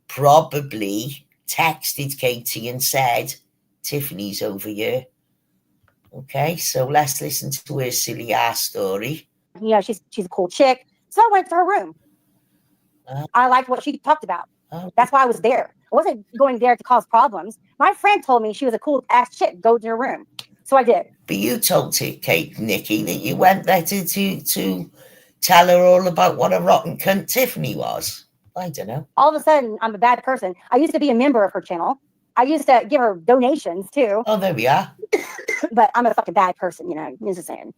probably texted Katie and said, Tiffany's over here. Okay, so let's listen to her silly ass story. She's a cool chick. So I went to her room. I liked what she talked about. That's why I was there. I wasn't going there to cause problems. My friend told me she was a cool ass chick. Go to her room. So I did. But you told Nikki, that you went there to tell her all about what a rotten cunt Tiffany was. I don't know. All of a sudden, I'm a bad person. I used to be a member of her channel. I used to give her donations too. Oh, there we are. But I'm a fucking bad person, I'm just saying.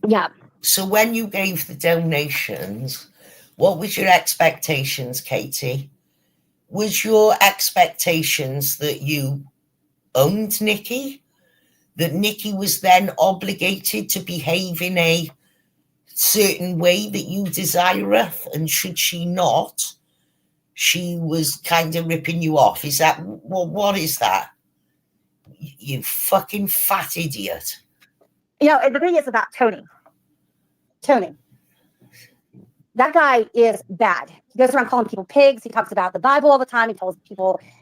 Yeah. So when you gave the donations, what was your expectations, Katie? Was your expectations that you owned Nikki? That Nikki was then obligated to behave in a certain way that you desireth, and should she not, she was kind of ripping you off? Is that, well, what is that? You fucking fat idiot. The thing is about Tony, that guy is bad. He goes around calling people pigs. He talks about the Bible all the time.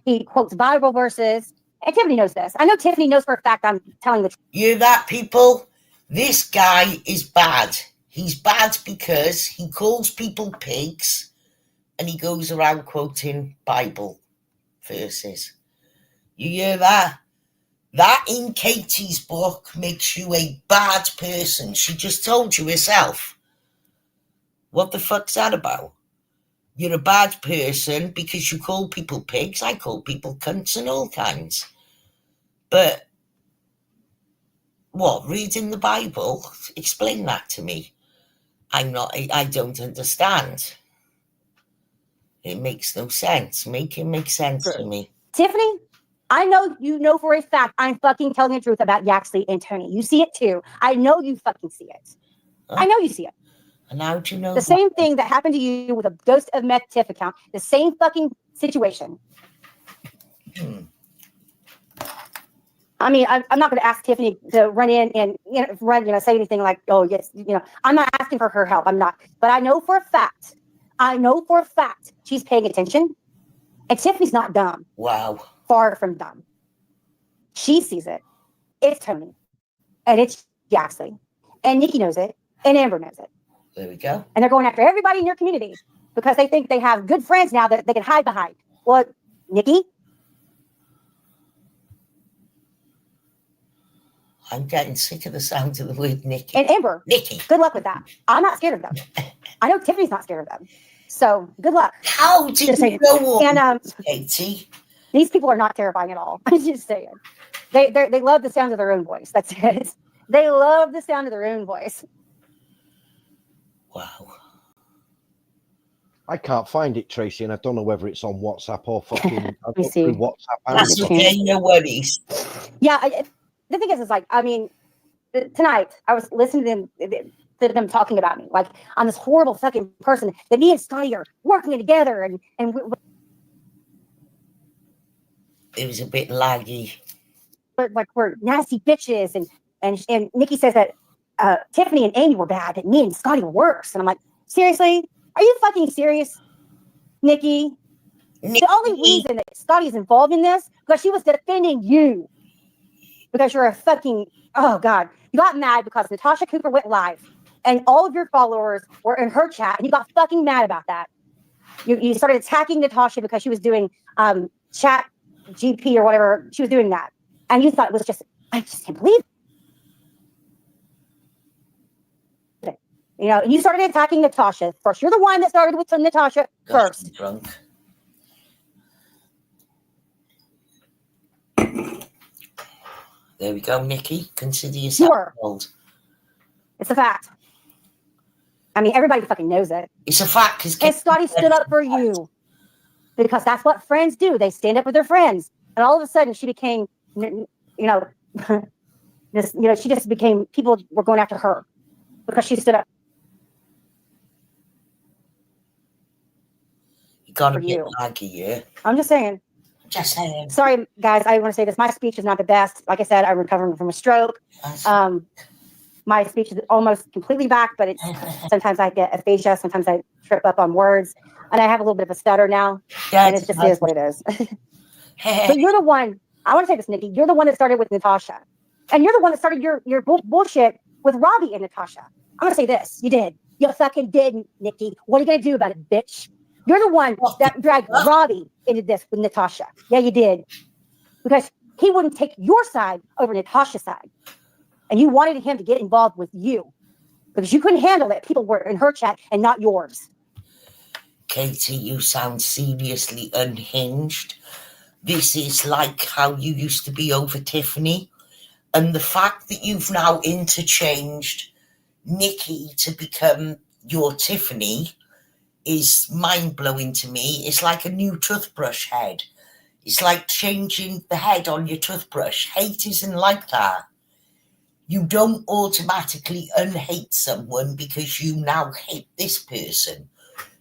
He quotes Bible verses. And Tiffany knows this. I know Tiffany knows for a fact I'm telling the truth. You hear that, people? This guy is bad. He's bad because he calls people pigs and he goes around quoting Bible verses. You hear that? That in Katie's book makes you a bad person. She just told you herself. What the fuck's that about? You're a bad person because you call people pigs. I call people cunts and all kinds. But what, reading the Bible? Explain that to me. I don't understand. It makes no sense. Make it make sense to me. Tiffany, I know you know for a fact I'm fucking telling the truth about Yaxley and Tony. You see it too. I know you fucking see it. I know you see it. And how do you know the same thing that happened to you with a Ghost of Meth Tiff account? The same fucking situation. I mean, I'm not going to ask Tiffany to run in and say anything like, oh yes, I'm not asking for her help. I'm not, but I know for a fact she's paying attention, and Tiffany's not dumb. Wow. Far from dumb. She sees it. It's Tony, and it's Yaxley, and Nikki knows it, and Amber knows it. There we go. And they're going after everybody in your community because they think they have good friends now that they can hide behind. Well, Nikki? I'm getting sick of the sound of the word Nikki. And Amber. Nikki. Good luck with that. I'm not scared of them. I know Tiffany's not scared of them. So good luck. How did you know all and, Katie? These people are not terrifying at all. I'm just saying. They love the sound of their own voice. That's it. They love the sound of their own voice. Wow. I can't find it, Tracy, and I don't know whether it's on WhatsApp or fucking WhatsApp. That's okay, no worries. Yeah, the thing is like, I mean, tonight I was listening to them talking about me, like I'm this horrible fucking person that me and Scotty are working together, and it was a bit laggy. But like we're nasty bitches, and Nikki says that Tiffany and Amy were bad, but me and Scotty were worse. And I'm like, seriously? Are you fucking serious, Nikki? The only reason that Scotty's involved in this because she was defending you. Because you're a fucking, oh God. You got mad because Natasha Cooper went live and all of your followers were in her chat and you got fucking mad about that. You started attacking Natasha because she was doing chat GP or whatever. She was doing that. And you thought it was just, I just can't believe it. And you started attacking Natasha first. You're the one that started with Natasha first. Drunk. There we go, Nikki. Consider yourself old. It's a fact. I mean, everybody fucking knows it. It's a fact. And Scotty stood up for you because that's what friends do. They stand up for their friends. And all of a sudden, she became, she just became, people were going after her because she stood up. You got a bit laggy, yeah? I'm just saying. Just saying. Sorry, guys. I want to say this. My speech is not the best. Like I said, I'm recovering from a stroke. My speech is almost completely back, but it's sometimes I get aphasia. Sometimes I trip up on words, and I have a little bit of a stutter now. Yeah, and it just is what it is. But you're the one. I want to say this, Nikki. You're the one that started with Natasha, and you're the one that started your bullshit with Robbie and Natasha. I'm gonna say this. You did. You fucking did, Nikki. What are you gonna do about it, bitch? You're the one that dragged Robbie into this with Natasha. Yeah, you did. Because he wouldn't take your side over Natasha's side. And you wanted him to get involved with you. Because you couldn't handle it. People were in her chat and not yours. Katie, you sound seriously unhinged. This is like how you used to be over Tiffany. And the fact that you've now interchanged Nikki to become your Tiffany is mind-blowing to me. It's like a new toothbrush head. It's like changing the head on your toothbrush. Hate isn't like that. You don't automatically unhate someone because you now hate this person.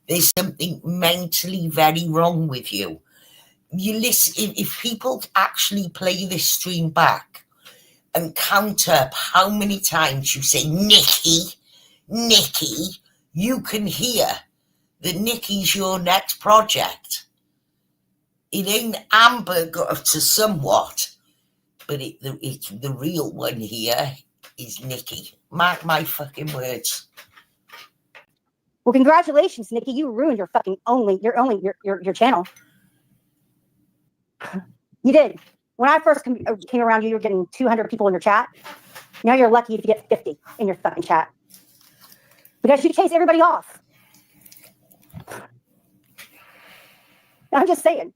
There's something mentally very wrong with you. You listen, if people actually play this stream back and count up how many times you say, Nikki, you can hear that Nikki's your next project. It ain't Amber got up to somewhat, but it's the real one here is Nikki. Mark my fucking words. Well, congratulations, Nikki. You ruined your channel. You did. When I first came around you were getting 200 people in your chat. Now you're lucky if you get 50 in your fucking chat. Because you chase everybody off. I'm just saying.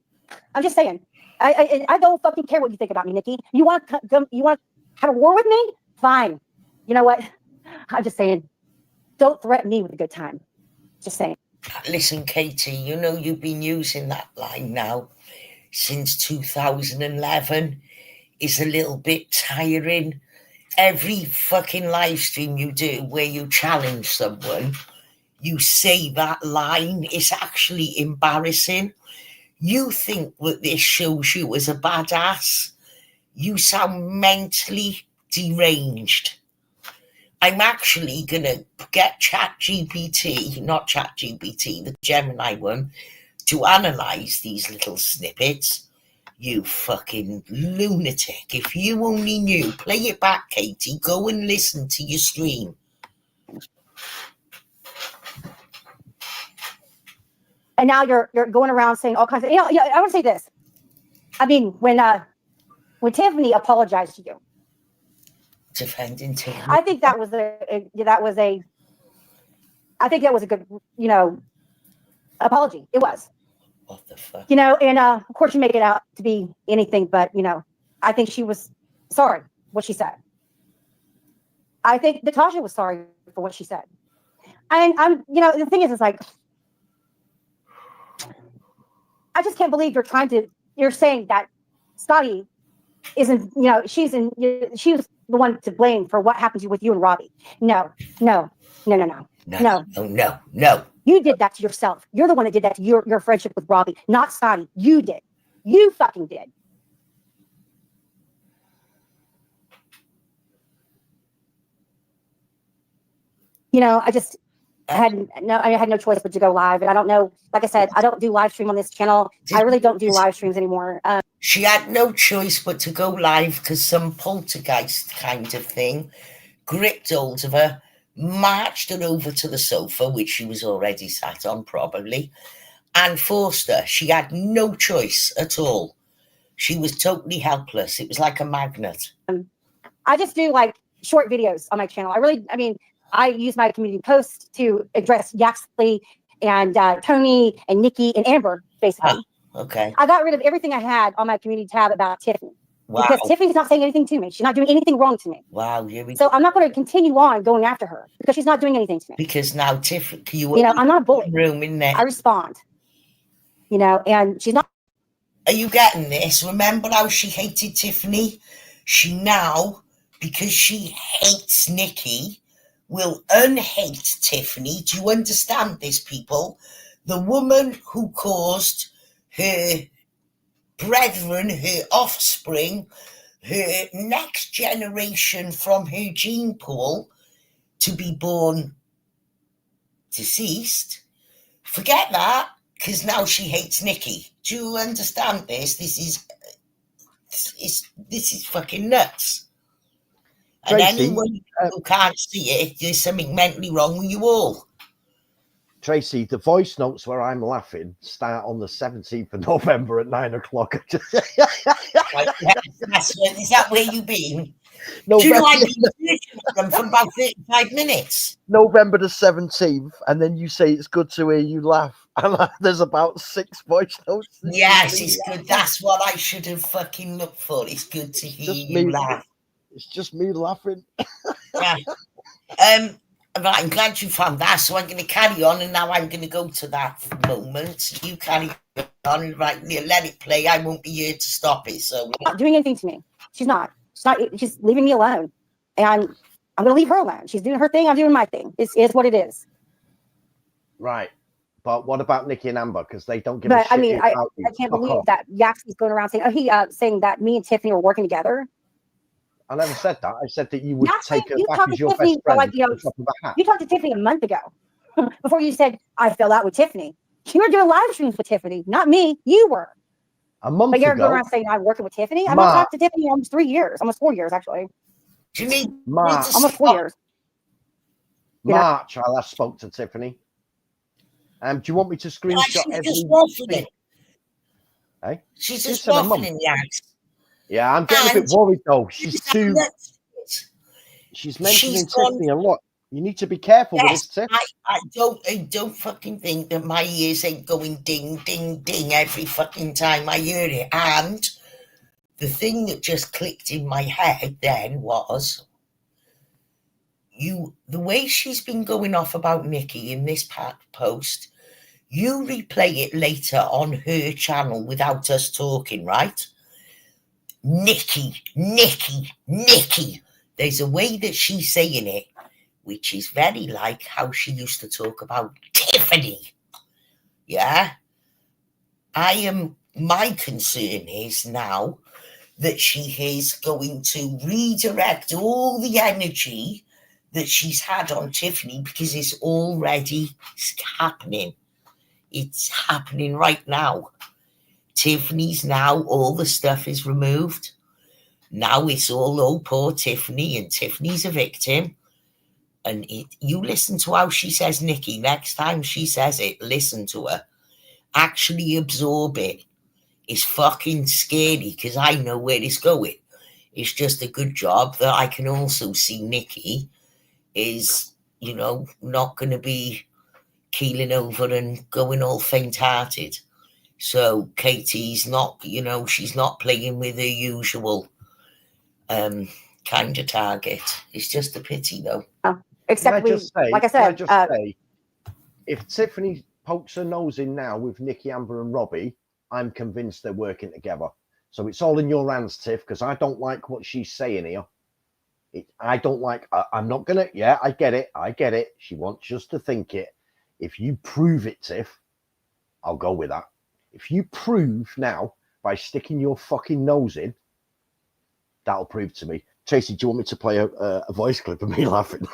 I don't fucking care what you think about me, Nikki. You want to have a war with me? Fine. You know what? I'm just saying. Don't threaten me with a good time. Just saying. Listen, Katie, you know you've been using that line now since 2011. It's a little bit tiring. Every fucking live stream you do where you challenge someone, you say that line. It's actually embarrassing. You think that this shows you as a badass. You sound mentally deranged. I'm actually going to get ChatGPT, not ChatGPT, the Gemini one, to analyze these little snippets. You fucking lunatic. If you only knew. Play it back, Katie. Go and listen to your stream. And now you're going around saying all kinds of, I want to say this. I mean, when Tiffany apologized to you, defending Tiffany, I think that was a good, apology. It was. What the fuck? And of course you make it out to be anything, but I think she was sorry what she said. I think Natasha was sorry for what she said. And the thing is, it's like, I just can't believe you're saying that Scotty isn't, she was the one to blame for what happened with you and Robbie. No. You did that to yourself. You're the one that did that to your friendship with Robbie, not Scotty. You did. You fucking did. I had no choice but to go live. And I don't know, like I said, I don't do live stream on this channel. I really don't do live streams anymore. She had no choice but to go live because some poltergeist kind of thing gripped hold of her, marched her over to the sofa, which she was already sat on probably, and forced her. She had no choice at all. She was totally helpless. It was like a magnet. I just do like short videos on my channel. I use my community posts to address Yaxley and Tony and Nikki and Amber, basically. Okay. I got rid of everything I had on my community tab about Tiffany. Wow. Because Tiffany's not saying anything to me. She's not doing anything wrong to me. Wow. So I'm not going to continue on going after her because she's not doing anything to me. Because now Tiffany, I'm not a bully. Room in there. I respond. And she's not. Are you getting this? Remember how she hated Tiffany? She now, because she hates Nikki, will unhate Tiffany. Do you understand this, people? The woman who caused her brethren, her offspring, her next generation from her gene pool to be born deceased. Forget that, because now she hates Nikki. Do you understand this? This is fucking nuts. And Tracy, anyone who can't see it, there's something mentally wrong with you all. Tracy, the voice notes where I'm laughing start on the 17th of November at 9 o'clock. Is that where you've been? November, Do you know I've been searching for them for about 35 minutes? November the 17th, and then you say it's good to hear you laugh. And there's about 6 voice notes. Yes, it's good. That's what I should have fucking looked for. It's good to hear you laugh. It's just me laughing. Yeah. Right, I'm glad you found that. So I'm going to carry on, and now I'm going to go to that moment. You carry on, right? Let it play. I won't be here to stop it. So not doing anything to me. She's not. She's leaving me alone, and I'm going to leave her alone. She's doing her thing. I'm doing my thing. It's what it is. Right. But what about Nikki and Amber? Because they don't give a shit. I mean, I can't believe that Yaxley's going around saying that me and Tiffany were working together. I never said that. I said that you would take her you back as your Tiffany best friend. Like, you talked to Tiffany a month ago before you said I fell out with Tiffany. You were doing live streams with Tiffany, not me. You were. A month ago. But you're ago, going around saying I'm working with Tiffany. I've not talked to Tiffany in almost 3 years, almost 4 years actually. Do you need almost 4 years? March, I last spoke to Tiffany. Do you want me to screenshot everything? Hey? She's just waffling, Yax. Yeah, I'm getting a bit worried though. She's mentioning Tiffany a lot. You need to be careful with this, Tiff. I don't fucking think that my ears ain't going ding, ding, ding every fucking time I hear it. And the thing that just clicked in my head then was the way she's been going off about Nikki in this post, you replay it later on her channel without us talking, right? Nikki. There's a way that she's saying it, which is very like how she used to talk about Tiffany. Yeah? My concern is now that she is going to redirect all the energy that she's had on Tiffany because it's already happening. It's happening right now. Tiffany's now, all the stuff is removed. Now it's all, oh, poor Tiffany, and Tiffany's a victim. And you listen to how she says Nikki. Next time she says it, listen to her. Actually absorb it. It's fucking scary because I know where it's going. It's just a good job that I can also see Nikki is, not going to be keeling over and going all faint-hearted. So Katie's not, she's not playing with her usual kind of target. It's just a pity, though. Oh, except like I said, say, if Tiffany pokes her nose in now with Nikki, Amber, and Robbie, I'm convinced they're working together. So it's all in your hands, Tiff, because I don't like what she's saying here. I don't like. I'm not gonna. Yeah, I get it. She wants us to think it. If you prove it, Tiff, I'll go with that. If you prove now by sticking your fucking nose in, that'll prove to me. Tracy, do you want me to play a voice clip of me laughing?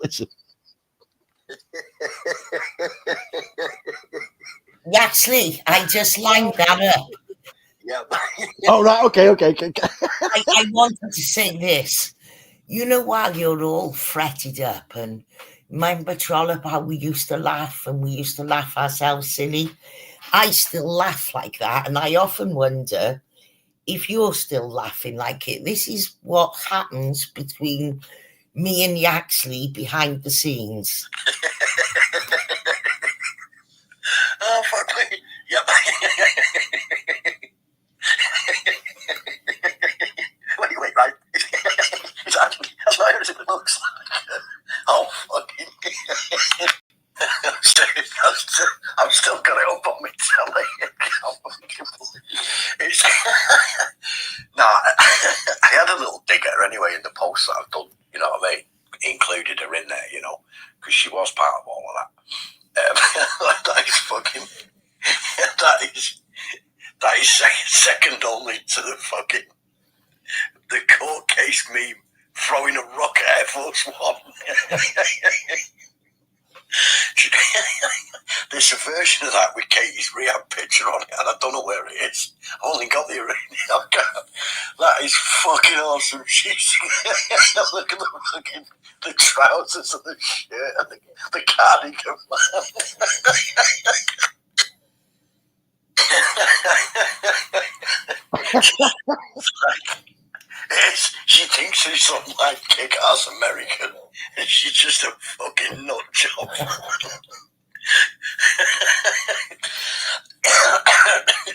Listen. Actually, I just lined that up. Yep. Oh, right. Okay. I wanted to say this. While you're all fretted up, and remember, Trollop, how we used to laugh and we used to laugh ourselves silly? I still laugh like that, and I often wonder if you're still laughing like it. This is what happens between me and Yaxley behind the scenes. Oh, fuck me. Yep. Wait, right? Exactly. That's what it looks like. Oh, fucking. I've still got it up on my telly. I had a little dig at her anyway in the post that I've done, you know what I mean? Included her in there, because she was part of all of that. That is fucking. That is. That is second only to the court case meme throwing a rock at Air Force One. There's a version of that with Katie's rehab picture on it, and I don't know where it is. I only got the original. That is fucking awesome. She's look at the trousers and the shirt and the cardigan. She thinks she's some like kick-ass American, and she's just a fucking nut job.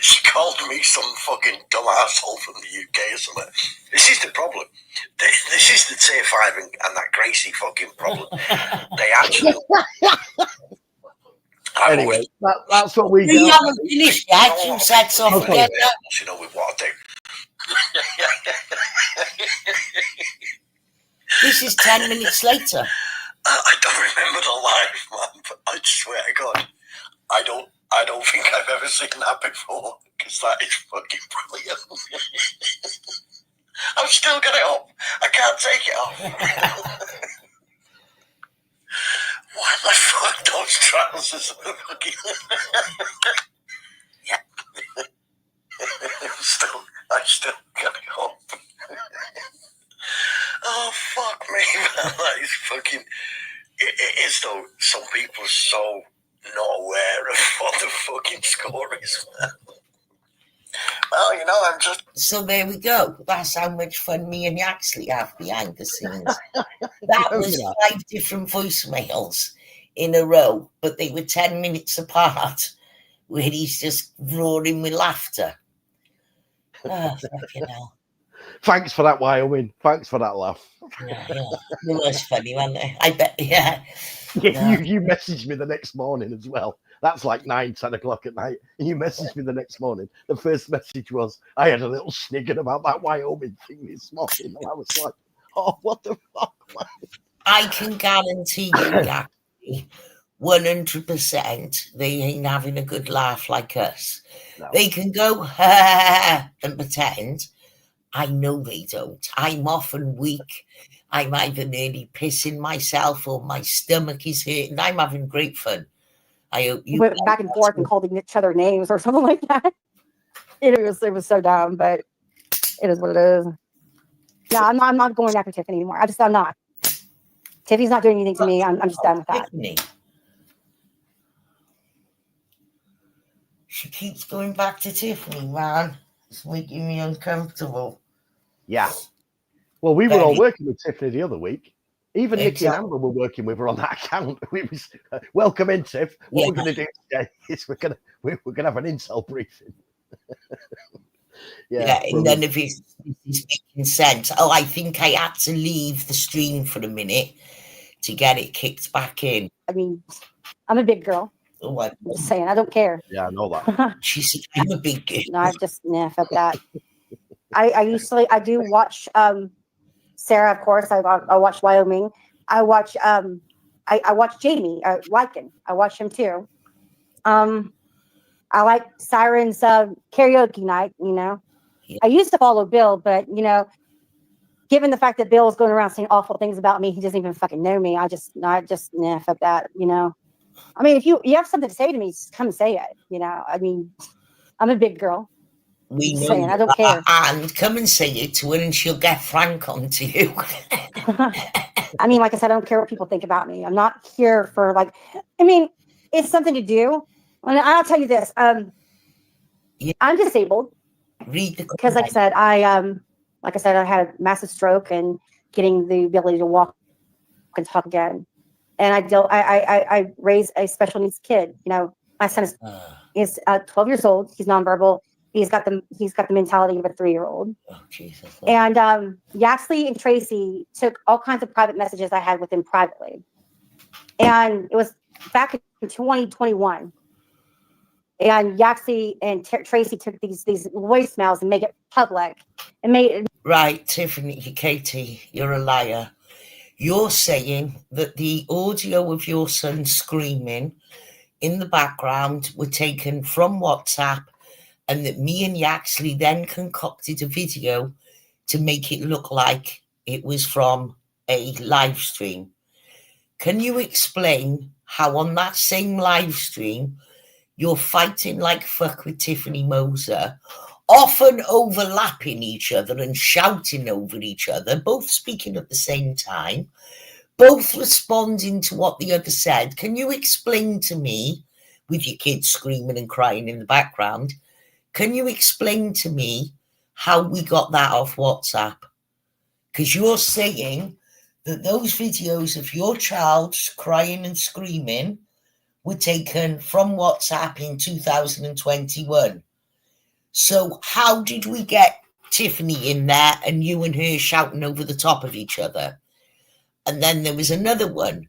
She called me some fucking dumb asshole from the UK or something. This is the problem. This is the tier 5 and that Gracie fucking problem. They actually. Anyway, that's what we You got. haven't finished yet. You said so. Okay. Forget that. You know, with what I do. This is 10 minutes later. I don't remember the live, man, but I swear to God, I don't think I've ever seen that before, because that is fucking brilliant. I've still got it up. I can't take it off. Why the fuck those trousers are fucking... I still got it up. Oh, fuck me, man. That is fucking... It is, though. Some people are so not aware of what the fucking score is, man. Well, you know, I'm just... So there we go. That's how much fun me and Yaxley have behind the scenes. That was 5 different voicemails in a row, but they were 10 minutes apart, where he's just roaring with laughter. Oh, fucking hell. Thanks for that, Wyoming. Thanks for that laugh. Yeah. It was funny, wasn't it? I bet, yeah. You messaged me the next morning as well. That's like 9-10 o'clock at night. And you messaged me the next morning. The first message was, I had a little snigger about that Wyoming thing this morning. And I was like, oh, what the fuck, man? I can guarantee you, Gary, 100% they ain't having a good laugh like us. No. They can go, ha, and pretend. I know they don't. I'm often weak. I'm either nearly pissing myself or my stomach is hurting. I'm having great fun. I hope you went back and forth and calling each other names or something like that. It was so dumb, but it is what it is. Yeah, I'm not going after Tiffany anymore. I'm not. Tiffany's not doing anything to me. I'm just done with that. Tiffany. She keeps going back to Tiffany, man. It's making me uncomfortable. Yeah. Well, we were all working with Tiffany the other week. Even Nikki and Exactly. Amber were working with her on that account. We was welcome in, Tiff. What we're going to do today is we're going to have an intel briefing. Yeah, and none of this is making sense. Oh, I think I had to leave the stream for a minute to get it kicked back in. I mean, I'm a big girl. Oh, I'm Just saying, I don't care. Yeah, I know that. she said, I'm a big girl. No, I just fuck that. I do watch Sarah, of course. I watch Wyoming. I watch I watch Jamie Lycan. I watch him too. I like Siren's karaoke night. You know, I used to follow Bill, but you know, given the fact that Bill is going around saying awful things about me, he doesn't even fucking know me. I just fuck that. You know, I mean, if you have something to say to me, just come and say it. You know, I mean, I'm a big girl. We know Saying, I don't care. And come and say it to her and she'll get Frank onto you. I mean, like I said, I don't care what people think about me. I'm not here for I mean, it's something to do. And I'll tell you this. I'm disabled. Read the Because like I said, I had a massive stroke and getting the ability to walk and talk again. And I raised a special needs kid. You know, my son is 12 years old. He's nonverbal. He's got the mentality of a 3-year-old. Oh, Jesus. And Yaxley and Tracy took all kinds of private messages I had with him privately. And it was back in 2021. And Yaxley and Tracy took these voicemails and made it public. And made it. Right, Tiffany, Katie, you're a liar. You're saying that the audio of your son screaming in the background were taken from WhatsApp and that me and Yaxley then concocted a video to make it look like it was from a live stream. Can you explain how on that same live stream you're fighting like fuck with Tiffany Moser, often overlapping each other and shouting over each other, both speaking at the same time, both responding to what the other said? Can you explain to me, with your kids screaming and crying in the background, can you explain to me how we got that off WhatsApp? Because you're saying that those videos of your child crying and screaming were taken from WhatsApp in 2021. So how did we get Tiffany in there and you and her shouting over the top of each other? And then there was another one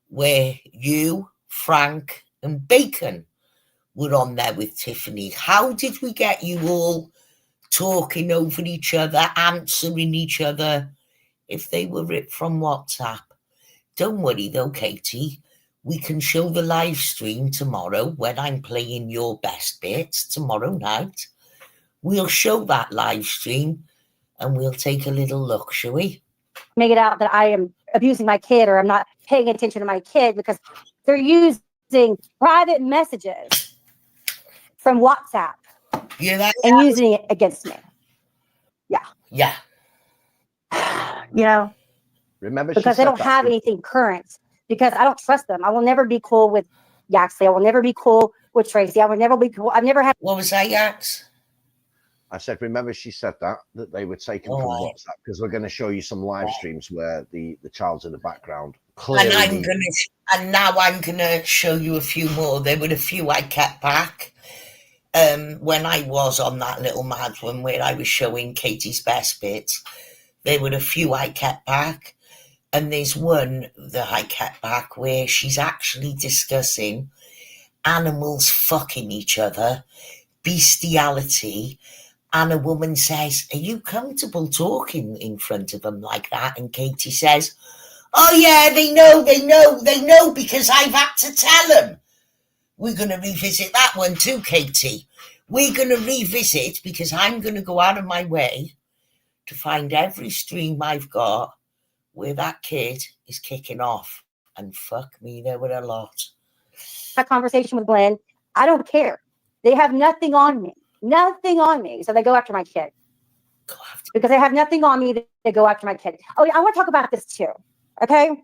where you, Frank, and Bacon were on there with Tiffany. How did we get you all talking over each other, answering each other, if they were ripped from WhatsApp? Don't worry though, Katie. We can show the live stream tomorrow when I'm playing your best bits tomorrow night. We'll show that live stream and we'll take a little look, shall we? Make it out that I am abusing my kid or I'm not paying attention to my kid because they're using private messages from WhatsApp and using it against me. Yeah. You know, Remember, because they don't have anything current, because I don't trust them. I will never be cool with Yaxley. I will never be cool with Tracy. I will never be cool. I've never had. What was that, Yax? I said, remember, she said that they were taken from WhatsApp, because we're going to show you some live streams where the child's in the background. Clearly. And now I'm gonna show you a few more. There were a few I kept back when I was on that little mad one where I was showing Katie's best bits. There were a few I kept back, and there's one that I kept back where she's actually discussing animals fucking each other, bestiality, and a woman says, "Are you comfortable talking in front of them like that?" And Katie says, "Oh yeah, they know because I've had to tell them." We're going to revisit that one too, Katie. We're going to revisit, because I'm going to go out of my way to find every stream I've got where that kid is kicking off. And fuck me, there were a lot. That conversation with Glenn, I don't care. They have nothing on me. Nothing on me. So they go after my kid. Because they have nothing on me, they go after my kid. Oh yeah, I want to talk about this too. Okay?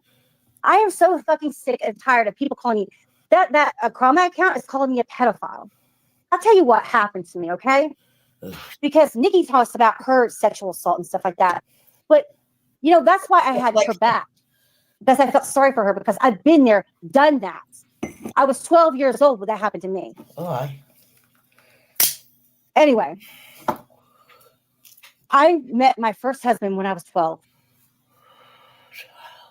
I am so fucking sick and tired of people calling me that Chroma account is calling me a pedophile. I'll tell you what happened to me, okay? Because Nikki talks about her sexual assault and stuff like that. But you know, that's why I had her back. Because I felt sorry for her, because I've been there, done that. I was 12 years old when that happened to me. All right. Anyway, I met my first husband when I was 12.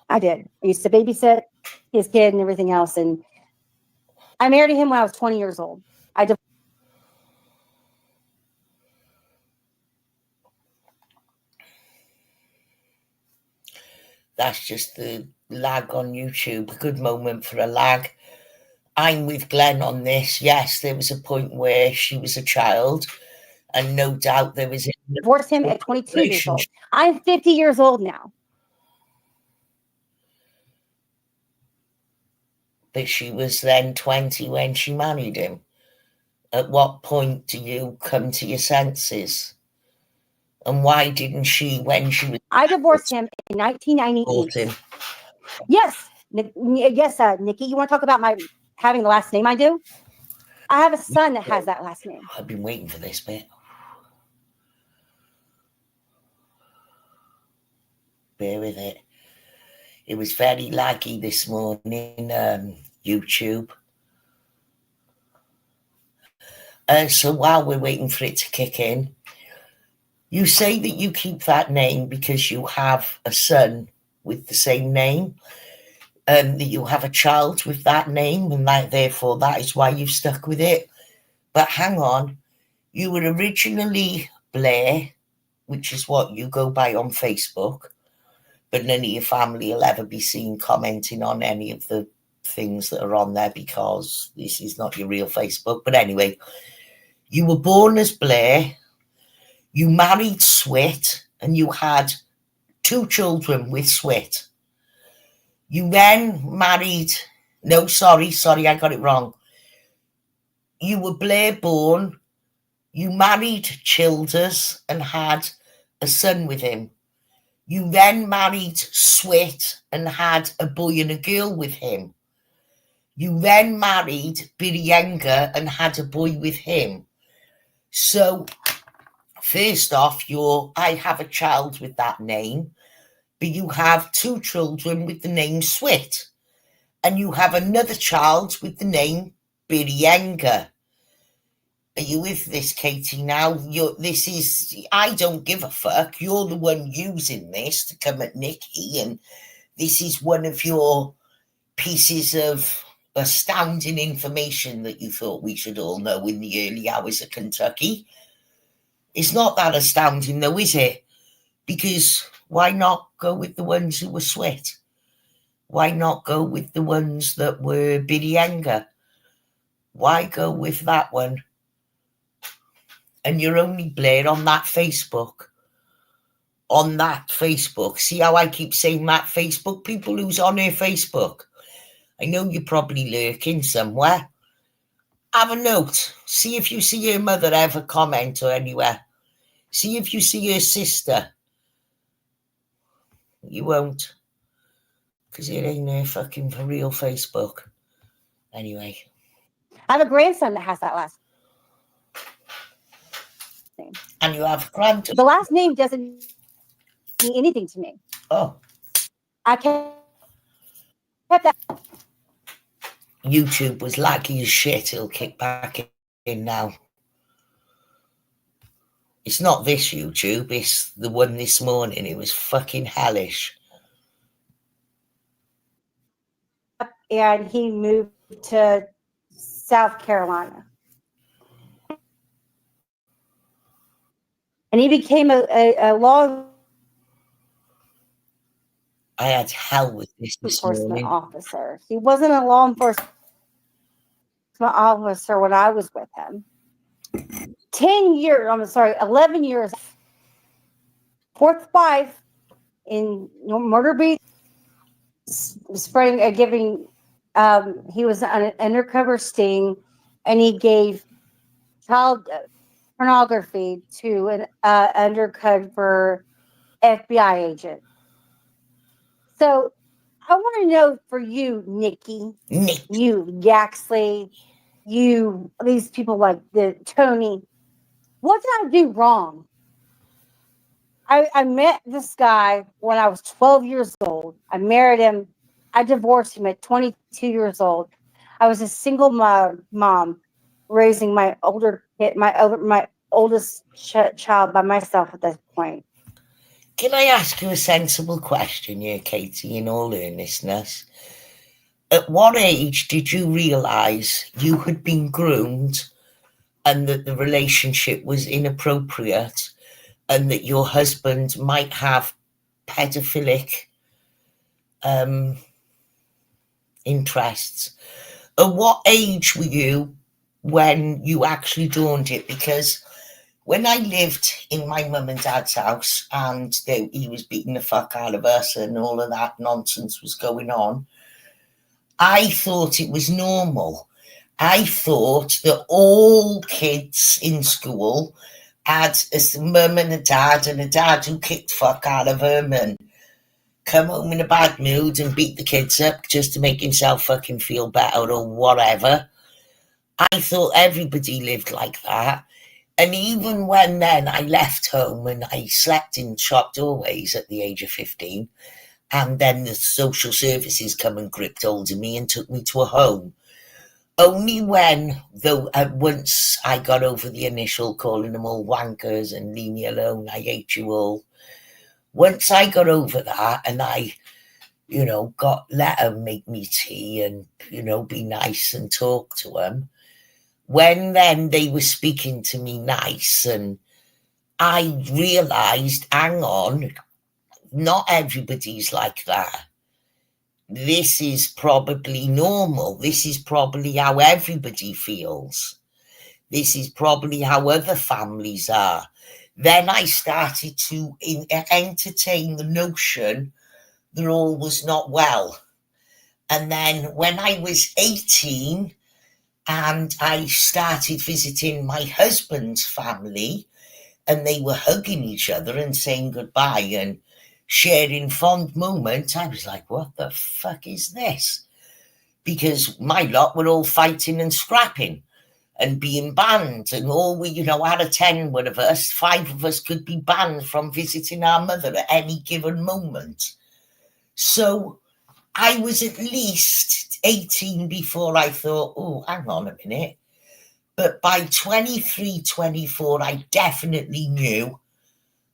I did. I used to babysit his kid and everything else. And I married him when I was 20 years old. That's just the lag on YouTube. A good moment for a lag. I'm with Glenn on this. Yes, there was a point where she was a child, and no doubt there was. Divorced him at 22 years old. I'm 50 years old now. But she was then 20 when she married him. At what point do you come to your senses? And why didn't she, when she was... I divorced him in 1998. Yes. Yes, Nikki, you want to talk about my having the last name I do? I have a son that has that last name. I've been waiting for this bit. Bear with it. It was very laggy this morning, YouTube. So while we're waiting for it to kick in, you say that you keep that name because you have a son with the same name, that you have a child with that name, and that therefore that is why you've stuck with it. But hang on, you were originally Blair, which is what you go by on Facebook, but none of your family will ever be seen commenting on any of the things that are on there because this is not your real Facebook. But anyway, You were born as Blair. You married Swit, and you had 2 children with Swit. You then married... No, sorry, I got it wrong. You were Blair born. You married Childers and had a son with him. You then married Swit and had a boy and a girl with him. You then married Biryenga and had a boy with him. So, first off, I have a child with that name, but you have 2 children with the name Swit. And you have another child with the name Biryenga. Are you with this, Katie? Now, I don't give a fuck. You're the one using this to come at Nikki, and this is one of your pieces of astounding information that you thought we should all know in the early hours of Kentucky. It's not that astounding, though, is it? Because why not go with the ones who were Swit? Why not go with the ones that were Biryenga? Why go with that one? And you're only Blair on that Facebook. On that Facebook. See how I keep saying that Facebook? People who's on her Facebook. I know you're probably lurking somewhere. Have a note. See if you see her mother ever comment or anywhere. See if you see her sister. You won't. Because it ain't her fucking for real Facebook. Anyway. I have a grandson that has that last name. And you have a granddaughter. The last name doesn't mean anything to me. Oh. I kept that. YouTube was laggy as shit. It'll kick back in now. It's not this YouTube. It's the one this morning. It was fucking hellish. And he moved to South Carolina. And he became a law I had hell with this enforcement morning. officer. He wasn't a law enforcement officer when I was with him. 11 years. 4th wife in Murder Beach, giving, he was an undercover sting, and he gave child pornography to an undercover FBI agent. So I want to know for you, Nikki, you, Yaxley, you, these people like Tony, what did I do wrong? I met this guy when I was 12 years old. I married him. I divorced him at 22 years old. I was a single mom raising my older kid, my oldest child by myself at that point. Can I ask you a sensible question here, Katie, in all earnestness? At what age did you realise you had been groomed and that the relationship was inappropriate and that your husband might have pedophilic interests? At what age were you when you actually dawned it? Because when I lived in my mum and dad's house and he was beating the fuck out of us and all of that nonsense was going on, I thought it was normal. I thought that all kids in school had a mum and a dad who kicked fuck out of them and come home in a bad mood and beat the kids up just to make himself fucking feel better or whatever. I thought everybody lived like that. And even when then I left home and I slept in shop doorways at the age of 15, and then the social services come and gripped hold of me and took me to a home. Only when, once I got over the initial calling them all wankers and leave me alone, I hate you all. Once I got over that and I, let them make me tea and, be nice and talk to them, when then they were speaking to me nice and I realised, hang on, not everybody's like that. This is probably normal. This is probably how everybody feels. This is probably how other families are. Then I started to entertain the notion that all was not well. And then when I was 18 and I started visiting my husband's family, and they were hugging each other and saying goodbye and sharing fond moments, I was like, what the fuck is this? Because my lot were all fighting and scrapping and being banned, and all we, out of 10 one of us, 5 of us could be banned from visiting our mother at any given moment. So I was at least 18 before I thought, oh, hang on a minute. But by 23, 24, I definitely knew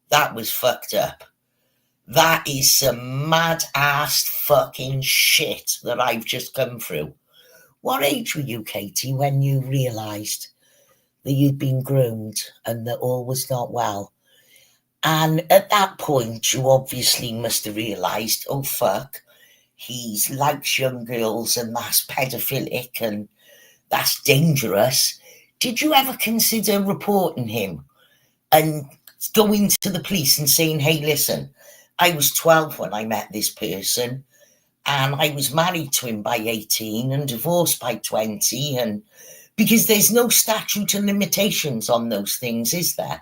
that was fucked up. That is some mad-ass fucking shit that I've just come through. What age were you, Katie, when you realised that you'd been groomed and that all was not well? And at that point, you obviously must have realised, oh, fuck, he likes young girls and that's pedophilic and that's dangerous. Did you ever consider reporting him and going to the police and saying, hey, listen, I was 12 when I met this person and I was married to him by 18 and divorced by 20, and because there's no statute of limitations on those things, is there?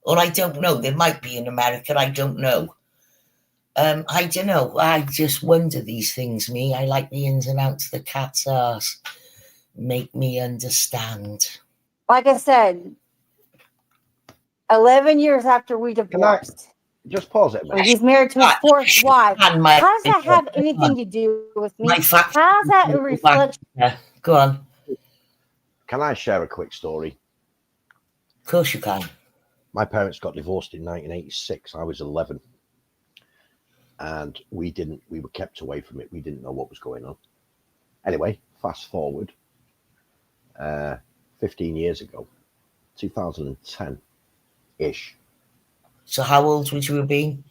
Or I don't know. There might be in America. I don't know. I don't know. I just wonder these things, me. I like the ins and outs of the cat's arse. Make me understand. Like I said, 11 years after we divorced. Just pause it a minute. He's married to his fourth wife. How does that have anything to do with me? How's that a reflection? Yeah, go on. Can I share a quick story? Of course you can. My parents got divorced in 1986. I was 11. And we were kept away from it. We didn't know what was going on. Anyway, fast forward 15 years ago, 2010-ish. So how old would you have been?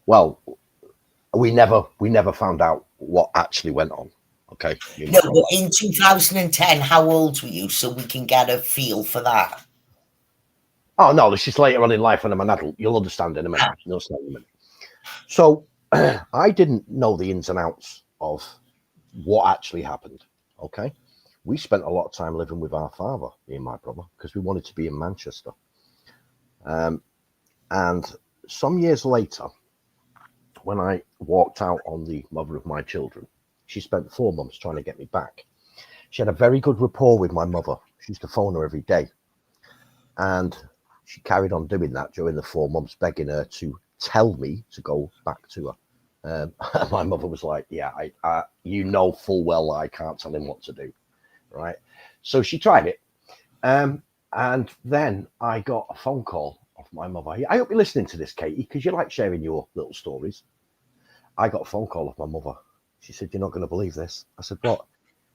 Well, we never found out what actually went on. Okay. No, but in 2010, how old were you, so we can get a feel for that? Oh no, this is later on in life when I'm an adult. You'll understand in a minute. You'll understand in a minute. So I didn't know the ins and outs of what actually happened. Okay. We spent a lot of time living with our father, me and my brother, because we wanted to be in Manchester. And some years later, when I walked out on the mother of my children, she spent 4 months trying to get me back. She had a very good rapport with my mother. She used to phone her every day. And she carried on doing that during the 4 months, begging her to tell me to go back to her. My mother was like, yeah, I full well I can't tell him what to do. Right. So she tried it. And then I got a phone call of my mother. I hope you're listening to this, Katie, because you like sharing your little stories. I got a phone call of my mother. She said, you're not going to believe this. I said, what?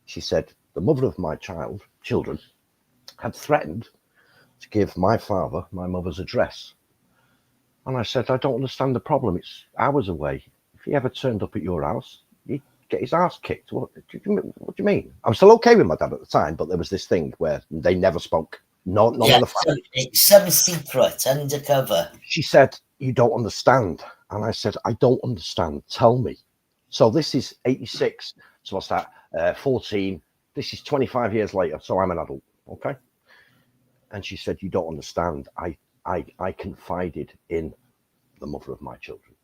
She said, the mother of my children had threatened to give my father my mother's address. And I said, I don't understand the problem. It's hours away. If he ever turned up at your house, he'd get his ass kicked. What do you mean? I'm still okay with my dad at the time, but there was this thing where they never spoke. Not on the family. Some secret undercover. She said, you don't understand. And I said, I don't understand. Tell me. So this is 86. So what's that? 14. This is 25 years later. So I'm an adult. Okay. And she said, you don't understand. I confided in the mother of my children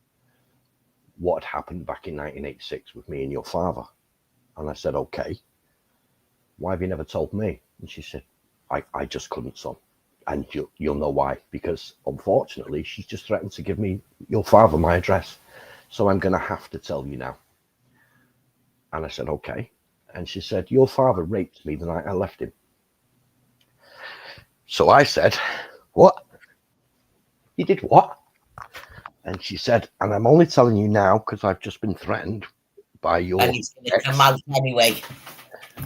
what had happened back in 1986 with me and your father. And I said, okay, why have you never told me? And she said, I just couldn't, son. And you'll know why, because unfortunately, she's just threatened to give me your father my address. So I'm going to have to tell you now. And I said, okay. And she said, your father raped me the night I left him. So I said, what? You did what? And she said, and I'm only telling you now because I've just been threatened by your And it's going to come out anyway.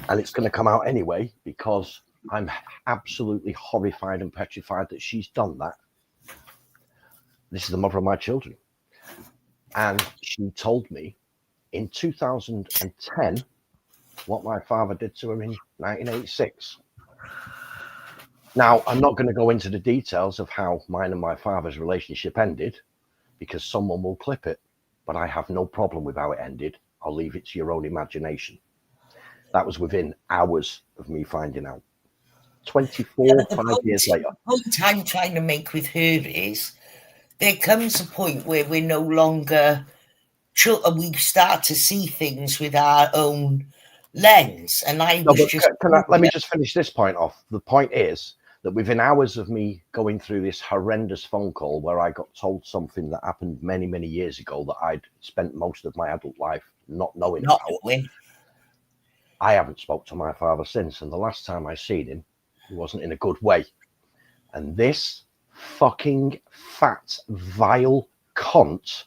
And it's going to come out anyway because I'm absolutely horrified and petrified that she's done that. This is the mother of my children. And she told me in 2010 what my father did to her in 1986. Now, I'm not going to go into the details of how mine and my father's relationship ended, because someone will clip it, but I have no problem with how it ended. I'll leave it to your own imagination. That was within hours of me finding out. 24, 5 years later. The point I'm trying to make with her is there comes a point where we're no longer, we start to see things with our own lens. And let me just finish this point off. The point is that within hours of me going through this horrendous phone call where I got told something that happened many, many years ago that I'd spent most of my adult life not knowing about, I haven't spoke to my father since. And the last time I seen him, he wasn't in a good way. And this fucking fat, vile cunt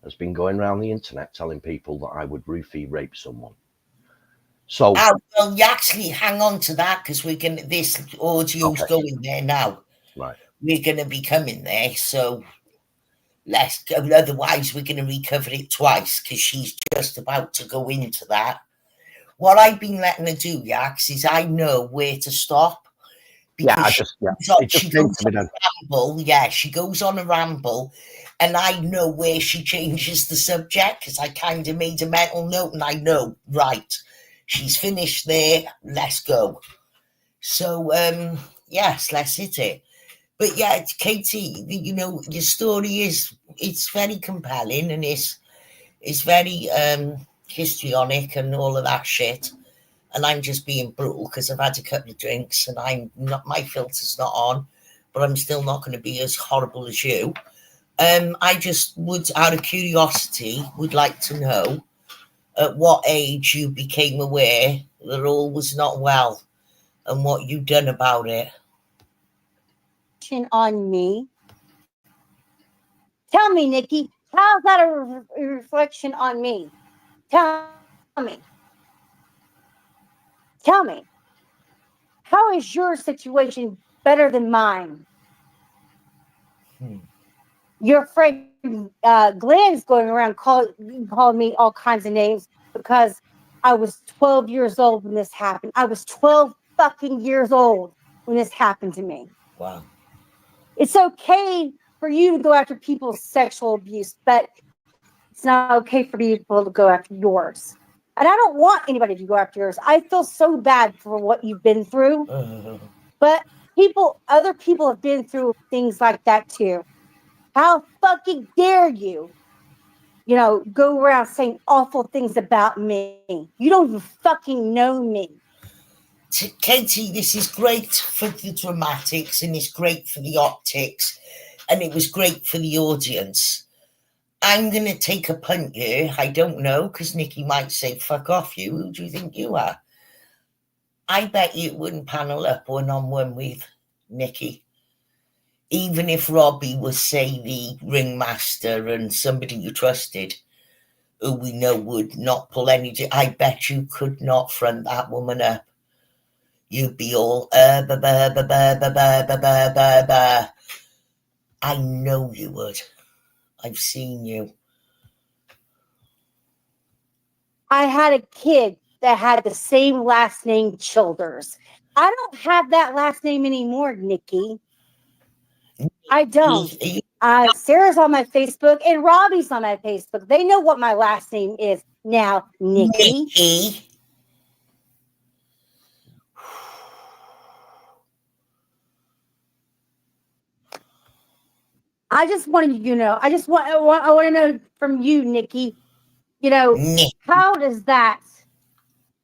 has been going around the internet telling people that I would roofie rape someone. So, well, you actually hang on to that because we're going to, this audio's going there now. Right. We're going to be coming there. So let's go. Otherwise, we're going to recover it twice because she's just about to go into that. What I've been letting her do, Yax, is I know where to stop. She goes on a ramble. Yeah, she goes on a ramble, and I know where she changes the subject because I kind of made a mental note, and I know, right, she's finished there. Let's go. So, yes, let's hit it. But yeah, Katie, you know, your story it's very compelling and it's very histrionic and all of that shit. And I'm just being brutal because I've had a couple of drinks and my filter's not on, but I'm still not going to be as horrible as you. I just would, out of curiosity, would like to know at what age you became aware that all was not well and what you've done about it. On me. Tell me, Nikki, how's that a reflection on me? Tell me. Tell me, how is your situation better than mine? Your friend Glenn's going around calling me all kinds of names because I was 12 years old when this happened. I was 12 fucking years old when this happened to me. Wow. It's okay for you to go after people's sexual abuse, but it's not okay for people to go after yours. And I don't want anybody to go after yours. I feel so bad for what you've been through. But other people have been through things like that too. How fucking dare you, go around saying awful things about me. You don't even fucking know me. Katie, this is great for the dramatics and it's great for the optics and it was great for the audience. I'm going to take a punt here. I don't know, because Nikki might say, fuck off you. Who do you think you are? I bet you wouldn't panel up one-on-one with Nikki. Even if Robbie was, say, the ringmaster and somebody you trusted, who we know would not pull any... I bet you could not front that woman up. You'd be all... I know you would. I've seen you. I had a kid that had the same last name, Childers. I don't have that last name anymore, Nikki. I don't. Sarah's on my Facebook and Robbie's on my Facebook. They know what my last name is now, Nikki. I just wanted you to know. I want to know from you, Nikki. How does that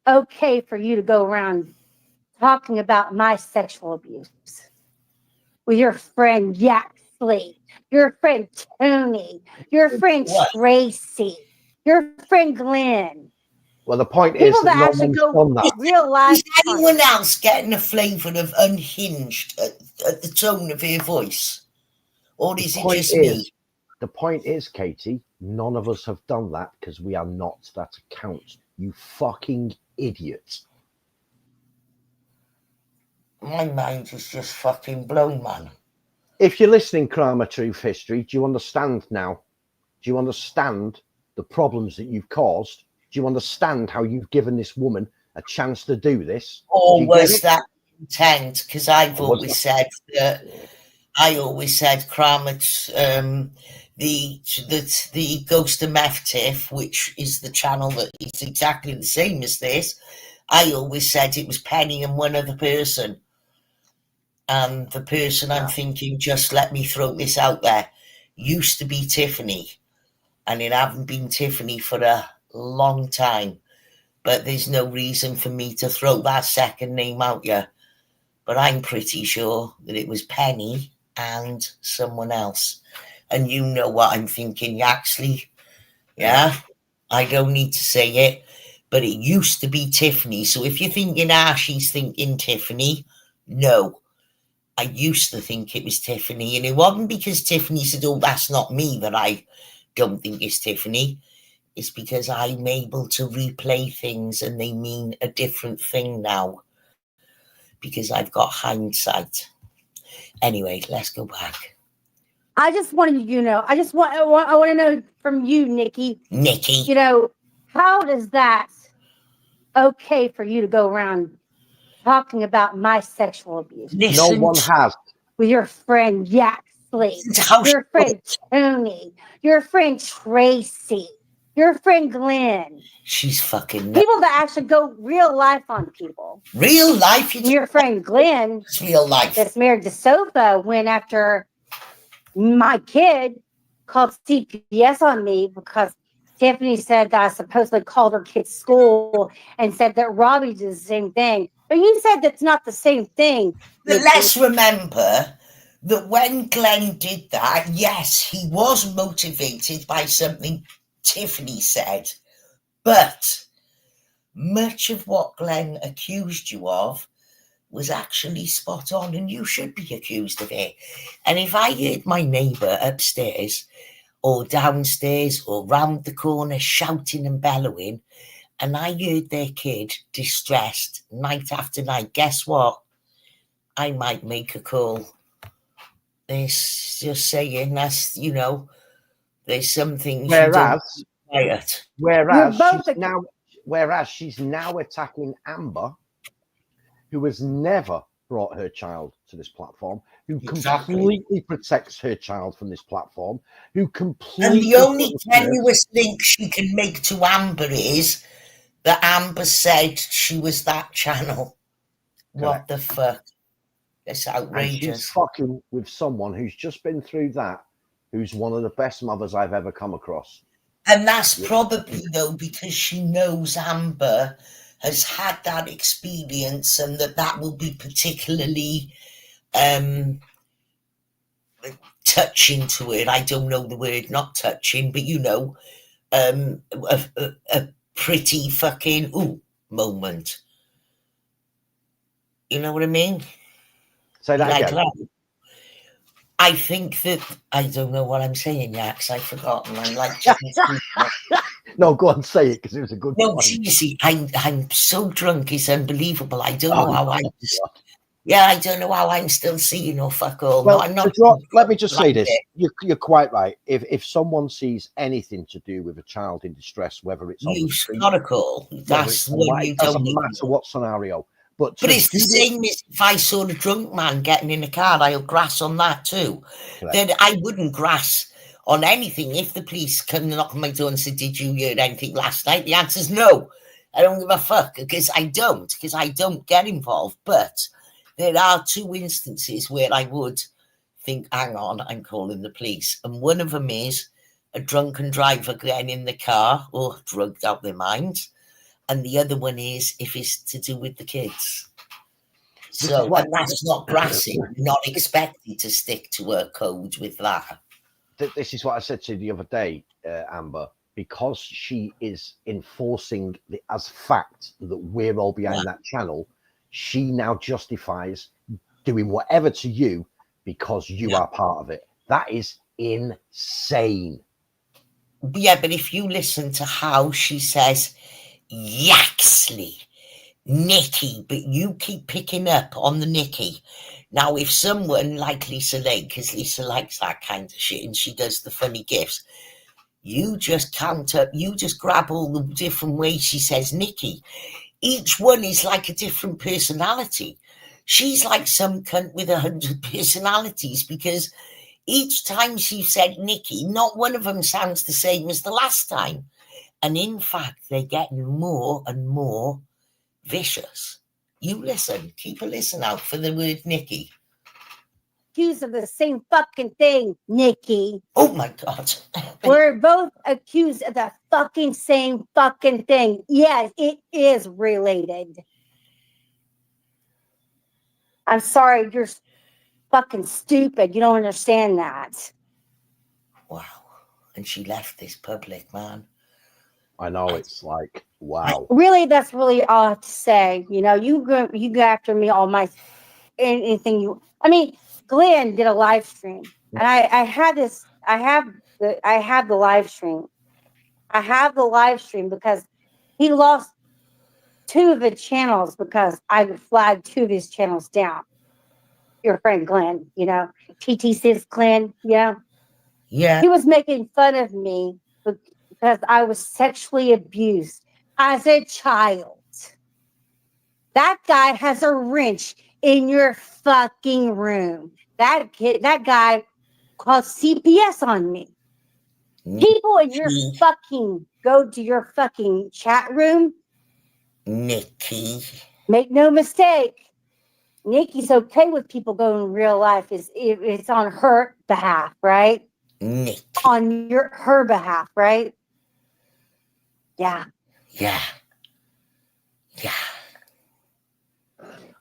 okay for you to go around talking about my sexual abuse with your friend Yaxley, your friend Tony, your friend Tracy, your friend Glenn? Well, the point is that actually go real life. Is anyone else getting a flavour of unhinged at the tone of her voice? Or is it just me? The point is, Katie, none of us have done that because we are not that account. You fucking idiot. My mind is just fucking blown, man. If you're listening, Crime Truth History, do you understand now? Do you understand the problems that you've caused? Do you understand how you've given this woman a chance to do this? Or was that intent, because I've was always said that. I always said Kramer's the Ghost of Meth Tiff, which is the channel that is exactly the same as this. I always said it was Penny and one other person. And the person I'm thinking, just let me throw this out there, used to be Tiffany. And it haven't been Tiffany for a long time. But there's no reason for me to throw that second name out here. But I'm pretty sure that it was Penny and someone else. And you know what I'm thinking, Yaxley. Yeah? I don't need to say it. But it used to be Tiffany. So if you're thinking, she's thinking Tiffany, no. I used to think it was Tiffany. And it wasn't because Tiffany said, oh, that's not me, that I don't think it's Tiffany. It's because I'm able to replay things and they mean a different thing now. Because I've got hindsight. Anyway, let's go back. I just wanted you to know. I want to know from you, Nikki. Nikki. How does that okay for you to go around talking about my sexual abuse? No one has. With your friend Yaxley, your friend Tony, your friend Tracy, your friend Glenn. She's fucking nuts. People that actually go real life on people. Real life? Your friend Glenn, it's real life. That's married to Sofa, went after my kid, called CPS on me because Tiffany said that I supposedly called her kid's school and said that Robbie did the same thing. But you said that's not the same thing. But let's remember that when Glenn did that, yes, he was motivated by something Tiffany said. But much of what Glenn accused you of was actually spot on, and you should be accused of it. And if I heard my neighbour upstairs or downstairs or round the corner shouting and bellowing, and I heard their kid distressed night after night, guess what? I might make a call. It's just saying that's, there's something. Whereas she's now attacking Amber, who has never brought her child to this platform, who completely protects her child from this platform, who completely... And the only tenuous link she can make to Amber is that Amber said she was that channel. What the fuck? It's outrageous. And she's fucking with someone who's just been through that, who's one of the best mothers I've ever come across. And that's probably, though, because she knows Amber has had that experience and that will be particularly touching to it. I don't know the word, not touching, but a pretty fucking moment. You know what I mean? Say that again. I think that I don't know what I'm saying, Yax. I've forgotten. I'm like, no, go on, say it because it was a good. No, seriously, I'm so drunk. It's unbelievable. I don't know how I don't know how I'm still seeing or fuck all. Well, no, I'm not. Let me just say this: you're quite right. If someone sees anything to do with a child in distress, whether it's you've got a call. That's what you doesn't matter what scenario. But it's the same as if I saw a drunk man getting in a car, I'll grass on that too. Correct. Then I wouldn't grass on anything. If the police come knock on my door and say, did you hear anything last night? The answer is no. I don't give a fuck because I don't get involved. But there are two instances where I would think, hang on, I'm calling the police. And one of them is a drunken driver getting in the car or drugged out their minds. And the other one is if it's to do with the kids. So, and that's not grassing, not expected to stick to a code with that. This is what I said to you the other day, Amber, because she is enforcing as fact that we're all behind that channel, she now justifies doing whatever to you because you are part of it. That is insane. Yeah, but if you listen to how she says, Yaxley, Nikki, but you keep picking up on the Nikki. Now, if someone like Lisa Lake, because Lisa likes that kind of shit and she does the funny gifts, you just count up, you just grab all the different ways she says Nikki. Each one is like a different personality. she's like some cunt with 100 personalities, because each time she said Nikki, not one of them sounds the same as the last time. And in fact, they're getting more and more vicious. You listen, keep a listen out for the word Nikki. Accused of the same fucking thing, Nikki. Oh my God. We're both accused of the fucking same fucking thing. Yes, it is related. I'm sorry, you're fucking stupid. You don't understand that. Wow. And she left this public, man. I know, it's like, wow. Really, that's really all I have to say. You know, you go after me all my anything you. I mean, Glenn did a live stream, and I have the live stream. I have the live stream because he lost 2 of the channels because I flagged 2 of his channels down. Your friend Glenn, you know, TT6 Glenn, yeah. He was making fun of me because I was sexually abused as a child. That guy has a wrench in your fucking room. That guy called CPS on me. People in your fucking go to your fucking chat room. Nikki. Make no mistake. Nikki's okay with people going in real life. It's on her behalf, right? Nikki. On her behalf, right? Yeah. Yeah. Yeah.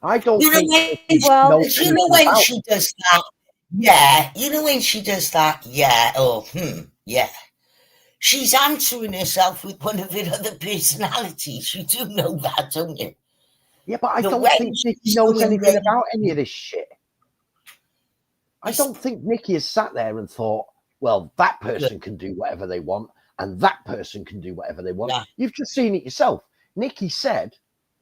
I don't think. You know when she does that? Yeah. You know when she does that? Yeah. Oh, yeah. She's answering herself with one of her other personalities. You do know that, don't you? Yeah, but I don't think Nikki knows anything about any of this shit. I don't think Nikki has sat there and thought, well, that person can do whatever they want and that person can do whatever they want. Yeah. You've just seen it yourself. Nikki said,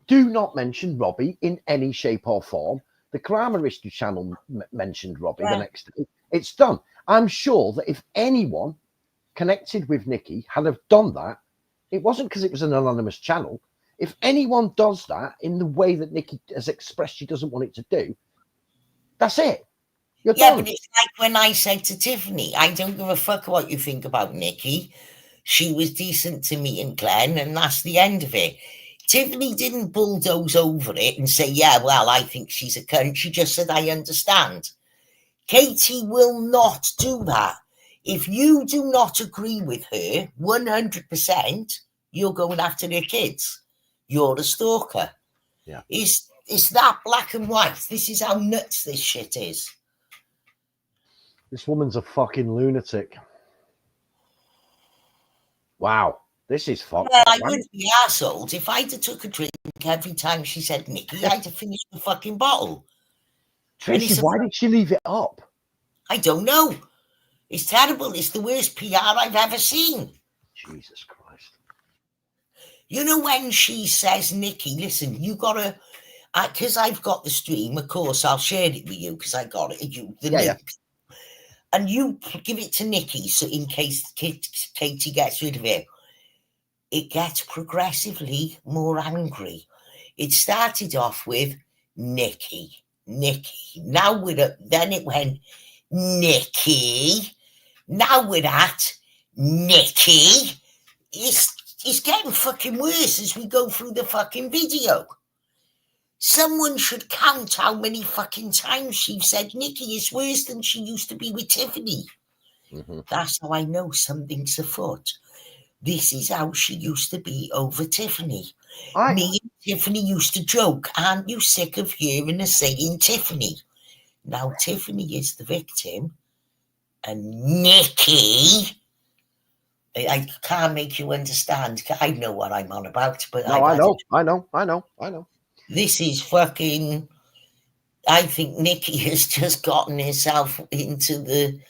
do not mention Robbie in any shape or form. The Karama History channel mentioned Robbie the next day. It's done. I'm sure that if anyone connected with Nikki had have done that, it wasn't because it was an anonymous channel. If anyone does that in the way that Nikki has expressed she doesn't want it to do, that's it. You're done. But it's like when I said to Tiffany, I don't give a fuck what you think about Nikki. She was decent to me and Glenn, and that's the end of it. Tiffany didn't bulldoze over it and say, yeah, well, I think she's a cunt. She just said, I understand. Katie will not do that. If you do not agree with her 100%, you're going after their kids. You're a stalker. Yeah. It's that black and white. This is how nuts this shit is. This woman's a fucking lunatic. Wow. This is fucked. Well, I would be arseholed if I'd have took a drink every time she said Nikki. I'd have finished the fucking bottle. Tracy, why did she leave it up? I don't know. It's terrible. It's the worst PR I've ever seen. Jesus Christ. You know when she says, Nikki, listen, you got to, because I've got the stream, of course, I'll share it with you because I got it, the link. Yeah. And you give it to Nikki so in case Katie gets rid of it. It gets progressively more angry. It started off with Nikki. Now then it went Nikki. Now we're at Nikki. It's getting fucking worse as we go through the fucking video. Someone should count how many fucking times she said Nikki is worse than she used to be with Tiffany. Mm-hmm. That's how I know something's afoot. This is how she used to be over Tiffany. Me and Tiffany used to joke, aren't you sick of hearing her saying Tiffany? Now Tiffany is the victim. And Nikki, I can't make you understand. I know what I'm on about. But no, I know. This is fucking, I think Nikki has just gotten herself into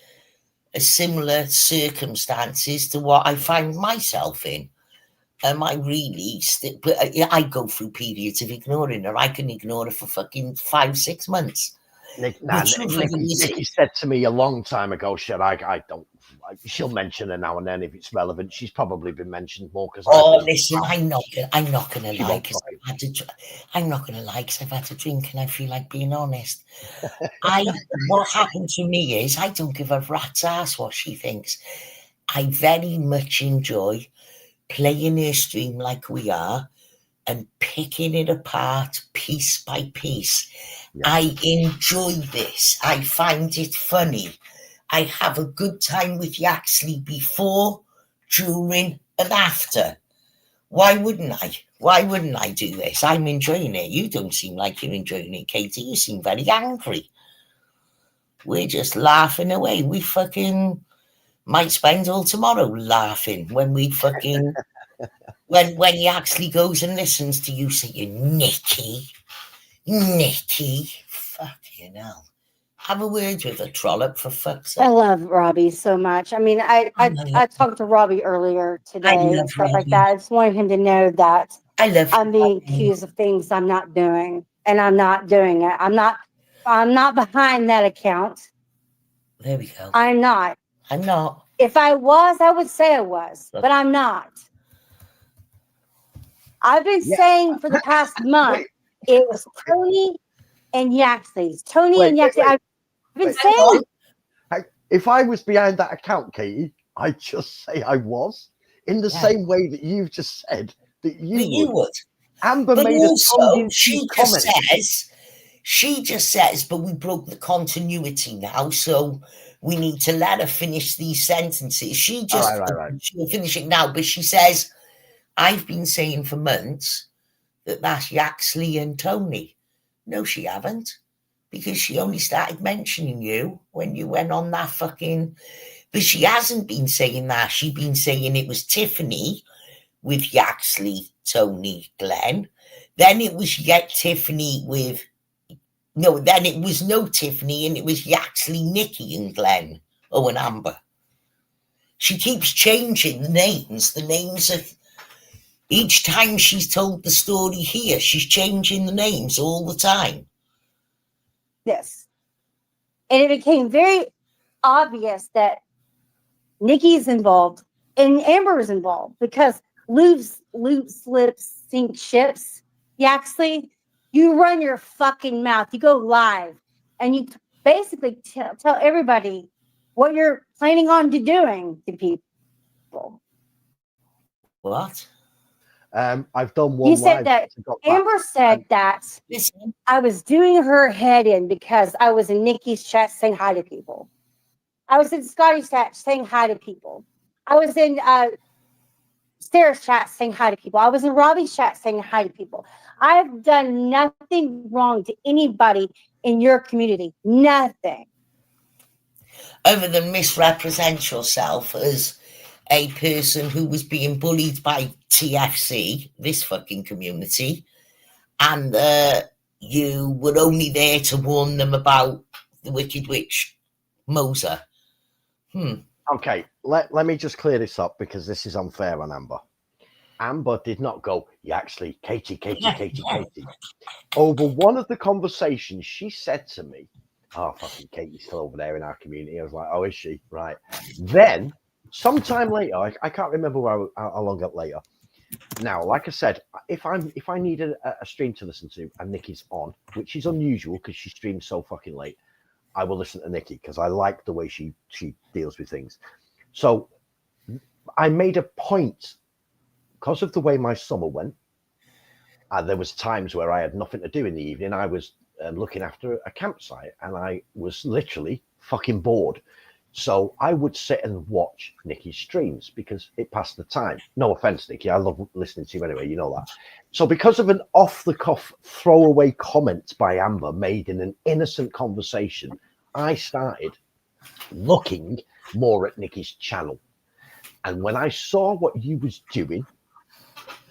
similar circumstances to what I find myself in. Am I really? But I go through periods of ignoring her. I can ignore her for fucking 5-6 months. Nikki said to me a long time ago, I don't. She'll mention her now and then if it's relevant. She's probably been mentioned more because. Listen, I'm not gonna lie because I'm not going to lie, because I've had a drink and I feel like being honest. What happened to me is I don't give a rat's ass what she thinks. I very much enjoy playing her stream like we are and picking it apart piece by piece. Yeah. I enjoy this. I find it funny. I have a good time with Yaxley before, during, and after. Why wouldn't I? Why wouldn't I do this? I'm enjoying it. You don't seem like you're enjoying it, Katie. You seem very angry. We're just laughing away. We fucking might spend all tomorrow laughing when we fucking when Yaxley goes and listens to you saying Nikki, fucking hell. Have a word with a trollop, for fuck's sake. I love Robbie so much. I mean, I talked to Robbie earlier today and stuff like that. I just wanted him to know that I'm being accused of things I'm not doing, and I'm not doing it. I'm not behind that account. There we go. I'm not. If I was, I would say I was, but I'm not. I've been saying for the past month, it was Tony and Yaxley's. I've been saying. If I was behind that account, Katie, I'd just say I was, in the same way that you've just said that you would. Amber but made also, a she just says, but we broke the continuity now, so we need to let her finish these sentences. She just she'll finish it now, but she says, I've been saying for months that that's Yaxley and Tony. No, she haven't, because she only started mentioning you when you went on that fucking... But she hasn't been saying that. She's been saying it was Tiffany with Yaxley, Tony, Glenn. Then it was Tiffany with... No, then it was no Tiffany, and it was Yaxley, Nikki, and Glenn. Oh, and Amber. She keeps changing the names. The names of... Each time she's told the story here, she's changing the names all the time. Yes. And it became very obvious that Nikki's involved and Amber's involved, because loop slips sink ships. Yaxley, you run your fucking mouth. You go live and you basically tell everybody what you're planning on doing to people. What? I've done one. You said that Amber said that I was doing her head in because I was in Nikki's chat saying hi to people. I was in Scotty's chat saying hi to people. I was in Sarah's chat saying hi to people. I was in Robbie's chat saying hi to people. I've done nothing wrong to anybody in your community. Nothing. Other than misrepresent yourself as a person who was being bullied by TFC, this fucking community, and you were only there to warn them about the Wicked Witch, Moser. Okay, let me just clear this up, because this is unfair on Amber. Amber did not go, Yaxley, Katie. Over one of the conversations, she said to me, oh, fucking Katie's still over there in our community. I was like, oh, is she? Right. Then, sometime later, I can't remember how long later. Now, like I said, if I need a stream to listen to and Nikki's on, which is unusual because she streams so fucking late, I will listen to Nikki because I like the way she deals with things. So I made a point, because of the way my summer went, there was times where I had nothing to do in the evening. I was looking after a campsite and I was literally fucking bored. So I would sit and watch Nikki's streams because it passed the time. No offense, Nikki. I love listening to you anyway. You know that. So because of an off-the-cuff throwaway comment by Amber made in an innocent conversation, I started looking more at Nikki's channel. And when I saw what you was doing,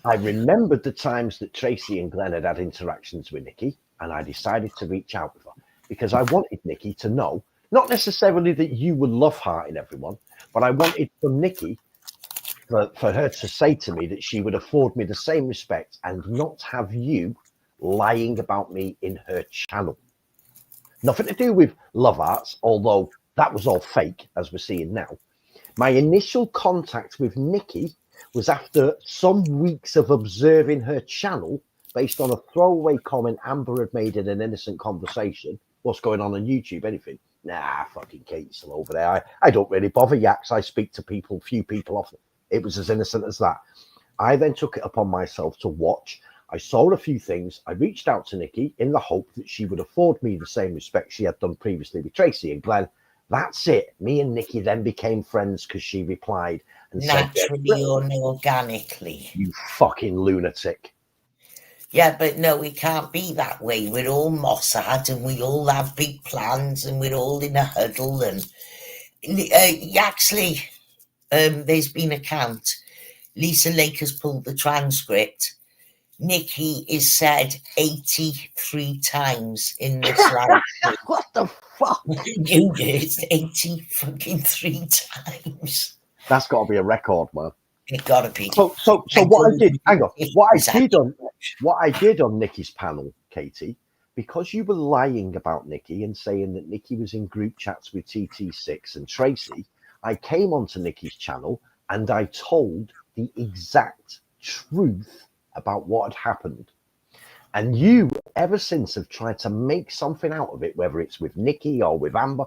I remembered the times that Tracy and Glenn had interactions with Nikki, and I decided to reach out with her because I wanted Nikki to know, not necessarily that you were love-hearting everyone, but I wanted from Nikki for her to say to me that she would afford me the same respect and not have you lying about me in her channel. Nothing to do with love arts, although that was all fake, as we're seeing now. My initial contact with Nikki was after some weeks of observing her channel, based on a throwaway comment Amber had made in an innocent conversation. What's going on YouTube? Anything? Nah, fucking Kate's still over there. I don't really bother yaks. I speak to people, few people often. It was as innocent as that. I then took it upon myself to watch. I saw a few things. I reached out to Nikki in the hope that she would afford me the same respect she had done previously with Tracy and Glenn. That's it. Me and Nikki then became friends because she replied and naturally said, or organically. You fucking lunatic. Yeah, but no, it can't be that way. We're all Mossad and we all have big plans and we're all in a huddle. And Yaxley, there's been a count. Lisa Lake has pulled the transcript. Nikki is said 83 times in this live. What the fuck? You did 80 fucking 3 times. That's got to be a record, man. It gotta be. So what I did, hang on, what I did on Nikki's panel, Katie, because you were lying about Nikki and saying that Nikki was in group chats with TT6 and Tracy, I came onto Nikki's channel and I told the exact truth about what had happened. And you, ever since, have tried to make something out of it, whether it's with Nikki or with Amber,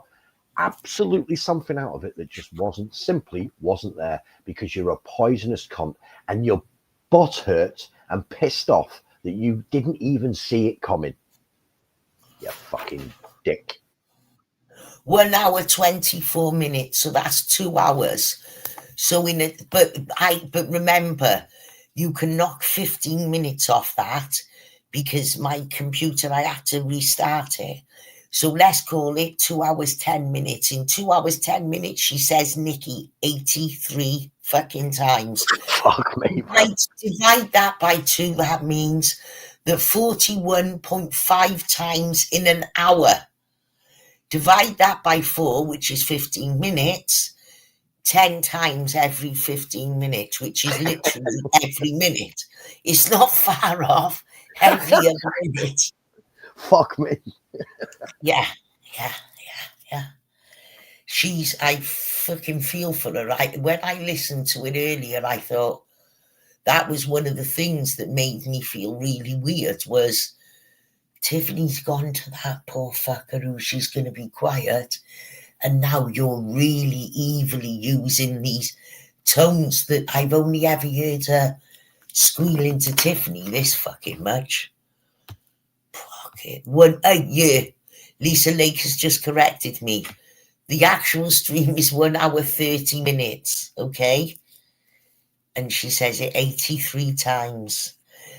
absolutely something out of it that just simply wasn't there, because you're a poisonous cunt and you're butthurt and pissed off that you didn't even see it coming. You fucking dick. 1 hour 24 minutes, so that's 2 hours. So but remember, you can knock 15 minutes off that because my computer, I had to restart it. So let's call it 2 hours 10 minutes. In 2 hours 10 minutes, she says Nikki 83 fucking times. Fuck me. Divide that by 2. That means that 41.5 times in an hour. Divide that by 4, which is 15 minutes. 10 times every 15 minutes, which is literally every minute. It's not far off every other minute. Fuck me. Yeah. I fucking feel for her. When I listened to it earlier, I thought that was one of the things that made me feel really weird, was Tiffany's gone to that poor fucker who she's going to be quiet, and now you're really evilly using these tones that I've only ever heard her squealing to Tiffany this fucking much. Fuck it. Lisa Lake has just corrected me. The actual stream is 1 hour 30 minutes, okay? And she says it 83 times.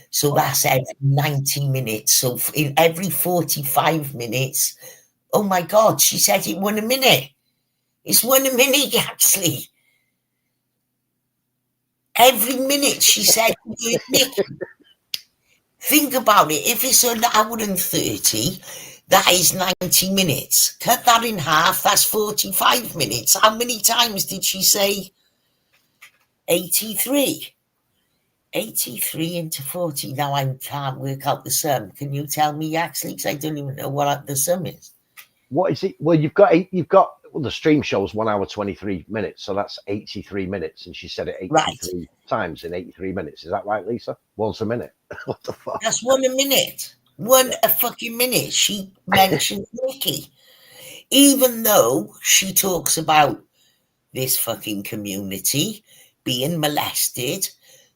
So that's every 90 minutes. So in every 45 minutes, oh my God, she said it 1 minute. It's 1 minute, actually. Every minute she said, think about it. If it's 1 hour and 30, that is 90 minutes. Cut that in half, that's 45 minutes. How many times did she say 83? 83 into 40. Now I can't work out the sum. Can you tell me, actually? Because I don't even know what the sum is. What is it? Well, the stream shows 1 hour 23 minutes, so that's 83 minutes, and she said it 83 times in 83 minutes. Is that right, Lisa? Once a minute. What the fuck? That's 1 minute. A fucking minute. She mentioned Nikki, even though she talks about this fucking community being molested,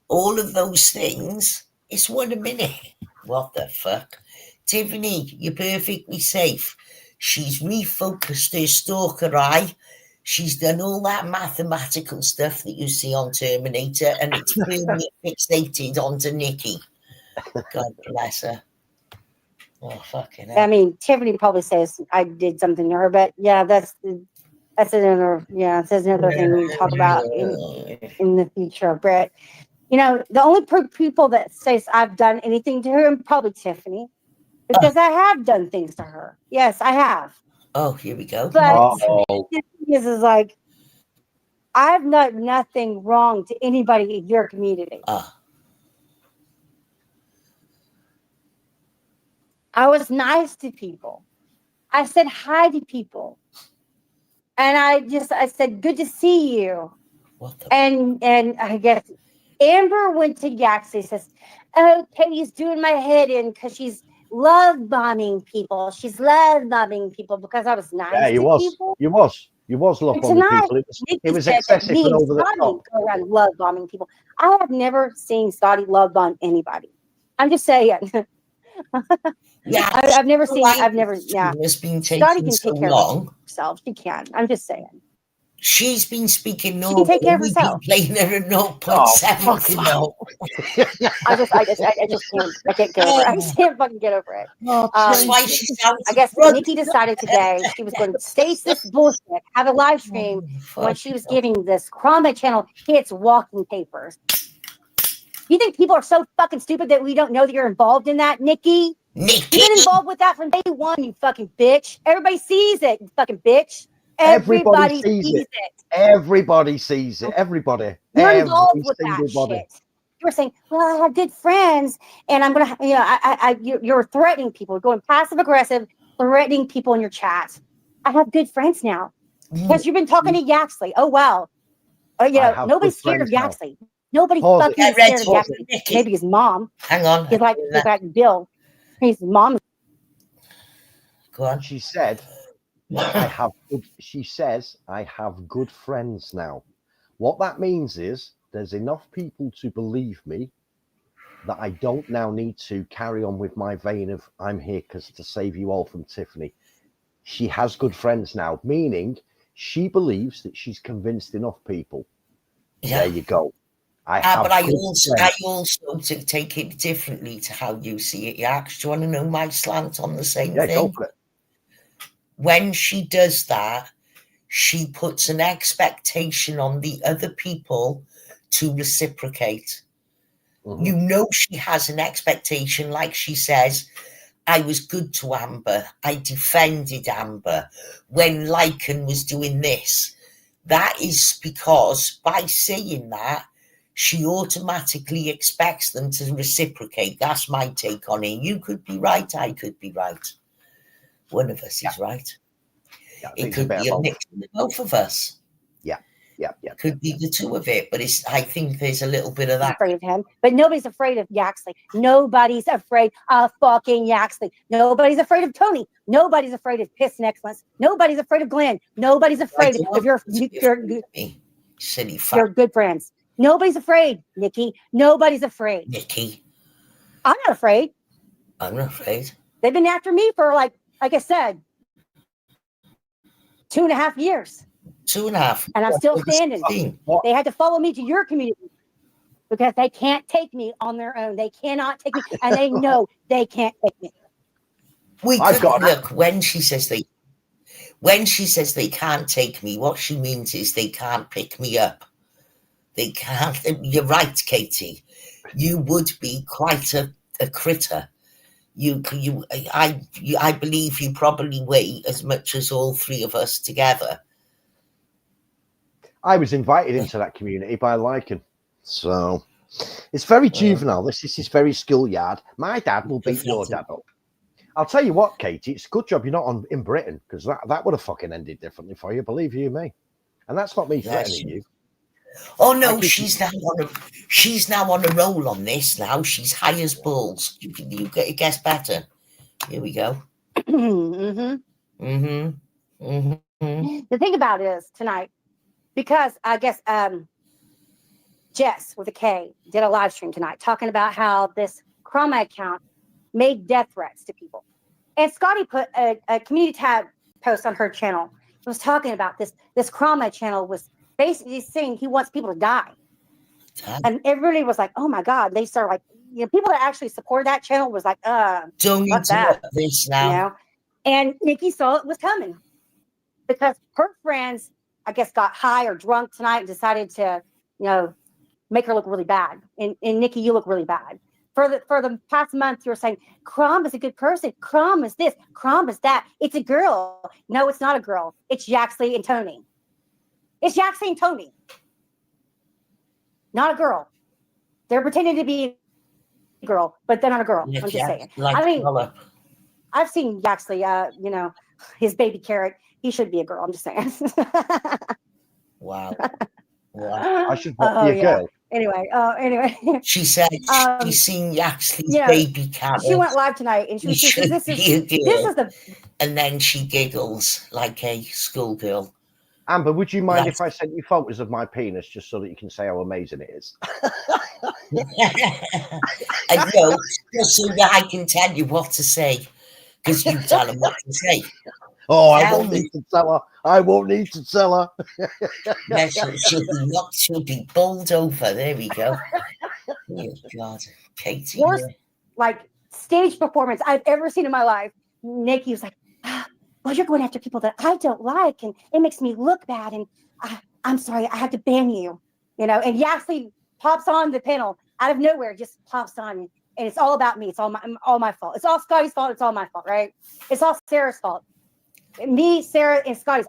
all of those things. It's 1 minute. What the fuck? Tiffany, you're perfectly safe. She's refocused her stalker eye. She's done all that mathematical stuff that you see on Terminator, and it's really fixated onto Nikki. God bless her. Oh, fucking hell. I mean, Tiffany probably says I did something to her, but yeah, that's another thing we talk about in the future, Brett. You know, the only people that says I've done anything to her, probably Tiffany. Because I have done things to her. Yes, I have. Oh, here we go. But the thing is like, I've done nothing wrong to anybody in your community. I was nice to people. I said hi to people. And I said, good to see you. And I guess Amber went to Yaxley, says, "Oh, Katie's doing my head in because she's love bombing people. She's love bombing people because I was nice Yeah, you to was. people." You was. You was love And bombing tonight, people. It Nikki was said that excessive me and and over the Scotty top. go around love bombing people. I have never seen Scotty love bomb anybody. I'm just saying. Yeah, I've never seen. life I've never. Yeah, has been Scotty taking can so take care long. of herself. She can. I'm just saying. She's been speaking She normal. can take care of We've been herself. playing her at Oh, 0.7. fucking hell. I just can't. I can't get over it. I just can't fucking get over it. That's why she sounds I guess drunk. Nikki decided today she was going to stage this bullshit, have a live stream when she was giving this Krama channel hits walking papers. You think people are so fucking stupid that we don't know that you're involved in that, Nikki? You've been involved with that from day one, you fucking bitch. Everybody sees it, you fucking bitch. Everybody sees it. Everybody sees it. Everybody. You're involved with single that body. shit. You're saying, "Well, I have good friends, and I'm gonna," you're threatening people, going passive aggressive, threatening people in your chat. I have good friends now because you've been talking to Yaxley. Oh wow, nobody's scared of Yaxley. Nobody fucking is scared of Yaxley. Maybe his mom. Hang on. He's like Bill. His mom. Go on. She said, she says, I have good friends now. What that means is there's enough people to believe me that I don't now need to carry on with my vein of I'm here because to save you all from Tiffany. She has good friends now, meaning she believes that she's convinced enough people. Yeah. There you go. But I also to take it differently to how you see it, Yax. Do you want to know my slant on the same thing? Go for it. When she does that, she puts an expectation on the other people to reciprocate. Mm-hmm. You know she has an expectation, like she says, I was good to Amber. I defended Amber when Lycan was doing this. That is because by saying that, she automatically expects them to reciprocate. That's my take on it. You could be right. I could be right. One of us is right. Yeah, it could be a mix of both of us. Yeah. Could be the two of it, but I think there's a little bit of that. Afraid of him, but nobody's afraid of Yaxley. Nobody's afraid of fucking Yaxley. Nobody's afraid of Tony. Nobody's afraid of Piss and Excellence. Nobody's afraid of Glenn. Nobody's afraid of your silly fuck. You're good friends. Nobody's afraid, Nikki. Nobody's afraid. Nikki. I'm not afraid. I'm not afraid. They've been after me for like I said, 2.5 years. 2.5. And I'm still standing. They had to follow me to your community because they can't take me on their own. They cannot take me, and they know they can't take me. Look, when she says they can't take me, what she means is they can't pick me up. They can't. You're right, Katie. You would be quite a critter. I believe you probably weigh as much as all three of us together. I was invited into that community by Lycan. So it's very juvenile. This is very schoolyard. My dad will beat your dad up. I'll tell you what, Katie, it's a good job you're not in Britain, because that would have fucking ended differently for you, believe you me. And that's not me threatening you. Oh no, she's now on a roll on this now. She's high as balls. It gets better. Here we go. The thing about it is tonight, because I guess Jess with a K did a live stream tonight talking about how this Krama account made death threats to people. And Scotty put a community tab post on her channel. It was talking about this Krama channel was basically saying he wants people to die. And everybody was like, oh my God. They started like, people that actually support that channel was like, don't interrupt this now. And Nikki saw it was coming because her friends, I guess, got high or drunk tonight and decided to, make her look really bad. And Nikki, you look really bad. For the past month, you were saying, Krom is a good person. Krom is this. Krom is that. It's a girl. No, it's not a girl. It's Yaxley and Tony. It's Yaxley and Tony. Not a girl. They're pretending to be a girl, but they're not a girl. I'm just saying. I've seen Yaxley, his baby carrot. He should be a girl. I'm just saying. Wow. I should not be a girl. Anyway. She said she's seen Yaxley's you know, baby carrot. she went live tonight, and she was just, this is the. And then she giggles like a schoolgirl. Amber, would you mind if I sent you photos of my penis just so that you can say how amazing it is? And no, just so that I can tell you what to say, because you tell them what to say. Oh, I won't need to tell her. I won't need to tell her. Yeah, she'll be bowled over. There we go. Oh, God, Katie. Worst, like, stage performance I've ever seen in my life. Nikki was like, well, you're going after people that I don't like, and it makes me look bad, and I'm sorry, I have to ban you. You know, and Yaxley pops on the panel out of nowhere, just pops on, and it's all about me. It's all my fault. It's all Scotty's fault. It's all my fault, right? It's all Sarah's fault. Me, Sarah, and Scotty's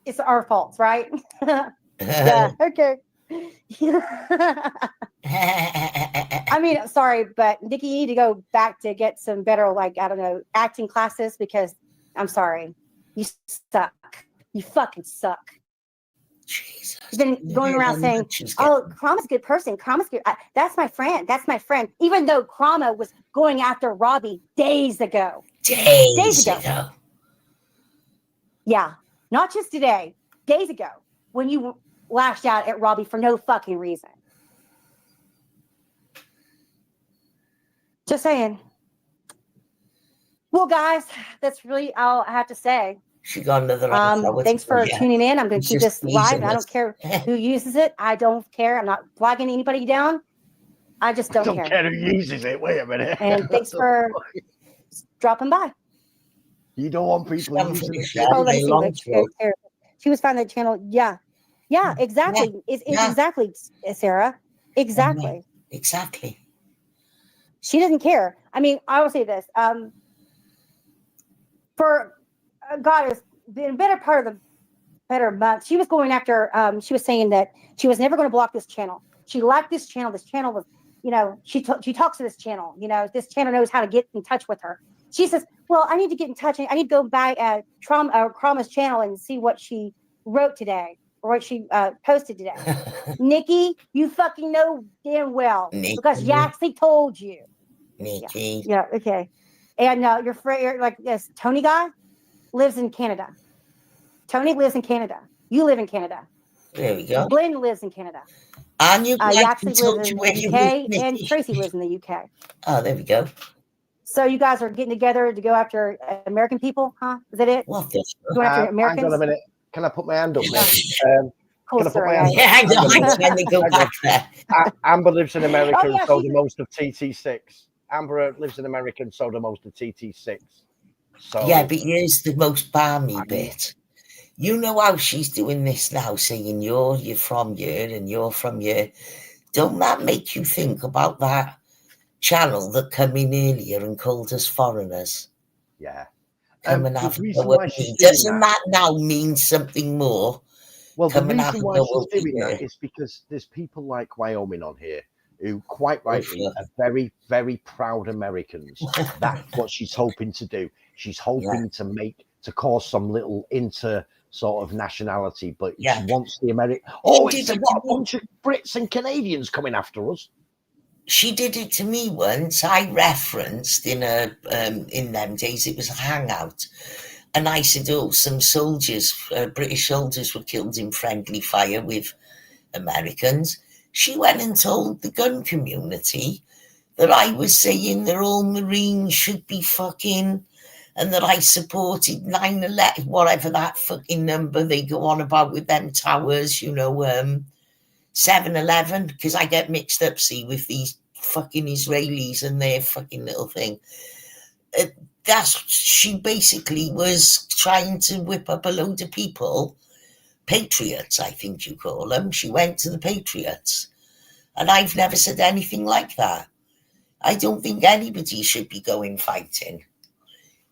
it's our faults, right? Yeah. Okay. I mean, sorry, but Nikki, you need to go back to get some better, like, I don't know, acting classes, because I'm sorry, you suck. You fucking suck. Jesus. You've been going around saying, "Oh, Krama's a good person. Krama's good. That's my friend. That's my friend." Even though Krama was going after Robbie days ago. Days ago. Yeah, not just today. Days ago, when you lashed out at Robbie for no fucking reason. Just saying. Well, guys, that's really all I have to say. She got another thanks for tuning in. I'm going to keep this live. I don't care who uses it. I don't care. I'm not flagging anybody down. I just don't care. I don't care who uses it. Wait a minute. And thanks for dropping by. You don't want people using it. Oh, let's see. She was finding the channel. Yeah, exactly. Yeah. Exactly, Sarah. Exactly. Exactly. She doesn't care. I mean, I will say this. For God, it's been a better part of the better month. She was going after, she was saying that she was never going to block this channel. She liked this channel. This channel was, you know, she talks to this channel. You know, this channel knows how to get in touch with her. She says, well, I need to get in touch. I need to go back at Krama's channel and see what she wrote today or what she posted today. Nikki, you fucking know damn well because Yaxley told you. Nikki. Yeah, okay. And your friend, like this Tony guy, lives in Canada. Tony lives in Canada. You live in Canada. There we go. Glenn lives in Canada. And you Yaxley lives in the UK, and Tracy lives in the UK. Oh, there we go. So you guys are getting together to go after American people, huh? Is that it? What the going after Americans? Hang on a minute. Can I put my hand up there? Cool, can I put my hand hang on. Can they go back there? Amber lives in America and so do most of TT6. Amber lives in America and so do most of TT6. So yeah, but here's the most balmy bit. You know how she's doing this now, saying you're from here and you're from here. Don't that make you think about that channel that came in earlier and called us foreigners? Yeah. Come and have doesn't that now mean something more? Well, the reason why she's doing that is because there's people like Wyoming on here who quite rightly are very, very proud Americans. That's what she's hoping to do. She's hoping to cause some little sort of nationality, but she wants the American. Oh, it's a bunch of Brits and Canadians coming after us. She did it to me once. I referenced in them days it was a hangout, and I said, "Oh, some soldiers, British soldiers, were killed in friendly fire with Americans." She went and told the gun community that I was saying that all Marines should be fucking. And that I supported 9/11, whatever that fucking number they go on about with them towers, 7/11, because I get mixed up, with these fucking Israelis and their fucking little thing. She basically was trying to whip up a load of people, patriots, I think you call them. She went to the patriots. And I've never said anything like that. I don't think anybody should be going fighting.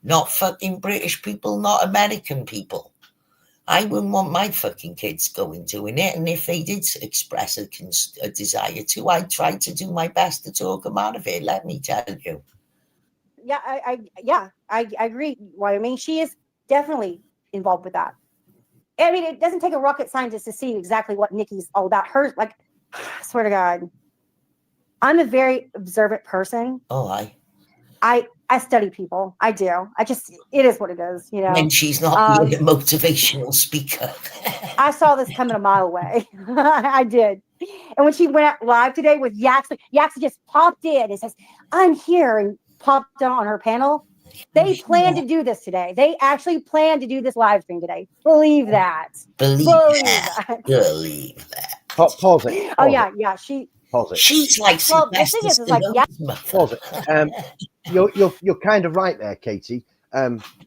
Not fucking British people, not American people. I wouldn't want my fucking kids doing it. And if they did express a desire to, I'd try to do my best to talk them out of it. Let me tell you. Yeah, I agree. Well, I mean, she is definitely involved with that. I mean, it doesn't take a rocket scientist to see exactly what Nikki's all about. Her, like, I swear to God, I'm a very observant person. Oh, I study people. I do. It is what it is, you know. And she's not being a motivational speaker. I saw this coming a mile away. I did. And when she went live today with Yaxley just popped in and says, I'm here, and popped on her panel. They plan to do this today. They actually plan to do this live stream today. Believe that. Believe that. Pause it. Oh, yeah. Pause it. She's like, well, the thing is like, yeah. Pause it. You're kind of right there, Katie.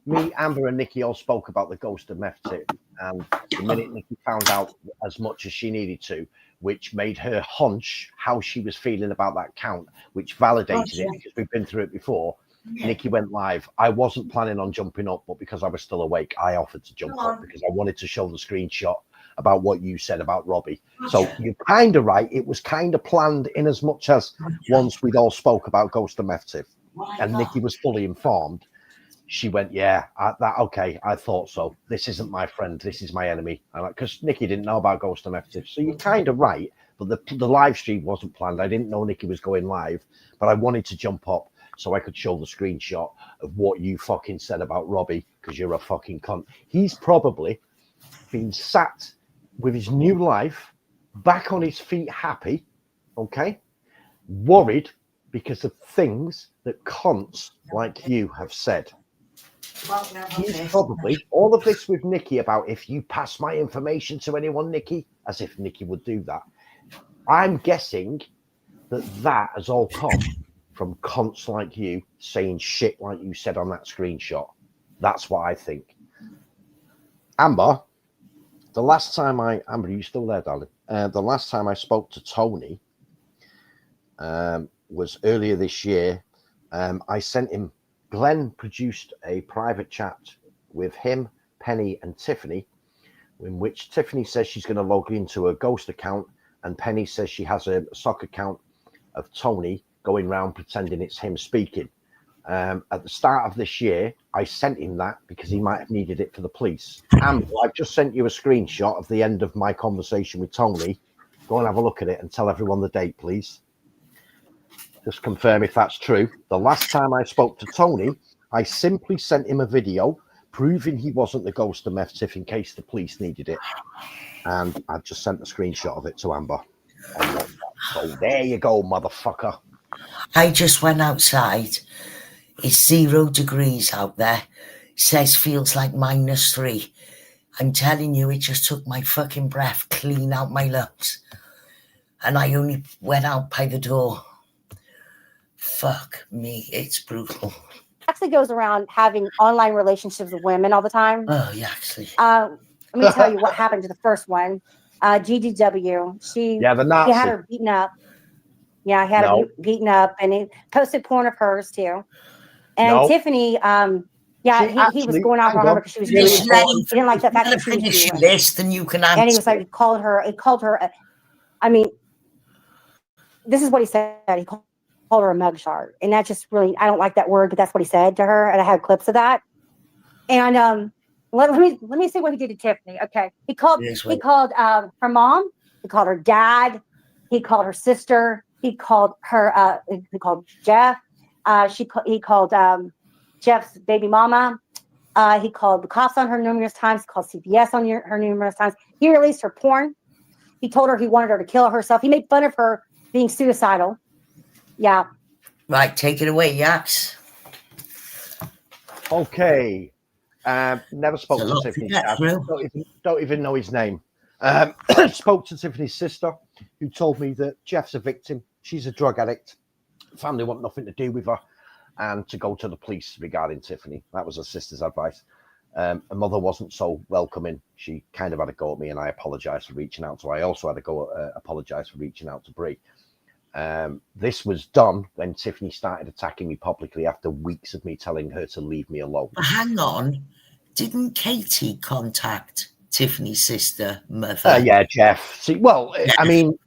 Me, Amber, and Nikki all spoke about the ghost of meth tip, and the minute Nikki found out as much as she needed to, which made her hunch how she was feeling about that count, which validated it because we've been through it before. Yeah. Nikki went live. I wasn't planning on jumping up, but because I was still awake, I offered to jump up because I wanted to show the screenshot about what you said about Robbie. So you're kind of right. It was kind of planned in as much as once we'd all spoke about Ghost of Meth Tip and Nikki was fully informed. She went, okay, I thought so. This isn't my friend. This is my enemy. Because Nikki didn't know about Ghost of Meth Tip. So you're kind of right. But the live stream wasn't planned. I didn't know Nikki was going live, but I wanted to jump up so I could show the screenshot of what you fucking said about Robbie, because you're a fucking cunt. He's probably been sat with his new life, back on his feet, happy, okay, worried because of things that cunts like you have said. He's probably, all of this with Nikki about if you pass my information to anyone, Nikki, as if Nikki would do that. I'm guessing that has all come from cunts like you saying shit like you said on that screenshot. That's what I think. Amber, the last time Amber, are you still there, darling? The last time I spoke to Tony was earlier this year. I sent him, Glenn produced a private chat with him, Penny, and Tiffany, in which Tiffany says she's going to log into a ghost account, and Penny says she has a sock account of Tony going around pretending it's him speaking. At the start of this year, I sent him that because he might have needed it for the police. And I've just sent you a screenshot of the end of my conversation with Tony. Go and have a look at it and tell everyone the date, please. Just confirm if that's true. The last time I spoke to Tony, I simply sent him a video proving he wasn't the ghost of Meth Tip in case the police needed it. And I've just sent a screenshot of it to Amber. So there you go, motherfucker. I just went outside. It's 0 degrees out there. Says feels like -3. I'm telling you, it just took my fucking breath clean out my lungs. And I only went out by the door. Fuck me, it's brutal. Actually goes around having online relationships with women all the time. Oh, yeah, actually. Let me tell you what happened to the first one. GGW. She had her beaten up. Yeah, he had her beaten up, and he posted porn of hers too. And Tiffany, he was going off on her because she was really important. He didn't like the fact that she was doing this, then you can answer. And he was like, he called her. This is what he said. He called her a mugshot, and that just really, I don't like that word, but that's what he said to her, and I had clips of that. And let me see what he did to Tiffany. Okay, he called her mom. He called her dad. He called her sister. He called her. He called Jeff. He called Jeff's baby mama. He called the cops on her numerous times. He called CPS on her numerous times. He released her porn. He told her he wanted her to kill herself. He made fun of her being suicidal. Yeah. Right, take it away, Yax. Okay. Never spoke to Tiffany's dad. Don't even know his name. Spoke to Tiffany's sister, who told me that Jeff's a victim. She's a drug addict. Family want nothing to do with her, and to go to the police regarding Tiffany. That was her sister's advice. Her mother wasn't so welcoming. She kind of had a go at me, and I apologized for reaching out to her. I also had a go apologize for reaching out to Brie. This was done when Tiffany started attacking me publicly after weeks of me telling her to leave me alone. Hang on. Didn't Katie contact Tiffany's sister, mother? Yeah, Jeff. See, well, yeah. I mean,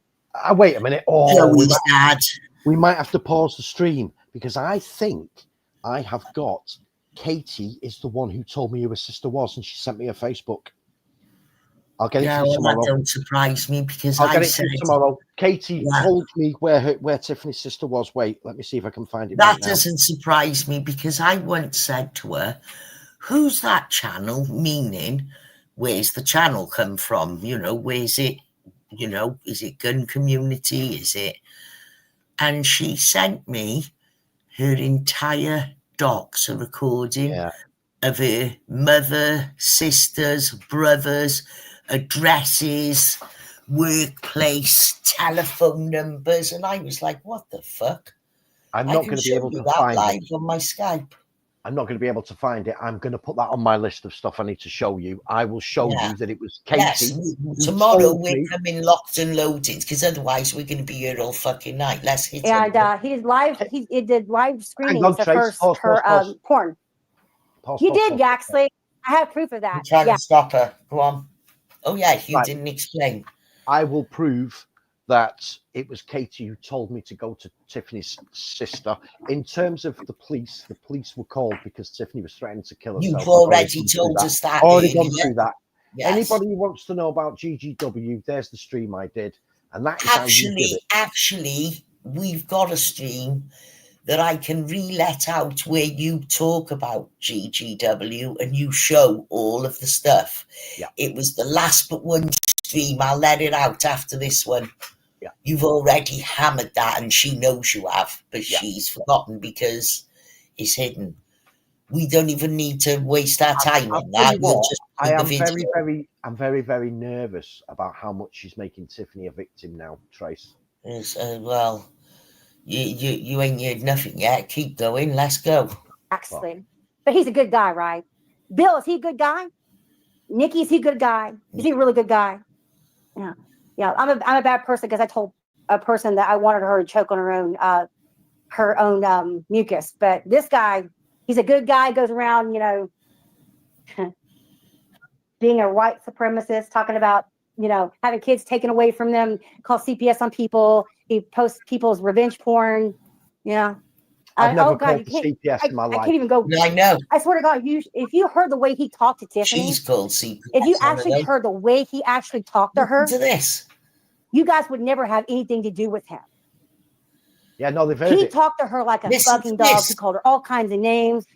wait a minute. Chloe's dad. We might have to pause the stream because I think I have got Katie is the one who told me who her sister was, and she sent me a Facebook. I'll get it Yeah, to you well, that tomorrow. don't surprise me because I'll I get it to said you tomorrow. Katie Yeah. told me where Tiffany's sister was. Wait, let me see if I can find it that right now. doesn't surprise me because I once said to her, "Who's that channel?" Meaning, where's the channel come from? You know, where's it? You know, is it gun community? Is it? And she sent me her entire docs, a recording Yeah. of her mother, sisters, brothers, addresses, workplace, telephone numbers, and I was like, "What the fuck?" I'm I not can going to be show able you to that find live it. on my Skype. I'm not going to be able to find it. I'm going to put that on my list of stuff I need to show you. I will show Yeah. you that it was Katie. Yes, who tomorrow told we're me- coming locked and loaded because otherwise we're going to be here all fucking night. Let's hit And it. he did live. He did live Hang screenings on, of Trace. Pause, her pause. porn. Pause, You pause, did, pause. Yaxley. I have proof of I'm that. trying Yeah. to stop her. Go on. Oh, yeah, you Right. didn't explain. I will prove that it was Katie who told me to go to Tiffany's sister. In terms of the police were called because Tiffany was threatening to kill herself. You've already told us that. Already gone earlier. through that. Yes. Anybody who wants to know about GGW, there's the stream I did. And that is how you did it. Actually, we've got a stream that I can re-let out where you talk about GGW and you show all of the stuff. Yeah. It was the last but one stream. I'll let it out after this one. Yeah. You've already hammered that and she knows you have, but Yeah. she's forgotten because it's hidden. We don't even need to waste our time on that. We'll just I put am the video. I'm very nervous about how much she's making Tiffany a victim now, Trace. Well, you ain't heard nothing yet. Keep going. Let's go. Actually, but he's a good guy, right? Bill, is he a good guy? Nikki, is he a good guy? Is he a really good guy? Yeah, yeah. I'm a bad person because I told a person that I wanted her to choke on her own mucus. But this guy, he's a good guy. Goes around, you know, being a white supremacist, talking about, you know, having kids taken away from them, call CPS on people. He posts people's revenge porn. Yeah. I've never oh God, called you can't. CPS in my I life. can't even go. I know. I swear to God, if you heard the way he talked to Tiffany, She's called CPS. if you actually heard the way he actually talked to her, Listen to this. you guys would never have anything to do with him. Yeah, no, they've heard He it. talked to her like a Listen fucking to dog. this. He called her all kinds of names.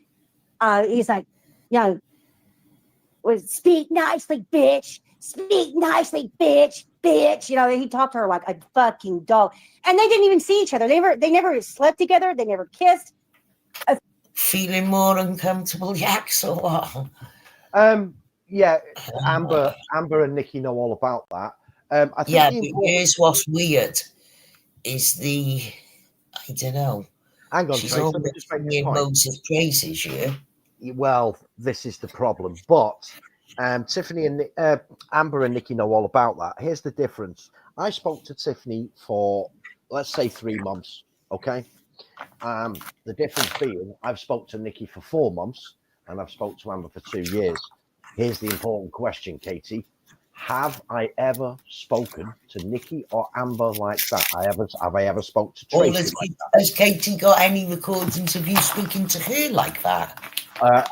He's like, you know, speak nicely, bitch. Speak nicely, bitch. Bitch. You know, he talked to her like a fucking dog. And they didn't even see each other. They never slept together. They never kissed. Feeling more uncomfortable, Yaks, or what? Yeah, Amber and Nikki know all about that. I think Yeah, but here's what's weird is I don't know. Hang on, She's Trace, let me always just make this singing point. loads of praises, yeah? Well, this is the problem. But Tiffany and Amber and Nikki know all about that. Here's the difference. I spoke to Tiffany for, let's say, 3 months, okay? The difference being I've spoke to Nikki for 4 months and I've spoke to Amber for 2 years. Here's the important question, Katie. Have I ever spoken to Nikki or Amber like that? Have I ever spoke to Tracy like that? Has Katie got any recordings of you speaking to her like that?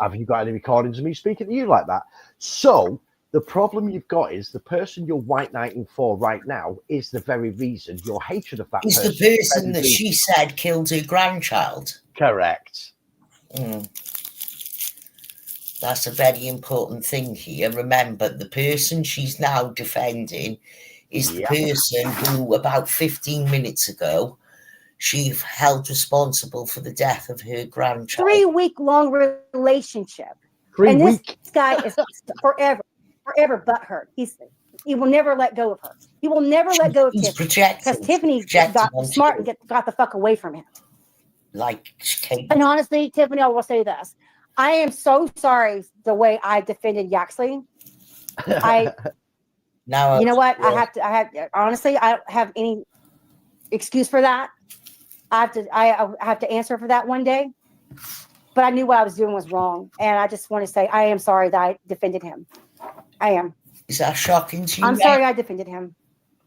Have you got any recordings of me speaking to you like that? So the problem you've got is the person you're white knighting for right now is the very reason your hatred of that Is person. the person that she said killed her grandchild? Correct. That's a very important thing here. Remember, the person she's now defending is the person who, about 15 minutes ago, she held responsible for the death of her grandchild. 3-week-long relationship. And this guy is forever butthurt. He will never let go of her. He will never let go of Tiffany because Tiffany got smart and got the fuck away from him. Like Kate. And honestly, Tiffany, I will say this: I am so sorry the way I defended Yaxley. Now, you know what? I don't have any excuse for that. I have to answer for that one day. But I knew what I was doing was wrong, and I just want to say I am sorry that I defended him. I am. Is that shocking to you? I'm sorry I defended him,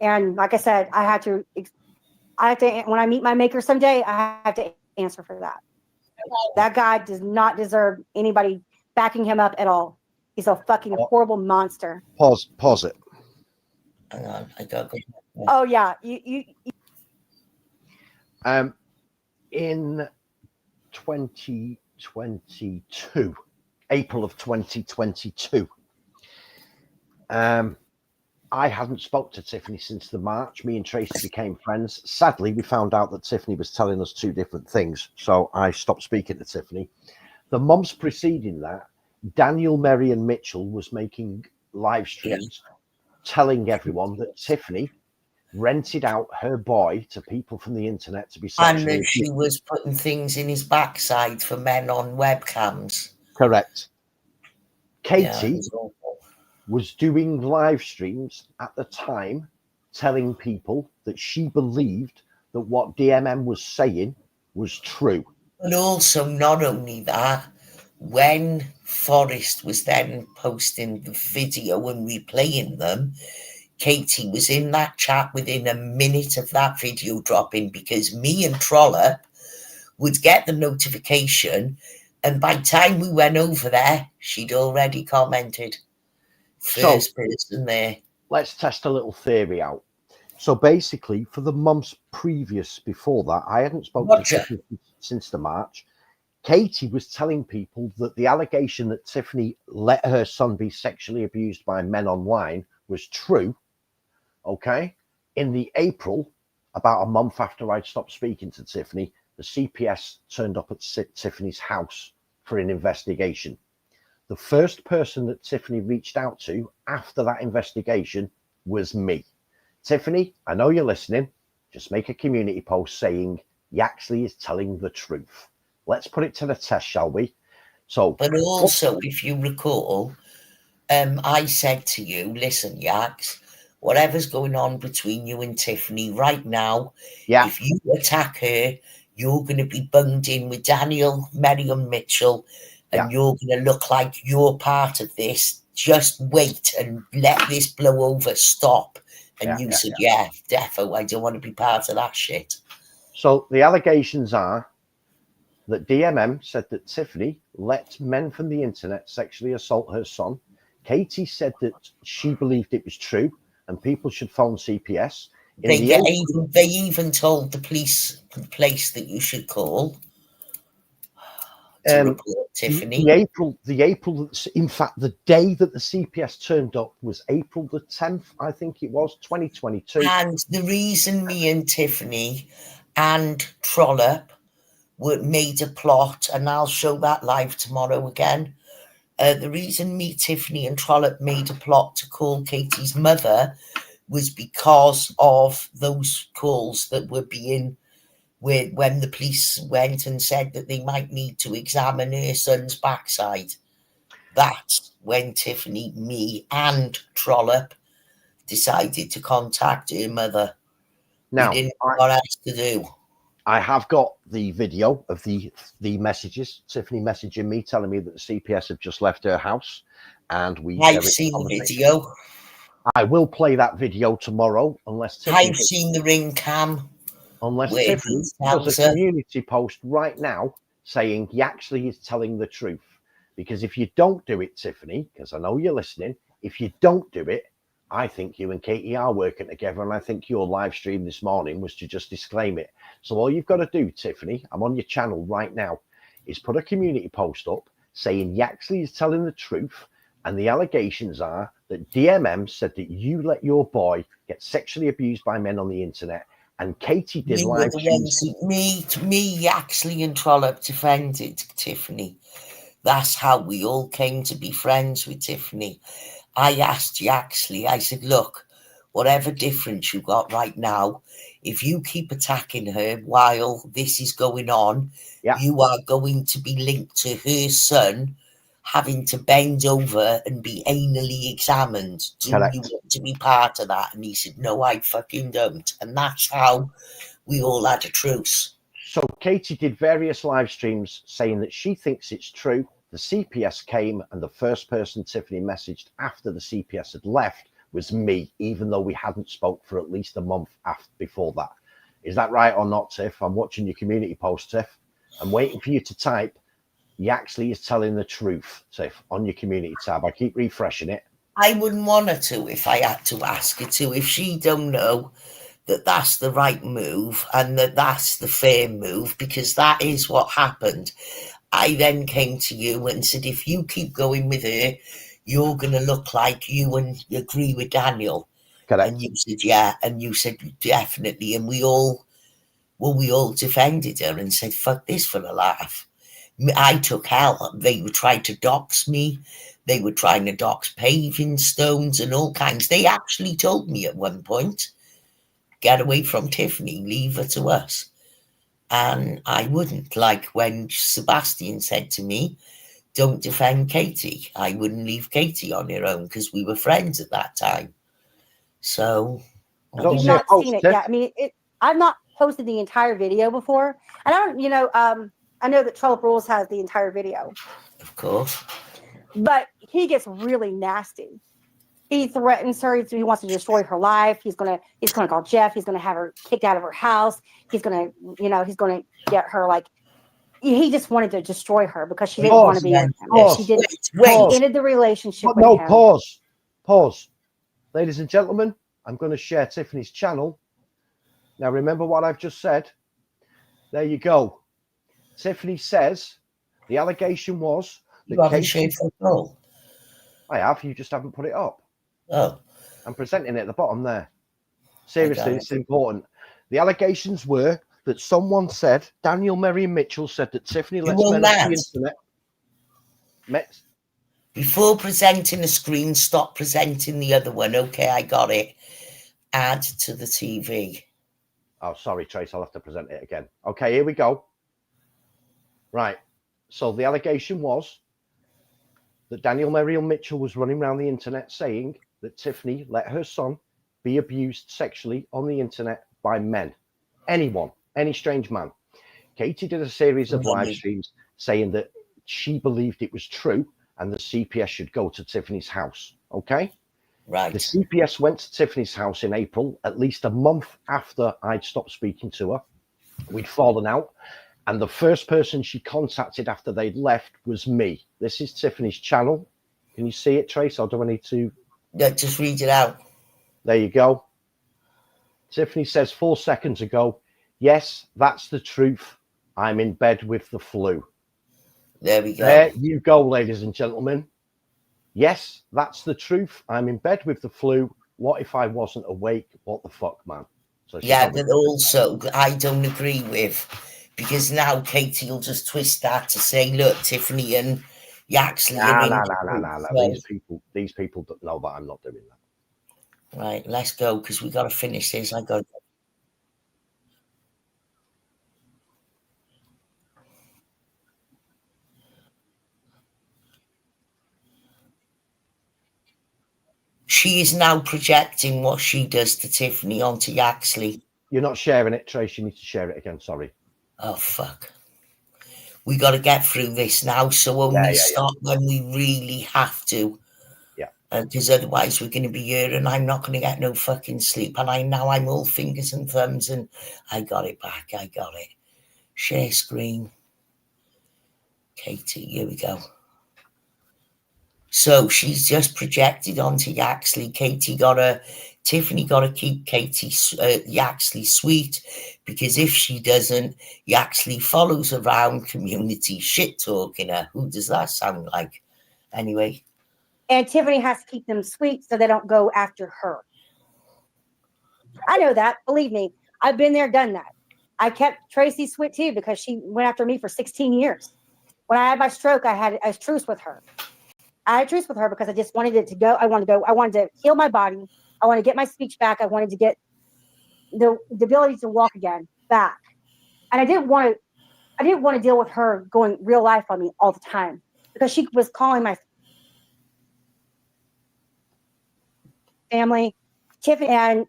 and like I said, I have to. When I meet my maker someday, I have to answer for that. That guy does not deserve anybody backing him up at all. He's a fucking horrible monster. Pause it. Hang on, I got. Oh yeah, you. In 2022, April of 2022. I hadn't spoke to Tiffany since the March. Me and Tracy became friends. Sadly, we found out that Tiffany was telling us two different things, so I stopped speaking to Tiffany. The months preceding that, Daniel, Mary, and Mitchell was making live streams telling everyone that Tiffany rented out her boy to people from the internet to be sexually And that she was putting things in his backside for men on webcams. Correct. Katie was doing live streams at the time telling people that she believed that what DMM was saying was true. But also, not only that, when Forrest was then posting the video and replaying them, Katie was in that chat within a minute of that video dropping, because me and Trollope would get the notification, and by the time we went over there, she'd already commented. First person there. Let's test a little theory out. So basically, for the months previous before that, I hadn't spoken to Tiffany since the March. Katie was telling people that the allegation that Tiffany let her son be sexually abused by men online was true. Okay. In the April, about a month after I'd stopped speaking to Tiffany, the CPS turned up at Tiffany's house for an investigation. The first person that Tiffany reached out to after that investigation was me. Tiffany, I know you're listening. Just make a community post saying Yaxley is telling the truth. Let's put it to the test, shall we? So, but also, if you recall, I said to you, listen, Yax, whatever's going on between you and Tiffany right now, if you attack her, you're going to be bunged in with Daniel, Merriam Mitchell, and you're going to look like you're part of this. Just wait and let this blow over. Stop. And you said, defo, I don't want to be part of that shit. So the allegations are that DMM said that Tiffany let men from the internet sexually assault her son. Katie said that she believed it was true and people should phone CPS. They even told the police the place that you should call to report Tiffany. The April, in fact, the day that the CPS turned up was April the 10th, I think it was, 2022. And the reason me and Tiffany and Trollope made a plot, and I'll show that live tomorrow again. The reason me, Tiffany, and Trollope made a plot to call Katie's mother was because of those calls that were being when the police went and said that they might need to examine her son's backside. That's when Tiffany, me, and Trollope decided to contact her mother. Now, we didn't know what else to do. I have got the video of the messages, Tiffany messaging me, telling me that the CPS have just left her house, and I've seen the video. I will play that video tomorrow, unless Tiffany... I've seen the ring cam. Unless Tiffany does a community post right now saying Yaxley is telling the truth. Because if you don't do it, Tiffany, because I know you're listening, if you don't do it, I think you and Katie are working together, and I think your live stream this morning was to just disclaim it. So all you've got to do, Tiffany, I'm on your channel right now, is put a community post up saying Yaxley is telling the truth, and the allegations are that DMM said that you let your boy get sexually abused by men on the internet, and Katie did live streams. Me, Yaxley, and Trollope defended Tiffany. That's how we all came to be friends with Tiffany. I asked Yaxley, I said, look, whatever difference you got right now, if you keep attacking her while this is going on, you are going to be linked to her son having to bend over and be anally examined. Do you want to be part of that? And he said, no, I fucking don't. And that's how we all had a truce. So Katie did various live streams saying that she thinks it's true. The CPS came, and the first person Tiffany messaged after the CPS had left was me, even though we hadn't spoke for at least a month before that. Is that right or not, Tiff? I'm watching your community post, Tiff. I'm waiting for you to type Yaxley is telling the truth, Tiff, on your community tab. I keep refreshing it. I wouldn't want her to if I had to ask her to. If she don't know that that's the right move and that that's the fair move, because that is what happened. I then came to you and said, if you keep going with her, you're going to look like you and agree with Daniel. Correct. And you said, yeah. And you said, definitely. And we all defended her and said, fuck this for a laugh. I took hell. They were trying to dox me. They were trying to dox paving stones and all kinds. They actually told me at one point, get away from Tiffany, leave her to us. And I wouldn't. Like when Sebastian said to me, don't defend Katie. I wouldn't leave Katie on her own because we were friends at that time. So You've not seen it yet. I mean, I've not posted the entire video before. And I don't, I know that Trollop Rules has the entire video. Of course. But he gets really nasty. He threatens her. He wants to destroy her life. He's gonna call Jeff. He's gonna have her kicked out of her house. He's gonna get her like. He just wanted to destroy her because she didn't want to be with him. She didn't. She ended the relationship. No, pause. Ladies and gentlemen, I'm going to share Tiffany's channel. Now, remember what I've just said? There you go. Tiffany says the allegation was that you haven't shared football. I have. You just haven't put it up. Oh. I'm presenting it at the bottom there. Seriously, it's important. The allegations were that someone said, Daniel Merriam Mitchell said that Tiffany lets men off the internet. Before presenting a screen, stop presenting the other one. Okay, I got it. Add to the TV. Oh, sorry, Trace. I'll have to present it again. Okay, here we go. Right. So the allegation was that Daniel Merriam Mitchell was running around the internet saying that Tiffany let her son be abused sexually on the internet by men. Anyone, any strange man. Katie did a series of live streams saying that she believed it was true and the CPS should go to Tiffany's house. Okay? Right. The CPS went to Tiffany's house in April, at least a month after I'd stopped speaking to her. We'd fallen out. And the first person she contacted after they'd left was me. This is Tiffany's channel. Can you see it, Trace, or do I need to? Yeah, just read it out. There you go. Tiffany says 4 seconds ago, yes, that's the truth. I'm in bed with the flu. There we go. There you go, ladies and gentlemen. Yes, that's the truth. I'm in bed with the flu. What if I wasn't awake? What the fuck, man? So yeah, but also I don't agree with, because now Katie will just twist that to say, look, Tiffany and Yaxley. No. These people don't know that I'm not doing that. Right, let's go because we got to finish this. I got. She is now projecting what she does to Tiffany onto Yaxley. You're not sharing it, Trace. You need to share it again. Sorry. Oh, fuck. We got to get through this now. So only stop when we really have to. Yeah. Because otherwise we're going to be here and I'm not going to get no fucking sleep. And I'm all fingers and thumbs and I got it back. I got it. Share screen. Katie, here we go. So she's just projected onto Yaxley. Tiffany got to keep Yaxley sweet, because if she doesn't, Yaxley follows around community shit talking her. Who does that sound like? Anyway. And Tiffany has to keep them sweet so they don't go after her. I know that. Believe me. I've been there, done that. I kept Tracy sweet too because she went after me for 16 years. When I had my stroke, I had a truce with her. I had a truce with her because I just wanted it to go. I wanted to heal my body. I wanted to get my speech back. I wanted to get the ability to walk again back. And I didn't want to deal with her going real life on me all the time because she was calling my family, Tiffany. And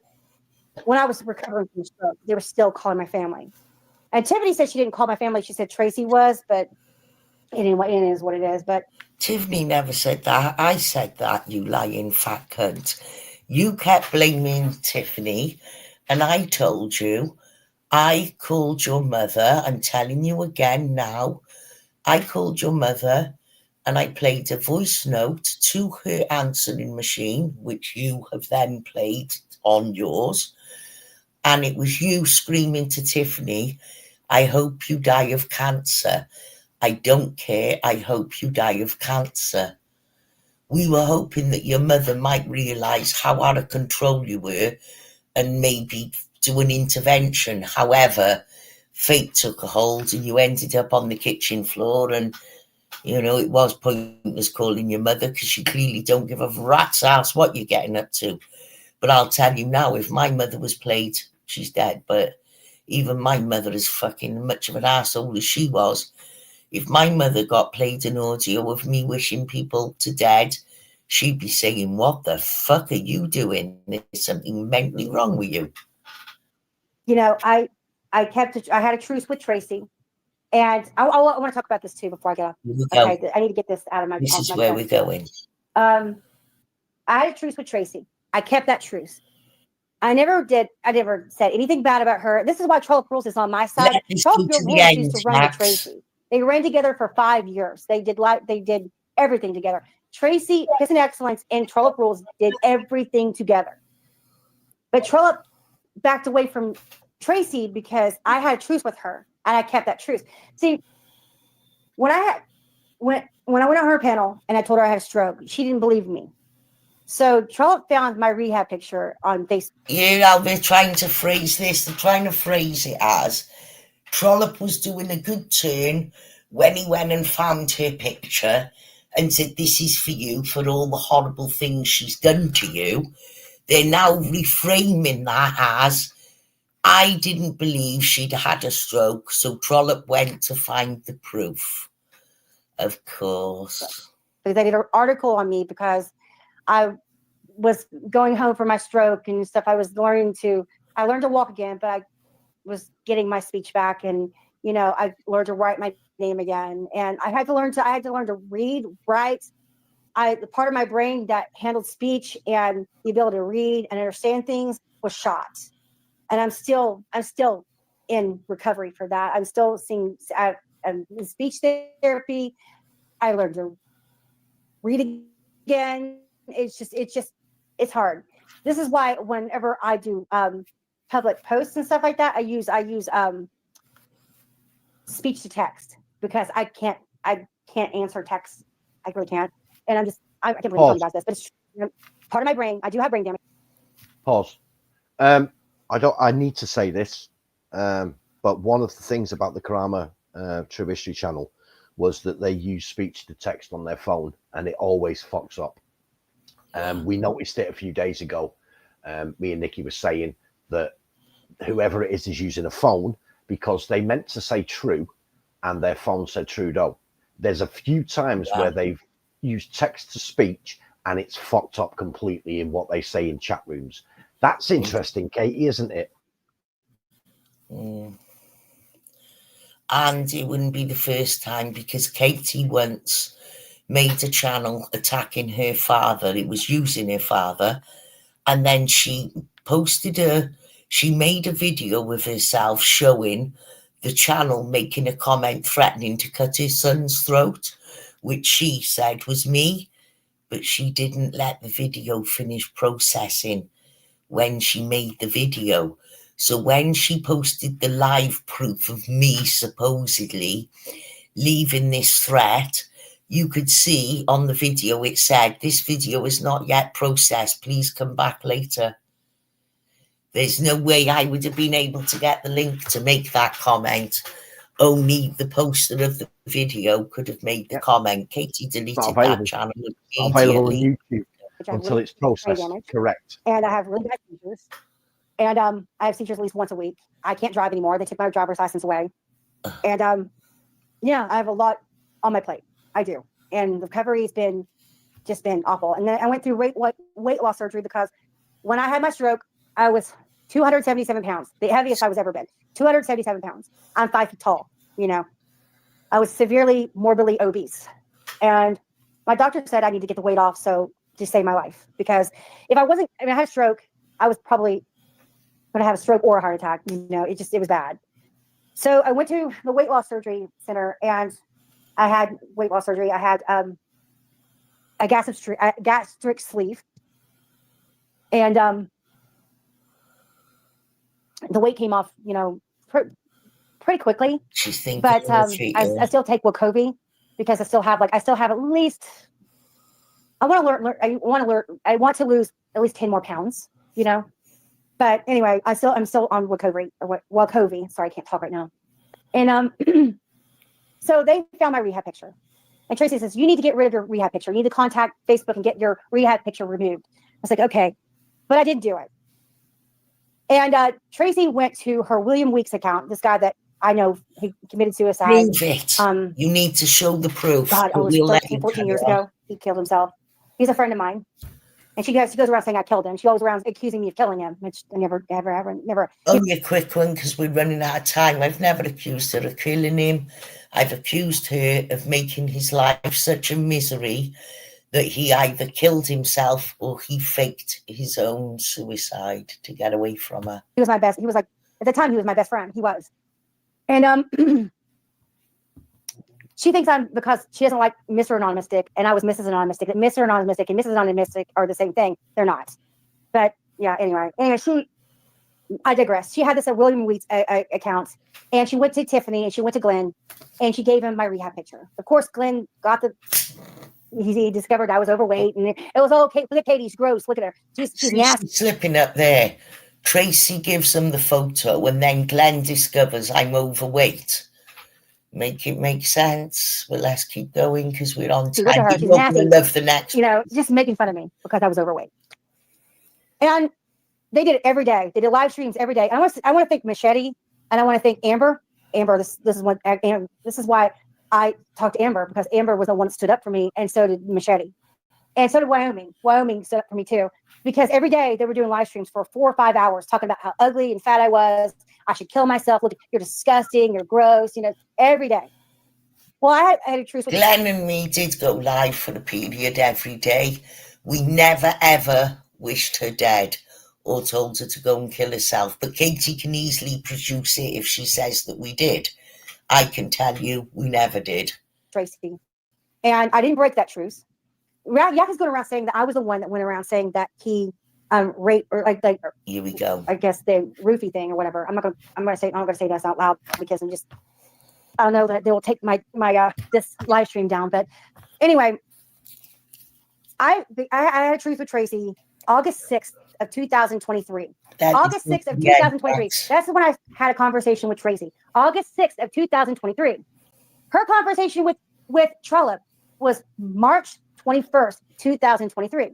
when I was recovering from stroke, they were still calling my family. And Tiffany said she didn't call my family. She said Tracy was, but it is what it is. But Tiffany never said that. I said that, you lying fat cunt. You kept blaming Tiffany, and I told you, I called your mother. I'm telling you again now, I called your mother and I played a voice note to her answering machine, which you have then played on yours. And it was you screaming to Tiffany, I hope you die of cancer. I don't care. I hope you die of cancer. We were hoping that your mother might realise how out of control you were and maybe do an intervention. However, fate took a hold and you ended up on the kitchen floor, and you know it was pointless calling your mother because she clearly don't give a rat's ass what you're getting up to. But I'll tell you now, if my mother was played, she's dead, but even my mother is fucking much of an asshole as she was. If my mother got played an audio of me wishing people to dead, she'd be saying, what the fuck are you doing? There's something mentally wrong with you. You know, I had a truce with Tracy, and I want to talk about this too before I get off. Okay, I need to get this out of my. This is where we're going. I had a truce with Tracy. I kept that truce. I never said anything bad about her. This is why Trollop Rules is on my side. Trollop Rules used to run with Tracy. They ran together for 5 years. They did everything together. Tracy, Kiss and Excellence, and Trollop Rules did everything together. But Trollop backed away from Tracy because I had a truce with her, and I kept that truce. See, when I went on her panel and I told her I had a stroke, she didn't believe me. So Trollop found my rehab picture on Facebook. You know, they're trying to phrase this. They're trying to phrase it as Trollop was doing a good turn when he went and found her picture and said, this is for you, for all the horrible things she's done to you. They're now reframing that as, I didn't believe she'd had a stroke, so Trollop went to find the proof. Of course. They did an article on me because I was going home from my stroke and stuff. I learned to walk again, but I was getting my speech back, and you know, I learned to write my name again, and I had to learn to read, write. The part of my brain that handled speech and the ability to read and understand things was shot, and I'm still in recovery for that. I'm still seeing in speech therapy. I learned to read again. It's hard. This is why whenever I do public posts and stuff like that, I use speech to text, because I can't answer text. I really can't. And I can't believe I'm talking about this, but it's part of my brain. I do have brain damage. Pause. I need to say this, but one of the things about the Karama True History channel was that they use speech to text on their phone, and it always fucks up. We noticed it a few days ago. Me and Nikki were saying that whoever it is using a phone, because they meant to say true and their phone said Trudeau. There's a few times where they've used text to speech and it's fucked up completely in what they say in chat rooms. That's interesting, Katie, isn't it? And it wouldn't be the first time, because Katie once made a channel attacking her father. It was using her father. And then she made a video with herself showing the channel making a comment threatening to cut his son's throat, which she said was me, but she didn't let the video finish processing when she made the video. So when she posted the live proof of me supposedly leaving this threat, you could see on the video it said, this video is not yet processed, please come back later. There's no way I would have been able to get the link to make that comment. Only the poster of the video could have made the comment. Katie deleted that channel immediately. It's not available on YouTube until it's processed. Correct. And I have really bad seizures. And I have seizures at least once a week. I can't drive anymore. They took my driver's license away. And I have a lot on my plate. I do. And recovery has been awful. And then I went through weight loss surgery, because when I had my stroke, I was 277 pounds, the heaviest I was ever been. 277 pounds. I'm 5 feet tall. You know, I was severely morbidly obese, and my doctor said I need to get the weight off to save my life. Because if I had a stroke, I was probably going to have a stroke or a heart attack. You know, it was bad. So I went to the weight loss surgery center, and I had weight loss surgery. I had a gastric sleeve, and the weight came off, pretty quickly. She's thinking, but I still take Wegovy because I still have at least. I want to lose at least 10 more pounds, But anyway, I'm still on Wegovy. Sorry, I can't talk right now. And so they found my rehab picture. And Tracy says, you need to get rid of your rehab picture. You need to contact Facebook and get your rehab picture removed. I was like, okay. But I didn't do it. And Tracy went to her William Weeks account, this guy that I know he committed suicide. Prove it. You need to show the proof. God, it was 14 years ago. He killed himself. He's a friend of mine. And she goes around saying I killed him. She goes around accusing me of killing him, which I never. Only a quick one because we're running out of time. I've never accused her of killing him. I've accused her of making his life such a misery that he either killed himself or he faked his own suicide to get away from her. He was my best. He was at the time, he was my best friend. He was. And she thinks because she doesn't like Mr. Anonymous Dick, and I was Mrs. Anonymous Dick, that Mr. Anonymous Dick and Mrs. Anonymous Dick are the same thing. They're not. But yeah, anyway, I digress. She had this William Weeks account, and she went to Tiffany and she went to Glenn, and she gave him my rehab picture. Of course, Glenn got he discovered I was overweight, and it was okay. Look at Katie's gross. Look at her. She's nasty. Slipping up there. Tracy gives them the photo, and then Glenn discovers I'm overweight. Make it make sense, but let's keep going because we're on time. Look at her. She's nasty. Love the next. Just making fun of me because I was overweight. And they did it every day. They did live streams every day. And I want to thank Machete, and I want to thank Amber. Amber, this is why I talked to Amber, because Amber was the one that stood up for me, and so did Machete. And so did Wyoming. Wyoming stood up for me too. Because every day they were doing live streams for 4 or 5 hours talking about how ugly and fat I was. I should kill myself. Look, you're disgusting. You're gross. Every day. Well, I had a truce with Glenn and me did go live for a period every day. We never, ever wished her dead or told her to go and kill herself. But Katie can easily produce it if she says that we did. I can tell you we never did. Tracy. And I didn't break that truce. Yak is going around saying that I was the one that went around saying that he raped or like here we go. I guess the roofie thing or whatever. I'm not gonna say this out loud because I don't know that they will take my this live stream down. But anyway, I had a truce with Tracy August 6th of 2023. August 6th of 2023. That's when I had a conversation with Tracy. August 6th of 2023. Her conversation with Trollope was March 21st, 2023.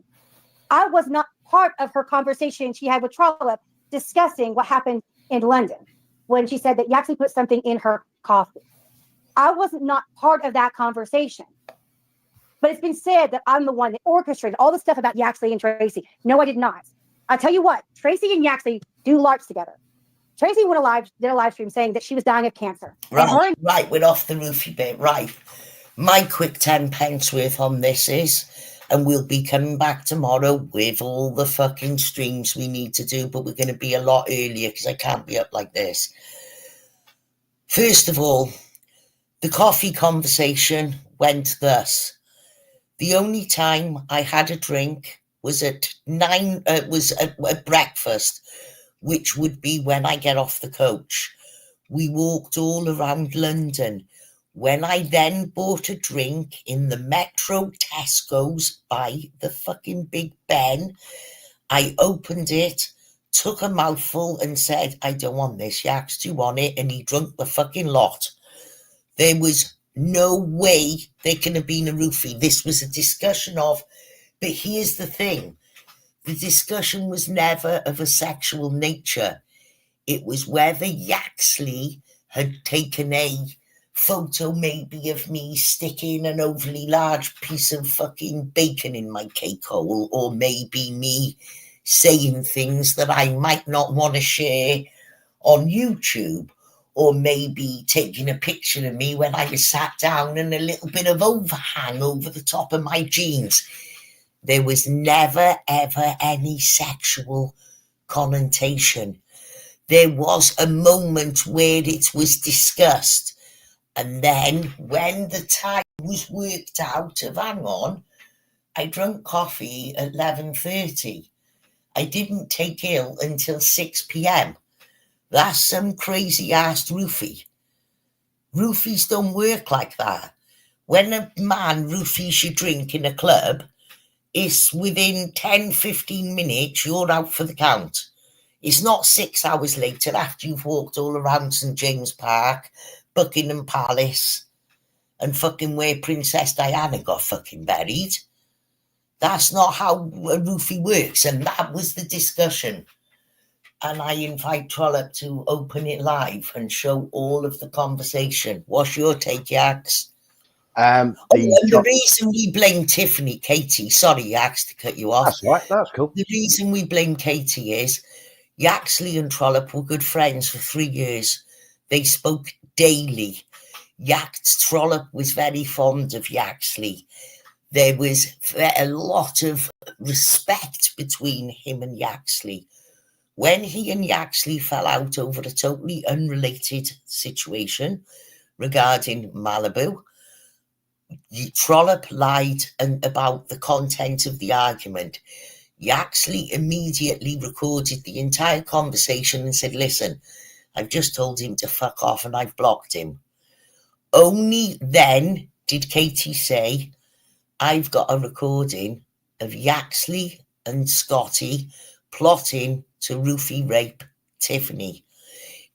I was not part of her conversation she had with Trollope discussing what happened in London when she said that Yaxley put something in her coffee. I was not part of that conversation. But it's been said that I'm the one that orchestrated all the stuff about Yaxley and Tracy. No, I did not. I tell you what, Tracy and Yaxley do LARPs together. Tracy did a live stream saying that she was dying of cancer. Right, we're off the roofie bit. Right. My quick 10 pence worth on this is, and we'll be coming back tomorrow with all the fucking streams we need to do, but we're going to be a lot earlier because I can't be up like this. First of all, the coffee conversation went thus. The only time I had a drink was at breakfast, which would be when I get off the coach. We walked all around London. When I then bought a drink in the Metro Tesco's by the fucking Big Ben, I opened it, took a mouthful and said, I don't want this, Yaks, do you want it? And he drunk the fucking lot. There was no way there can have been a roofie. This was a discussion of, but here's the thing. The discussion was never of a sexual nature. It was whether Yaxley had taken a photo maybe of me sticking an overly large piece of fucking bacon in my cake hole, or maybe me saying things that I might not want to share on YouTube, or maybe taking a picture of me when I was sat down and a little bit of overhang over the top of my jeans. There was never, ever any sexual connotation. There was a moment where it was discussed, And then when the time was worked out of hang on, I drank coffee at 11:30. I didn't take ill until 6 p.m. That's some crazy ass roofie. Roofies don't work like that. When a man roofies your drink in a club, it's within 10, 15 minutes, you're out for the count. It's not 6 hours later after you've walked all around St. James Park, Buckingham Palace, and fucking where Princess Diana got fucking buried. That's not how a roofie works, and that was the discussion. And I invite Trollope to open it live and show all of the conversation. What's your take, Yax? The reason we blame Tiffany, Katie, sorry, Yax, to cut you off. That's right, that's cool. The reason we blame Katie is Yaxley and Trollope were good friends for 3 years. They spoke daily. Trollope was very fond of Yaxley. There was a lot of respect between him and Yaxley. When he and Yaxley fell out over a totally unrelated situation regarding Malibu, Trollope lied about the content of the argument. Yaxley immediately recorded the entire conversation and said, listen, I've just told him to fuck off and I've blocked him. Only then did Katie say, I've got a recording of Yaxley and Scotty plotting to roofie rape Tiffany.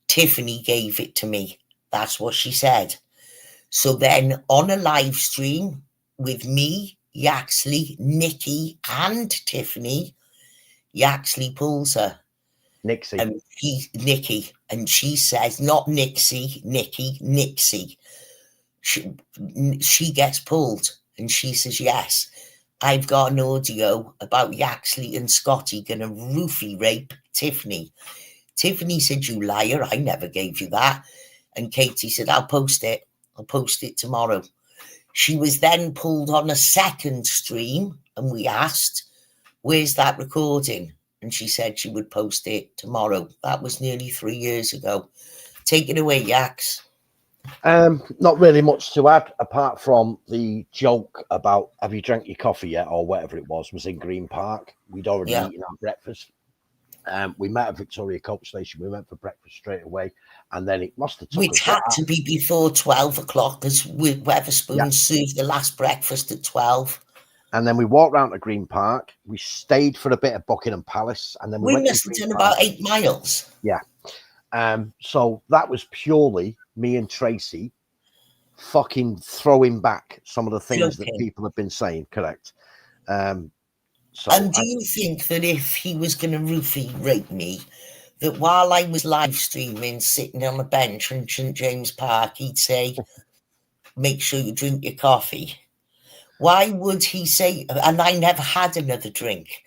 Tiffany gave it to me. That's what she said. So then on a live stream with me, Yaxley, Nikki and Tiffany, Yaxley pulls her. Nixie. And Nikki. And she says, not Nixie, Nikki, Nixie. She gets pulled. And she says, yes, I've got an audio about Yaxley and Scotty going to roofie rape Tiffany. Tiffany said, you liar, I never gave you that. And Katie said, I'll post it. I'll post it tomorrow. She was then pulled on a second stream and we asked, where's that recording? And she said she would post it tomorrow. That was nearly 3 years ago. Take it away, Yax. Not really much to add apart from the joke about have you drank your coffee yet or whatever it was in Green Park. We'd already eaten our breakfast. We met at Victoria Coach Station. We went for breakfast straight away, and then it must have took which had to be before 12 o'clock because Wetherspoons served the last breakfast at 12. And then we walked round to Green Park. We stayed for a bit at Buckingham Palace, and then we must have done about 8 miles. Yeah. So that was purely me and Tracy fucking throwing back some of the things that people have been saying. Correct. And do you think that if he was going to roofie rape me, that while I was live streaming, sitting on a bench in St. James Park, he'd say, make sure you drink your coffee? Why would he say, and I never had another drink?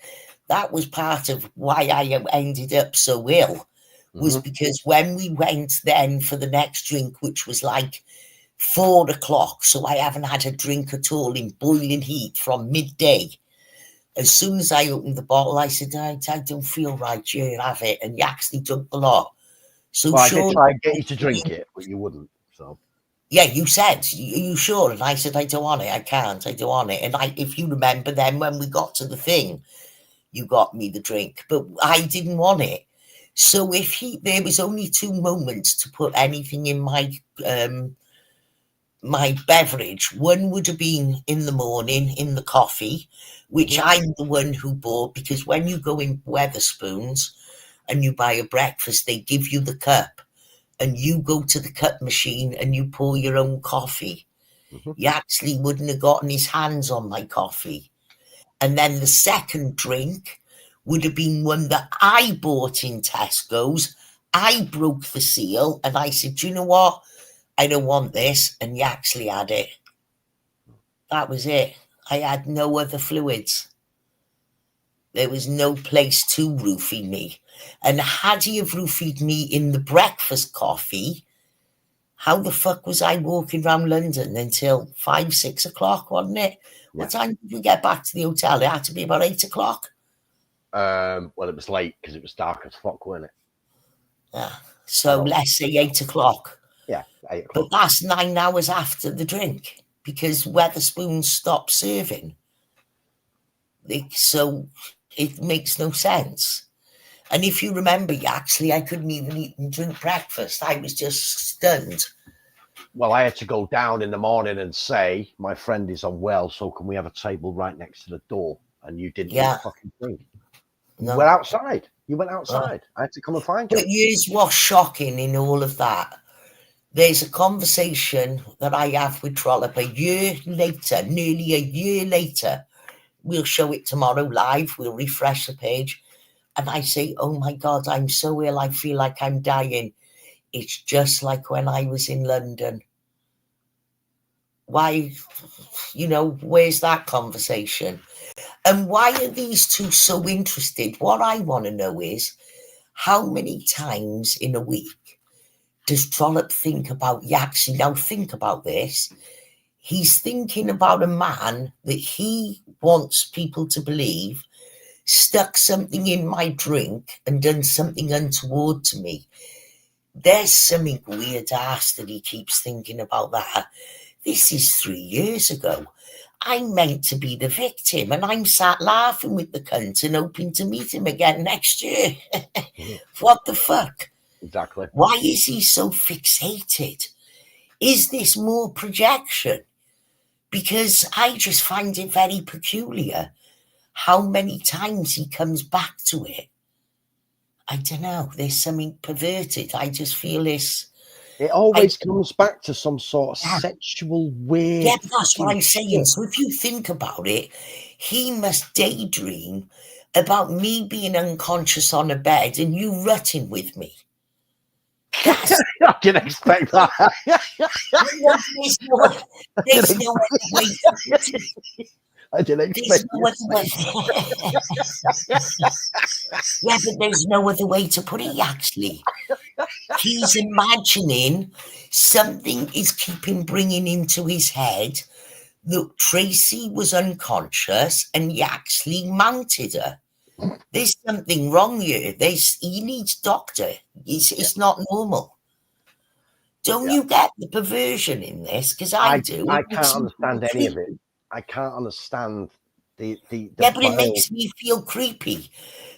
That was part of why I ended up so ill, was because when we went then for the next drink, which was like 4 o'clock, so I haven't had a drink at all in boiling heat from midday. As soon as I opened the bottle, I said, I don't feel right. Here, have it. And you actually drank a lot. So I did try and get you to drink it, but you wouldn't. So yeah, you said, you sure? And I said, I don't want it. I can't. I don't want it. And if you remember then when we got to the thing, you got me the drink, but I didn't want it. So there was only 2 moments to put anything in my my beverage. One would have been in the morning in the coffee, which I'm the one who bought, because when you go in Wetherspoons and you buy a breakfast, they give you the cup and you go to the cup machine and you pour your own coffee. He actually wouldn't have gotten his hands on my coffee. And then the second drink would have been one that I bought in Tesco's. I broke the seal and I said, do you know what? I don't want this. And he actually had it. That was it. I had no other fluids. There was no place to roofie me. And had he have roofied me in the breakfast coffee, how the fuck was I walking around London until 5, 6 o'clock, wasn't it? Yeah. What time did we get back to the hotel? It had to be about 8 o'clock. Well, it was late because it was dark as fuck, wasn't it? Yeah. So let's say 8 o'clock. Yeah, 8 But o'clock. that's 9 hours after the drink because Wetherspoons stopped serving. So it makes no sense. And if you remember, actually, I couldn't even eat and drink breakfast. I was just stunned. Well, I had to go down in the morning and say, my friend is unwell, so can we have a table right next to the door? And you didn't eat fucking drink. You went outside. You went outside. I had to come and find you. But here's what's shocking in all of that. There's a conversation that I have with Trollope a year later, nearly a year later. We'll show it tomorrow live. We'll refresh the page. And I say, oh my God, I'm so ill. I feel like I'm dying. It's just like when I was in London. Why, where's that conversation? And why are these two so interested? What I want to know is how many times in a week does Trollope think about Yaxley? Now think about this. He's thinking about a man that he wants people to believe stuck something in my drink and done something untoward to me. There's something weird ass that he keeps thinking about that. This is 3 years ago. I'm meant to be the victim and I'm sat laughing with the cunt and hoping to meet him again next year. What the fuck? Exactly. Why is he so fixated? Is this more projection? Because I just find it very peculiar how many times he comes back to it. I don't know. There's something perverted. I just feel this. It always comes back to some sort of sexual weird. Yeah, that's what I'm saying. So if you think about it, he must daydream about me being unconscious on a bed and you rutting with me. I didn't expect that. There's no other way. I didn't expect Yeah, but there's no other way to put it, actually. He's imagining something is bringing into his head that Tracy was unconscious and Yaxley mounted her. There's something wrong here. He needs doctor. It's not normal. Don't you get the perversion in this? Because I do. I can't understand any of it. I can't understand the but it makes me feel creepy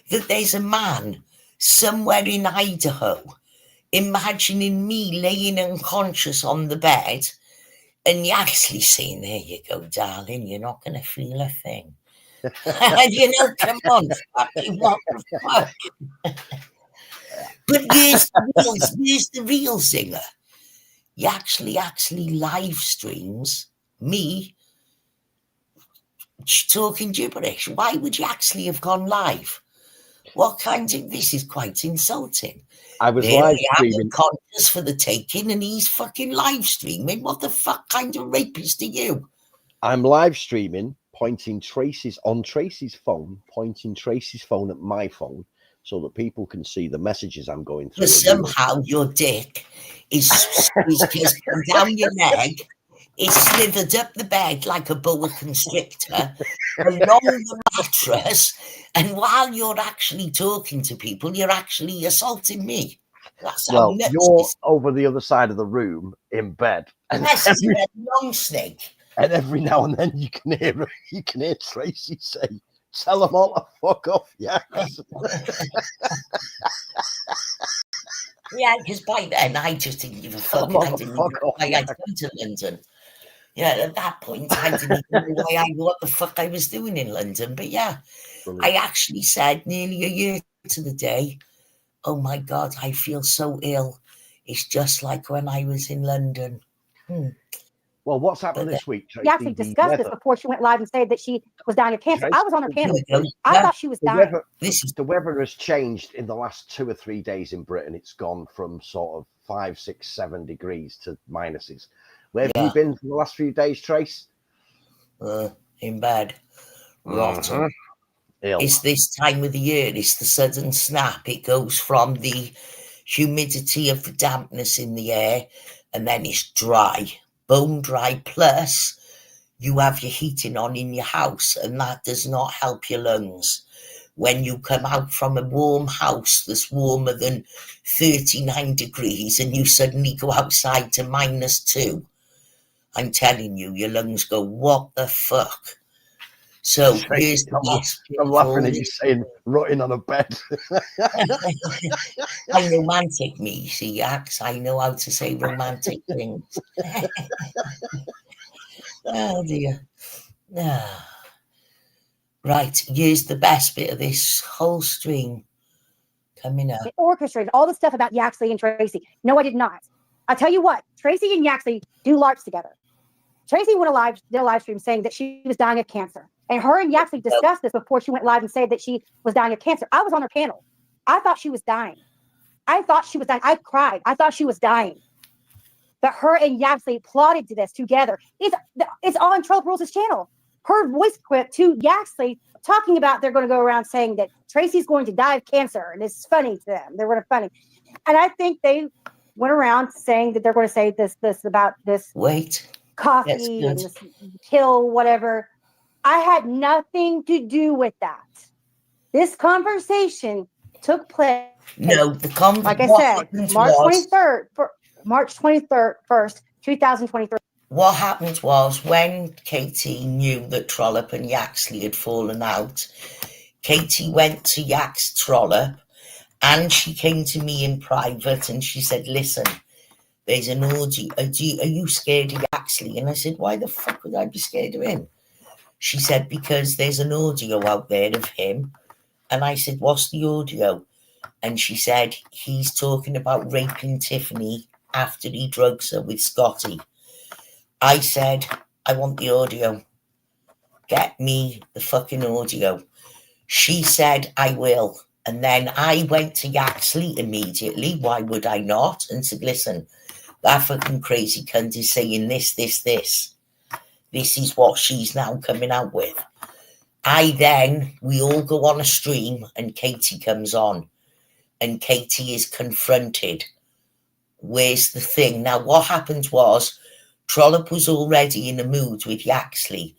that there's a man somewhere in Idaho imagining me laying unconscious on the bed and you're actually saying, there you go, darling, you're not going to feel a thing. Come on, fucking what the fuck? But here's the real singer. He actually live streams me talking gibberish. Why would you actually have gone live? What kind of... This is quite insulting. I was live streaming. Conscious for the taking and he's fucking live streaming. What the fuck kind of rapist are you? I'm live streaming, pointing Tracy's phone, pointing Tracy's phone at my phone so that people can see the messages I'm going through. But somehow your dick is just down your leg. It's slithered up the bed like a boa constrictor along the mattress. And while you're actually talking to people, you're actually assaulting me. That's how nuts you're over the other side of the room in bed. And that's a long snake. And every now and then you can hear Tracy say, "Tell them all to fuck off." Yeah. Yeah, because by then I just didn't give a fuck. I didn't know why I'd come to London. Yeah, at that point I didn't know what the fuck I was doing in London. But yeah, I actually said nearly a year to the day, oh my God, I feel so ill. It's just like when I was in London. Well, what's happened this week, Tracy? We actually discussed this before she went live and said that she was dying of cancer. I was on her panel. I thought she was dying. The weather has changed in the last 2 or 3 days in Britain. It's gone from sort of 5, 6, 7 degrees to minuses. Where have you been for the last few days, Trace? In bed. Rotten. It's this time of the year. It's the sudden snap. It goes from the humidity of the dampness in the air, and then it's dry, bone dry. Plus, you have your heating on in your house, and that does not help your lungs. when you come out from a warm house that's warmer than 39 degrees and you suddenly go outside to -2. I'm telling you, your lungs go, what the fuck? So here's the best bit I'm of laughing all at you this. saying rotting on a bed. I'm romantic, me, you see, Axe. I know how to say romantic things. Oh, dear. Ah. Right, here's the best bit of this whole stream coming up. It orchestrated all the stuff about Yaxley and Tracy. No, I did not. I'll tell you what, Tracy and Yaxley do LARPs together. Tracy did a live stream saying that she was dying of cancer. And her and Yaxley discussed this before she went live and said that she was dying of cancer. I was on her panel. I thought she was dying. I cried. I thought she was dying. But her and Yaxley plotted to this together. It's on Trollop Rules' channel. Her voice clip to Yaxley talking about they're going to go around saying that Tracy's going to die of cancer. And it's funny to them. They're going to funny. And I think they went around saying that they're going to say this about this coffee and this pill, whatever. I had nothing to do with that. This conversation took place. No, like I said, March 23rd, 1st, 2023. What happened was when Katie knew that Trollop and Yaxley had fallen out, Katie went to Yax Trollop and she came to me in private and she said, listen, there's an audio. Are you scared of Yaxley? And I said, why the fuck would I be scared of him? She said, because there's an audio out there of him. And I said, what's the audio? And she said, he's talking about raping Tiffany after he drugs her with Scotty. I said, I want the audio. Get me the fucking audio. She said, I will. And then I went to Yaxley immediately. Why would I not? And said, listen, that fucking crazy cunt is saying this. This is what she's now coming out with. We all go on a stream and Katie comes on. And Katie is confronted. Where's the thing? Now, what happened was Trollop was already in a mood with Yaxley.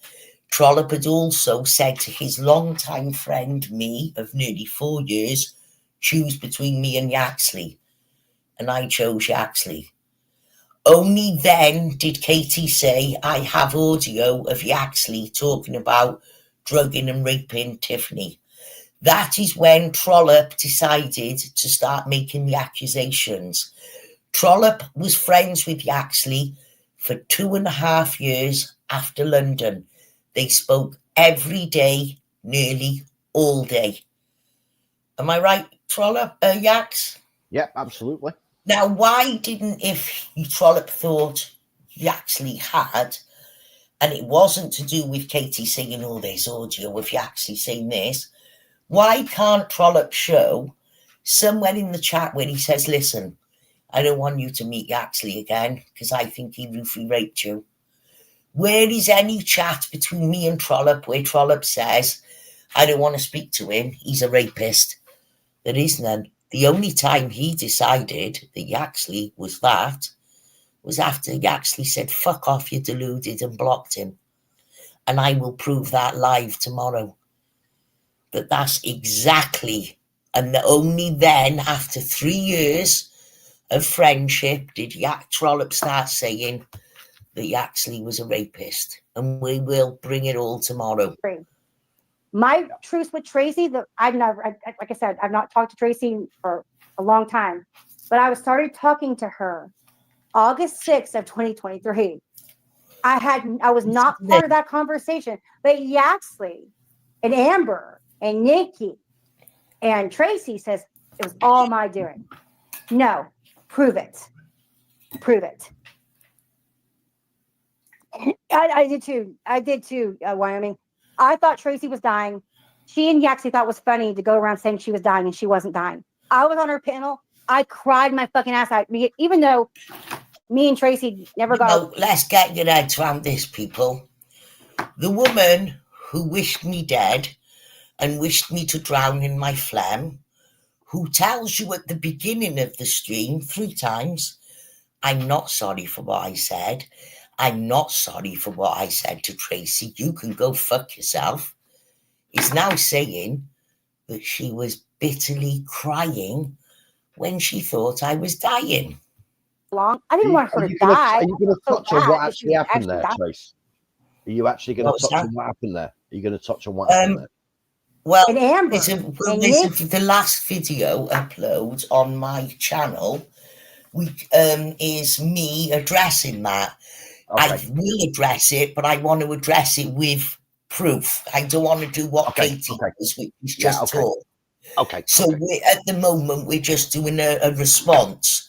Trollop had also said to his longtime friend, me, of nearly 4 years, choose between me and Yaxley. And I chose Yaxley. Only then did Katie say, I have audio of Yaxley talking about drugging and raping Tiffany. That is when Trollop decided to start making the accusations. Trollop was friends with Yaxley for 2.5 years after London. They spoke every day, nearly all day. Am I right, Trollop? Yax? Yeah, absolutely. Now, why didn't, if Trollop thought Yaxley had, and it wasn't to do with Katie saying, oh, there's audio of Yaxley saying this, why can't Trollop show somewhere in the chat where he says, listen, I don't want you to meet Yaxley again because I think he roofly raped you. Where is any chat between me and Trollop where Trollop says, I don't want to speak to him, he's a rapist? There is none. The only time he decided that Yaxley was after Yaxley said, fuck off, you're deluded, and blocked him. And I will prove that live tomorrow. That's exactly, and only then, after 3 years of friendship, did Trollop start saying that Yaxley was a rapist. And we will bring it all tomorrow. My truce with Tracy, like I said, I've not talked to Tracy for a long time, but I started talking to her August 6th of 2023. I was not part of that conversation, but Yaxley and Amber and Nikki and Tracy says it was all my doing. No, prove it. I did too, Wyoming. I thought Tracy was dying. She and Yaxley thought it was funny to go around saying she was dying and she wasn't dying. I was on her panel. I cried my fucking ass out, even though me and Tracy never got. No, let's get your heads around this, people. The woman who wished me dead and wished me to drown in my phlegm, who tells you at the beginning of the stream 3 times, I'm not sorry for what I said. I'm not sorry for what I said to Tracy. You can go fuck yourself. Is now saying that she was bitterly crying when she thought I was dying. Long. I didn't want her to die. Are you going to touch on what actually happened there, Trace? Are you actually going to touch on what happened there? Are you going to touch on what happened there? Well, Amber, the last video upload on my channel is me addressing that. Okay. I will address it, but I want to address it with proof. I don't want to do what Katie does, which is just talk. Okay. So at the moment, we're just doing a response.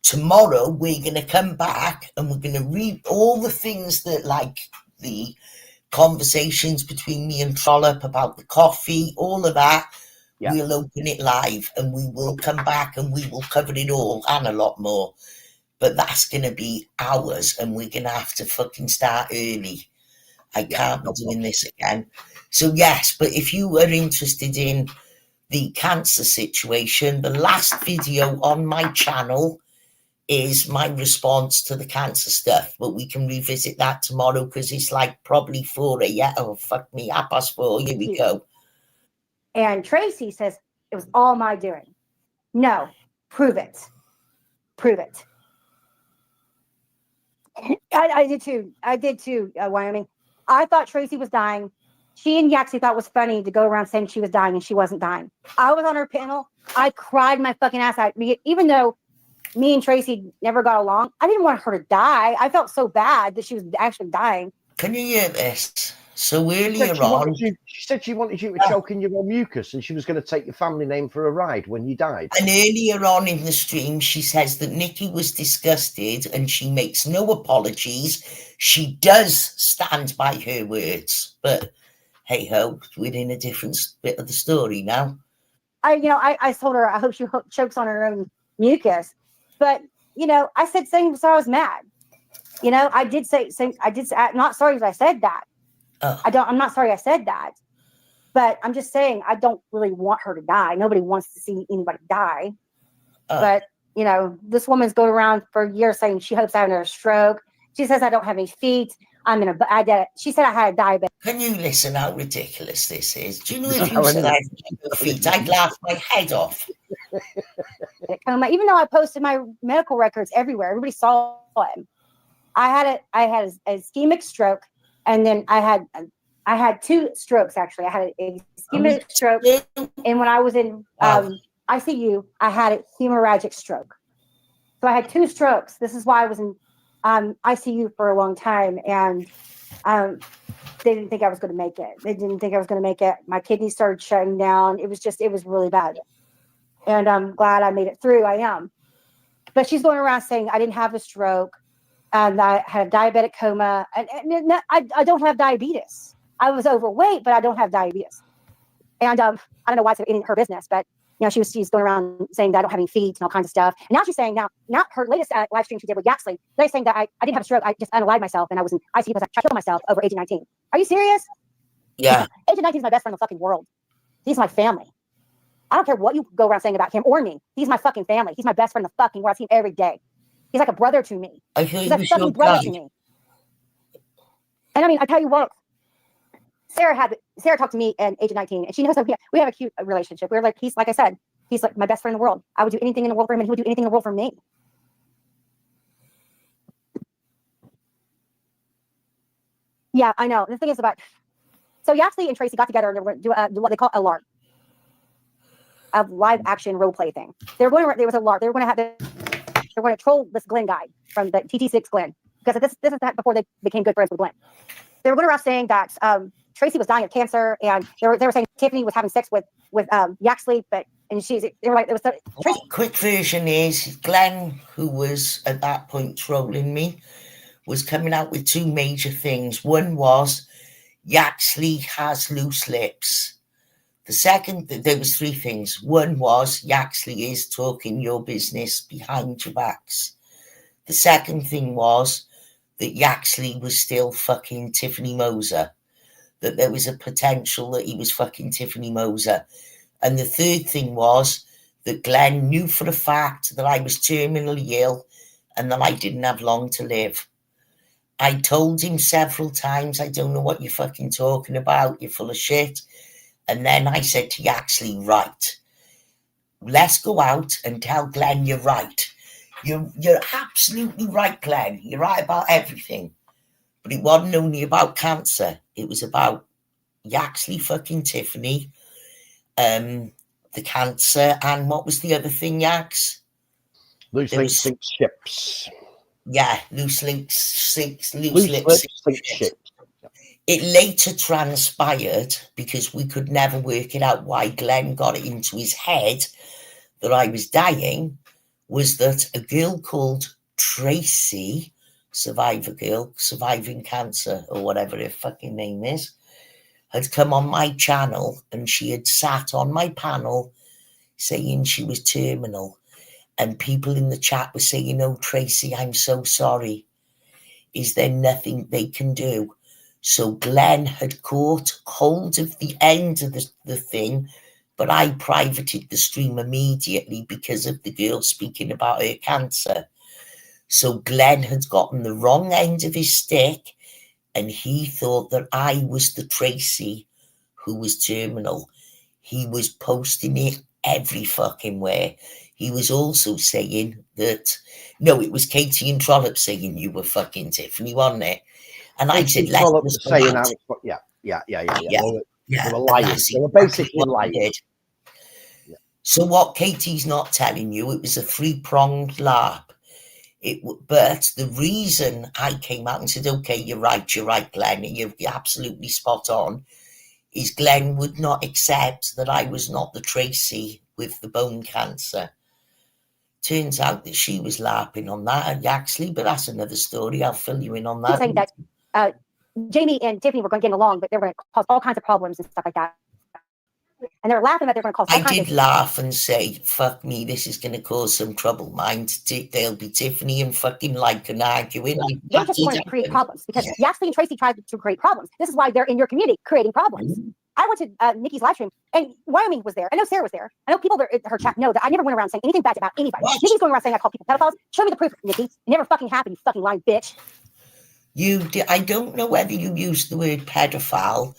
Tomorrow, we're going to come back and we're going to read all the things that, like the conversations between me and Trollope about the coffee, all of that. Yeah. We'll open it live and we will come back and we will cover it all and a lot more. But that's going to be hours and we're going to have to fucking start early. I can't be doing this again. So, yes, but if you were interested in the cancer situation, the last video on my channel is my response to the cancer stuff. But we can revisit that tomorrow because it's like probably 4 a.m. Oh, fuck me, 4:30. Here we go. And Tracy says, it was all my doing. No, prove it. Prove it. I did too, Wyoming. I thought Tracy was dying. She and Yaxie thought it was funny to go around saying she was dying and she wasn't dying. I was on her panel. I cried my fucking ass out. Even though me and Tracy never got along, I didn't want her to die. I felt so bad that she was actually dying. Can you hear this? So earlier on, she said she wanted you to choke in your own mucus and she was going to take your family name for a ride when you died. And earlier on in the stream, she says that Nikki was disgusted and she makes no apologies. She does stand by her words, but hey ho, we're in a different bit of the story now. I told her I hope she chokes on her own mucus, but I said saying so I was mad. I did say I'm not sorry that I said that. I'm not sorry I said that, but I'm just saying I don't really want her to die. Nobody wants to see anybody die. But this woman's going around for years saying she hopes I have another stroke. She says I don't have any feet. She said I had a diabetes. Can you listen how ridiculous this is? Do you know if you said I had no feet, I'd laugh my head off. Even though I posted my medical records everywhere, everybody saw them. I had a ischemic stroke, and then I had 2 strokes actually. I had a ischemic stroke, and when I was in ICU, I had a hemorrhagic stroke. So I had 2 strokes. This is why I was in ICU for a long time, and they didn't think I was going to make it. My kidneys started shutting down. It was really bad, and I'm glad I made it through. I am, but she's going around saying I didn't have a stroke, and I had a diabetic coma, and I don't have diabetes. I was overweight, but I don't have diabetes, and I don't know why it's in her business, but. She's going around saying that I don't have any feet and all kinds of stuff. And now she's saying now her latest live stream she did with Yaxley, they're saying that I didn't have a stroke. I just unalived myself and I was in ICU because I tried to kill myself over Agent 19. Are you serious? Yeah. Agent 19 is my best friend in the fucking world. He's my family. I don't care what you go around saying about him or me. He's my fucking family. He's my best friend in the fucking world. I see him every day. He's like a brother to me. He's like a fucking brother to me. And I tell you what, Sarah talked to me and Agent 19, and she knows that we have a cute relationship. We're like, he's like my best friend in the world. I would do anything in the world for him, and he would do anything in the world for me. Yeah, I know. The thing is so Yaxley and Tracy got together and they were going to do what they call a LARP, a live action role play thing. There was a LARP. They were going to troll this Glenn guy from the TT6 Glenn, because this is before they became good friends with Glenn. They were going around saying that Tracy was dying of cancer, and they were saying Tiffany was having sex with Yaxley, they were like, it was Tracy. Quick version is Glenn, who was at that point trolling me, was coming out with 2 major things. One was Yaxley has loose lips. The second, there was 3 things. One was Yaxley is talking your business behind your backs. The second thing was that Yaxley was still fucking Tiffany Moser, that there was a potential that he was fucking Tiffany Moser. And the third thing was that Glenn knew for a fact that I was terminally ill and that I didn't have long to live. I told him several times, I don't know what you're fucking talking about, you're full of shit. And then I said to Yaxley, right, let's go out and tell Glenn you're right. You're absolutely right, Glenn. You're right about everything. But it wasn't only about cancer. It was about Yaxley fucking Tiffany, the cancer, and what was the other thing, Yax? Loose links sink ships. Yeah, loose lips sink ships. It later transpired, because we could never work it out why Glenn got it into his head that I was dying, was that a girl called Tracy, survivor girl, surviving cancer, or whatever her fucking name is, had come on my channel, and she had sat on my panel saying she was terminal. And people in the chat were saying, oh, Tracy, I'm so sorry. Is there nothing they can do? So Glenn had caught hold of the end of the thing, but I privated the stream immediately because of the girl speaking about her cancer. So Glenn had gotten the wrong end of his stick, and he thought that I was the Tracy who was terminal. He was posting it every fucking where. He was also saying that, no, it was Katie and Trollope saying you were fucking Tiffany, wasn't it? And I said, They were lying. They were basically lying. Yeah. So what Katie's not telling you, it was a 3-pronged LARP. But the reason I came out and said, okay, you're right, Glenn, you're absolutely spot on, is Glenn would not accept that I was not the Tracy with the bone cancer. Turns out that she was LARPing on that, Yaxley, but that's another story. I'll fill you in on that. Saying that Jamie and Tiffany were going to get along, but they were going to cause all kinds of problems and stuff like that. And they were laughing that they're going to cause all kinds of... I did laugh and say, fuck me, this is going to cause some trouble. Mind, there'll be Tiffany and fucking Lycan arguing. They just wanted to create problems, because Yaxley and Tracy tried to create problems. This is why they're in your community creating problems. I went to Nikki's live stream, and Wyoming was there. I know Sarah was there. I know people in her chat know that I never went around saying anything bad about anybody. Nikki's going around saying I call people pedophiles. Show me the proof, Nikki. It never fucking happened, you fucking lying bitch. I don't know whether you used the word pedophile,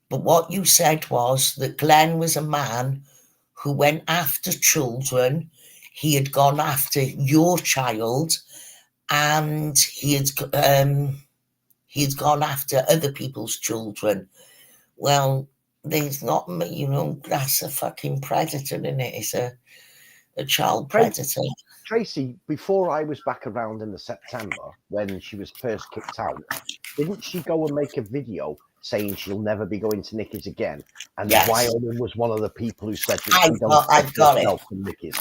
but what you said was that Glenn was a man who went after children. He had gone after your child, and he had gone after other people's children. Well, there's not, that's a fucking predator, isn't it? It's a child predator. Tracy, before I was back around in the September, when she was first kicked out, didn't she go and make a video saying she'll never be going to Nikki's again? And Wyoming was one of the people who said, I've got it from Nikki's.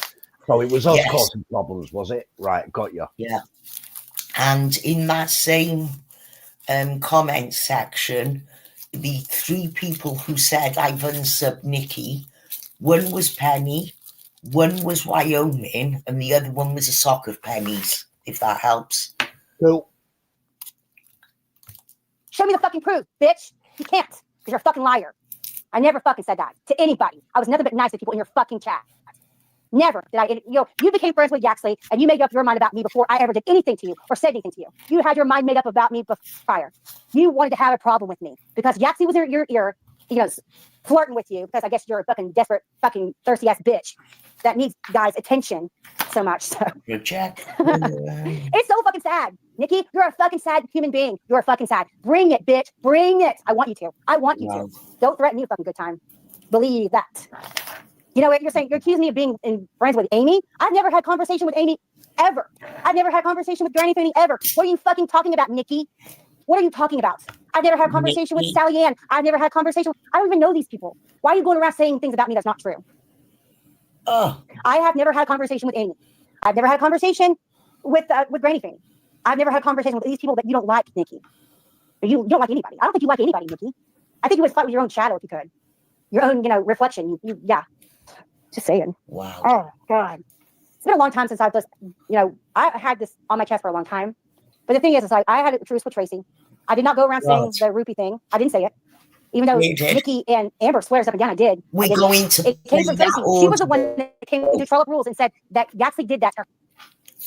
So it was us causing problems, was it? Right, got you. Yeah. And in that same comment section, the 3 people who said I've unsubbed Nikki, one was Penny, one was Wyoming, and the other one was a sock of pennies, if that helps. Cool. Show me the fucking proof, bitch. You can't, because you're a fucking liar. I never fucking said that to anybody. I was nothing but nice to people in your fucking chat. Never did I. You became friends with Yaxley, and you made up your mind about me before I ever did anything to you or said anything to you. You had your mind made up about me prior. You wanted to have a problem with me because Yaxley was in your ear, flirting with you, because I guess you're a fucking desperate, fucking thirsty ass bitch that needs guys' attention so much. So Good chat. It's so fucking sad. Nikki, you're a fucking sad human being. You're fucking sad. Bring it, bitch. Bring it. I want you to. I want you to. Don't threaten me a fucking good time. Believe that. You know what you're saying? You're accusing me of being friends with Amy. I've never had conversation with Amy ever. I've never had conversation with Granny Fanny ever. What are you fucking talking about, Nikki? What are you talking about? I've never had a conversation with Sally Ann. I've never had a conversation. I don't even know these people. Why are you going around saying things about me that's not true? Oh. I have never had a conversation with Amy. I've never had a conversation with Granny Fanny. I've never had a conversation with these people that you don't like, Nikki. You don't like anybody. I don't think you like anybody, Nikki. I think you would fight with your own shadow if you could. Your own, reflection. Yeah. Just saying. Wow. Oh, God. It's been a long time since I've just, I had this on my chest for a long time. But the thing is, I had a truce with Tracy. I did not go around saying the rupee thing. I didn't say it. Even though Nikki and Amber swears up and down I did. We're going to. It came from Tracy. She was the one that came to Trollope Rules and said that Yaxley did that to her.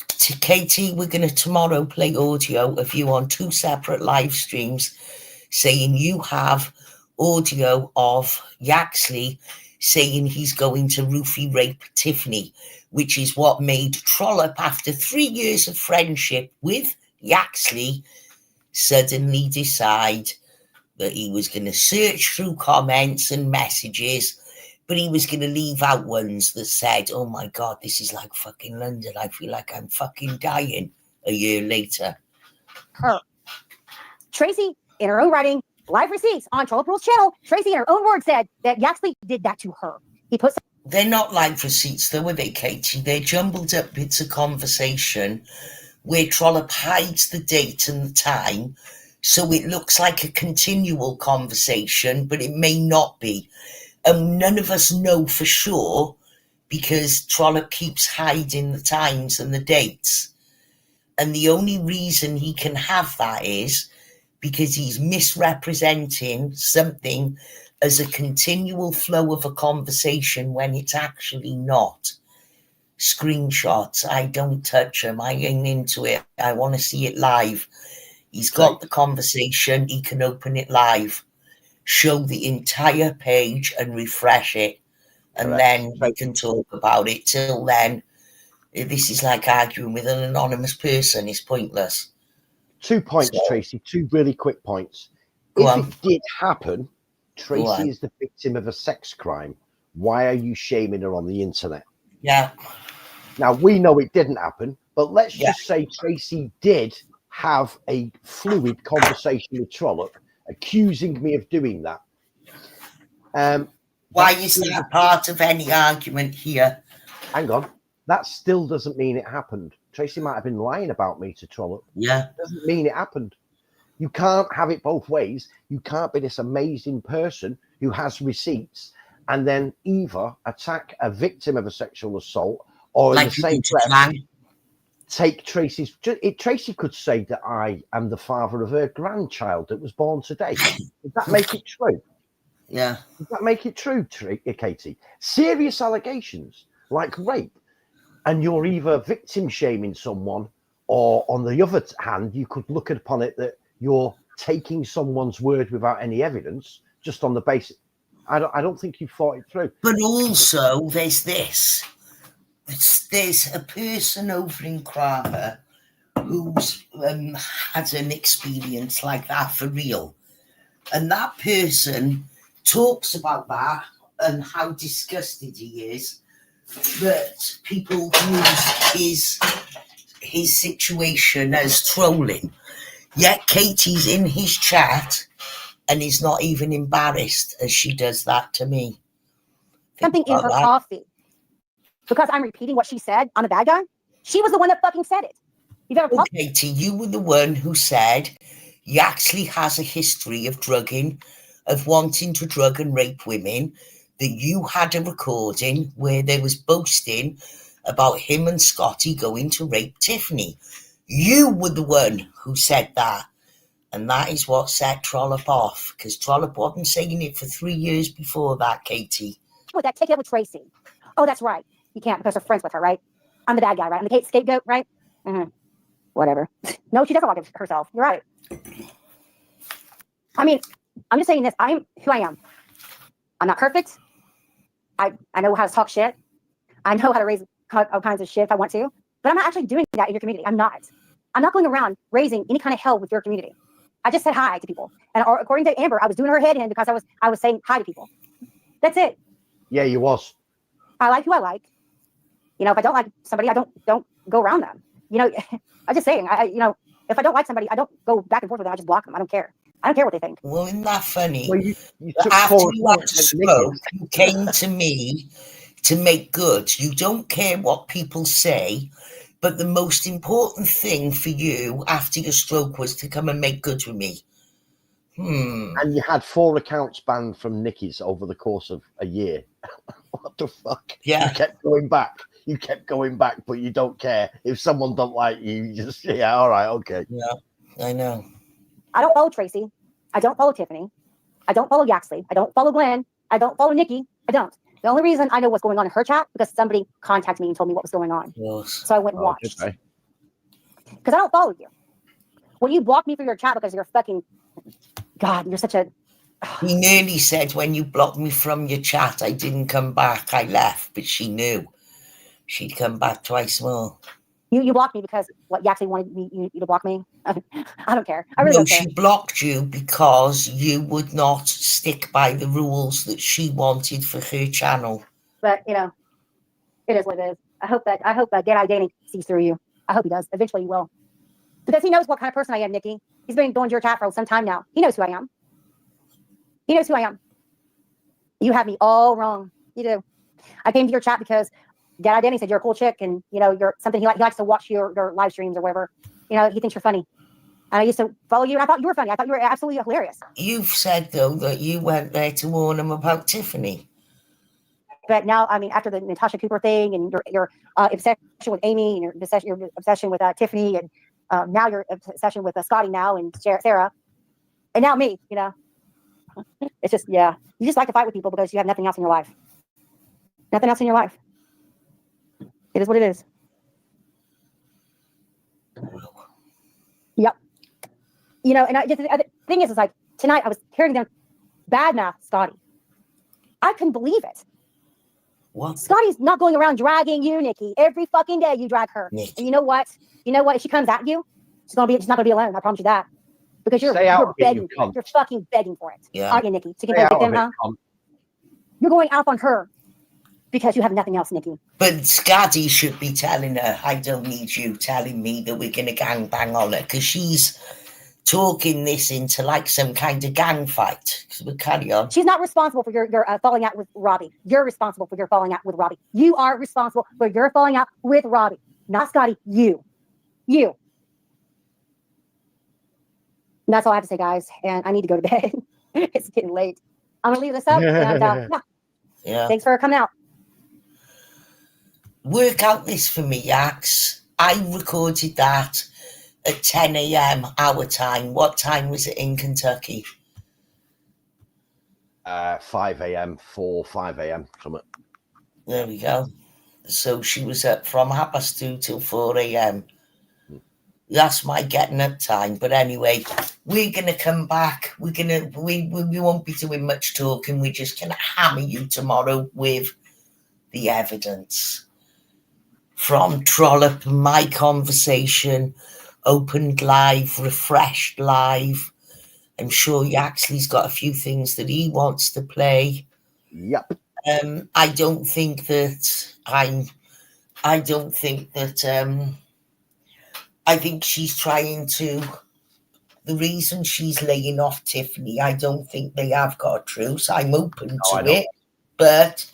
To Katie, we're going to tomorrow play audio of you on 2 separate live streams saying you have audio of Yaxley saying he's going to roofie rape Tiffany, which is what made Trollope, after 3 years of friendship with Yaxley, suddenly decide that he was going to search through comments and messages, but he was going to leave out ones that said, oh my God, this is like fucking London. I feel like I'm fucking dying a year later. Her. Tracy, in her own writing, live receipts on Trollope Rules channel, Tracy in her own words said that Yaxley did that to her. He put They're not live receipts though, are they, Katie? They're jumbled up bits of conversation where Trollope hides the date and the time, so it looks like a continual conversation, but it may not be. And none of us know for sure because Trollope keeps hiding the times and the dates. And the only reason he can have that is because he's misrepresenting something as a continual flow of a conversation when it's actually not. Screenshots, I don't touch them. I ain't into it. I want to see it live. He's got the conversation. He can open it live, show the entire page and refresh it. And then we can talk about it. Till then, this is like arguing with an anonymous person. It's pointless. 2 points, Tracy. 2 really quick points. Go If it did happen, Tracy is the victim of a sex crime. Why are you shaming her on the internet? Yeah. Now, we know it didn't happen, but let's just say Tracy did have a fluid conversation with Trollope, accusing me of doing that. Why is that part of any argument here? Hang on. That still doesn't mean it happened. Tracy might have been lying about me to Trollope. Yeah. Doesn't mean it happened. You can't have it both ways. You can't be this amazing person who has receipts and then either attack a victim of a sexual assault or in the same breath take Tracy's. Tracy could say that I am the father of her grandchild that was born today. Does that make it true? Yeah. Does that make it true, Katie? Serious allegations like rape, and you're either victim shaming someone, or on the other hand, you could look upon it that you're taking someone's word without any evidence, just on the basis. I don't think you thought it through. But also, there's this. There's a person over in Cramer who's had an experience like that for real. And that person talks about that and how disgusted he is that people use his situation as trolling. Yet Katie's in his chat and is not even embarrassed as she does that to me. Something in her coffee. Because I'm repeating what she said, I'm a bad guy. She was the one that fucking said it. You've ever Katie, you were the one who said Yaxley has a history of drugging, of wanting to drug and rape women, that you had a recording where there was boasting about him and Scotty going to rape Tiffany. You were the one who said that. And that is what set Trollope off, because Trollope wasn't saying it for 3 years before that, Katie. With that, take it up with Tracy. Oh, that's right. You can't because you're friends with her, right? I'm the bad guy, right? I'm the scapegoat, right? Mm-hmm. Whatever. No, she doesn't like herself. You're right. I mean, I'm just saying this. I'm who I am. I'm not perfect. I know how to talk shit. I know how to raise all kinds of shit if I want to. But I'm not actually doing that in your community. I'm not. I'm not going around raising any kind of hell with your community. I just said hi to people. And according to Amber, I was doing her head in because I was saying hi to people. That's it. Yeah, you was. I like who I like. You know, if I don't like somebody, I don't go around them. You know, I'm just saying, if I don't like somebody, I don't go back and forth with them. I just block them. I don't care. I don't care what they think. Well, isn't that funny? Well, you took after you had points spoke, you came to me to make good. You don't care what people say, but the most important thing for you after your stroke was to come and make good with me. And you had 4 accounts banned from Nikki's over the course of a year. What the fuck? Yeah. You kept going back. You kept going back, but you don't care. If someone don't like you, you just, yeah, all right, okay. Yeah, I know. I don't follow Tracy. I don't follow Tiffany. I don't follow Yaxley. I don't follow Glenn. I don't follow Nikki. I don't. The only reason I know what's going on in her chat because somebody contacted me and told me what was going on. Yes. So I went and watched. Because I don't follow you. When you block me for your chat because you're fucking, God, you're such a He nearly said when you blocked me from your chat, I didn't come back. I left, but she knew she'd come back twice more. You blocked me because what? You actually wanted you to block me? I don't care. I really don't care. She blocked you because you would not stick by the rules that she wanted for her channel. But you know, it is what it is. I hope that Get Danny sees through you. I hope he does. Eventually, he will, because he knows what kind of person I am, Nikki. He's been going to your chat for some time now. He knows who I am. He knows who I am. You have me all wrong. You do. I came to your chat because Get Danny said you're a cool chick, and you know you're something he likes to watch your live streams or whatever. You know, he thinks you're funny. And I used to follow you, and I thought you were funny. I thought you were absolutely hilarious. You've said, though, that you went there to warn him about Tiffany. But now, I mean, after the Natasha Cooper thing and your obsession with Amy and your obsession with Tiffany, and now your obsession with Scotty now and Sarah, and now me, you know, it's just, yeah. You just like to fight with people because you have nothing else in your life. Nothing else in your life. It is what it is. Yep. You know, and the thing is like, tonight I was hearing them badmouth Scotty. I couldn't believe it. What? Scotty's not going around dragging you, Nikki. Every fucking day you drag her. Nikki. And you know what? If she comes at you, she's not gonna be alone. I promise you that. Because you're begging. You're fucking begging for it. Yeah. Aren't you, Nikki? To get them, huh? You're going out on her because you have nothing else, Nikki. But Scotty should be telling her, I don't need you telling me that we're gonna gangbang on her, because she's talking this into like some kind of gang fight. We'll carry on. She's not responsible for your falling out with Robbie. You're responsible for your falling out with Robbie. You are responsible for your falling out with Robbie, not Scotty. You. And that's all I have to say, guys. And I need to go to bed. It's getting late. I'm gonna leave this up. And Yeah. Thanks for coming out. Work out this for me, Yax. I recorded that at 10 a.m. our time. What time was it in Kentucky? 5 a.m. 5 a.m. something. There we go. So she was up from 2:30 till 4 a.m. That's my getting up time. But anyway, we're gonna come back. We won't be doing much talking. We're just gonna hammer you tomorrow with the evidence from Trollop, my conversation, opened live, refreshed live. I'm sure Yaxley's got a few things that he wants to play. Yep. I don't think that I think she's trying to, the reason she's laying off Tiffany, I don't think they have got a truce. I'm open to it, but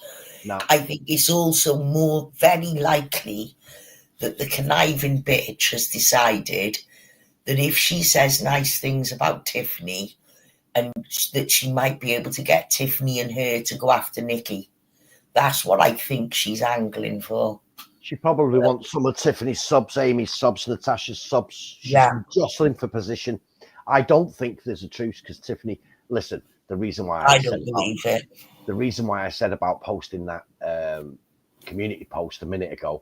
no. I think it's also very likely that the conniving bitch has decided that if she says nice things about Tiffany, and that she might be able to get Tiffany and her to go after Nikki. That's what I think she's angling for. She probably wants some of Tiffany's subs, Amy's subs, Natasha's subs. She's jostling for position. I don't think there's a truce because Tiffany, listen, the reason why I said about posting that community post a minute ago,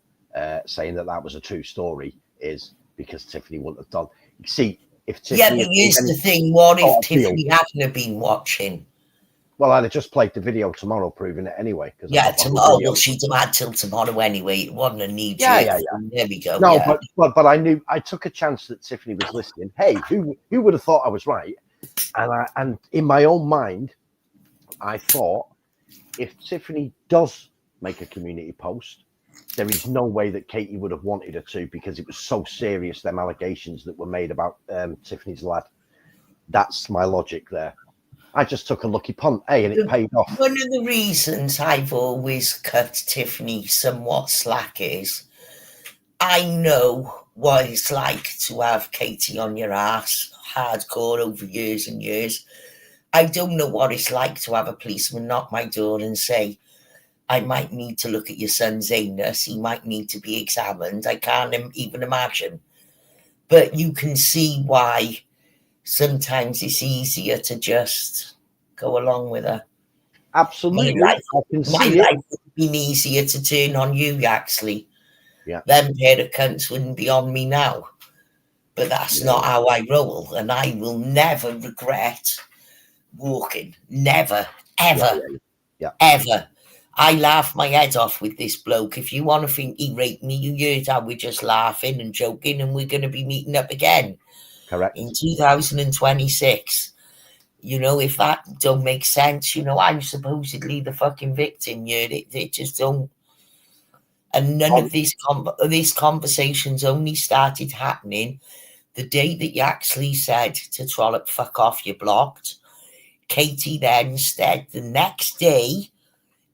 saying that was a true story, is because Tiffany wouldn't have done. See, if Tiffany, but here's the thing: what if Tiffany hadn't been watching? Well, I'd have just played the video tomorrow, proving it anyway. Tomorrow. Well, she'd have had till tomorrow anyway. It wasn't a need. Yeah. There we go. No, but I knew, I took a chance that Tiffany was listening. Hey, who would have thought I was right? And in my own mind, I thought if Tiffany does make a community post, there is no way that Katie would have wanted her to, because it was so serious, them allegations that were made about Tiffany's lad. That's my logic there. I just took a lucky punt, and it paid off. One of the reasons I've always cut Tiffany somewhat slack is I know what it's like to have Katie on your ass, hardcore over years and years. I don't know what it's like to have a policeman knock my door and say, I might need to look at your son's anus. He might need to be examined. I can't even imagine. But you can see why sometimes it's easier to just go along with her. Absolutely. My life would have been easier to turn on you, Yaxley. Yeah. Them pair of cunts wouldn't be on me now. But that's not how I roll. And I will never regret walking. Never, ever, Yeah. ever. I laugh my head off with this bloke. If you want to think he raped me, you heard how we're just laughing and joking, and we're going to be meeting up again. Correct. In 2026. You know, if that don't make sense, you know, I'm supposedly the fucking victim. Yeah, it just don't. And none of these conversations only started happening the day that you actually said to Trollope, fuck off, you're blocked. Katie then instead the next day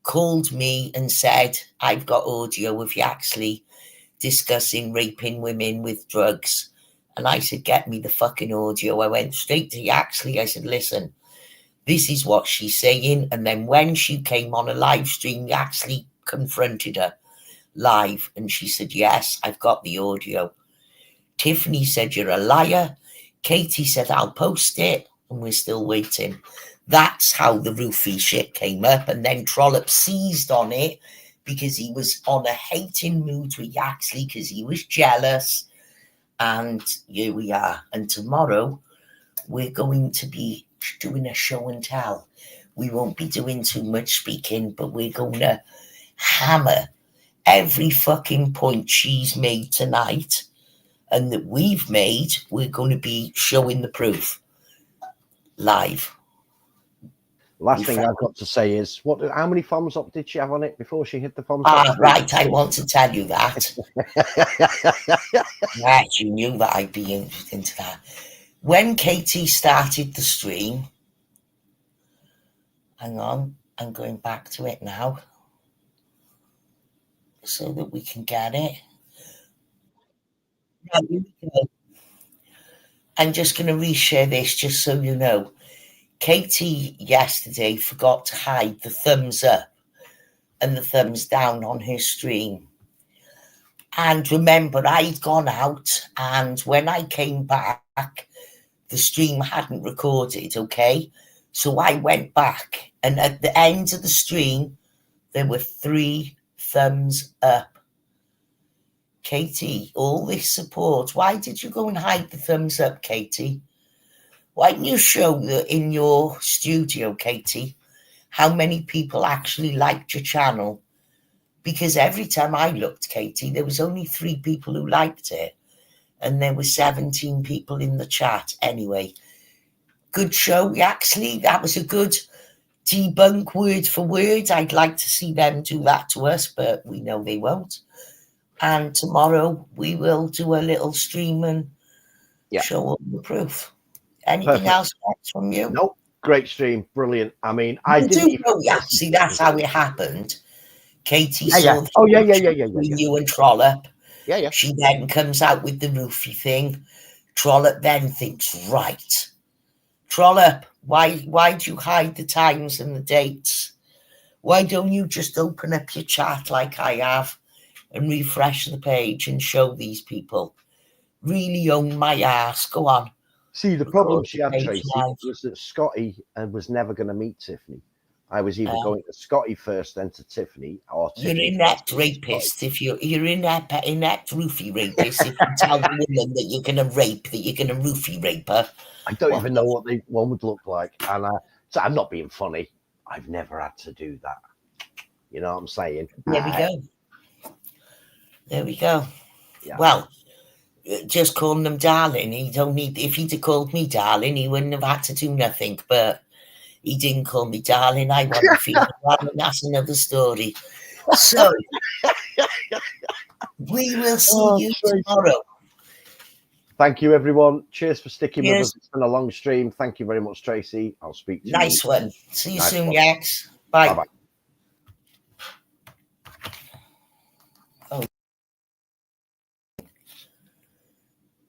called me and said, I've got audio of you actually discussing raping women with drugs. And I said, get me the fucking audio. I went straight to Yaxley. I said, listen, this is what she's saying. And then when she came on a live stream, Yaxley confronted her live. And she said, yes, I've got the audio. Tiffany said, you're a liar. Katie said, I'll post it. And we're still waiting. That's how the roofie shit came up. And then Trollope seized on it because he was on a hating mood with Yaxley because he was jealous. And here we are. And tomorrow we're going to be doing a show and tell. We won't be doing too much speaking, but we're going to hammer every fucking point she's made tonight and that we've made. We're going to be showing the proof live. Last thing I've got to say is, how many thumbs up did she have on it before she hit the thumbs up? Up? Right, I want to tell you that. Right, you knew that I'd be into that. When Katie started the stream, hang on, I'm going back to it now so that we can get it. Right, here we go. I'm just going to reshare this just so you know. Katie yesterday forgot to hide the thumbs up and the thumbs down on her stream. And remember, I'd gone out, and when I came back, the stream hadn't recorded, okay? So I went back, and at the end of the stream, there were 3 thumbs up. Katie, all this support. Why did you go and hide the thumbs up, Katie? Why didn't you show that in your studio, Katie, how many people actually liked your channel? Because every time I looked, Katie, there was only 3 people who liked it. And there were 17 people in the chat. Anyway, good show, actually. That was a good debunk word for word. I'd like to see them do that to us, but we know they won't. And tomorrow we will do a little stream and show all the proof. Anything else from you? Nope. Great stream. Brilliant. I mean, see, that's how it happened. Katie saw you and Trollope. Yeah. She then comes out with the roofie thing. Trollope then thinks, right. Trollope, why do you hide the times and the dates? Why don't you just open up your chat like I have and refresh the page and show these people? Really own my ass. Go on. See, the problem she had, Tracy, was that Scotty was never going to meet Tiffany. I was either going to Scotty first, then to Tiffany, or Tiffany. You're inept rapist. If you're inept roofie rapist, if you tell the woman that you're going to rape, that you're going to roofie rape her. I don't even know what one would look like. And so I'm not being funny. I've never had to do that. You know what I'm saying? There we go. Yeah. Well, just calling them darling. He don't need. If he'd have called me darling, he wouldn't have had to do nothing. But he didn't call me darling. I want to feel darling. That's another story. So we will see you tomorrow. Thank you, everyone. Cheers for sticking with us. It's been a long stream. Thank you very much, Tracy. I'll speak to you. Nice one. See you soon, Yax. Bye. Bye-bye.